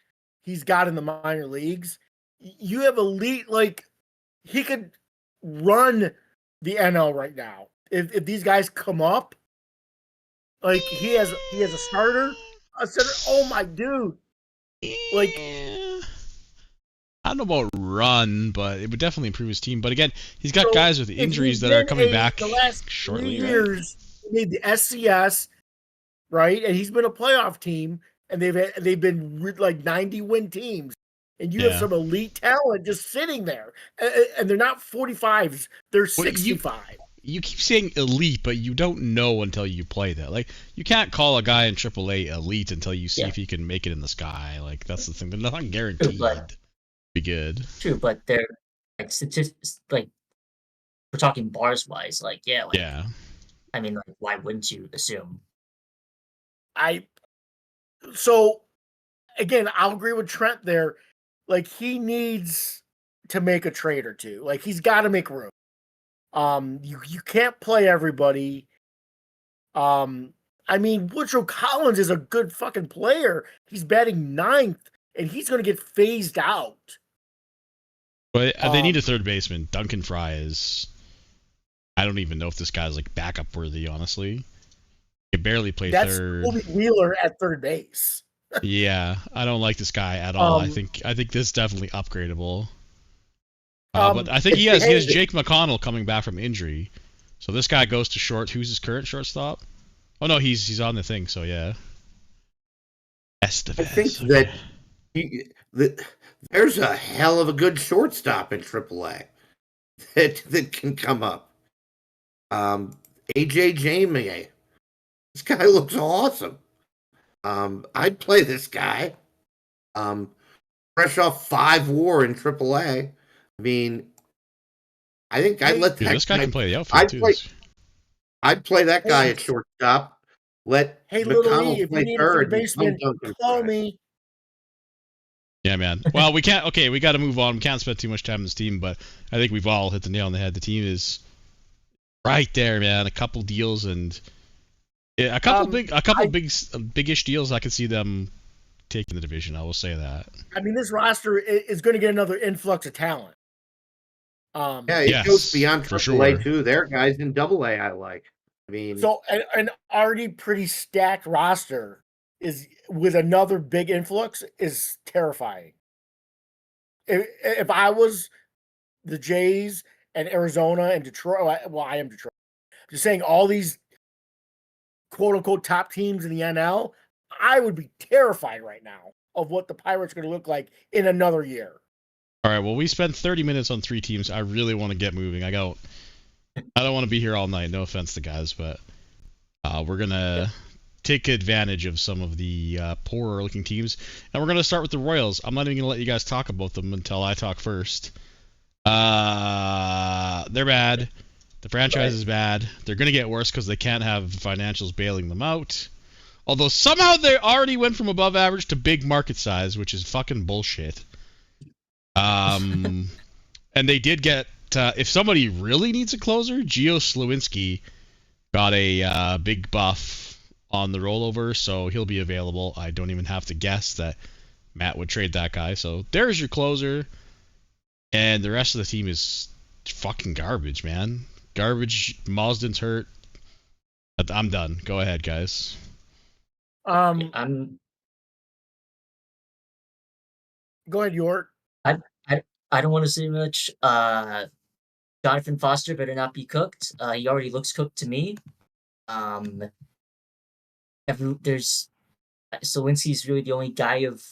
[SPEAKER 2] he's got in the minor leagues. You have elite, like, he could run the NL right now. If these guys come up, like, he has a starter, a center. Oh my dude. Like,
[SPEAKER 1] I don't know about run, but it would definitely improve his team. But again, he's got guys with injuries that are coming back
[SPEAKER 2] the last
[SPEAKER 1] shortly.
[SPEAKER 2] 3 years, he made the SCS, right? And he's been a playoff team, and they've been like 90-win teams. And you have some elite talent just sitting there, and they're not 45s; they're 65.
[SPEAKER 1] You keep saying elite, but you don't know until you play that. Like, you can't call a guy in AAA elite until you see if he can make it in the sky. Like, that's the thing. They're not guaranteed to be good.
[SPEAKER 3] True, but they're like statistics. Like, we're talking bars wise. Like, yeah. I mean, like, why wouldn't you assume?
[SPEAKER 2] So again, I'll agree with Trent there. Like, he needs to make a trade or two. Like, he's got to make room. You can't play everybody. I mean, Woodrow Collins is a good fucking player. He's batting 9th, and he's going to get phased out.
[SPEAKER 1] But they need a third baseman. Duncan Fry is. I don't even know if this guy's like backup worthy, honestly. He barely played third.
[SPEAKER 2] That's Colby Wheeler at third base.
[SPEAKER 1] Yeah, I don't like this guy at all. I think this is definitely upgradable. But I think he has Jake McConnell coming back from injury, so this guy goes to short. Who's his current shortstop? Oh no, he's on the thing. So yeah, Estevez.
[SPEAKER 4] I think that there's a hell of a good shortstop in AAA that can come up. AJ Jamie, this guy looks awesome. I'd play this guy. Fresh off 5 WAR in AAA. I mean, I think I'd let
[SPEAKER 1] this guy can play the outfield too.
[SPEAKER 4] I'd play that guy at shortstop. Let
[SPEAKER 2] McConnell if play you need third. Baseman, call me.
[SPEAKER 1] Yeah, man. Well, we can't. Okay, we got to move on. We can't spend too much time on this team, but I think we've all hit the nail on the head. The team is right there, man. A couple deals and a couple big-ish deals. I could see them taking the division. I will say that.
[SPEAKER 2] I mean, this roster is going to get another influx of talent.
[SPEAKER 4] It goes beyond AAA too. There are guys in AA I like. I mean,
[SPEAKER 2] so an already pretty stacked roster is with another big influx is terrifying. If I was the Jays and Arizona and Detroit, well, I am Detroit. Just saying, all these quote unquote top teams in the NL, I would be terrified right now of what the Pirates are going to look like in another year.
[SPEAKER 1] All right, well, we spent 30 minutes on 3 teams. I really want to get moving. I don't want to be here all night. No offense to guys, but we're going to take advantage of some of the poorer looking teams. And we're going to start with the Royals. I'm not even going to let you guys talk about them until I talk first. They're bad. The franchise is bad. They're going to get worse because they can't have financials bailing them out. Although somehow they already went from above average to big market size, which is fucking bullshit. And And they did get, if somebody really needs a closer, Gio Slowinski got a big buff on the rollover, so he'll be available. I don't even have to guess that Matt would trade that guy. So there's your closer. And the rest of the team is fucking garbage, man. Garbage. Marsden's hurt. I'm done. Go ahead, guys.
[SPEAKER 3] I'm
[SPEAKER 2] Go ahead, York.
[SPEAKER 3] I don't want to say much. Jonathan Foster better not be cooked. He already looks cooked to me. There's Slowinski's really the only guy of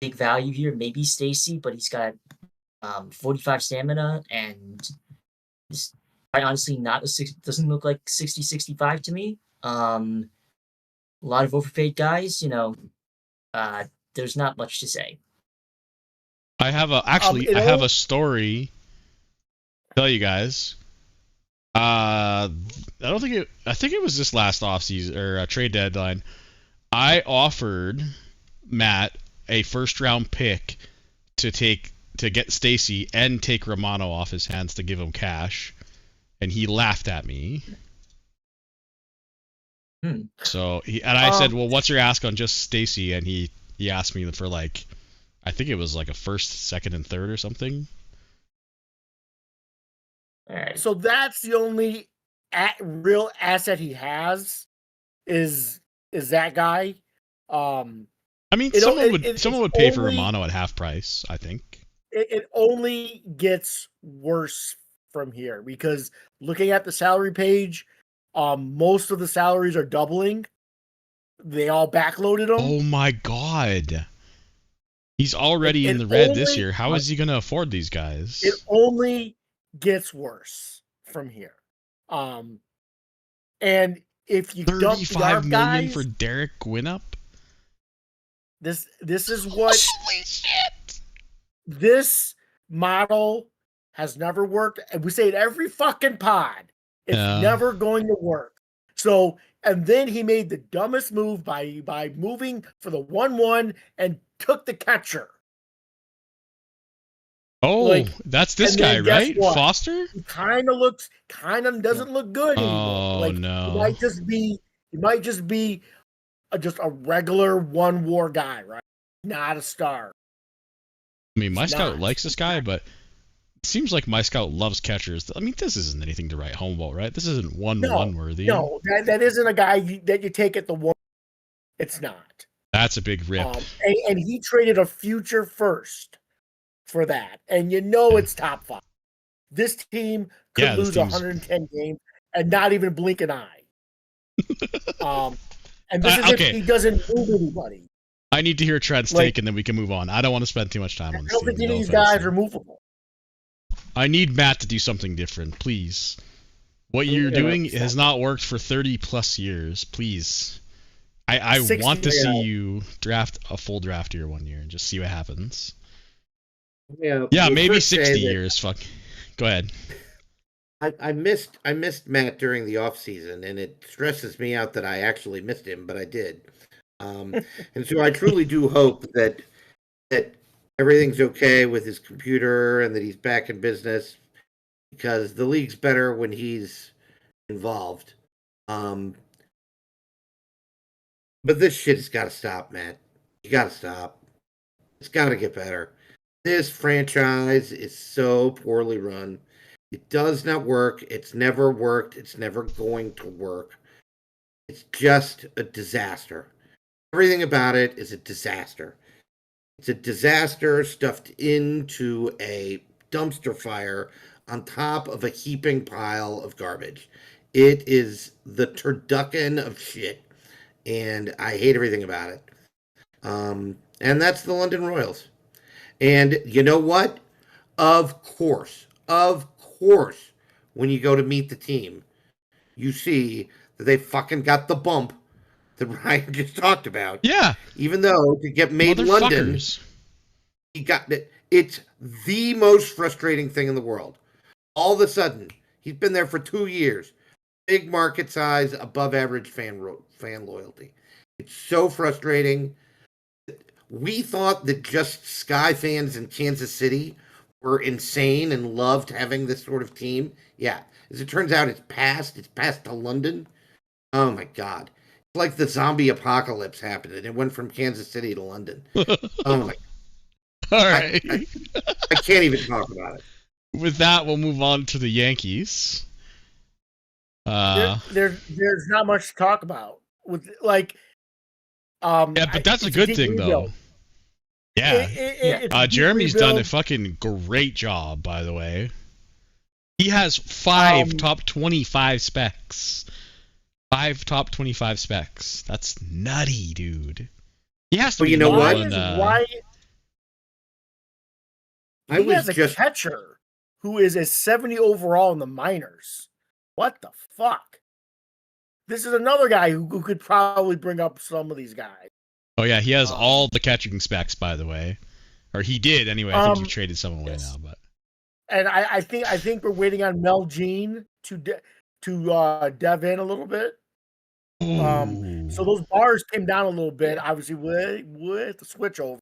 [SPEAKER 3] big value here. Maybe Stacy, but he's got 45 stamina and is quite honestly not doesn't look like 60-65 to me. A lot of overpaid guys, there's not much to say.
[SPEAKER 1] I have a story to tell you guys. I think it was this last offseason or trade deadline. I offered Matt a first round pick to get Stacy and take Romano off his hands to give him cash, and he laughed at me. So I said, "Well, what's your ask on just Stacy?" And he asked me for like, I think it was like a first, second, and third or something.
[SPEAKER 3] All right.
[SPEAKER 2] So that's the only real asset he has is that guy.
[SPEAKER 1] I mean, someone would pay for Romano at half price, I think.
[SPEAKER 2] It only gets worse from here because looking at the salary page, most of the salaries are doubling. They all backloaded him.
[SPEAKER 1] Oh my god. He's already in the red this year. How is he going to afford these guys?
[SPEAKER 2] It only gets worse from here. And if you dump the
[SPEAKER 1] $35 million
[SPEAKER 2] guys,
[SPEAKER 1] for Derek Gwynnup?
[SPEAKER 2] this is what
[SPEAKER 1] Holy shit!
[SPEAKER 2] this model has never worked. And we say it every fucking pod. It's never going to work. So, and then he made the dumbest move by moving for the 1-1 and took the catcher.
[SPEAKER 1] Oh, that's this guy, right? Foster?
[SPEAKER 2] He kind of doesn't look good anymore.
[SPEAKER 1] Oh, no.
[SPEAKER 2] He might just be just a regular one war guy, right? Not a star.
[SPEAKER 1] I mean, my scout likes this guy, but it seems like my scout loves catchers. I mean, this isn't anything to write home about, right? This isn't 1-1 worthy.
[SPEAKER 2] No, that isn't a guy that you take at the one. It's not.
[SPEAKER 1] That's a big rip.
[SPEAKER 2] And he traded a future first for that. And it's top 5. This team could lose 110 games and not even blink an eye. And this is if he doesn't move anybody.
[SPEAKER 1] I need to hear Trent's take, and then we can move on. I don't want to spend too much time on this.
[SPEAKER 2] I don't think any of these guys are movable.
[SPEAKER 1] I need Matt to do something different, please. What you're doing has not worked for 30+ years. Please. I want to see you draft a full draft year 1 year and just see what happens. Yeah, maybe 60 years. Fuck. Go ahead.
[SPEAKER 4] I missed Matt during the offseason, and it stresses me out that I actually missed him, but I did. And so I truly do hope that everything's okay with his computer and that he's back in business, because the league's better when he's involved. But this shit has got to stop, Matt. You got to stop. It's got to get better. This franchise is so poorly run. It does not work. It's never worked. It's never going to work. It's just a disaster. Everything about it is a disaster. It's a disaster stuffed into a dumpster fire on top of a heaping pile of garbage. It is the turducken of shit, and I hate everything about it. And that's the London Royals. And you know what? Of course, when you go to meet the team, you see that they fucking got the bump that Ryan just talked about.
[SPEAKER 1] Yeah.
[SPEAKER 4] Even though to get made London, he got it. It's the most frustrating thing in the world. All of a sudden, he's been there for 2 years. Big market size, above average fan loyalty. It's so frustrating. We thought that just Sky fans in Kansas City were insane and loved having this sort of team. Yeah. As it turns out, it's passed to London. Oh my God. It's like the zombie apocalypse happened and it went from Kansas City to London. Oh my
[SPEAKER 1] All right.
[SPEAKER 4] I can't even talk about it.
[SPEAKER 1] With that, we'll move on to the Yankees.
[SPEAKER 2] There's not much to talk about with
[SPEAKER 1] yeah, but that's a good thing though. Yeah. Jeremy's done a fucking great job, by the way. He has 5 top 25 specs. 5 top 25 specs. That's nutty, dude. He has to
[SPEAKER 4] But
[SPEAKER 1] be
[SPEAKER 4] you know what?
[SPEAKER 2] He has a catcher who is a 70 overall in the minors. What the fuck? This is another guy who could probably bring up some of these guys.
[SPEAKER 1] Oh yeah, he has all the catching specs, by the way, or he did anyway. I think he traded some away now, but.
[SPEAKER 2] And I think we're waiting on Mel Jean to dev in a little bit. So those bars came down a little bit, obviously with the switch over.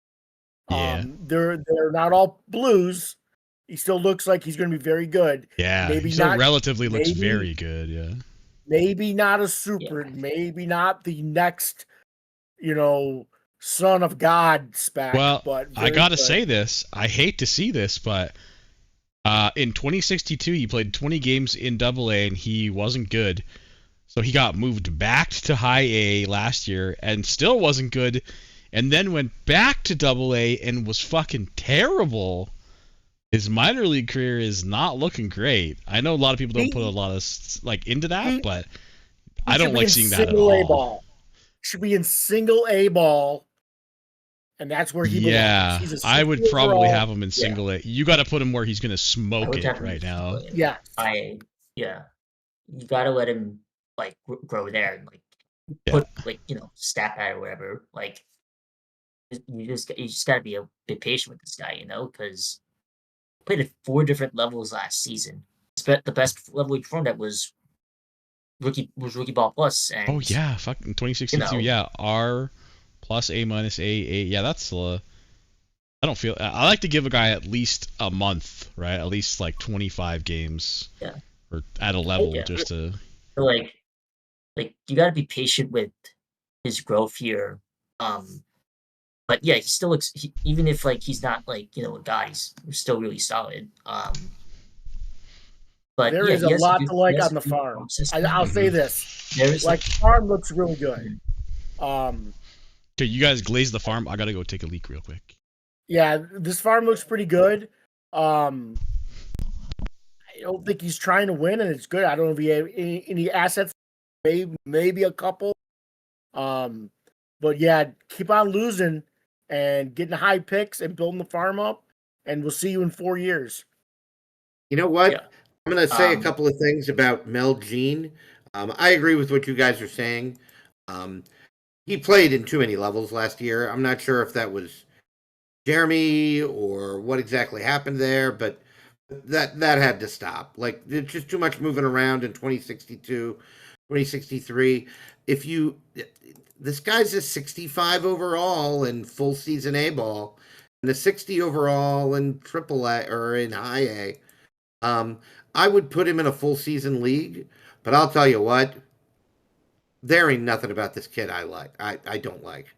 [SPEAKER 1] Yeah.
[SPEAKER 2] They're not all blues. He still looks like he's going to be very good.
[SPEAKER 1] Yeah,
[SPEAKER 2] maybe
[SPEAKER 1] he
[SPEAKER 2] not.
[SPEAKER 1] Relatively looks very good. Yeah.
[SPEAKER 2] Maybe not a super. Yeah. Maybe not the next, son of God spec.
[SPEAKER 1] Well,
[SPEAKER 2] but
[SPEAKER 1] I gotta say this. I hate to see this, but in 2062, he played 20 games in Double-A and he wasn't good. So he got moved back to High A last year and still wasn't good, and then went back to Double-A and was fucking terrible. His minor league career is not looking great. I know a lot of people don't put a lot of into that, but I don't like seeing that at all.
[SPEAKER 2] Ball. Should be in single A ball, and that's where he belongs.
[SPEAKER 1] Yeah, I would probably have him in single A. You got to put him where he's going to smoke it right now.
[SPEAKER 2] Yeah,
[SPEAKER 3] you got to let him grow there and put stat pad or whatever. You just got to be a bit patient with this guy, because. Played at 4 different levels last season. The best level he performed at was rookie ball plus. And,
[SPEAKER 1] oh yeah, fucking 2062. Yeah, R plus A minus A. Yeah, that's I don't feel. I like to give a guy at least a month, right? At least 25 games.
[SPEAKER 3] Yeah.
[SPEAKER 1] Or at a level just to.
[SPEAKER 3] You got to be patient with his growth here. But yeah, he still looks. Even if he's not a guy, he's still really solid. But
[SPEAKER 2] there is a lot to like on the farm. I'll say this: farm looks really good.
[SPEAKER 1] Okay, you guys glaze the farm. I gotta go take a leak real quick.
[SPEAKER 2] Yeah, this farm looks pretty good. I don't think he's trying to win, and it's good. I don't know if he have any assets. Maybe a couple. But yeah, keep on losing. And getting high picks and building the farm up, and we'll see you in 4 years.
[SPEAKER 4] You know what? Yeah. I'm going to say a couple of things about Mel Jean. I agree with what you guys are saying. He played in too many levels last year. I'm not sure if that was Jeremy or what exactly happened there, but that had to stop. It's just too much moving around in 2062, 2063. This guy's a 65 overall in full season A ball and a 60 overall in Triple A or in High A. I would put him in a full season league, but I'll tell you what, there ain't nothing about this kid I don't like.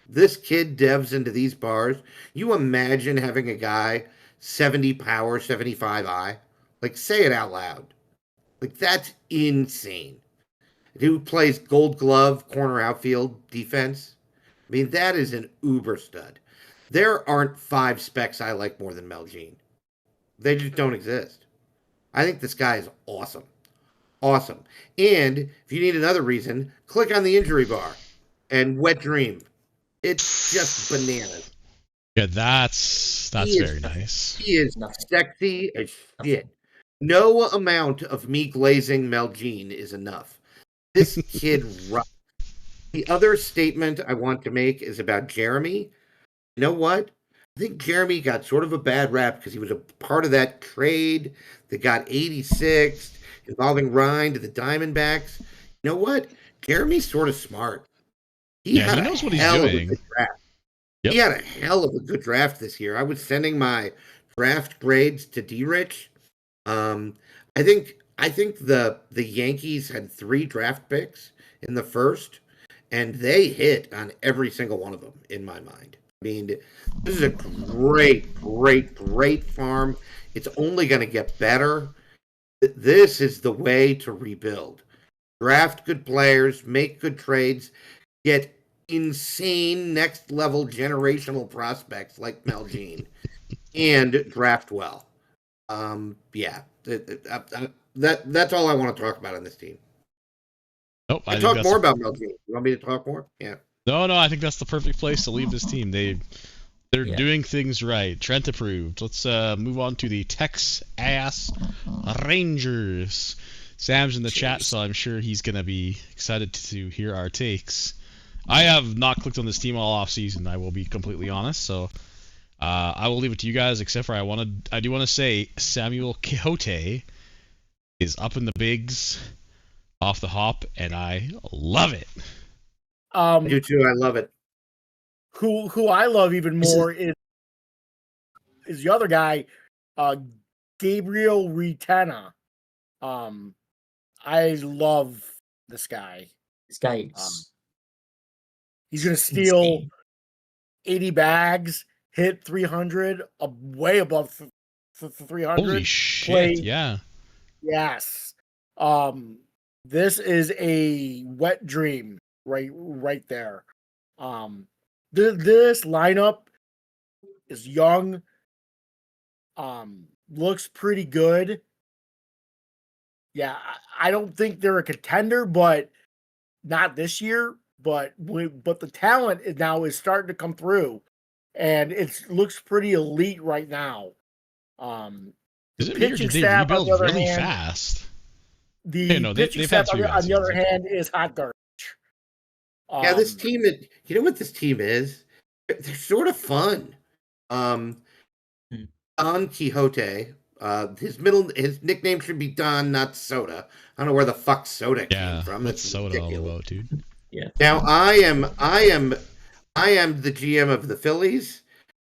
[SPEAKER 4] This kid devs into these bars. You imagine having a guy 70 power, 75 eye. Say it out loud. That's insane. Who plays Gold Glove, corner outfield defense? I mean, that is an uber stud. There aren't 5 specs I like more than Mel Jean. They just don't exist. I think this guy is awesome. Awesome. And if you need another reason, click on the injury bar and Wet Dream. It's just bananas.
[SPEAKER 1] Yeah, that's very nice.
[SPEAKER 4] He is sexy as shit. No amount of me glazing Mel Jean is enough. This kid rocks. The other statement I want to make is about Jeremy. You know what? I think Jeremy got sort of a bad rap because he was a part of that trade that got 86 involving Ryan to the Diamondbacks. You know what? Jeremy's sort of smart.
[SPEAKER 1] He knows what he's doing.
[SPEAKER 4] Yep. He had a hell of a good draft this year. I was sending my draft grades to D-Rich. I think the Yankees had 3 draft picks in the first, and they hit on every single one of them in my mind. I mean, this is a great, great, great farm. It's only going to get better. This is the way to rebuild. Draft good players, make good trades, get insane next level generational prospects like Mel Jean, and draft well. That's all I want to talk about on this team.
[SPEAKER 1] Nope,
[SPEAKER 4] I talk more about Mel Jean. You want me to talk more? Yeah.
[SPEAKER 1] No, I think that's the perfect place to leave this team. They're doing things right. Trent approved. Let's move on to the Texas Rangers. Sam's in the chat, so I'm sure he's going to be excited to hear our takes. I have not clicked on this team all off season, I will be completely honest, so I will leave it to you guys, except for I do want to say Samuel Quixote is up in the bigs off the hop, and I love it.
[SPEAKER 4] I do too. I love it.
[SPEAKER 2] Who I love even more is the other guy, Gabriel Retana. I love this guy.
[SPEAKER 3] This guy is
[SPEAKER 2] he's gonna steal
[SPEAKER 3] insane.
[SPEAKER 2] 80 bags, hit 300, way above 300.
[SPEAKER 1] Holy shit! Yeah.
[SPEAKER 2] Yes. This is a wet dream right there. This lineup is young. Looks pretty good. Yeah, I don't think they're a contender, but not this year. But the talent is starting to come through, and it looks pretty elite right now.
[SPEAKER 1] Is it weird? They rebuild really fast.
[SPEAKER 2] The pitching staff, on the other hand, is hot garbage.
[SPEAKER 4] Yeah, this team. You know what this team is? They're sort of fun. Don Quixote. His nickname should be Don, not Soda. I don't know where the fuck Soda came from.
[SPEAKER 1] That's Soda all about, dude.
[SPEAKER 3] Yeah.
[SPEAKER 4] Now I am the GM of the Phillies,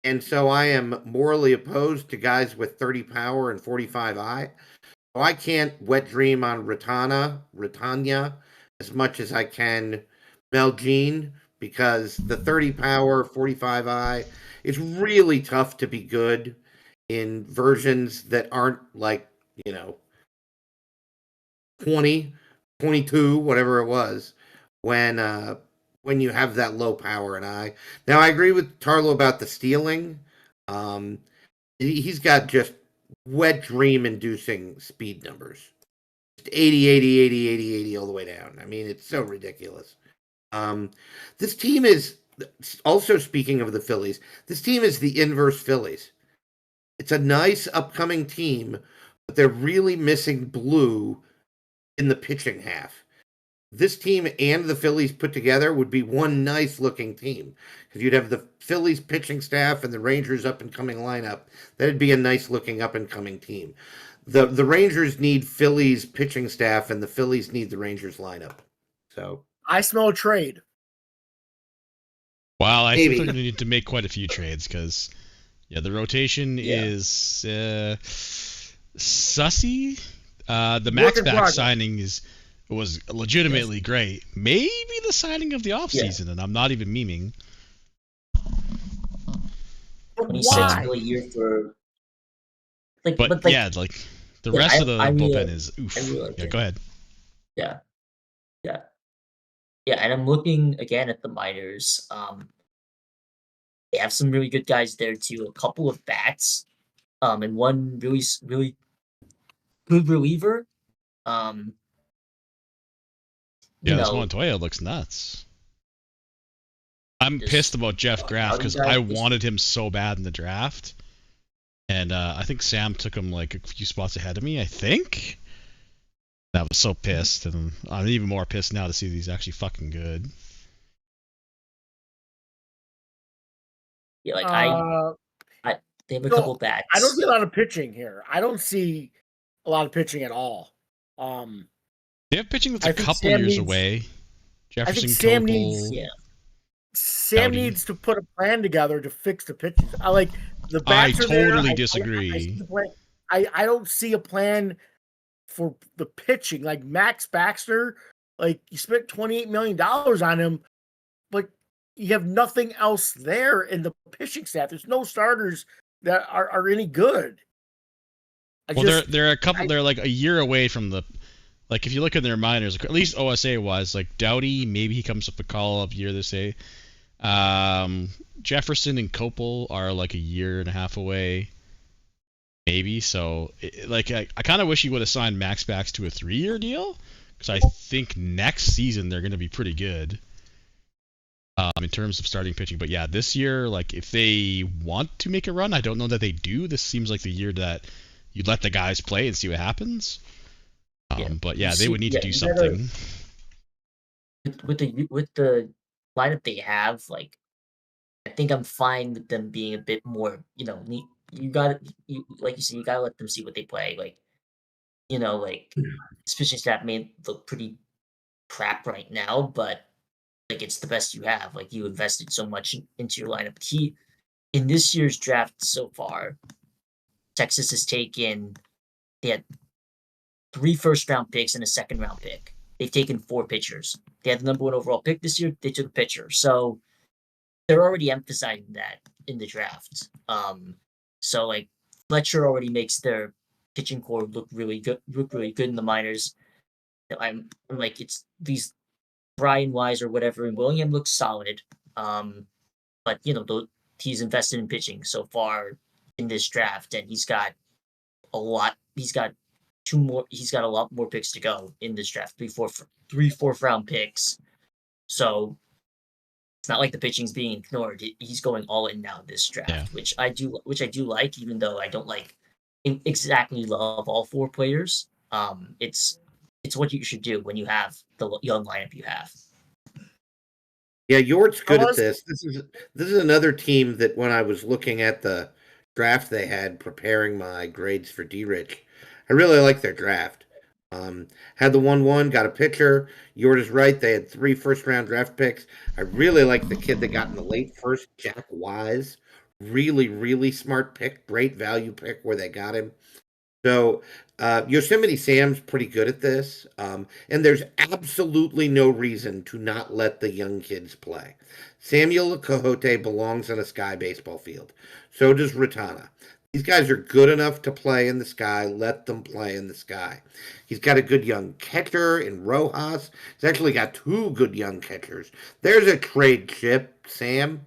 [SPEAKER 4] and so I am morally opposed to guys with 30 power and 45 eye. So I can't wet dream on Retanya as much as I can Mel Jean, because the 30 power, 45 eye, it's really tough to be good in versions that aren't like, 20, 22, whatever it was, when you have that low power and eye. Now, I agree with Tarlo about the stealing. He's got just wet dream inducing speed numbers. Just 80, 80, 80, 80, 80 all the way down. I mean, it's so ridiculous. This team is, also speaking of the Phillies, this team is the inverse Phillies. It's a nice upcoming team, but they're really missing blue in the pitching half. This team and the Phillies put together would be one nice looking team, because you'd have the Phillies pitching staff and the Rangers up and coming lineup. That'd be a nice looking up and coming team. The Rangers need Phillies pitching staff, and the Phillies need the Rangers lineup. So
[SPEAKER 2] I smell a trade.
[SPEAKER 1] Wow, I think they're going to need to make quite a few trades, because the rotation is sussy. The Max back signing was legitimately great. Maybe the signing of the offseason, and I'm not even memeing.
[SPEAKER 3] 26 million a year for
[SPEAKER 1] the rest of the bullpen is oof. Go ahead.
[SPEAKER 3] Yeah, and I'm looking again at the minors. They have some really good guys there too. A couple of bats, and one really good reliever.
[SPEAKER 1] This Montoya looks nuts. I'm pissed about Jeff Graff because I wanted him so bad in the draft, and I think Sam took him like a few spots ahead of me. I think. I was so pissed, and I'm even more pissed now to see that he's actually fucking good.
[SPEAKER 3] Yeah, like they have a couple bats.
[SPEAKER 2] I don't see a lot of pitching here. I don't see a lot of pitching at all.
[SPEAKER 1] They have pitching that's a couple years away. Jefferson,
[SPEAKER 2] Sam needs to put a plan together to fix the pitching. The
[SPEAKER 1] I
[SPEAKER 2] bats are there.
[SPEAKER 1] totally
[SPEAKER 2] I
[SPEAKER 1] disagree.
[SPEAKER 2] see the plan. I don't see a plan for the pitching. Like Max Baxter, like you spent $28 million on him, but you have nothing else there in the pitching staff. There's no starters that are any good.
[SPEAKER 1] They're a couple. They're like a year away from the. Like if you look at their minors, at least OSA wise, like Doughty, maybe he comes up a call-up year. They say. Jefferson and Copel are like a year and a half away, maybe. So, I kind of wish he would have signed Max Bax to a 3-year deal, because I think next season they're going to be pretty good in terms of starting pitching. But yeah, this year, like if they want to make a run, I don't know that they do. This seems like the year that you let the guys play and see what happens. But yeah, they would need to do something.
[SPEAKER 3] With the lineup they have, like I think I'm fine with them being a bit more, you got like you said, you gotta let them see what they play. Like, like this pitching staff may look pretty crap right now, but like it's the best you have. Like you invested so much into your lineup. In this year's draft so far, Texas has taken, they had 3 first-round picks and a second-round pick. They've taken 4 pitchers. They had the number 1 overall pick this year. They took a pitcher. So they're already emphasizing that in the draft. So like Fletcher already makes their pitching core look really good in the minors. I'm like, it's these Brian Wise or whatever, and William looks solid. But he's invested in pitching so far in this draft, and he's got a lot. He's got a lot more picks to go in this draft. 3 4th-round picks. So it's not like the pitching's being ignored. He's going all in now this draft, which I do like, even though I don't exactly love all 4 players. It's what you should do when you have the young lineup you have.
[SPEAKER 4] Yeah, Yort's good at this. This is another team that when I was looking at the draft they had, preparing my grades for D-Rich, I really like their draft. Had the 1-1, got a pitcher. Yort is right. They had 3 first-round draft picks. I really like the kid they got in the late first, Jack Wise. Really, really smart pick. Great value pick where they got him. So Yosemite Sam's pretty good at this. And there's absolutely no reason to not let the young kids play. Samuel Cahote belongs on a Sky baseball field. So does Ratana. These guys are good enough to play in the Sky. Let them play in the Sky. He's got a good young catcher in Rojas. He's actually got 2 good young catchers. There's a trade chip, Sam.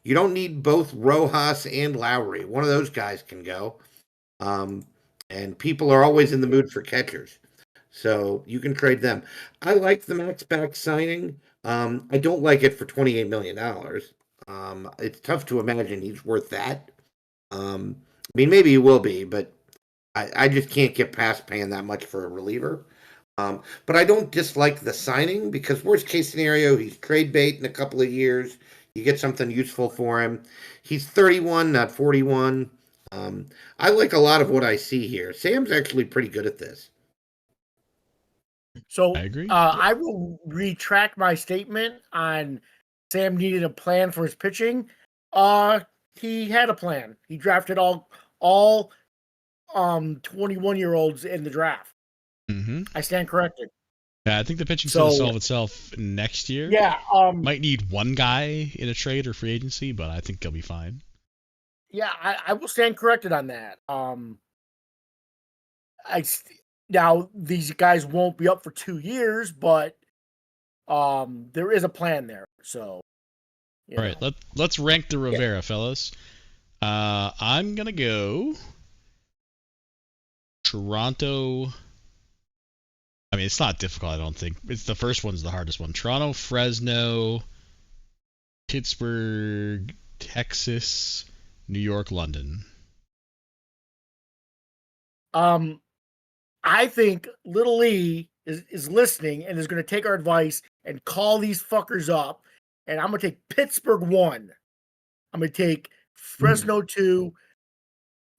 [SPEAKER 4] You don't need both Rojas and Lowry. One of those guys can go. And people are always in the mood for catchers. So you can trade them. I like the Max Bax signing. I don't like it for $28 million. It's tough to imagine he's worth that. Maybe he will be, but I just can't get past paying that much for a reliever. But I don't dislike the signing, because worst case scenario, he's trade bait in a couple of years. You get something useful for him. He's 31, not 41. I like a lot of what I see here. Sam's actually pretty good at this.
[SPEAKER 2] So
[SPEAKER 1] I agree.
[SPEAKER 2] I will retract my statement on Sam needed a plan for his pitching. He had a plan. He drafted all 21-year-olds in the draft.
[SPEAKER 1] Mm-hmm.
[SPEAKER 2] I stand corrected.
[SPEAKER 1] Yeah, I think the pitching's going to solve itself next year.
[SPEAKER 2] Yeah.
[SPEAKER 1] Might need one guy in a trade or free agency, but I think he'll be fine.
[SPEAKER 2] Yeah, I will stand corrected on that. Now these guys won't be up for 2 years, but there is a plan there. So,
[SPEAKER 1] all right, let's rank the Rivera, fellas. I'm gonna go Toronto. I mean, it's not difficult, I don't think. It's the first one's the hardest one. Toronto, Fresno, Pittsburgh, Texas, New York, London.
[SPEAKER 2] I think Little Lee is listening and is going to take our advice and call these fuckers up. And I'm going to take Pittsburgh 1. I'm going to take Fresno 2,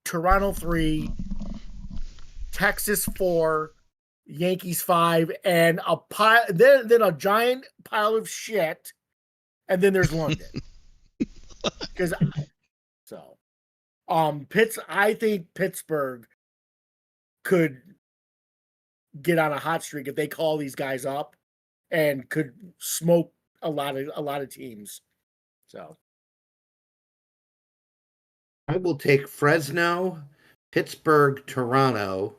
[SPEAKER 2] Toronto 3, Texas 4, Yankees 5, and a pile, then a giant pile of shit, and then there's London. I think Pittsburgh could get on a hot streak if they call these guys up and could smoke a lot of teams. So
[SPEAKER 4] I will take Fresno, Pittsburgh, Toronto.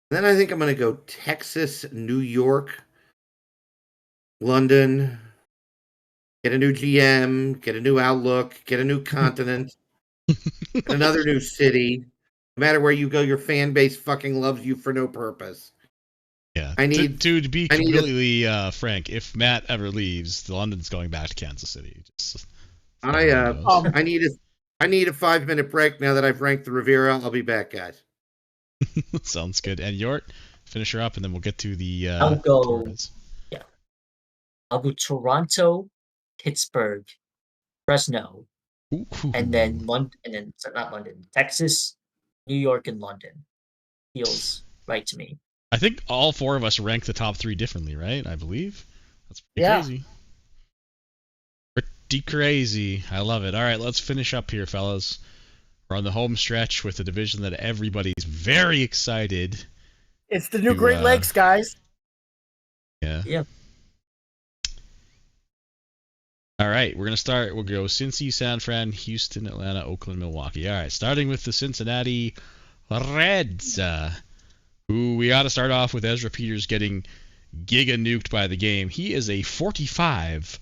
[SPEAKER 4] Then I think I'm going to go Texas, New York, London, get a new GM, get a new outlook, get a new continent, get another new city. No matter where you go, your fan base fucking loves you for no purpose.
[SPEAKER 1] Yeah.
[SPEAKER 4] I need
[SPEAKER 1] to be completely frank, if Matt ever leaves, the London's going back to Kansas City.
[SPEAKER 4] I need a 5-minute break now that I've ranked the Riviera. I'll be back, guys.
[SPEAKER 1] Sounds good. And Yort, finish her up, and then we'll get to the.
[SPEAKER 3] I'll go.
[SPEAKER 1] Torres.
[SPEAKER 3] Yeah, I'll go Toronto, Pittsburgh, Fresno, and then London, not London, Texas, New York, and London. Feels right to me.
[SPEAKER 1] I think all four of us rank the top three differently, right? I believe. That's pretty crazy. Pretty crazy. I love it. All right, let's finish up here, fellas. We're on the home stretch with a division that everybody's very excited.
[SPEAKER 2] It's the new Great Lakes, guys.
[SPEAKER 1] Yeah.
[SPEAKER 3] Yeah.
[SPEAKER 1] All right, we're going to start. We'll go Cincy, San Fran, Houston, Atlanta, Oakland, Milwaukee. All right, starting with the Cincinnati Reds, who we got to start off with Ezra Peters getting giga nuked by the game. He is a 45.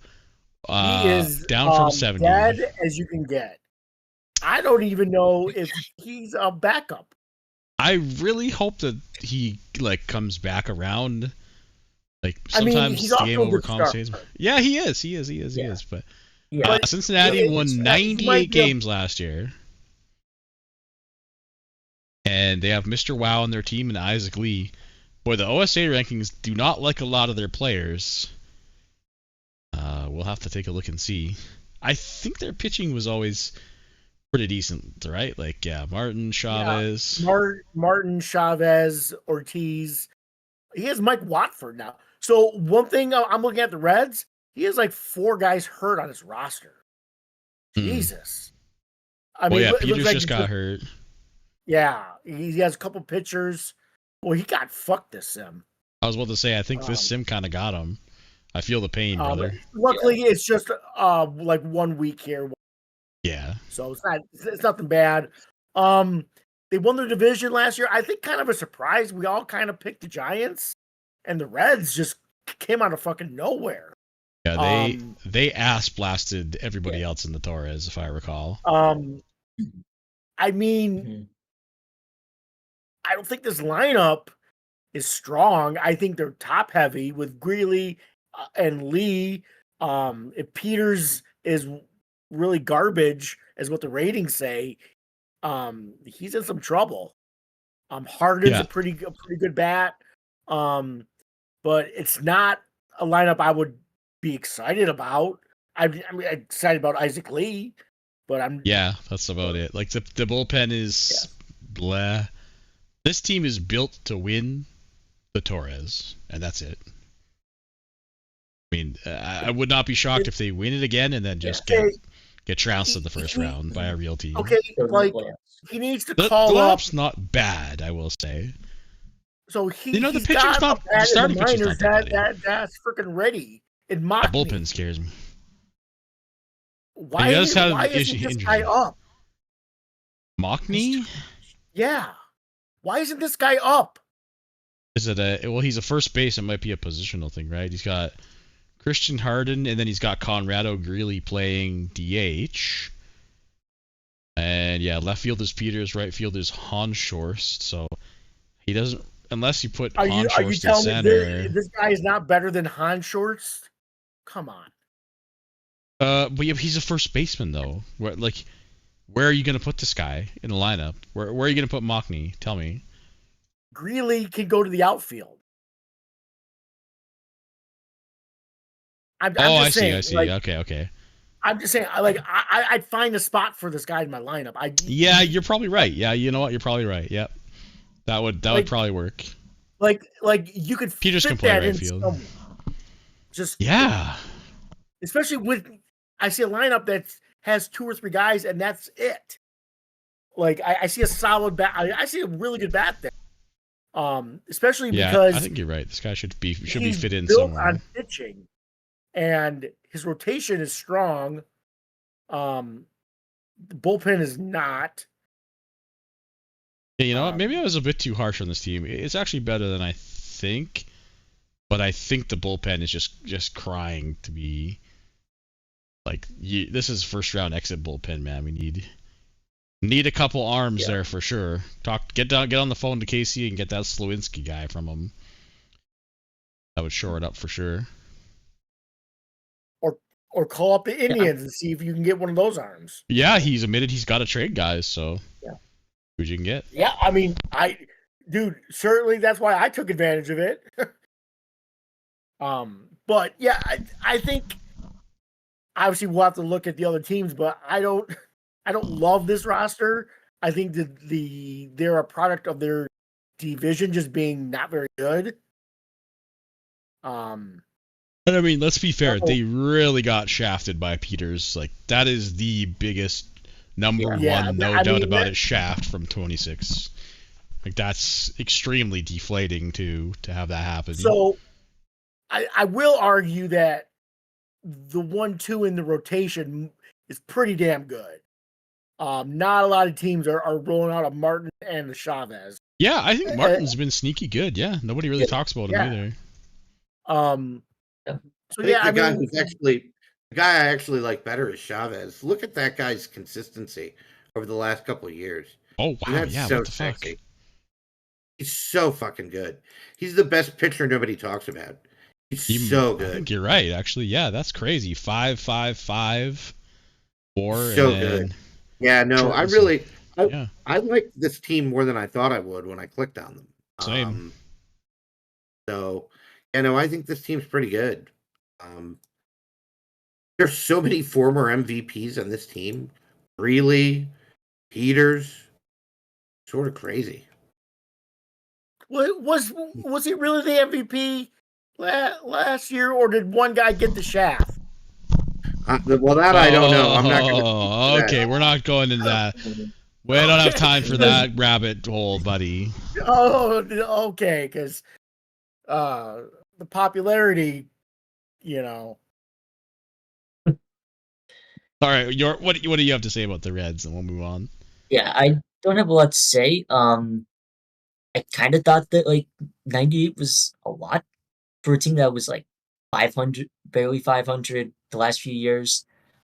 [SPEAKER 2] He is
[SPEAKER 1] down from 70.
[SPEAKER 2] Dead as you can get. I don't even know if he's a backup.
[SPEAKER 1] I really hope that he comes back around. Sometimes
[SPEAKER 2] he's off
[SPEAKER 1] game
[SPEAKER 2] to a good
[SPEAKER 1] overcompensates.
[SPEAKER 2] start.
[SPEAKER 1] Yeah, he is. But
[SPEAKER 3] Yeah.
[SPEAKER 1] Cincinnati won 98 games last year. And they have Mr. Wow on their team and Isaac Lee. Boy, the OSA rankings do not like a lot of their players. We'll have to take a look and see. I think their pitching was always pretty decent, right? Martin, Chavez.
[SPEAKER 2] Yeah, Martin, Chavez, Ortiz. He has Mike Watford now. So one thing I'm looking at the Reds, he has 4 guys hurt on his roster. Jesus. I mean,
[SPEAKER 1] Peters just got hurt.
[SPEAKER 2] Yeah, he has a couple pitchers. Well, he got fucked this sim.
[SPEAKER 1] I was about to say, I think this sim kind of got him. I feel the pain, brother.
[SPEAKER 2] Luckily, it's just 1 week here.
[SPEAKER 1] Yeah.
[SPEAKER 2] So it's nothing bad. They won their division last year. I think kind of a surprise. We all kind of picked the Giants, and the Reds just came out of fucking nowhere.
[SPEAKER 1] Yeah, they ass blasted everybody else in the Torres, if I recall.
[SPEAKER 2] I mean, I don't think this lineup is strong. I think they're top heavy with Greeley and Lee. If Peters is really garbage, as what the ratings say, he's in some trouble. Harden's a pretty good bat, but it's not a lineup I would be excited about. I'm excited about Isaac Lee, but
[SPEAKER 1] that's about it. The bullpen is blah. This team is built to win the Torres, and that's it. I mean, I would not be shocked if they win it again and then just get trounced in the first round by a real team.
[SPEAKER 2] Okay, he needs to
[SPEAKER 1] the
[SPEAKER 2] call up.
[SPEAKER 1] The not bad, I will say.
[SPEAKER 2] So
[SPEAKER 1] the pitching's not the starting pitching's not bad.
[SPEAKER 2] That's freaking ready. It mocked
[SPEAKER 1] the bullpen scares me.
[SPEAKER 2] Why isn't this guy up?
[SPEAKER 1] Mockney?
[SPEAKER 2] Yeah. Why isn't this guy up?
[SPEAKER 1] Is it he's a first base. It might be a positional thing, right? He's got Christian Harden, and then he's got Conrado Greeley playing DH. And left field is Peters, right field is Honshorst. So he doesn't, unless you put Honshorst in center.
[SPEAKER 2] Me this guy is not better than Honshorst? Come on.
[SPEAKER 1] But he's a first baseman though. Where are you going to put this guy in the lineup? Where are you going to put Mockney? Tell me.
[SPEAKER 2] Greeley can go to the outfield.
[SPEAKER 1] I see. Okay.
[SPEAKER 2] I'm just saying, I'd find a spot for this guy in my lineup.
[SPEAKER 1] Yeah, you're probably right. Yeah, you know what? You're probably right. Yep. That would probably work.
[SPEAKER 2] You could
[SPEAKER 1] Peters can play right field.
[SPEAKER 2] Especially with I see a lineup that has 2 or 3 guys, and that's it. Like I see a solid bat. I see a really good bat there. Especially
[SPEAKER 1] Yeah,
[SPEAKER 2] because
[SPEAKER 1] I think you're right. This guy should be
[SPEAKER 2] he's
[SPEAKER 1] fit in
[SPEAKER 2] built
[SPEAKER 1] somewhere.
[SPEAKER 2] on pitching, and his rotation is strong. The bullpen is not.
[SPEAKER 1] Yeah, you know what? Maybe I was a bit too harsh on this team. It's actually better than I think, but I think the bullpen is just crying to be like. This is first round exit bullpen, man. We need a couple arms there for sure. Get on the phone to Casey and get that Slowinski guy from him. That would shore it up for sure.
[SPEAKER 2] Or call up the Indians and see if you can get one of those arms.
[SPEAKER 1] Yeah, he's admitted he's got to trade guys, so who you can get.
[SPEAKER 2] Yeah, I mean, dude, certainly that's why I took advantage of it. But yeah, I think obviously we'll have to look at the other teams, but I don't love this roster. I think that they're a product of their division just being not very good.
[SPEAKER 1] But I mean, let's be fair. They really got shafted by Peters. Like that is the biggest number one, no doubt about it, shaft from 26. Like that's extremely deflating to have that happen.
[SPEAKER 2] So I will argue that the 1-2 in the rotation is pretty damn good. Not a lot of teams are rolling out a Martin and a Chavez.
[SPEAKER 1] Yeah, I think Martin's been sneaky good. Yeah, nobody really talks about him either.
[SPEAKER 2] So yeah,
[SPEAKER 4] the guy I actually like better is Chavez. Look at that guy's consistency over the last couple of years.
[SPEAKER 1] Oh wow, yeah,
[SPEAKER 4] so
[SPEAKER 1] what the
[SPEAKER 4] sexy.
[SPEAKER 1] fuck?
[SPEAKER 4] He's so fucking good. He's the best pitcher nobody talks about. He's so good.
[SPEAKER 1] I think you're right, actually. Yeah, that's crazy. 5.55, 4.
[SPEAKER 4] So good. Yeah, no, I like this team more than I thought I would when I clicked on them.
[SPEAKER 1] Same.
[SPEAKER 4] So, yeah, no, I think this team's pretty good. There's so many former MVPs on this team. Really, Peters, sort of crazy.
[SPEAKER 2] Was he really the MVP last year, or did one guy get the shaft?
[SPEAKER 4] Well, that I don't know. I'm not going to.
[SPEAKER 1] Okay, we're not going into that. We don't have time for that rabbit hole, buddy.
[SPEAKER 2] Oh, okay, because the popularity, you know.
[SPEAKER 1] All right, what do you have to say about the Reds, and we'll move on.
[SPEAKER 3] Yeah, I don't have a lot to say. I kind of thought that like 98 was a lot for a team that was like 500, barely 500 the last few years.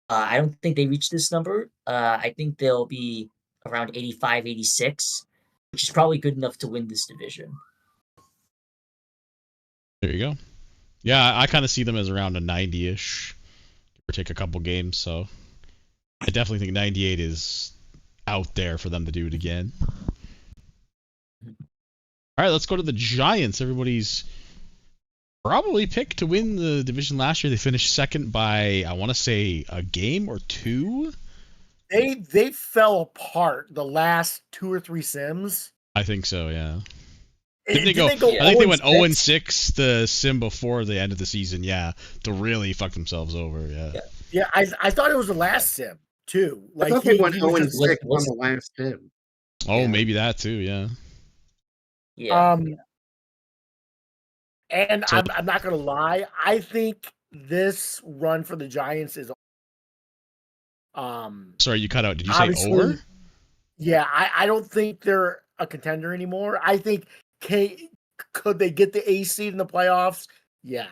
[SPEAKER 3] I don't think they reached this number. I think they'll be around 85, 86, which is probably good enough to win this division.
[SPEAKER 1] There you go. Yeah, I kind of see them as around a 90-ish, or take a couple games. So I definitely think 98 is out there for them to do it again. All right, let's go to the Giants. Everybody's probably picked to win the division last year. They finished second by, I want to say, a game or two.
[SPEAKER 2] They fell apart the last 2 or 3 sims.
[SPEAKER 1] I think so, yeah. Didn't they
[SPEAKER 2] go
[SPEAKER 1] I think they went
[SPEAKER 2] 0-6?
[SPEAKER 1] 0-6 the sim before the end of the season, yeah, to really fuck themselves over, yeah.
[SPEAKER 2] Yeah, I thought it was the last sim too. Like
[SPEAKER 4] I thought they went 0-6 on
[SPEAKER 3] just-
[SPEAKER 4] the last sim.
[SPEAKER 1] Oh,
[SPEAKER 4] Yeah.
[SPEAKER 1] maybe that too, yeah.
[SPEAKER 3] Yeah.
[SPEAKER 2] And
[SPEAKER 1] So-
[SPEAKER 2] I'm not gonna lie, I think this run for the Giants is
[SPEAKER 1] Sorry, you cut out. Did you say
[SPEAKER 2] obviously-
[SPEAKER 1] over?
[SPEAKER 2] Yeah, I don't think they're a contender anymore. I think could they get the AC seed in the playoffs? Yeah.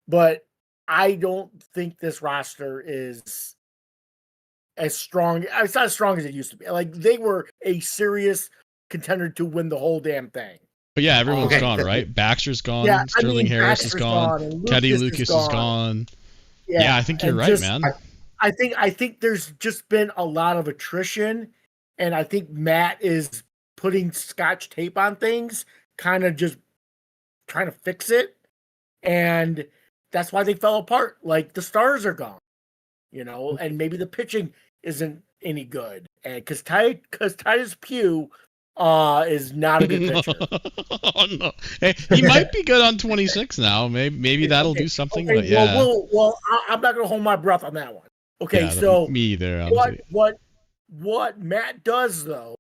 [SPEAKER 2] But I don't think this roster is as strong. It's not as strong as it used to be. Like they were a serious contender to win the whole damn thing.
[SPEAKER 1] But yeah, everyone's
[SPEAKER 4] Okay.
[SPEAKER 1] gone, right? Baxter's gone.
[SPEAKER 2] Yeah,
[SPEAKER 1] Sterling Harris is
[SPEAKER 2] Baxter's
[SPEAKER 1] gone.
[SPEAKER 2] and
[SPEAKER 1] Teddy
[SPEAKER 2] Lucas
[SPEAKER 1] Lucas is gone. Yeah, I think you're
[SPEAKER 2] and
[SPEAKER 1] right,
[SPEAKER 2] just-
[SPEAKER 1] man.
[SPEAKER 2] I think there's just been a lot of attrition, and I think Matt is putting scotch tape on things, kind of just trying to fix it, and that's why they fell apart. Like the stars are gone, and maybe the pitching isn't any good, and because Titus Pugh is not a good pitcher.
[SPEAKER 1] Oh no! Hey, he might be good on 26 now. Maybe that'll do something. But yeah,
[SPEAKER 2] Well, I'm not gonna hold my breath on that one. Okay,
[SPEAKER 1] yeah,
[SPEAKER 2] so
[SPEAKER 1] me either. Honestly.
[SPEAKER 2] what what Matt does though,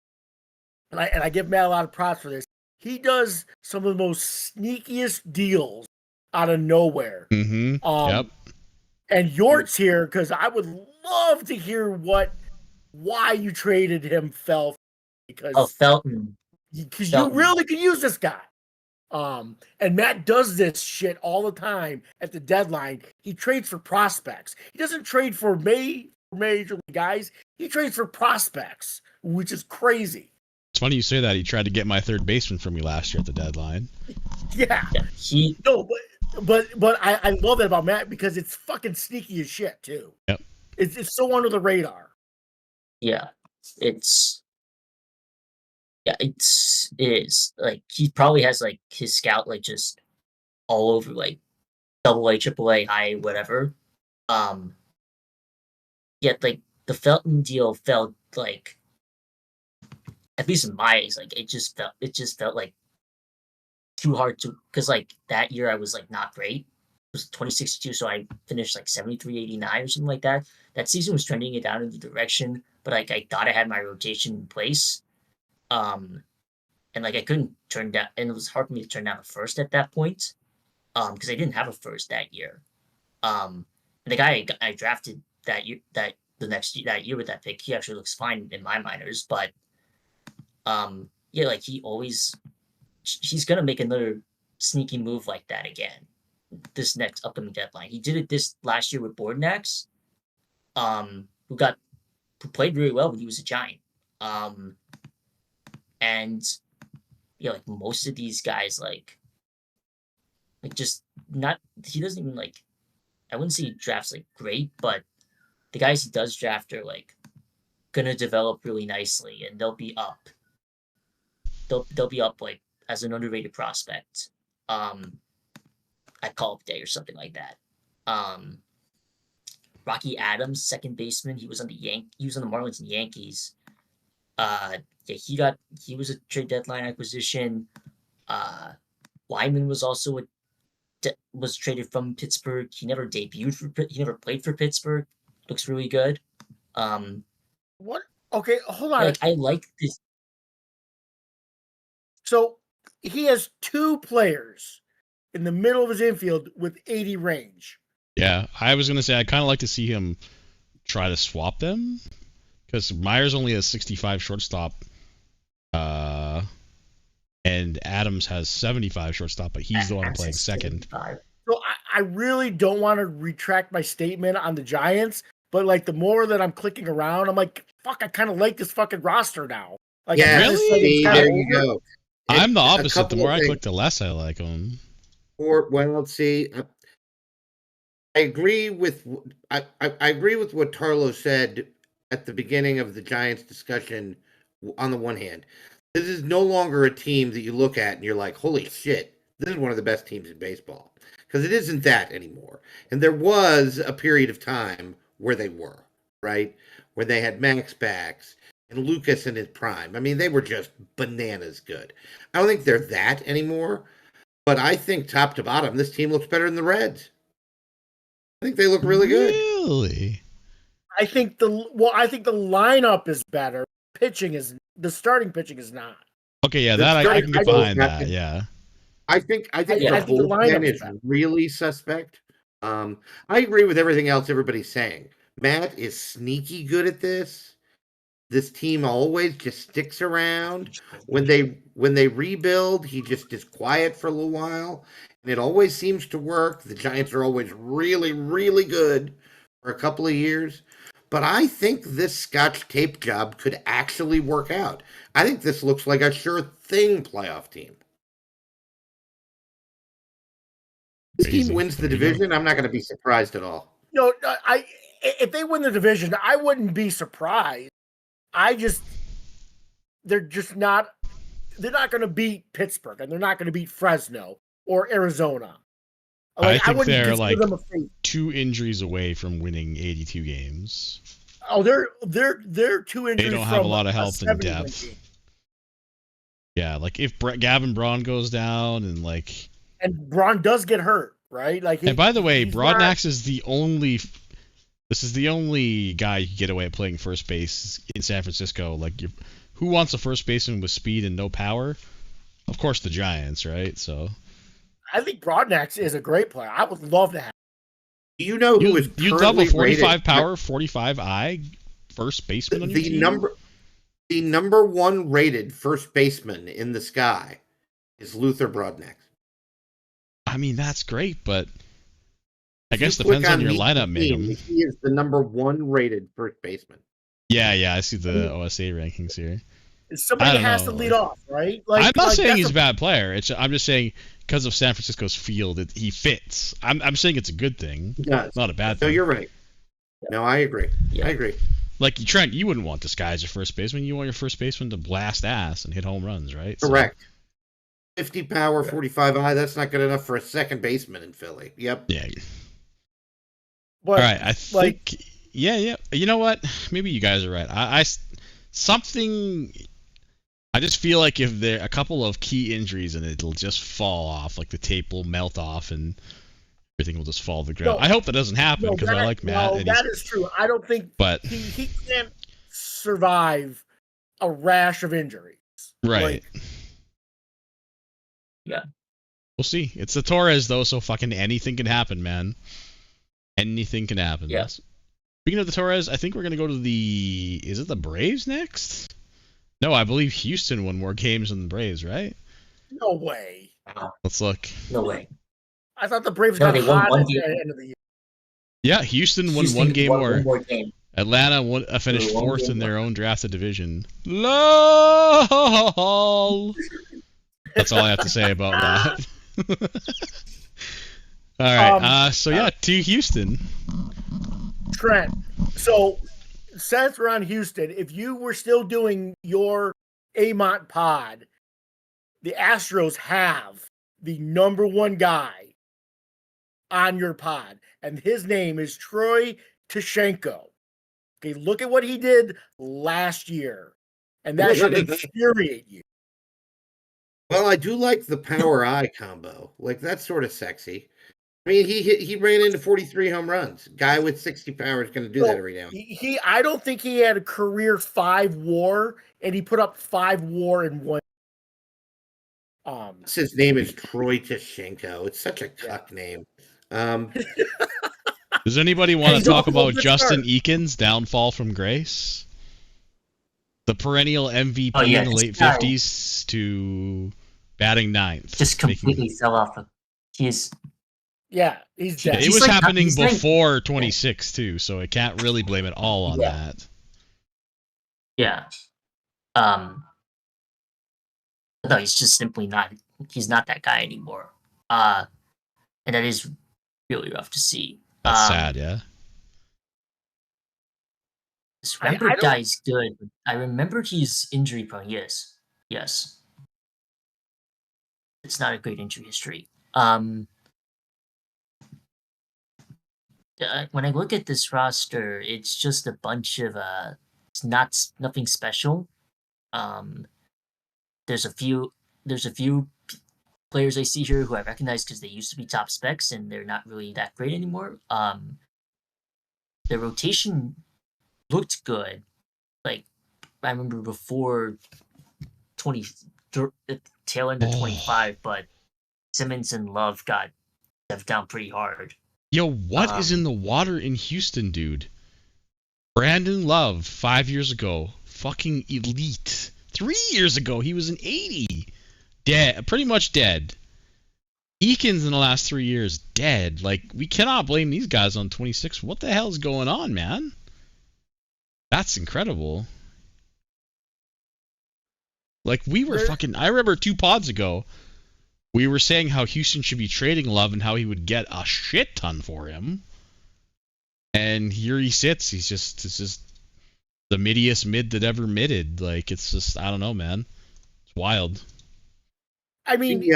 [SPEAKER 2] and I give Matt a lot of props for this. He does some of the most sneakiest deals out of nowhere.
[SPEAKER 1] Mm-hmm. Yep.
[SPEAKER 2] And Yort's here because I would love to hear why you traded him, Fel. Because
[SPEAKER 3] Felton.
[SPEAKER 2] Because you really could use this guy. And Matt does this shit all the time at the deadline. He trades for prospects. He doesn't trade for major league guys. He trades for prospects, which is crazy.
[SPEAKER 1] It's funny you say that. He tried to get my third baseman from me last year at the deadline.
[SPEAKER 2] Yeah. But I love that about Matt because it's fucking sneaky as shit too.
[SPEAKER 1] Yep.
[SPEAKER 2] It's so under the radar.
[SPEAKER 3] Yeah. It is like he probably has like his scout like just all over like AA, AAA, high, whatever. Yet like the Felton deal felt like, at least in my eyes, like it just felt like too hard to, because like that year I was like not great. It was 2062, so I finished like 73-89 or something like that. That season was trending it down in the direction, but like I thought I had my rotation in place. And like I couldn't turn down, and it was hard for me to turn down a first at that point, because I didn't have a first that year. And the guy I drafted that year, that year with that pick, he actually looks fine in my minors, but yeah, like he's gonna make another sneaky move like that again this next upcoming deadline. He did it this last year with Bordenax, who played really well when he was a Giant. And yeah, like most of these guys, like just not, he doesn't even like, I wouldn't say he drafts like great, but the guys he does draft are like gonna develop really nicely, and they'll be up. They'll be up like as an underrated prospect. At Call-Up Day or something like that. Rocky Adams, second baseman, he was on the Marlins and Yankees. Yeah, he was a trade deadline acquisition. Wyman was also was traded from Pittsburgh. He never played for Pittsburgh. Looks really good.
[SPEAKER 2] What? Okay, hold on.
[SPEAKER 3] Like, I like this.
[SPEAKER 2] So he has two players in the middle of his infield with 80 range.
[SPEAKER 1] Yeah, I was gonna say I kind of like to see him try to swap them, because Myers only has 65 shortstop, and Adams has 75 shortstop, but he's the one playing second.
[SPEAKER 2] So I really don't want to retract my statement on the Giants, but like the more that I'm clicking around, I'm like, fuck, I kind of like this fucking roster now. Like,
[SPEAKER 4] yeah,
[SPEAKER 1] really?
[SPEAKER 4] There you go.
[SPEAKER 1] I'm the opposite. The more I click, the less I like them.
[SPEAKER 4] Well, let's see. I agree with I agree with what Tarlo said at the beginning of the Giants discussion. On the one hand, this is no longer a team that you look at and you're like, holy shit, this is one of the best teams in baseball. Because it isn't that anymore. And there was a period of time where they were, right? Where they had Max Backs and Lucas in his prime. I mean, they were just bananas good. I don't think they're that anymore. But I think top to bottom, this team looks better than the Reds. I think they look really good.
[SPEAKER 1] Really?
[SPEAKER 2] I think the lineup is better. The starting pitching is not.
[SPEAKER 1] Okay, yeah, that I can get behind that. Yeah.
[SPEAKER 4] I think the bullpen is really suspect. I agree with everything else everybody's saying. Matt is sneaky good at this. This team always just sticks around. When they rebuild, he just is quiet for a little while, and it always seems to work. The Giants are always really, really good for a couple of years. But I think this Scotch tape job could actually work out. I think this looks like a sure thing playoff team. This team wins the division, I'm not going to be surprised at all.
[SPEAKER 2] No, if they win the division, I wouldn't be surprised. They're not going to beat Pittsburgh, and they're not going to beat Fresno or Arizona.
[SPEAKER 1] Like, I think they're like 2 injuries away from winning 82 games.
[SPEAKER 2] Oh, they're 2 injuries.
[SPEAKER 1] They don't have a lot of health and depth. Yeah, like if Gavin Braun goes down and
[SPEAKER 2] Braun does get hurt, right? Like,
[SPEAKER 1] and by the way, Broadnax is the only This is the only guy you can get away with playing first base in San Francisco. Like, who wants a first baseman with speed and no power? Of course, the Giants, right? So
[SPEAKER 2] I think Broadnax is a great player. I would love to have.
[SPEAKER 4] Do you know who is
[SPEAKER 1] you'd love a
[SPEAKER 4] currently
[SPEAKER 1] 45
[SPEAKER 4] rated-
[SPEAKER 1] power, 45 eye first baseman on your team?
[SPEAKER 4] The number one rated first baseman in the sky is Luther Broadnax.
[SPEAKER 1] I mean, that's great, but I
[SPEAKER 4] If
[SPEAKER 1] guess
[SPEAKER 4] you
[SPEAKER 1] depends
[SPEAKER 4] click
[SPEAKER 1] on your
[SPEAKER 4] Meet
[SPEAKER 1] lineup,
[SPEAKER 4] the Team,
[SPEAKER 1] Mangum.
[SPEAKER 4] He is the number one rated first baseman.
[SPEAKER 1] Yeah, I see the OSA rankings here.
[SPEAKER 2] Somebody
[SPEAKER 1] I don't
[SPEAKER 2] has
[SPEAKER 1] know.
[SPEAKER 2] to lead off, right?
[SPEAKER 1] I'm not saying
[SPEAKER 2] that's
[SPEAKER 1] he's a bad player. I'm just saying because of San Francisco's field, he fits. I'm saying it's a good thing,
[SPEAKER 4] He does.
[SPEAKER 1] not a bad
[SPEAKER 4] No,
[SPEAKER 1] thing.
[SPEAKER 4] you're right. No, I agree.
[SPEAKER 3] Yeah.
[SPEAKER 4] I agree.
[SPEAKER 1] Like Trent, you wouldn't want this guy as your first baseman. You want your first baseman to blast ass and hit home runs, right?
[SPEAKER 4] Correct. 50 power, 45 eye. That's not good enough for a second baseman in Philly. Yep.
[SPEAKER 1] Yeah.
[SPEAKER 2] But,
[SPEAKER 1] All right. I think. Yeah. You know what? Maybe you guys are right. I just feel like if there a couple of key injuries and it'll just fall off, like the tape will melt off and everything will just fall to the ground.
[SPEAKER 2] No.
[SPEAKER 1] I hope that doesn't happen because I like Matt.
[SPEAKER 2] No,
[SPEAKER 1] and
[SPEAKER 2] that is true. I don't think
[SPEAKER 1] but
[SPEAKER 2] he can't survive a rash of injuries.
[SPEAKER 1] right.
[SPEAKER 3] Yeah.
[SPEAKER 1] We'll see. It's the Torres though, so fucking anything can happen, man. Anything can happen.
[SPEAKER 3] Yeah.
[SPEAKER 1] Speaking of the Torres, I think we're gonna go to is it the Braves next? No, I believe Houston won more games than the Braves, right?
[SPEAKER 2] No way.
[SPEAKER 1] Let's look.
[SPEAKER 3] No way.
[SPEAKER 2] I thought the Braves
[SPEAKER 3] No,
[SPEAKER 2] got
[SPEAKER 3] they won
[SPEAKER 2] hot
[SPEAKER 3] one
[SPEAKER 2] at the
[SPEAKER 3] game.
[SPEAKER 2] end of the year.
[SPEAKER 1] Yeah, Houston won
[SPEAKER 3] Houston
[SPEAKER 1] one game
[SPEAKER 3] won
[SPEAKER 1] more.
[SPEAKER 3] one more game.
[SPEAKER 1] Atlanta finished
[SPEAKER 3] They won
[SPEAKER 1] fourth
[SPEAKER 3] game
[SPEAKER 1] in their
[SPEAKER 3] more.
[SPEAKER 1] own drafted division. LOL. That's all I have to say about that. All right. So yeah, to Houston.
[SPEAKER 2] Trent. So since we're on Houston, if you were still doing your Amont pod, the Astros have the number one guy on your pod, and his name is Troy Tashenko. Okay, look at what he did last year, and that should infuriate you.
[SPEAKER 4] Well, I do like the power eye combo. Like, that's sort of sexy. I mean, he ran into 43 home runs. Guy with 60 power is going to do that every now and then.
[SPEAKER 2] I don't think he had a career 5 WAR, and he put up 5 WAR in one.
[SPEAKER 4] His name is Troy Tashenko. It's such a cuck name.
[SPEAKER 1] Does anybody want
[SPEAKER 2] He's
[SPEAKER 1] to talk
[SPEAKER 2] off to a
[SPEAKER 1] about
[SPEAKER 2] good
[SPEAKER 1] Justin
[SPEAKER 2] start.
[SPEAKER 1] Eakins' downfall from grace? The perennial MVP
[SPEAKER 3] Oh, yeah,
[SPEAKER 1] in the
[SPEAKER 3] this
[SPEAKER 1] late
[SPEAKER 3] guy-
[SPEAKER 1] 50s to batting ninth.
[SPEAKER 3] Just completely fell off. He's
[SPEAKER 2] Yeah, he's dead.
[SPEAKER 1] It
[SPEAKER 3] He's
[SPEAKER 1] was
[SPEAKER 3] like-
[SPEAKER 1] happening
[SPEAKER 3] he's like-
[SPEAKER 1] before 26 too, so it can't really blame it all on
[SPEAKER 3] Yeah.
[SPEAKER 1] that.
[SPEAKER 3] yeah. No, he's just simply not. He's not that guy anymore. And that is really rough to see.
[SPEAKER 1] That's sad, yeah.
[SPEAKER 3] This
[SPEAKER 2] I
[SPEAKER 3] Rembert
[SPEAKER 2] don't-
[SPEAKER 3] guy is good. But I remember he's injury prone. Yes. It's not a great injury history. When I look at this roster, it's just a bunch of it's nothing special. There's a few players I see here who I recognize because they used to be top specs and they're not really that great anymore. The rotation looked good. Like I remember before the tail end of 25, but Simmons and Love got stepped down pretty hard.
[SPEAKER 1] Yo, what is in the water in Houston, dude? Brandon Love, 5 years ago, fucking elite. 3 years ago, he was an 80. Dead, pretty much dead. Eakins in the last 3 years, dead. Like, we cannot blame these guys on 26. What the hell is going on, man? That's incredible. Like, we were fucking... I remember 2 pods ago, we were saying how Houston should be trading Love and how he would get a shit ton for him. And here he sits. It's just the middiest mid that ever midded. Like, it's just, I don't know, man. It's wild.
[SPEAKER 2] I mean,
[SPEAKER 4] The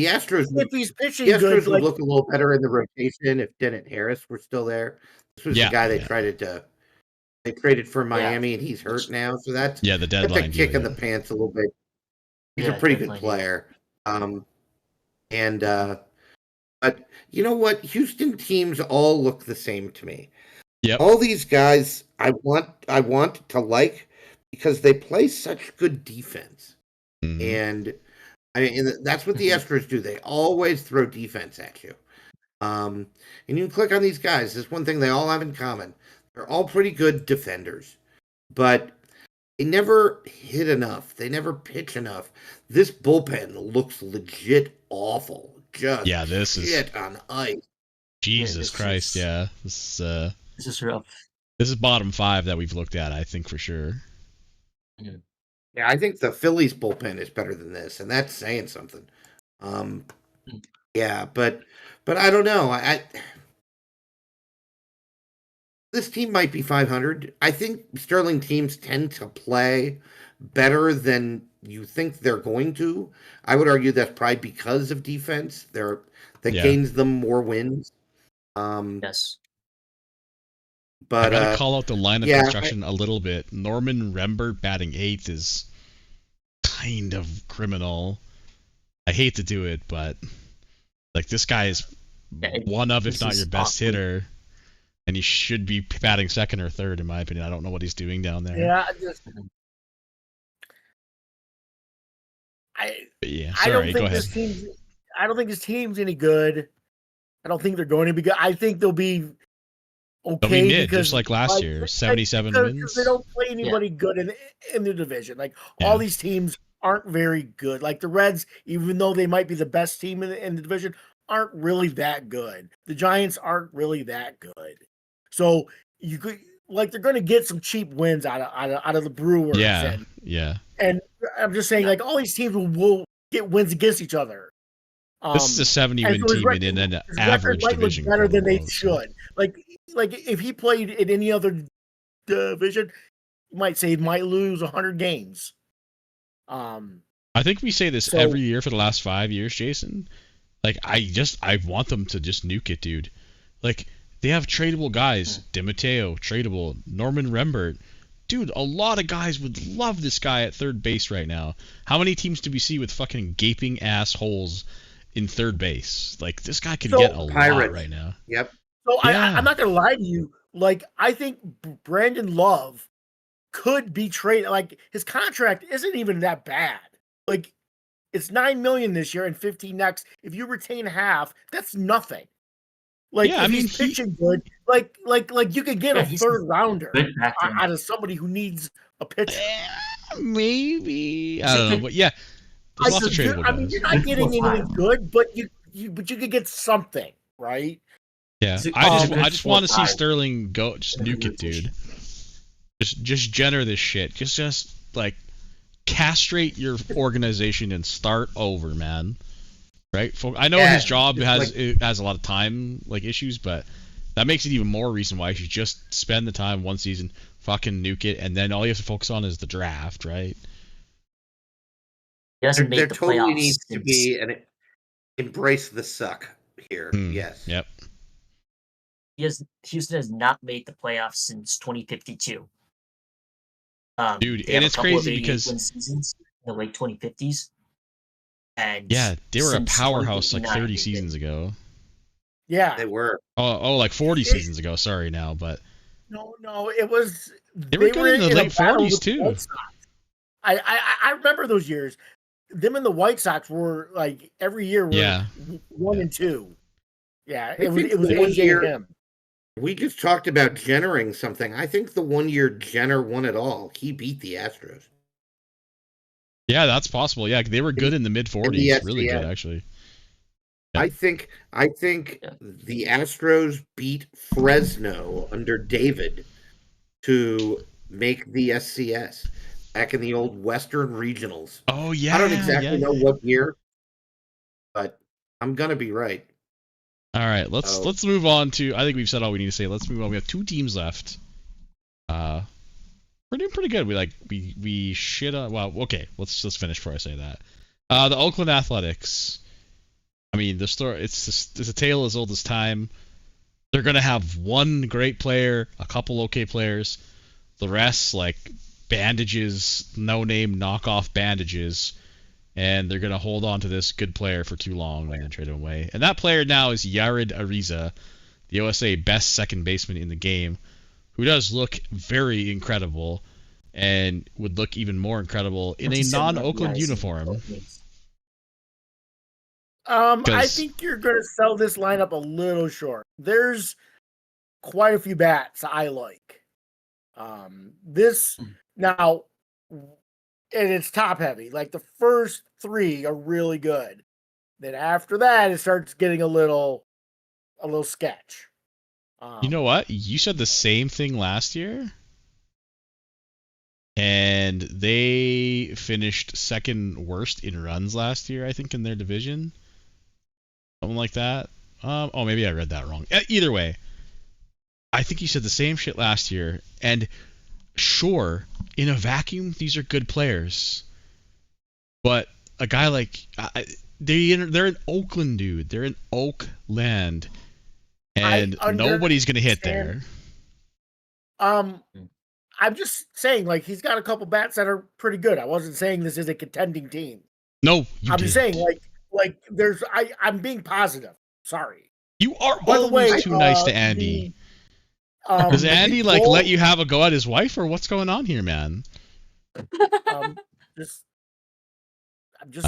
[SPEAKER 4] Astros,
[SPEAKER 2] if he's pitching
[SPEAKER 4] the Astros
[SPEAKER 2] good,
[SPEAKER 4] would
[SPEAKER 2] like,
[SPEAKER 4] look a little better in the rotation if Dennett Harris were still there. This was
[SPEAKER 1] Yeah,
[SPEAKER 4] the guy they
[SPEAKER 1] yeah.
[SPEAKER 4] they traded for Miami, and he's hurt now. So that's
[SPEAKER 1] Yeah, the
[SPEAKER 4] that's a
[SPEAKER 1] deadline.
[SPEAKER 4] kick
[SPEAKER 1] deal,
[SPEAKER 4] in the
[SPEAKER 1] yeah.
[SPEAKER 4] pants a little bit. He's
[SPEAKER 3] Yeah,
[SPEAKER 4] a pretty good
[SPEAKER 3] definitely.
[SPEAKER 4] player. But you know what? Houston teams all look the same to me.
[SPEAKER 1] Yep.
[SPEAKER 4] All these guys I want to like because they play such good defense.
[SPEAKER 1] Mhm.
[SPEAKER 4] And I mean, and that's what the Astros do. They always throw defense at you. And you can click on these guys. There's one thing they all have in common. They're all pretty good defenders, but they never hit enough. They never pitch enough. This bullpen looks legit awful. Just
[SPEAKER 1] Yeah, this is
[SPEAKER 4] shit on ice.
[SPEAKER 1] Jesus
[SPEAKER 3] this
[SPEAKER 1] Christ.
[SPEAKER 3] is-
[SPEAKER 1] Yeah,
[SPEAKER 3] This is rough.
[SPEAKER 1] this is bottom 5 that we've looked at. I think for sure.
[SPEAKER 4] Yeah, I think the Phillies bullpen is better than this, and that's saying something. Yeah, but I don't know. I this team might be 500. I think Sterling teams tend to play better than you think they're going to. I would argue that's probably because of defense. That
[SPEAKER 1] Yeah.
[SPEAKER 4] gains them more wins.
[SPEAKER 3] Yes.
[SPEAKER 1] I
[SPEAKER 4] But
[SPEAKER 1] gotta call out the lineup
[SPEAKER 4] yeah,
[SPEAKER 1] construction a little bit. Norman Rembert batting 8th is kind of criminal. I hate to do it, but like this guy is
[SPEAKER 3] Yeah,
[SPEAKER 1] one of, if
[SPEAKER 3] this
[SPEAKER 1] not
[SPEAKER 3] is
[SPEAKER 1] your best
[SPEAKER 3] awkward.
[SPEAKER 1] hitter, and he should be batting 2nd or 3rd, in my opinion. I don't know what he's doing down there.
[SPEAKER 2] Yeah,
[SPEAKER 1] But yeah,
[SPEAKER 2] I don't
[SPEAKER 1] sorry. Go
[SPEAKER 2] think
[SPEAKER 1] ahead.
[SPEAKER 2] this team's. I don't think this team's any good. I don't think they're going to be good. I think they'll be okay
[SPEAKER 1] They'll be mid,
[SPEAKER 2] because
[SPEAKER 1] just like last year, 77
[SPEAKER 2] because
[SPEAKER 1] wins.
[SPEAKER 2] they don't play anybody good in the division. Like all
[SPEAKER 1] Yeah.
[SPEAKER 2] these teams aren't very good. Like the Reds, even though they might be the best team in the division, aren't really that good. The Giants aren't really that good. So you could like they're going to get some cheap wins out of the Brewers.
[SPEAKER 1] Yeah, yeah.
[SPEAKER 2] And I'm just saying, like all these teams will get wins against each other.
[SPEAKER 1] This is a 70
[SPEAKER 2] and
[SPEAKER 1] win
[SPEAKER 2] so his
[SPEAKER 1] team
[SPEAKER 2] record-
[SPEAKER 1] in an
[SPEAKER 2] his
[SPEAKER 1] average
[SPEAKER 2] record might look
[SPEAKER 1] division.
[SPEAKER 2] better than they
[SPEAKER 1] quote, unquote, so.
[SPEAKER 2] should. Like if he played in any other division, you might say he might lose 100 games.
[SPEAKER 1] I think we say this
[SPEAKER 2] So-
[SPEAKER 1] every year for the last 5 years, Jason. Like I want them to just nuke it, dude. Like they have tradable guys. DiMatteo, tradable. Norman Rembert. Dude, a lot of guys would love this guy at third base right now. How many teams do we see with fucking gaping assholes in third base? Like this guy could
[SPEAKER 2] So-
[SPEAKER 1] get a lot
[SPEAKER 4] Pirates.
[SPEAKER 1] right now.
[SPEAKER 4] yep.
[SPEAKER 2] So
[SPEAKER 1] Yeah.
[SPEAKER 2] I'm not gonna lie to you. Like I think Brandon Love could be traded. Like his contract isn't even that bad. Like it's $9 million this year and 15 next. If you retain half, that's nothing. Like
[SPEAKER 1] Yeah,
[SPEAKER 2] if
[SPEAKER 1] I mean,
[SPEAKER 2] he's pitching good, like you could get
[SPEAKER 3] Yeah,
[SPEAKER 2] a
[SPEAKER 3] he's
[SPEAKER 2] third rounder
[SPEAKER 3] Good back then.
[SPEAKER 2] out of somebody who needs a pitcher.
[SPEAKER 1] Maybe. I don't know, but yeah. There's lots of tradable
[SPEAKER 2] I mean,
[SPEAKER 1] guys.
[SPEAKER 2] you're not getting anything good, but you could get something, right?
[SPEAKER 1] Yeah,
[SPEAKER 3] So-
[SPEAKER 1] I
[SPEAKER 3] good
[SPEAKER 1] just want to see
[SPEAKER 3] 4-5.
[SPEAKER 1] Sterling go, just nuke it, dude. Just Jenner this shit. Just like castrate your organization and start over, man. Right? I know
[SPEAKER 4] Yeah,
[SPEAKER 1] his job
[SPEAKER 4] it's
[SPEAKER 1] has a lot of time like issues, but that makes it even more reason why you should just spend the time one season, fucking nuke it, and then all you have to focus on is the draft, right?
[SPEAKER 3] He hasn't
[SPEAKER 4] There
[SPEAKER 3] made the
[SPEAKER 4] totally
[SPEAKER 3] playoffs
[SPEAKER 4] needs to
[SPEAKER 3] since-
[SPEAKER 4] be an embrace the suck here. Yes.
[SPEAKER 1] Yep.
[SPEAKER 3] Houston has not made the playoffs since 2052.
[SPEAKER 1] Dude,
[SPEAKER 3] they
[SPEAKER 1] and
[SPEAKER 3] have a
[SPEAKER 1] it's
[SPEAKER 3] couple of
[SPEAKER 1] crazy
[SPEAKER 3] 88
[SPEAKER 1] because-
[SPEAKER 3] win seasons in the late 2050s. And
[SPEAKER 1] Yeah, they were a
[SPEAKER 3] since
[SPEAKER 1] powerhouse like
[SPEAKER 3] 2059,
[SPEAKER 1] 30
[SPEAKER 3] they-
[SPEAKER 1] seasons ago.
[SPEAKER 2] Yeah.
[SPEAKER 4] They were.
[SPEAKER 1] Like 40 seasons ago. Sorry now, but
[SPEAKER 2] No, it was.
[SPEAKER 1] They were good in the
[SPEAKER 2] a
[SPEAKER 1] late
[SPEAKER 2] battle
[SPEAKER 1] 40s
[SPEAKER 2] with the
[SPEAKER 1] too.
[SPEAKER 2] White Sox. I remember those years. Them and the White Sox were like every year. Were
[SPEAKER 1] Yeah.
[SPEAKER 2] 1
[SPEAKER 1] Yeah.
[SPEAKER 2] and 2. Yeah,
[SPEAKER 4] I
[SPEAKER 2] it was
[SPEAKER 4] think
[SPEAKER 2] it was
[SPEAKER 4] the one
[SPEAKER 2] AJ
[SPEAKER 4] year-
[SPEAKER 2] and him.
[SPEAKER 4] We just talked about Jennering something. I think the 1 year Jenner won it all. He beat the Astros.
[SPEAKER 1] Yeah, that's possible. Yeah, they were good in the mid 40s.
[SPEAKER 4] the
[SPEAKER 1] Really good,
[SPEAKER 4] SCS.
[SPEAKER 1] actually. Yeah.
[SPEAKER 4] I think
[SPEAKER 3] Yeah.
[SPEAKER 4] the Astros beat Fresno under David to make the SCS back in the old Western Regionals.
[SPEAKER 1] Oh, yeah.
[SPEAKER 4] I don't exactly
[SPEAKER 1] yeah.
[SPEAKER 4] know what year, but I'm gonna be right.
[SPEAKER 1] All right, let's move on to. I think we've said all we need to say. Let's move on. We have 2 teams left. We're doing pretty good. We shit on. Well, okay. Let's finish before I say that. The Oakland Athletics. I mean, the story. It's a tale as old as time. They're gonna have one great player, a couple okay players, the rest like bandages, no-name knockoff bandages, and they're gonna hold on to this good player for too long and then trade him away. And that player now is Yared Ariza, the OSA best second baseman in the game. who does look very incredible and would look even more incredible in a non-Oakland uniform.
[SPEAKER 2] I think you're going to sell this lineup a little short. There's quite a few bats I like. Now, and it's top heavy. Like the first 3 are really good. Then after that, it starts getting a little sketch.
[SPEAKER 1] You know what? You said the same thing last year, and they finished second worst in runs last year, I think, in their division. Something like that. Oh, maybe I read that wrong. Either way, I think you said the same shit last year, and sure, in a vacuum, these are good players, but a guy like they're an Oakland dude. They're in Oakland, and nobody's gonna hit there.
[SPEAKER 2] I'm just saying, like, he's got a couple bats that are pretty good. I wasn't saying this is a contending team.
[SPEAKER 1] No,
[SPEAKER 2] I'm just saying, like there's I'm being positive. Sorry.
[SPEAKER 1] You are always too nice to Andy. Does Andy let you have a go at his wife, or what's going on here, man?
[SPEAKER 2] I'm just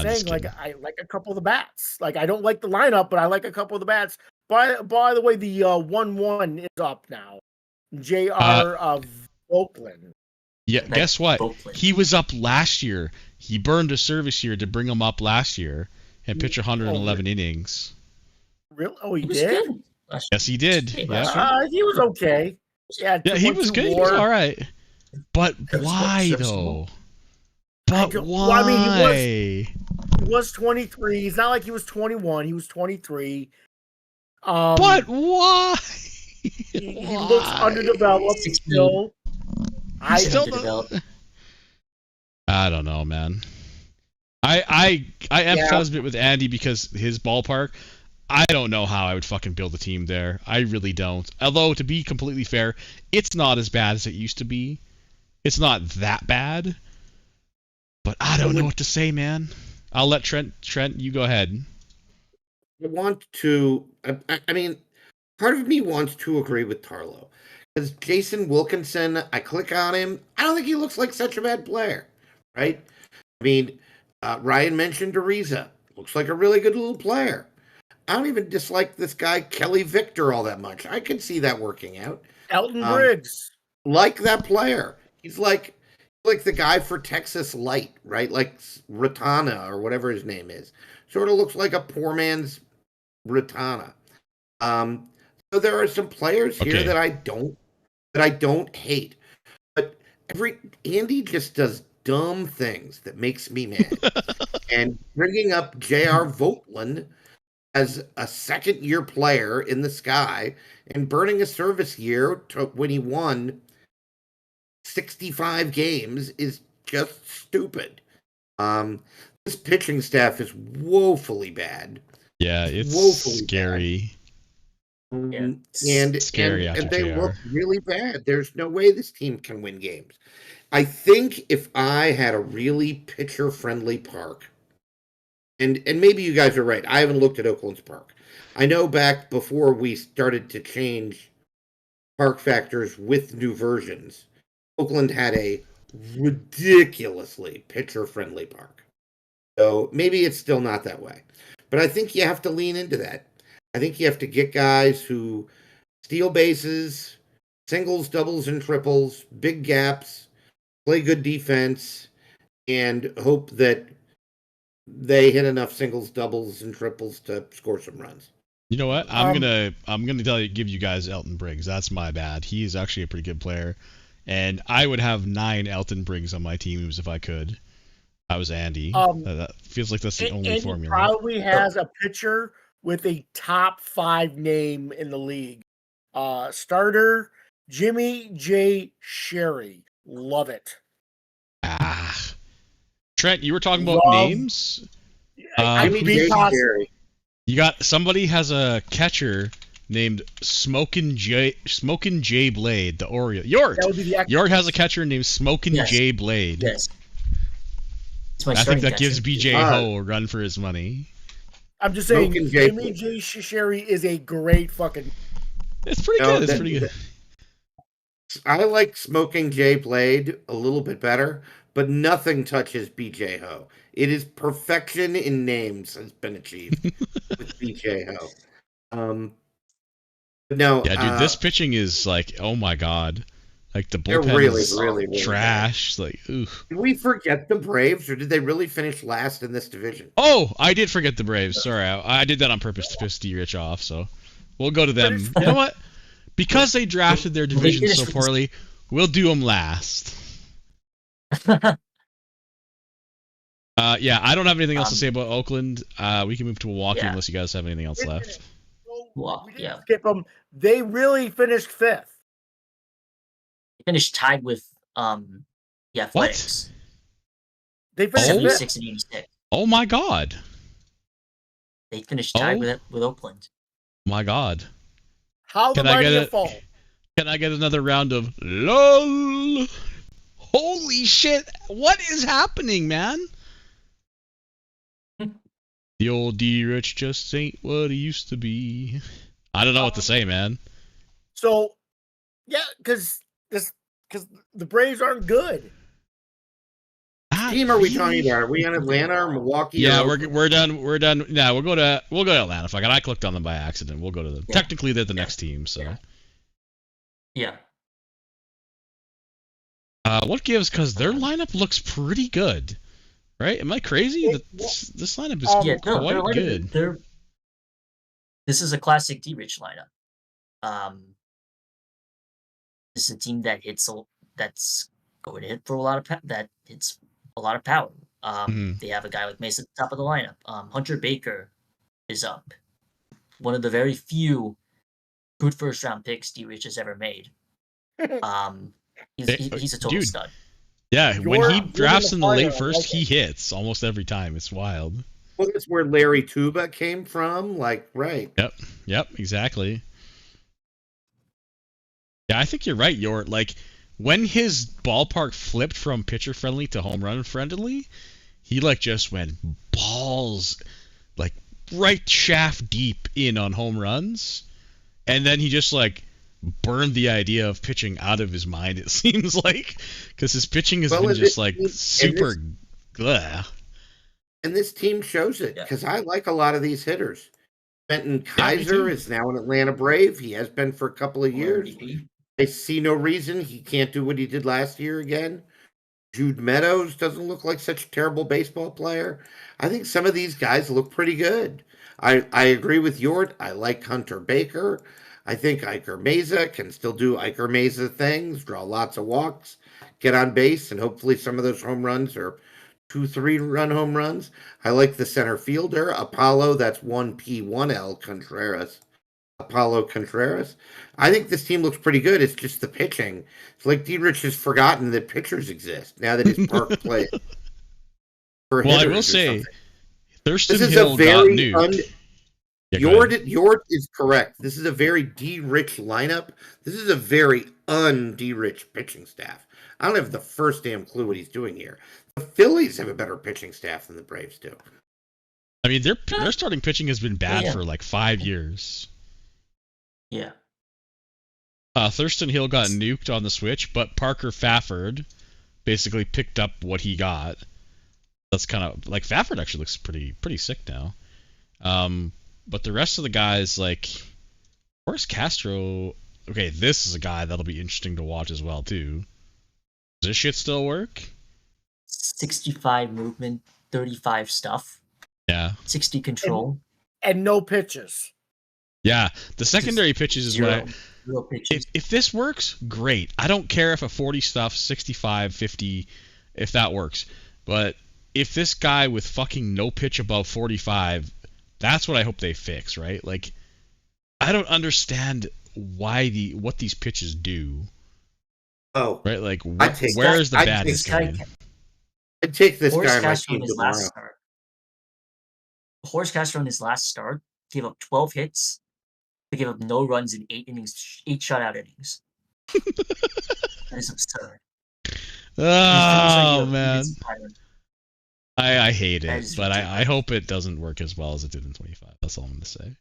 [SPEAKER 2] saying, like, I like a couple of the bats. Like, I don't like the lineup, but I like a couple of the bats. By the way, the 1-1 is up now. JR of Oakland.
[SPEAKER 1] Yeah, guess what? He was up last year. He burned a service year to bring him up last year and pitch 111 innings.
[SPEAKER 2] Really? Oh, he did?
[SPEAKER 3] Good.
[SPEAKER 1] Yes, he did. Yeah.
[SPEAKER 2] He was okay. Yeah,
[SPEAKER 1] he was good. He was all right. But why, though? But why?
[SPEAKER 2] Well, I mean, he was 23. It's not like he was 21. He was 23.
[SPEAKER 1] But why?
[SPEAKER 2] He looks underdeveloped still.
[SPEAKER 1] I don't know, man. I empathize a bit with Andy because his ballpark. I don't know how I would fucking build a team there. I really don't. Although, to be completely fair, it's not as bad as it used to be. It's not that bad. But I don't know what to say, man. I'll let Trent, you go ahead.
[SPEAKER 4] I want to... I mean, part of me wants to agree with Tarlo. Because Jason Wilkinson, I click on him, I don't think he looks like such a bad player. Right? I mean, Ryan mentioned Ariza. Looks like a really good little player. I don't even dislike this guy, Kelly Victor, all that much. I can see that working out.
[SPEAKER 2] Elton Briggs.
[SPEAKER 4] Like that player. He's like the guy for Texas Light, right? Like Ratana or whatever his name is. Sort of looks like a poor man's Ratana. So there are some players here that I don't hate. But Andy just does dumb things that makes me mad. And bringing up J.R. Vogelbach as a second-year player in the sky and burning a service year when he won 65 games is just stupid. This pitching staff is woefully bad.
[SPEAKER 1] Yeah, it's woefully scary.
[SPEAKER 4] And
[SPEAKER 1] scary
[SPEAKER 4] and they look really bad. There's no way this team can win games. I think if I had a really pitcher-friendly park, and maybe you guys are right. I haven't looked at Oakland's park. I know back before we started to change park factors with new versions, Oakland had a ridiculously pitcher-friendly park. So maybe it's still not that way. But I think you have to lean into that. I think you have to get guys who steal bases, singles, doubles, and triples, big gaps, play good defense, and hope that they hit enough singles, doubles, and triples to score some runs.
[SPEAKER 1] You know what? I'm gonna give you guys Elton Briggs. That's my bad. He's actually a pretty good player, and I would have 9 Elton Briggs on my teams if I could. I was Andy. That feels like that's the only formula.
[SPEAKER 2] Probably has a pitcher with a top 5 name in the league. Starter Jimmy J. Sherry. Love it.
[SPEAKER 1] Trent, you were talking about names. You got somebody has a catcher named Smokin' J Blade, the Oriole. York has a catcher named Smokin' J Blade.
[SPEAKER 3] Yes.
[SPEAKER 1] I think that gives BJ Ho a run for his money.
[SPEAKER 2] I'm just saying, Jimmy J. Sherry is a great fucking.
[SPEAKER 1] It's pretty good. It's pretty good.
[SPEAKER 4] I like Smoking Jay Blade a little bit better, but nothing touches BJ Ho. It is perfection in names has been achieved with BJ Ho. But no,
[SPEAKER 1] Yeah, dude, this pitching is like, oh my god. Like the
[SPEAKER 4] they're
[SPEAKER 1] bullpen
[SPEAKER 4] really,
[SPEAKER 1] is
[SPEAKER 4] really, really
[SPEAKER 1] trash. Like, ooh.
[SPEAKER 4] Did we forget the Braves, or did they really finish last in this division?
[SPEAKER 1] Oh, I did forget the Braves. Sorry, I did that on purpose to piss D Rich off. So we'll go to them. You know what? Because they drafted their division so poorly, we'll do them last. Yeah, I don't have anything else to say about Oakland. We can move to Milwaukee unless you guys have anything else left.
[SPEAKER 3] Well,
[SPEAKER 2] we didn't skip them. They really finished 5th.
[SPEAKER 3] They finished tied with the Athletics.
[SPEAKER 2] They finished
[SPEAKER 3] 76
[SPEAKER 2] 5th.
[SPEAKER 3] and 86.
[SPEAKER 1] Oh my god.
[SPEAKER 3] They finished tied with Oakland.
[SPEAKER 1] My god.
[SPEAKER 2] How the mighty fall.
[SPEAKER 1] Can I get another round of LOL? Holy shit. What is happening, man? The old D Rich just ain't what he used to be. I don't know what to say, man.
[SPEAKER 2] So, yeah, because the Braves aren't good.
[SPEAKER 4] What team are we talking about? Are we in Atlanta or Milwaukee?
[SPEAKER 1] Yeah,
[SPEAKER 4] or
[SPEAKER 1] we're done. We're done. Yeah, we'll go to Atlanta. Fuck it. I clicked on them by accident. We'll go to them. Yeah. Technically, they're the next team. So.
[SPEAKER 3] Yeah.
[SPEAKER 1] What gives? Because their lineup looks pretty good, right? Am I crazy? This lineup is quite good.
[SPEAKER 3] This is a classic D-Rich lineup. This is a team that's going to hit for a lot of that hits a lot of power. They have a guy like Mason at the top of the lineup. Hunter Baker is up. One of the very few good first round picks D-Rich has ever made. He's a total stud.
[SPEAKER 1] Yeah, when he drafts in the late first, he hits almost every time. It's wild.
[SPEAKER 4] Well, that's where Larry Tuba came from. Like, right.
[SPEAKER 1] Yep, exactly. Yeah, I think you're right. When his ballpark flipped from pitcher friendly to home run friendly, he just went balls, right shaft deep in on home runs, and then he just burned the idea of pitching out of his mind. It seems because his pitching has been just super.
[SPEAKER 4] And this team shows it because I like a lot of these hitters. Benton Kaiser is now an Atlanta Brave. He has been for a couple of years. I see no reason he can't do what he did last year again. Jude Meadows doesn't look like such a terrible baseball player. I think some of these guys look pretty good. I agree with Yort. I like Hunter Baker. I think Iker Meza can still do Iker Meza things, draw lots of walks, get on base, and hopefully some of those home runs are 2-3 run home runs. I like the center fielder, Apollo, that's 1P1L Contreras. Apollo Contreras. I think this team looks pretty good. It's just the pitching. It's like D-Rich has forgotten that pitchers exist now that his park plays.
[SPEAKER 1] Well, I will say, Thurston Hill got nuked.
[SPEAKER 4] Yord is correct. This is a very D-Rich lineup. This is a very un-D-Rich pitching staff. I don't have the first damn clue what he's doing here. The Phillies have a better pitching staff than the Braves do.
[SPEAKER 1] I mean, their starting pitching has been bad for 5 years.
[SPEAKER 3] Yeah.
[SPEAKER 1] Thurston Hill got nuked on the switch, but Parker Fafford basically picked up what he got. That's kind of Fafford actually looks pretty sick now. But the rest of the guys Horace Castro. Okay, this is a guy that'll be interesting to watch as well too. Does this shit still work?
[SPEAKER 3] 65 movement, 35 stuff.
[SPEAKER 1] Yeah.
[SPEAKER 3] 60 control.
[SPEAKER 2] And no pitches.
[SPEAKER 1] Yeah, the secondary pitches is
[SPEAKER 3] zero
[SPEAKER 1] pitches. If this works, great. I don't care if a 40 stuff, 65, 50, if that works. But if this guy with fucking no pitch above 45, that's what I hope they fix, right? I don't understand what these pitches do.
[SPEAKER 4] Oh.
[SPEAKER 1] Right? Where is the badness coming in?
[SPEAKER 4] I'd take this
[SPEAKER 3] Horace
[SPEAKER 4] guy
[SPEAKER 3] Castro in his last start. Horace Castro in his last start gave up 12 hits. They gave up no runs in 8 innings, 8 shutout innings. That is absurd.
[SPEAKER 1] Oh, man. I hate it, but I hope it doesn't work as well as it did in 25. That's all I'm going to say.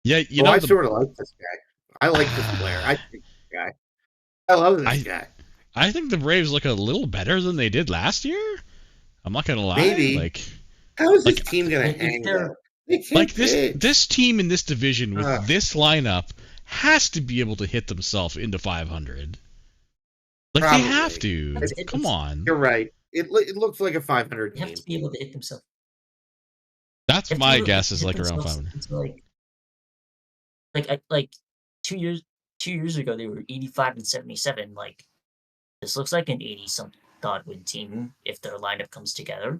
[SPEAKER 1] Yeah,
[SPEAKER 4] I sort of like this guy. I like this player. I think this guy. I love this guy.
[SPEAKER 1] I think the Braves look a little better than they did last year. I'm not gonna lie.
[SPEAKER 4] Maybe.
[SPEAKER 1] Like,
[SPEAKER 4] how is this
[SPEAKER 1] like,
[SPEAKER 4] team gonna
[SPEAKER 3] if
[SPEAKER 4] hang?
[SPEAKER 3] they're-
[SPEAKER 4] Though? They can't
[SPEAKER 1] like
[SPEAKER 4] pitch.
[SPEAKER 1] this team in this division with
[SPEAKER 4] Ugh.
[SPEAKER 1] this lineup has to be able to hit themselves into 500. Like
[SPEAKER 4] Probably.
[SPEAKER 1] they have to.
[SPEAKER 3] It's-
[SPEAKER 1] Come on.
[SPEAKER 4] You're right. It looks like a 500
[SPEAKER 3] They have
[SPEAKER 4] team.
[SPEAKER 3] to be able to hit themselves.
[SPEAKER 1] That's
[SPEAKER 3] They have to
[SPEAKER 1] my
[SPEAKER 3] be able to
[SPEAKER 1] guess is
[SPEAKER 3] hit
[SPEAKER 1] like around
[SPEAKER 3] themselves
[SPEAKER 1] 500.
[SPEAKER 3] into, like 2 years ago they were 85 and 77. Like this looks like an 80-something odd win team if their lineup comes together.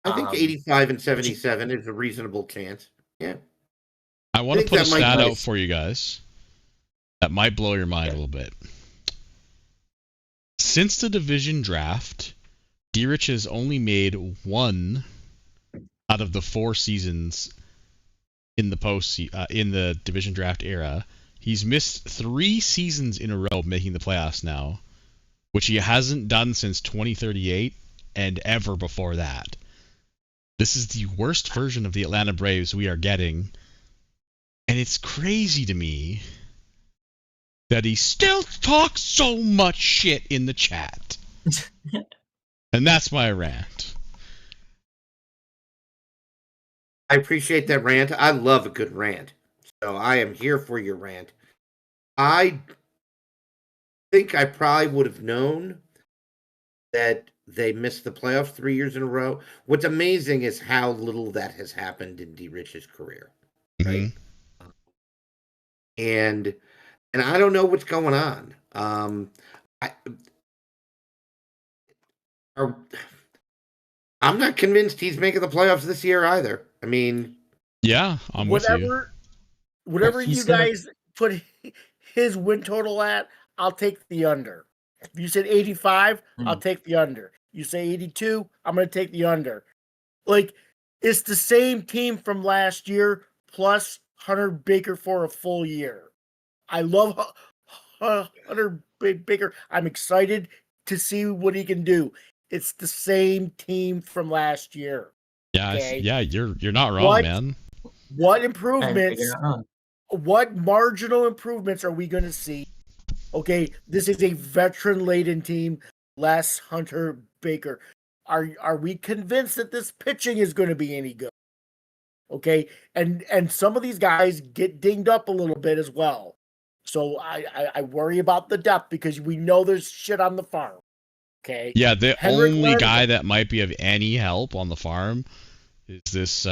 [SPEAKER 4] I think
[SPEAKER 3] Um,
[SPEAKER 4] 85 and 77 is a reasonable chance. Yeah.
[SPEAKER 1] I want to
[SPEAKER 4] think
[SPEAKER 1] put a
[SPEAKER 4] that might
[SPEAKER 1] stat
[SPEAKER 4] nice.
[SPEAKER 1] out for you guys that might blow your mind a little bit. Since the division draft, Dierich has only made one out of the 4 seasons in the division draft era. He's missed 3 seasons in a row making the playoffs now, which he hasn't done since 2038 and ever before that. This is the worst version of the Atlanta Braves we are getting, and it's crazy to me that he still talks so much shit in the chat. And that's my rant.
[SPEAKER 4] I appreciate that rant. I love a good rant. So I am here for your rant. I think I probably would have known that they missed the playoffs 3 years in a row. What's amazing is how little that has happened in D. Rich's career. Right?
[SPEAKER 1] Mhm.
[SPEAKER 4] And I don't know what's going on. I'm not convinced he's making the playoffs this year either. I mean,
[SPEAKER 1] Yeah, I'm with you.
[SPEAKER 2] Whatever
[SPEAKER 3] he's
[SPEAKER 2] you
[SPEAKER 3] gonna-
[SPEAKER 2] guys put his win total at, I'll take the under. If you said 85, I'll take the under. You say 82, I'm going to take the under. Like, it's the same team from last year plus Hunter Baker for a full year. I love Hunter Baker. I'm excited to see what he can do. It's the same team from last year.
[SPEAKER 1] Yeah,
[SPEAKER 2] Okay.
[SPEAKER 1] yeah, you're not wrong,
[SPEAKER 2] What?
[SPEAKER 1] man.
[SPEAKER 2] What
[SPEAKER 3] And
[SPEAKER 2] improvements?
[SPEAKER 3] you're not wrong.
[SPEAKER 2] What marginal improvements are we going to see? Okay, this is a veteran-laden team, less Hunter Baker. Are we convinced that this pitching is going to be any good? Okay, and some of these guys get dinged up a little bit as well. So I worry about the depth because we know there's shit on the farm. Okay.
[SPEAKER 1] Yeah, the
[SPEAKER 2] Henrik
[SPEAKER 1] only
[SPEAKER 2] Lund-
[SPEAKER 1] guy that might be of any help on the farm is this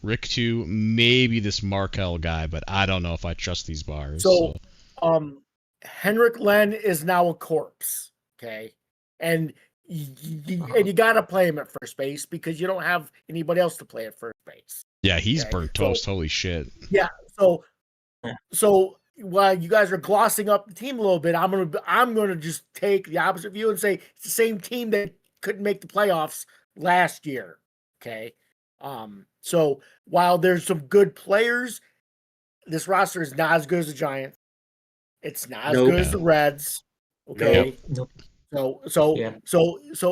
[SPEAKER 1] Rick 2, maybe this Markel guy, but I don't know if I trust these bars.
[SPEAKER 2] So, Henrik Len is now a corpse. Okay, and you got to play him at first base because you don't have anybody else to play at first base.
[SPEAKER 1] yeah, he's
[SPEAKER 2] okay,
[SPEAKER 1] burnt
[SPEAKER 2] so-
[SPEAKER 1] toast. Holy shit.
[SPEAKER 2] So while you guys are glossing up the team a little bit, I'm gonna just take the opposite view and say it's the same team that couldn't make the playoffs last year. Okay. So while there's some good players, this roster is not as good as the Giants. It's not as
[SPEAKER 4] Nope.
[SPEAKER 2] good as the Reds. Okay.
[SPEAKER 3] Nope.
[SPEAKER 2] So
[SPEAKER 3] Yeah.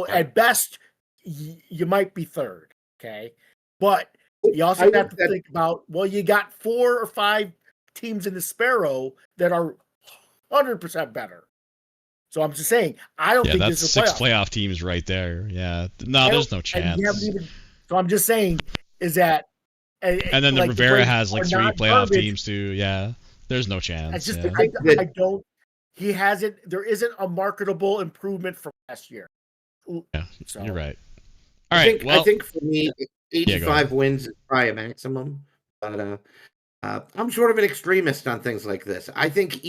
[SPEAKER 2] at best you might be third. Okay. But you also
[SPEAKER 4] I
[SPEAKER 2] have
[SPEAKER 4] think
[SPEAKER 2] to think about, well, you got 4 or 5 teams in the Sparrow that are 100% better. So I'm just saying, I don't
[SPEAKER 1] Yeah,
[SPEAKER 2] think
[SPEAKER 1] that's
[SPEAKER 2] this is a
[SPEAKER 1] 6
[SPEAKER 2] playoff.
[SPEAKER 1] playoff teams right there. Yeah. No,
[SPEAKER 2] I
[SPEAKER 1] there's no
[SPEAKER 2] And
[SPEAKER 1] chance.
[SPEAKER 2] you haven't even, so I'm just saying is that.
[SPEAKER 1] And then the
[SPEAKER 2] like,
[SPEAKER 1] Rivera
[SPEAKER 2] Braves
[SPEAKER 1] has like
[SPEAKER 2] are
[SPEAKER 1] 3
[SPEAKER 2] not
[SPEAKER 1] playoff
[SPEAKER 2] garbage.
[SPEAKER 1] teams too. Yeah. There's no chance.
[SPEAKER 2] It's just
[SPEAKER 1] yeah.
[SPEAKER 2] I don't. He hasn't. There isn't a marketable improvement from last year.
[SPEAKER 1] Yeah,
[SPEAKER 2] So,
[SPEAKER 1] you're right. All right.
[SPEAKER 4] I think for me,
[SPEAKER 1] go
[SPEAKER 4] 85 wins is probably a maximum. But I'm sort of an extremist on things like this. I think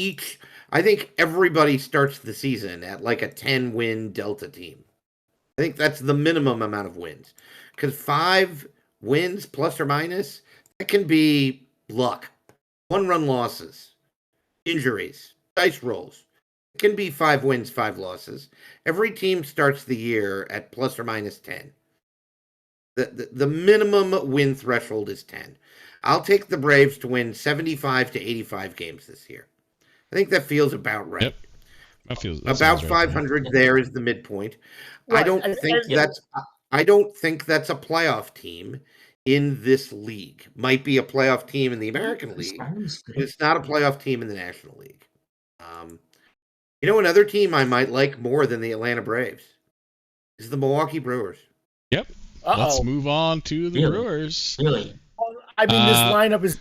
[SPEAKER 4] everybody starts the season at like a 10-win Delta team. I think that's the minimum amount of wins. Because 5 wins plus or minus, that can be luck. 1-run losses, injuries, dice rolls. It can be 5 wins, 5 losses. Every team starts the year at plus or minus 10. The minimum win threshold is 10. I'll take the Braves to win 75 to 85 games this year. I think that feels about right.
[SPEAKER 1] Yep. That
[SPEAKER 4] About
[SPEAKER 1] sounds right to me.
[SPEAKER 4] 500 there is the midpoint. I
[SPEAKER 2] Right,
[SPEAKER 4] don't
[SPEAKER 2] and-
[SPEAKER 4] think
[SPEAKER 2] and-
[SPEAKER 4] that's a playoff team in this league. Might be a playoff team in the American League, but it's not a playoff team in the National League. Another team I might like more than the Atlanta Braves is the Milwaukee Brewers.
[SPEAKER 1] Yep. Let's move on to the Brewers.
[SPEAKER 3] Really?
[SPEAKER 2] I mean, this lineup is.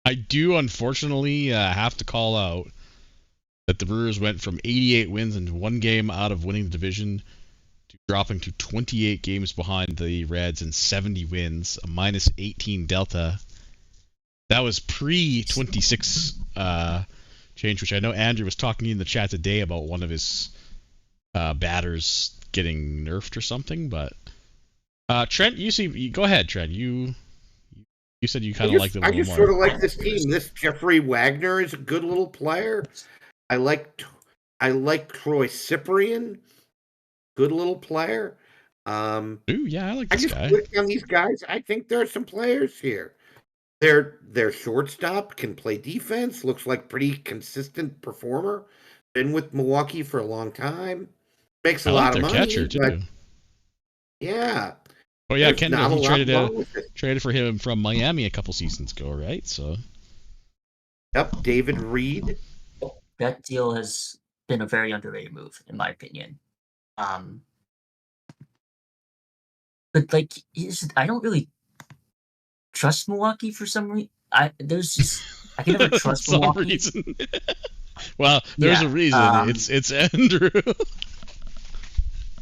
[SPEAKER 1] I do unfortunately have to call out that the Brewers went from 88 wins and 1 game out of winning the division to dropping to 28 games behind the Reds and 70 wins, a minus 18 delta. That was pre-26 change, which I know Andrew was talking in the chat today about one of his batters getting nerfed or something, but Trent, go ahead, Trent. You said you kind of like them a little more.
[SPEAKER 4] I just sort of like this team. This Jeffrey Wagner is a good little player. I like Troy Cyprian, good little player.
[SPEAKER 1] Ooh, yeah, I like this guy.
[SPEAKER 4] Clicked on these guys. I think there are some players here. Their shortstop can play defense. Looks like pretty consistent performer. Been with Milwaukee for a long time. Makes a lot of money.
[SPEAKER 1] Catcher too.
[SPEAKER 4] Yeah.
[SPEAKER 1] Oh yeah, Kendall. He traded for him from Miami a couple seasons ago, right? So.
[SPEAKER 4] Yep, David Reed.
[SPEAKER 3] That deal has been a very underrated move, in my opinion. But like, I don't really trust Milwaukee for some reason. I can never trust Milwaukee.
[SPEAKER 1] Reason. Well, there's a reason. It's Andrew.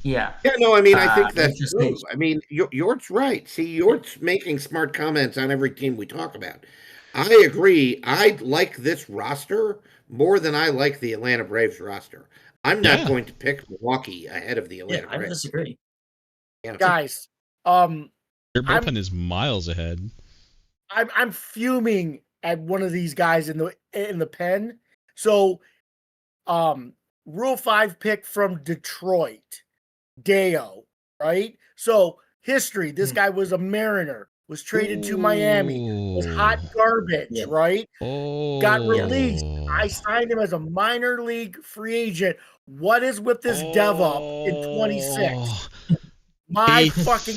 [SPEAKER 3] Yeah.
[SPEAKER 4] Yeah, no, I mean, I think that's true. I mean, Yort's right. See, Yort's making smart comments on every team we talk about. I agree. I like this roster more than I like the Atlanta Braves roster. I'm not going to pick Milwaukee ahead of the Atlanta Braves.
[SPEAKER 3] I disagree.
[SPEAKER 2] Yeah. Guys,
[SPEAKER 1] your bullpen is miles ahead.
[SPEAKER 2] I'm fuming at one of these guys in the pen. So, Rule 5 pick from Detroit, Deo, right? So history. This guy was a Mariner. Was traded to Miami. Was hot garbage, right? Got released. I signed him as a minor league free agent. What is with this dev up in 26? My fucking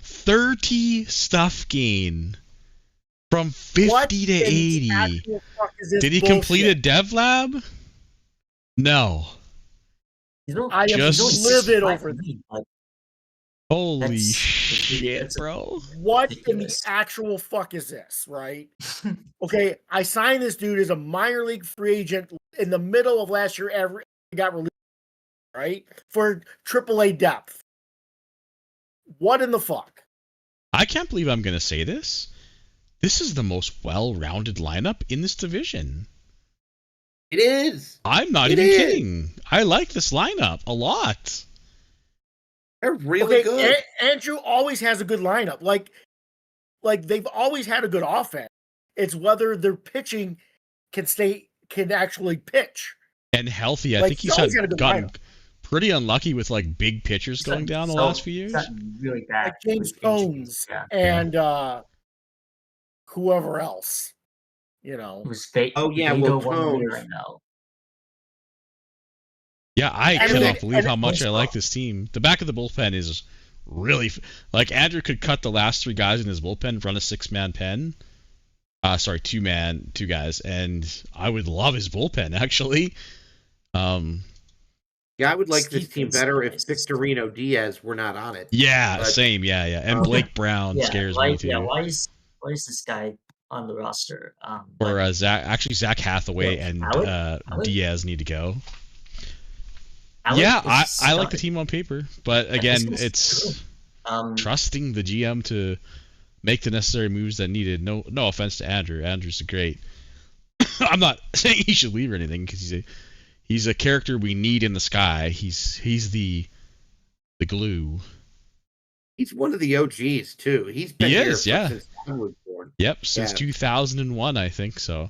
[SPEAKER 1] 30 stuff gain from 50 to 80. Did he complete a dev lab? No.
[SPEAKER 2] I am just livid over this.
[SPEAKER 1] Holy shit, bro.
[SPEAKER 2] What in the actual fuck is this, right? Okay, I signed this dude as a minor league free agent in the middle of last year. Got released, right? For AAA depth. What in the fuck?
[SPEAKER 1] I can't believe I'm going to say this. This is the most well-rounded lineup in this division.
[SPEAKER 4] It is.
[SPEAKER 1] I'm not even kidding. I like this lineup a lot.
[SPEAKER 4] They're really good.
[SPEAKER 2] Andrew always has a good lineup. Like they've always had a good offense. It's whether their pitching can actually pitch.
[SPEAKER 1] And healthy. I think he's gotten pretty unlucky with like big pitchers going down the last few years.
[SPEAKER 3] Really bad.
[SPEAKER 2] Like James Jones and whoever else. You know.
[SPEAKER 3] It was fake.
[SPEAKER 4] Oh yeah, well,
[SPEAKER 3] right now.
[SPEAKER 1] Yeah, I cannot believe how much I like this team. The back of the bullpen is really like Andrew could cut the last 3 guys in his bullpen, run a 6-man pen. Two guys, and I would love his bullpen actually.
[SPEAKER 4] Yeah, I would like this team better if Victorino Diaz were not on it.
[SPEAKER 1] Yeah, same. Yeah. And Blake Brown scares me too.
[SPEAKER 3] Yeah, why is this guy on the roster?
[SPEAKER 1] Or Zach Hathaway and Diaz need to go. I like the team on paper, but again, it's trusting the GM to make the necessary moves that needed. No offense to Andrew. Andrew's great. I'm not saying he should leave or anything because he's a character we need in the sky. He's the glue.
[SPEAKER 4] He's one of the OGs too. He's been here since I was born.
[SPEAKER 1] Yep, since 2001, I think so.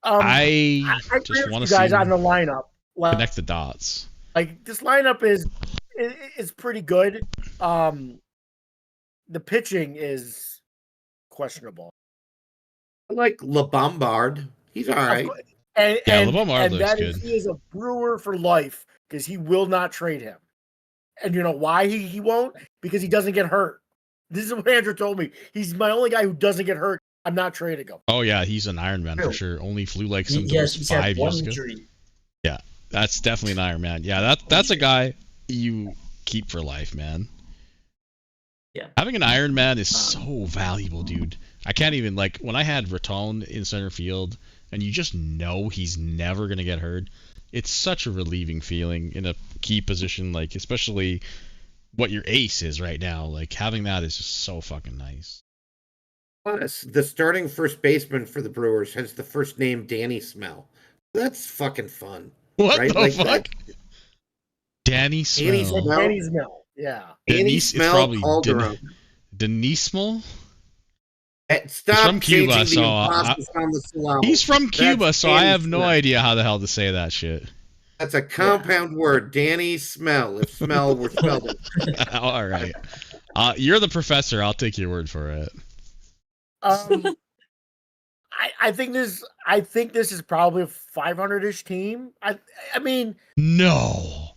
[SPEAKER 2] I
[SPEAKER 1] just want to
[SPEAKER 2] see guys on the lineup.
[SPEAKER 1] Connect the dots.
[SPEAKER 2] Like this lineup is pretty good. The pitching is questionable.
[SPEAKER 4] I like LeBombard. He's all right.
[SPEAKER 2] And
[SPEAKER 1] LeBombard looks good.
[SPEAKER 2] He is a Brewer for life because he will not trade him. And you know why he won't? Because he doesn't get hurt. This is what Andrew told me. He's my only guy who doesn't get hurt. I'm not trading him.
[SPEAKER 1] Oh yeah, he's an Iron Man for
[SPEAKER 3] True.
[SPEAKER 1] sure. Only flew like
[SPEAKER 3] He-
[SPEAKER 1] some
[SPEAKER 3] he has-
[SPEAKER 1] doors
[SPEAKER 3] he's had
[SPEAKER 1] 5
[SPEAKER 3] one
[SPEAKER 1] years ago.
[SPEAKER 3] injury.
[SPEAKER 1] That's definitely an Iron Man. Yeah, that's a guy you keep for life, man.
[SPEAKER 3] Yeah.
[SPEAKER 1] Having an Iron Man is so valuable, dude. I can't even when I had Raton in center field, and you just know he's never gonna get hurt. It's such a relieving feeling in a key position, especially what your ace is right now. Having that is just so fucking nice.
[SPEAKER 4] Plus, the starting first baseman for the Brewers has the first name Danny Smell. That's fucking fun.
[SPEAKER 1] What
[SPEAKER 4] Right?
[SPEAKER 1] the
[SPEAKER 4] Like
[SPEAKER 1] fuck?
[SPEAKER 4] that.
[SPEAKER 1] Danny
[SPEAKER 4] Danny
[SPEAKER 1] Smell.
[SPEAKER 4] Smell.
[SPEAKER 2] Danny's Mill. Yeah.
[SPEAKER 4] Danny
[SPEAKER 1] Denise, it's
[SPEAKER 4] Smell
[SPEAKER 1] probably
[SPEAKER 4] Calderon.
[SPEAKER 1] Denismal?
[SPEAKER 4] Stop
[SPEAKER 1] from Cuba,
[SPEAKER 4] changing
[SPEAKER 1] so
[SPEAKER 4] the emphasis on the syllable.
[SPEAKER 1] He's from Cuba,
[SPEAKER 4] That's
[SPEAKER 1] so I
[SPEAKER 4] Danny
[SPEAKER 1] have no
[SPEAKER 4] Smell.
[SPEAKER 1] idea how the hell to say that shit.
[SPEAKER 4] That's a compound word. Danny Smell, if smell were spelled.
[SPEAKER 1] All right. You're the professor. I'll take your word for it.
[SPEAKER 2] I think this is probably a 500-ish team. I mean,
[SPEAKER 1] No.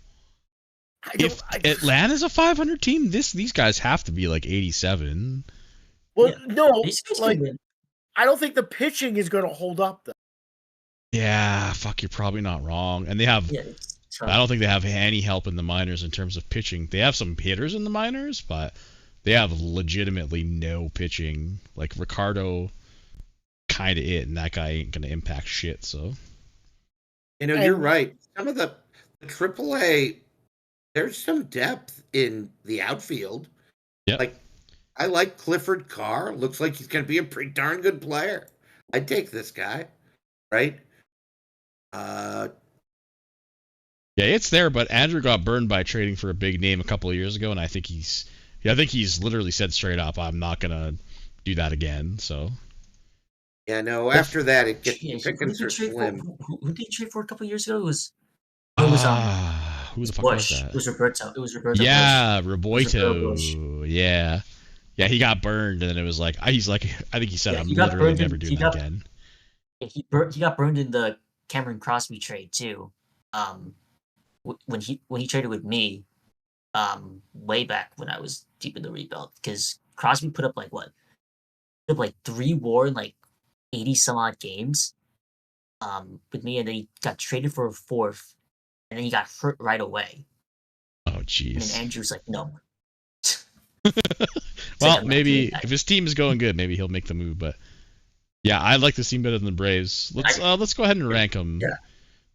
[SPEAKER 2] I
[SPEAKER 1] If
[SPEAKER 2] don't.
[SPEAKER 1] Atlanta's a 500 team, these guys have to be 87.
[SPEAKER 2] Well,
[SPEAKER 3] Yeah.
[SPEAKER 2] no,
[SPEAKER 3] These guys
[SPEAKER 2] like
[SPEAKER 3] can win.
[SPEAKER 2] I don't think the pitching is going to hold up though.
[SPEAKER 1] Yeah, fuck, you're probably not wrong. And they have,
[SPEAKER 3] Yeah, it's tough.
[SPEAKER 1] I don't think they have any help in the minors in terms of pitching. They have some hitters in the minors, but they have legitimately no pitching. Like Ricardo, kind of it, and that guy ain't gonna impact shit. So
[SPEAKER 4] You're right. Some of the AAA, there's some depth in the outfield.
[SPEAKER 1] Yep.
[SPEAKER 4] Like, I like Clifford Carr. Looks like he's going to be a pretty darn good player. I'd take this guy, right?
[SPEAKER 1] yeah, it's there. But Andrew got burned by trading for a big name a couple of years ago, and I think he's literally said straight up, I'm not gonna do that again. So
[SPEAKER 4] Yeah, no. After that, it gets
[SPEAKER 3] Yeah,
[SPEAKER 4] pickings are slim.
[SPEAKER 3] who did he trade for a couple years ago? It was
[SPEAKER 1] who the fuck
[SPEAKER 3] Bush.
[SPEAKER 1] was that?
[SPEAKER 3] It was Roberto. It was Roberto.
[SPEAKER 1] Yeah,
[SPEAKER 3] Bush. Roberto Bush.
[SPEAKER 1] Roboito. Yeah, he got burned, and then it was I think he said,
[SPEAKER 3] Yeah,
[SPEAKER 1] I'm
[SPEAKER 3] he got
[SPEAKER 1] literally
[SPEAKER 3] burned
[SPEAKER 1] never
[SPEAKER 3] in-
[SPEAKER 1] doing
[SPEAKER 3] he
[SPEAKER 1] that
[SPEAKER 3] got-
[SPEAKER 1] again.
[SPEAKER 3] Yeah, he got burned in the Cameron Crosby trade too. When he traded with me, way back when I was deep in the rebuild, because Crosby put up 3 WAR in 80 some odd games, with me, and then he got traded for a 4th, and then he got hurt right away.
[SPEAKER 1] Oh,
[SPEAKER 3] And then
[SPEAKER 1] jeez.
[SPEAKER 3] Andrew's like, no.
[SPEAKER 1] Well,
[SPEAKER 3] I'm not
[SPEAKER 1] maybe
[SPEAKER 3] doing that.
[SPEAKER 1] if his team is going good, maybe he'll make the move. But yeah, I like this team better than the Braves. Let's go ahead and rank them,
[SPEAKER 3] Yeah.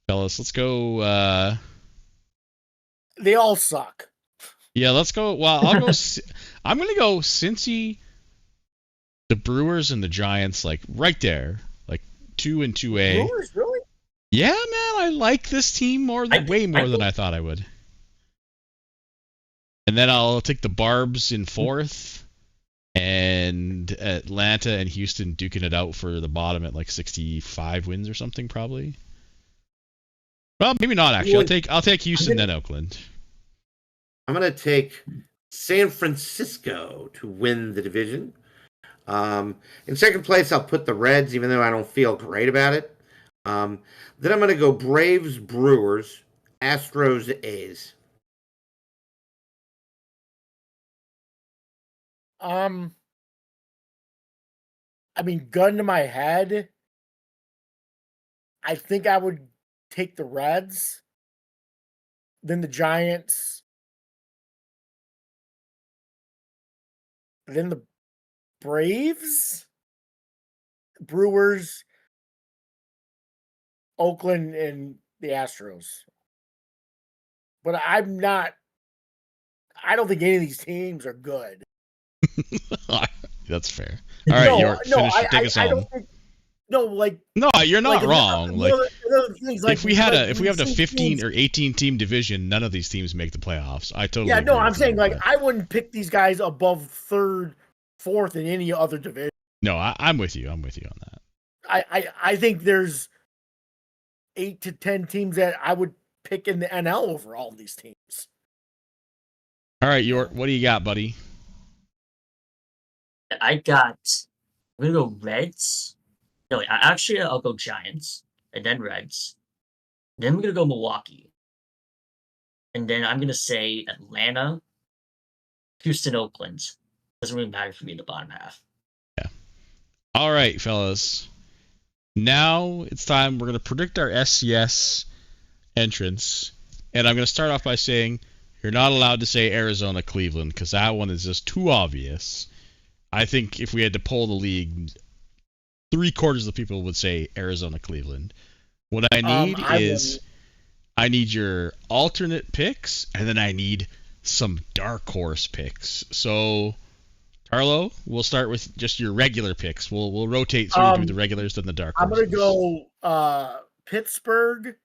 [SPEAKER 1] fellas. Let's go.
[SPEAKER 2] They all suck.
[SPEAKER 1] Yeah, let's go. Well, I'll go. I'm gonna go Cincy, the Brewers, and the Giants, right there, 2 and 2A.
[SPEAKER 2] Brewers, really?
[SPEAKER 1] Yeah, man, I like this team way more than I thought I would. And then I'll take the Barbs in 4th, and Atlanta and Houston duking it out for the bottom at 65 wins or something, probably. Well, maybe not actually. I'll take Houston then Oakland.
[SPEAKER 4] I'm going to take San Francisco to win the division. In second place, I'll put the Reds, even though I don't feel great about it. Then I'm going to go Braves, Brewers, Astros, A's.
[SPEAKER 2] I mean, gun to my head, I think I would take the Reds, then the Giants, then the Braves, Brewers, Oakland, and the Astros. But I don't think any of these teams are good.
[SPEAKER 1] That's fair. All right, York, take us
[SPEAKER 2] I
[SPEAKER 1] home.
[SPEAKER 2] don't think. No,
[SPEAKER 1] No, you're not
[SPEAKER 2] like,
[SPEAKER 1] wrong.
[SPEAKER 2] if
[SPEAKER 1] we have a 15 or 18 team division, none of these teams make the playoffs. I totally
[SPEAKER 2] Yeah, no,
[SPEAKER 1] agree
[SPEAKER 2] I'm
[SPEAKER 1] with
[SPEAKER 2] saying
[SPEAKER 1] you, but-
[SPEAKER 2] I wouldn't pick these guys above 3rd, 4th in any other division.
[SPEAKER 1] No, I'm with you. I'm with you on that.
[SPEAKER 2] I think there's 8 to 10 teams that I would pick in the NL over all these teams.
[SPEAKER 1] All right, York, what do you got, buddy?
[SPEAKER 3] I'm gonna go Reds. No, I'll go Giants and then Reds. Then I'm gonna go Milwaukee, and then I'm gonna say Atlanta, Houston, Oakland, doesn't really matter for me in the bottom half.
[SPEAKER 1] All right, fellas. Now it's time. We're going to predict our SCS entrance. And I'm going to start off by saying you're not allowed to say Arizona, Cleveland, because that one is just too obvious. I think if we had to poll the league, 3/4 of the people would say Arizona, Cleveland. What I need I need your alternate picks, and then I need some dark horse picks. So, Carlo, we'll start with just your regular picks. We'll rotate through the regulars then the dark horses.
[SPEAKER 2] I'm gonna go Pittsburgh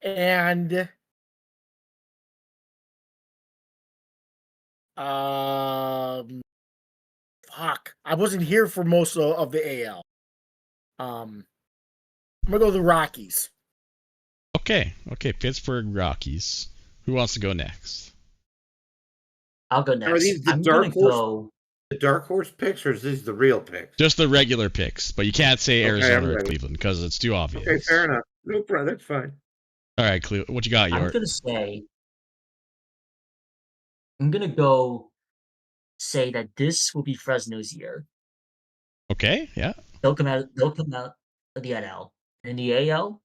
[SPEAKER 2] and fuck. I wasn't here for most of the AL. I'm gonna go the Rockies.
[SPEAKER 1] Okay, Pittsburgh Rockies. Who wants to go next?
[SPEAKER 3] I'll go next.
[SPEAKER 4] Are these the
[SPEAKER 3] I'm
[SPEAKER 4] dark
[SPEAKER 3] gonna
[SPEAKER 4] horse?
[SPEAKER 3] go.
[SPEAKER 4] The dark horse picks, or is this the real picks?
[SPEAKER 1] Just the regular picks, but you can't say
[SPEAKER 4] Okay,
[SPEAKER 1] Arizona
[SPEAKER 4] I'm
[SPEAKER 1] or
[SPEAKER 4] ready.
[SPEAKER 1] Cleveland because it's too obvious.
[SPEAKER 4] Okay, fair enough. No problem. That's fine.
[SPEAKER 1] All right, what you got,
[SPEAKER 3] I'm
[SPEAKER 1] York?
[SPEAKER 3] gonna say. I'm gonna go. Say that this will be Fresno's year.
[SPEAKER 1] Okay, yeah.
[SPEAKER 3] They'll come out of the NL. And in the AL,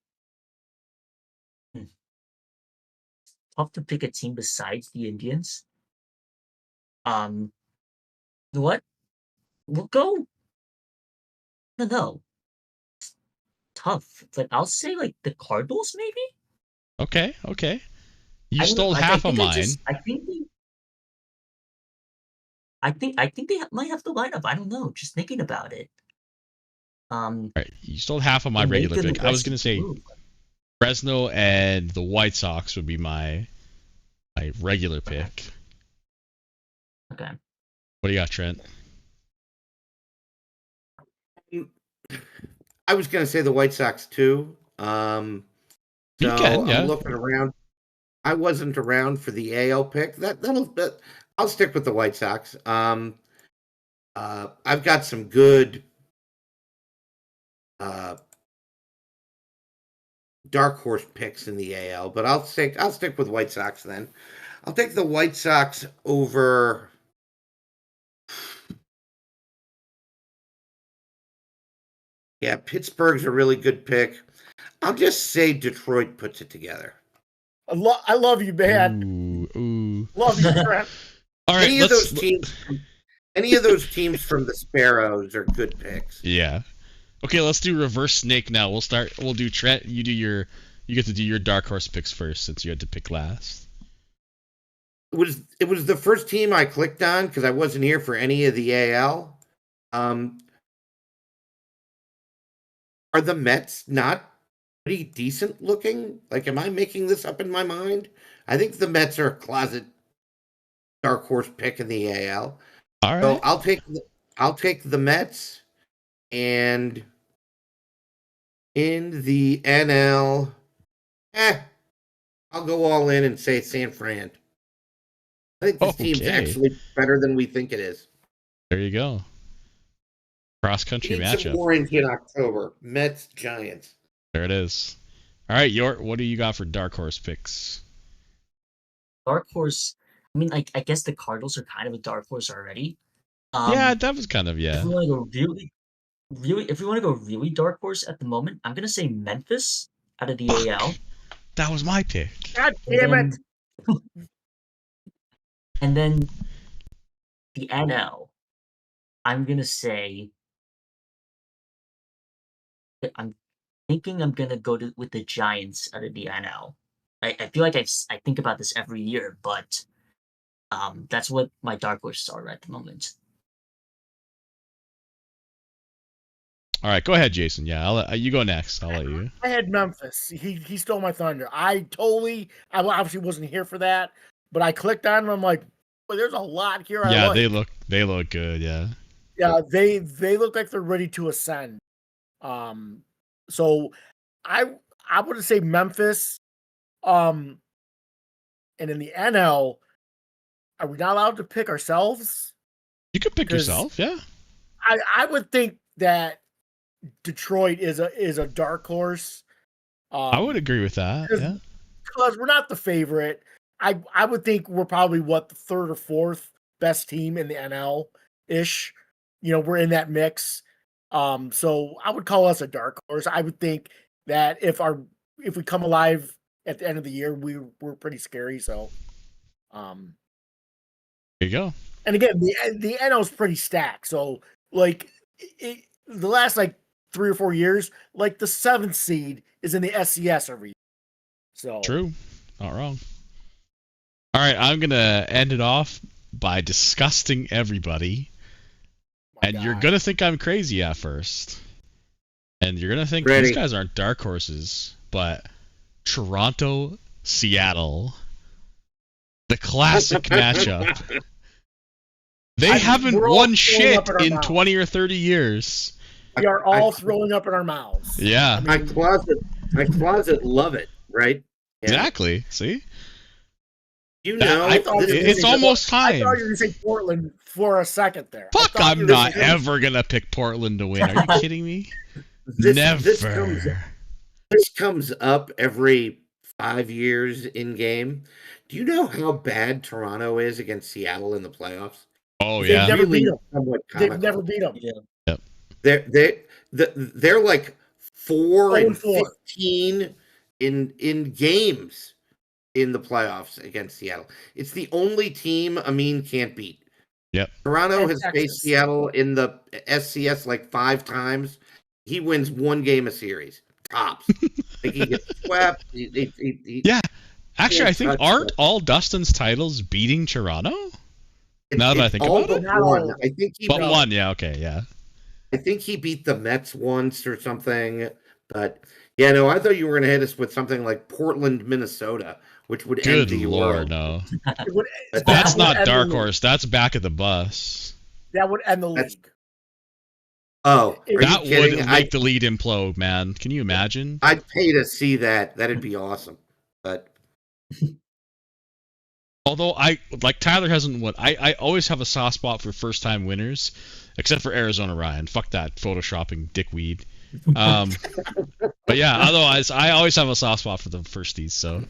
[SPEAKER 3] tough to pick a team besides the Indians. You know what? We'll go. I don't know. It's tough. It's like I'll say like the Cardinals, maybe.
[SPEAKER 1] Okay. You
[SPEAKER 3] I
[SPEAKER 1] stole
[SPEAKER 3] like,
[SPEAKER 1] half
[SPEAKER 3] I
[SPEAKER 1] of
[SPEAKER 3] think
[SPEAKER 1] mine.
[SPEAKER 3] I think they might have the lineup. I don't know. Just thinking about it.
[SPEAKER 1] All right, you stole half of my
[SPEAKER 3] they
[SPEAKER 1] regular
[SPEAKER 3] making
[SPEAKER 1] pick.
[SPEAKER 3] the
[SPEAKER 1] I was
[SPEAKER 3] best
[SPEAKER 1] gonna say
[SPEAKER 3] move.
[SPEAKER 1] Fresno and the White Sox would be my regular pick.
[SPEAKER 3] Okay.
[SPEAKER 1] What do you got, Trent?
[SPEAKER 4] I was going to say the White Sox too.
[SPEAKER 1] You
[SPEAKER 4] So
[SPEAKER 1] can, yeah.
[SPEAKER 4] I'm looking around. I wasn't around for the AL pick. I'll stick with the White Sox. I've got some good dark horse picks in the AL, but I'll stick with White Sox then. I'll take the White Sox over. Yeah, Pittsburgh's a really good pick. I'll just say Detroit puts it together.
[SPEAKER 2] I love you, man.
[SPEAKER 1] Ooh.
[SPEAKER 2] Love you, Trent.
[SPEAKER 1] All right,
[SPEAKER 4] Any of those teams from the Sparrows are good picks.
[SPEAKER 1] Yeah. Okay, let's do reverse snake now. We'll do Trent. You get to do your dark horse picks first since you had to pick last.
[SPEAKER 4] It was the first team I clicked on because I wasn't here for any of the AL. Are the Mets not pretty decent looking? Like, am I making this up in my mind? I think the Mets are a closet dark horse pick in the AL.
[SPEAKER 1] All right.
[SPEAKER 4] So I'll take the Mets, and in the NL, I'll go all in and say San Fran. I think this team's actually better than we think it is.
[SPEAKER 1] There you go. Cross country matchup.
[SPEAKER 4] Some orange in October. Mets Giants.
[SPEAKER 1] There it is. All right, York, what do you got for dark horse picks?
[SPEAKER 3] Dark horse. I mean, I guess the Cardinals are kind of a dark horse already.
[SPEAKER 1] Yeah, that was kind of
[SPEAKER 3] If we want to go if we want to go really dark horse at the moment, I'm gonna say Memphis out of the AL.
[SPEAKER 1] That was my pick.
[SPEAKER 2] God damn it!
[SPEAKER 3] And then the NL, I'm gonna say. I'm thinking I'm gonna go with the Giants out of the NL. I feel like I think about this every year, but that's what my dark horses are at the moment.
[SPEAKER 1] All right, go ahead, Jason. Yeah, you go next. I'll let you.
[SPEAKER 2] I had Memphis. He stole my thunder. I obviously wasn't here for that, but I clicked on him. I'm like, well, there's a lot here.
[SPEAKER 1] Yeah, they look good. Yeah.
[SPEAKER 2] Yeah, they look like they're ready to ascend. So I would say Memphis. And in the NL, are we not allowed to pick ourselves?
[SPEAKER 1] You could pick yourself, yeah.
[SPEAKER 2] I would think that Detroit is a dark horse.
[SPEAKER 1] I would agree with that. Yeah.
[SPEAKER 2] Because we're not the favorite. I would think we're probably the third or fourth best team in the NL, ish. We're in that mix. So I would call us a dark horse. I would think that if we come alive at the end of the year, we're pretty scary. So,
[SPEAKER 1] There you go.
[SPEAKER 2] and again, the NL is pretty stacked. So like the last like 3 or 4 years, like the 7th seed is in the SCS every year. So
[SPEAKER 1] True. Not wrong. All right, I'm going to end it off by disgusting everybody.
[SPEAKER 2] my
[SPEAKER 1] And you're
[SPEAKER 2] God.
[SPEAKER 1] going to think I'm crazy at first. And you're going to think
[SPEAKER 4] Ready.
[SPEAKER 1] these guys aren't dark horses, but Toronto, Seattle. The classic matchup. They haven't
[SPEAKER 2] we're all
[SPEAKER 1] won
[SPEAKER 2] throwing
[SPEAKER 1] shit
[SPEAKER 2] up in our
[SPEAKER 1] in
[SPEAKER 2] mouth.
[SPEAKER 1] 20 or 30 years.
[SPEAKER 2] We are all throwing up in our mouths.
[SPEAKER 1] Yeah,
[SPEAKER 4] My closet love it, right? Yeah.
[SPEAKER 1] exactly. See?
[SPEAKER 4] You
[SPEAKER 1] That-
[SPEAKER 4] know,
[SPEAKER 1] I-
[SPEAKER 2] thought
[SPEAKER 4] this
[SPEAKER 2] you were
[SPEAKER 1] it's
[SPEAKER 2] gonna say-
[SPEAKER 1] almost
[SPEAKER 2] I
[SPEAKER 1] time.
[SPEAKER 2] thought you were going to say Portland for a second there. I
[SPEAKER 1] Fuck,
[SPEAKER 2] thought you
[SPEAKER 1] I'm
[SPEAKER 2] were
[SPEAKER 1] not
[SPEAKER 2] gonna say-
[SPEAKER 1] ever going to pick Portland to win. Are you kidding me?
[SPEAKER 4] this
[SPEAKER 1] Never.
[SPEAKER 4] comes up every 5 years in game. Do you know how bad Toronto is against Seattle in the playoffs?
[SPEAKER 1] Oh,
[SPEAKER 2] They've
[SPEAKER 1] yeah.
[SPEAKER 2] never
[SPEAKER 4] Really
[SPEAKER 2] beat 'em.
[SPEAKER 4] somewhat
[SPEAKER 2] They've
[SPEAKER 4] comical.
[SPEAKER 2] never beat them.
[SPEAKER 3] Yeah.
[SPEAKER 4] They're like 4 and
[SPEAKER 2] 4.
[SPEAKER 4] 15 in games in the playoffs against Seattle. It's the only team Amin can't beat.
[SPEAKER 1] Yep.
[SPEAKER 4] Toronto
[SPEAKER 2] And
[SPEAKER 4] has
[SPEAKER 2] Texas.
[SPEAKER 4] faced Seattle in the SCS like 5 times. He wins 1 game a series. Tops. Like he gets swept. He-
[SPEAKER 1] Yeah. Actually, I
[SPEAKER 4] can't
[SPEAKER 1] think
[SPEAKER 4] touch
[SPEAKER 1] aren't
[SPEAKER 4] them.
[SPEAKER 1] all Dustin's titles beating Toronto? Now that I think
[SPEAKER 4] all
[SPEAKER 1] about
[SPEAKER 4] but
[SPEAKER 1] it.
[SPEAKER 2] Not
[SPEAKER 4] one.
[SPEAKER 2] all.
[SPEAKER 4] I think he
[SPEAKER 1] But
[SPEAKER 2] No.
[SPEAKER 1] one, yeah, okay, yeah.
[SPEAKER 4] I think he beat the Mets once or something. But yeah, no, I thought you were going to hit us with something like Portland, Minnesota, which would end
[SPEAKER 1] Good
[SPEAKER 4] the
[SPEAKER 1] lord,
[SPEAKER 4] world.
[SPEAKER 1] no.
[SPEAKER 2] It would-
[SPEAKER 4] That's
[SPEAKER 1] That's
[SPEAKER 2] would
[SPEAKER 1] not
[SPEAKER 2] end the
[SPEAKER 1] dark
[SPEAKER 2] league.
[SPEAKER 1] horse. That's back of the bus.
[SPEAKER 2] That would end the
[SPEAKER 4] That's-
[SPEAKER 2] league.
[SPEAKER 4] Oh, are
[SPEAKER 1] That
[SPEAKER 4] you kidding?
[SPEAKER 1] would make the lead implode, man. Can you imagine?
[SPEAKER 4] I'd pay to see that. That'd be awesome. But
[SPEAKER 1] Although Tyler hasn't won. I always have a soft spot for first time winners, except for Arizona Ryan. Fuck that photoshopping dickweed. But yeah, otherwise I always have a soft spot for the firsties. So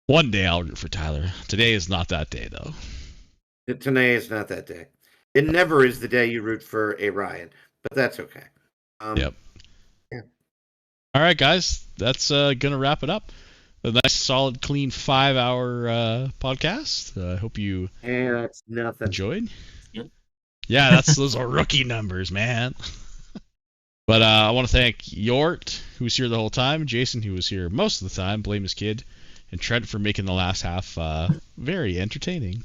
[SPEAKER 1] one day I'll root for Tyler. Today is not that day though.
[SPEAKER 4] today is not that day. It never is the day you root for a Ryan, but that's okay.
[SPEAKER 1] Yep. All right, guys, that's gonna wrap it up. A nice, solid, clean 5-hour podcast. I hope you
[SPEAKER 4] Yeah, that's nothing.
[SPEAKER 1] enjoyed.
[SPEAKER 3] Yep.
[SPEAKER 1] Yeah, those are rookie numbers, man. But I want to thank Yort, who was here the whole time, Jason, who was here most of the time, Blame His Kid, and Trent for making the last half very entertaining.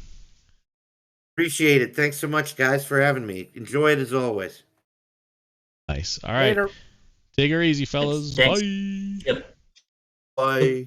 [SPEAKER 4] Appreciate it. Thanks so much, guys, for having me. Enjoy it as always.
[SPEAKER 1] Nice. All right.
[SPEAKER 2] Later.
[SPEAKER 1] Take her easy, fellas.
[SPEAKER 3] Thanks.
[SPEAKER 1] Bye.
[SPEAKER 3] Yep.
[SPEAKER 4] Bye.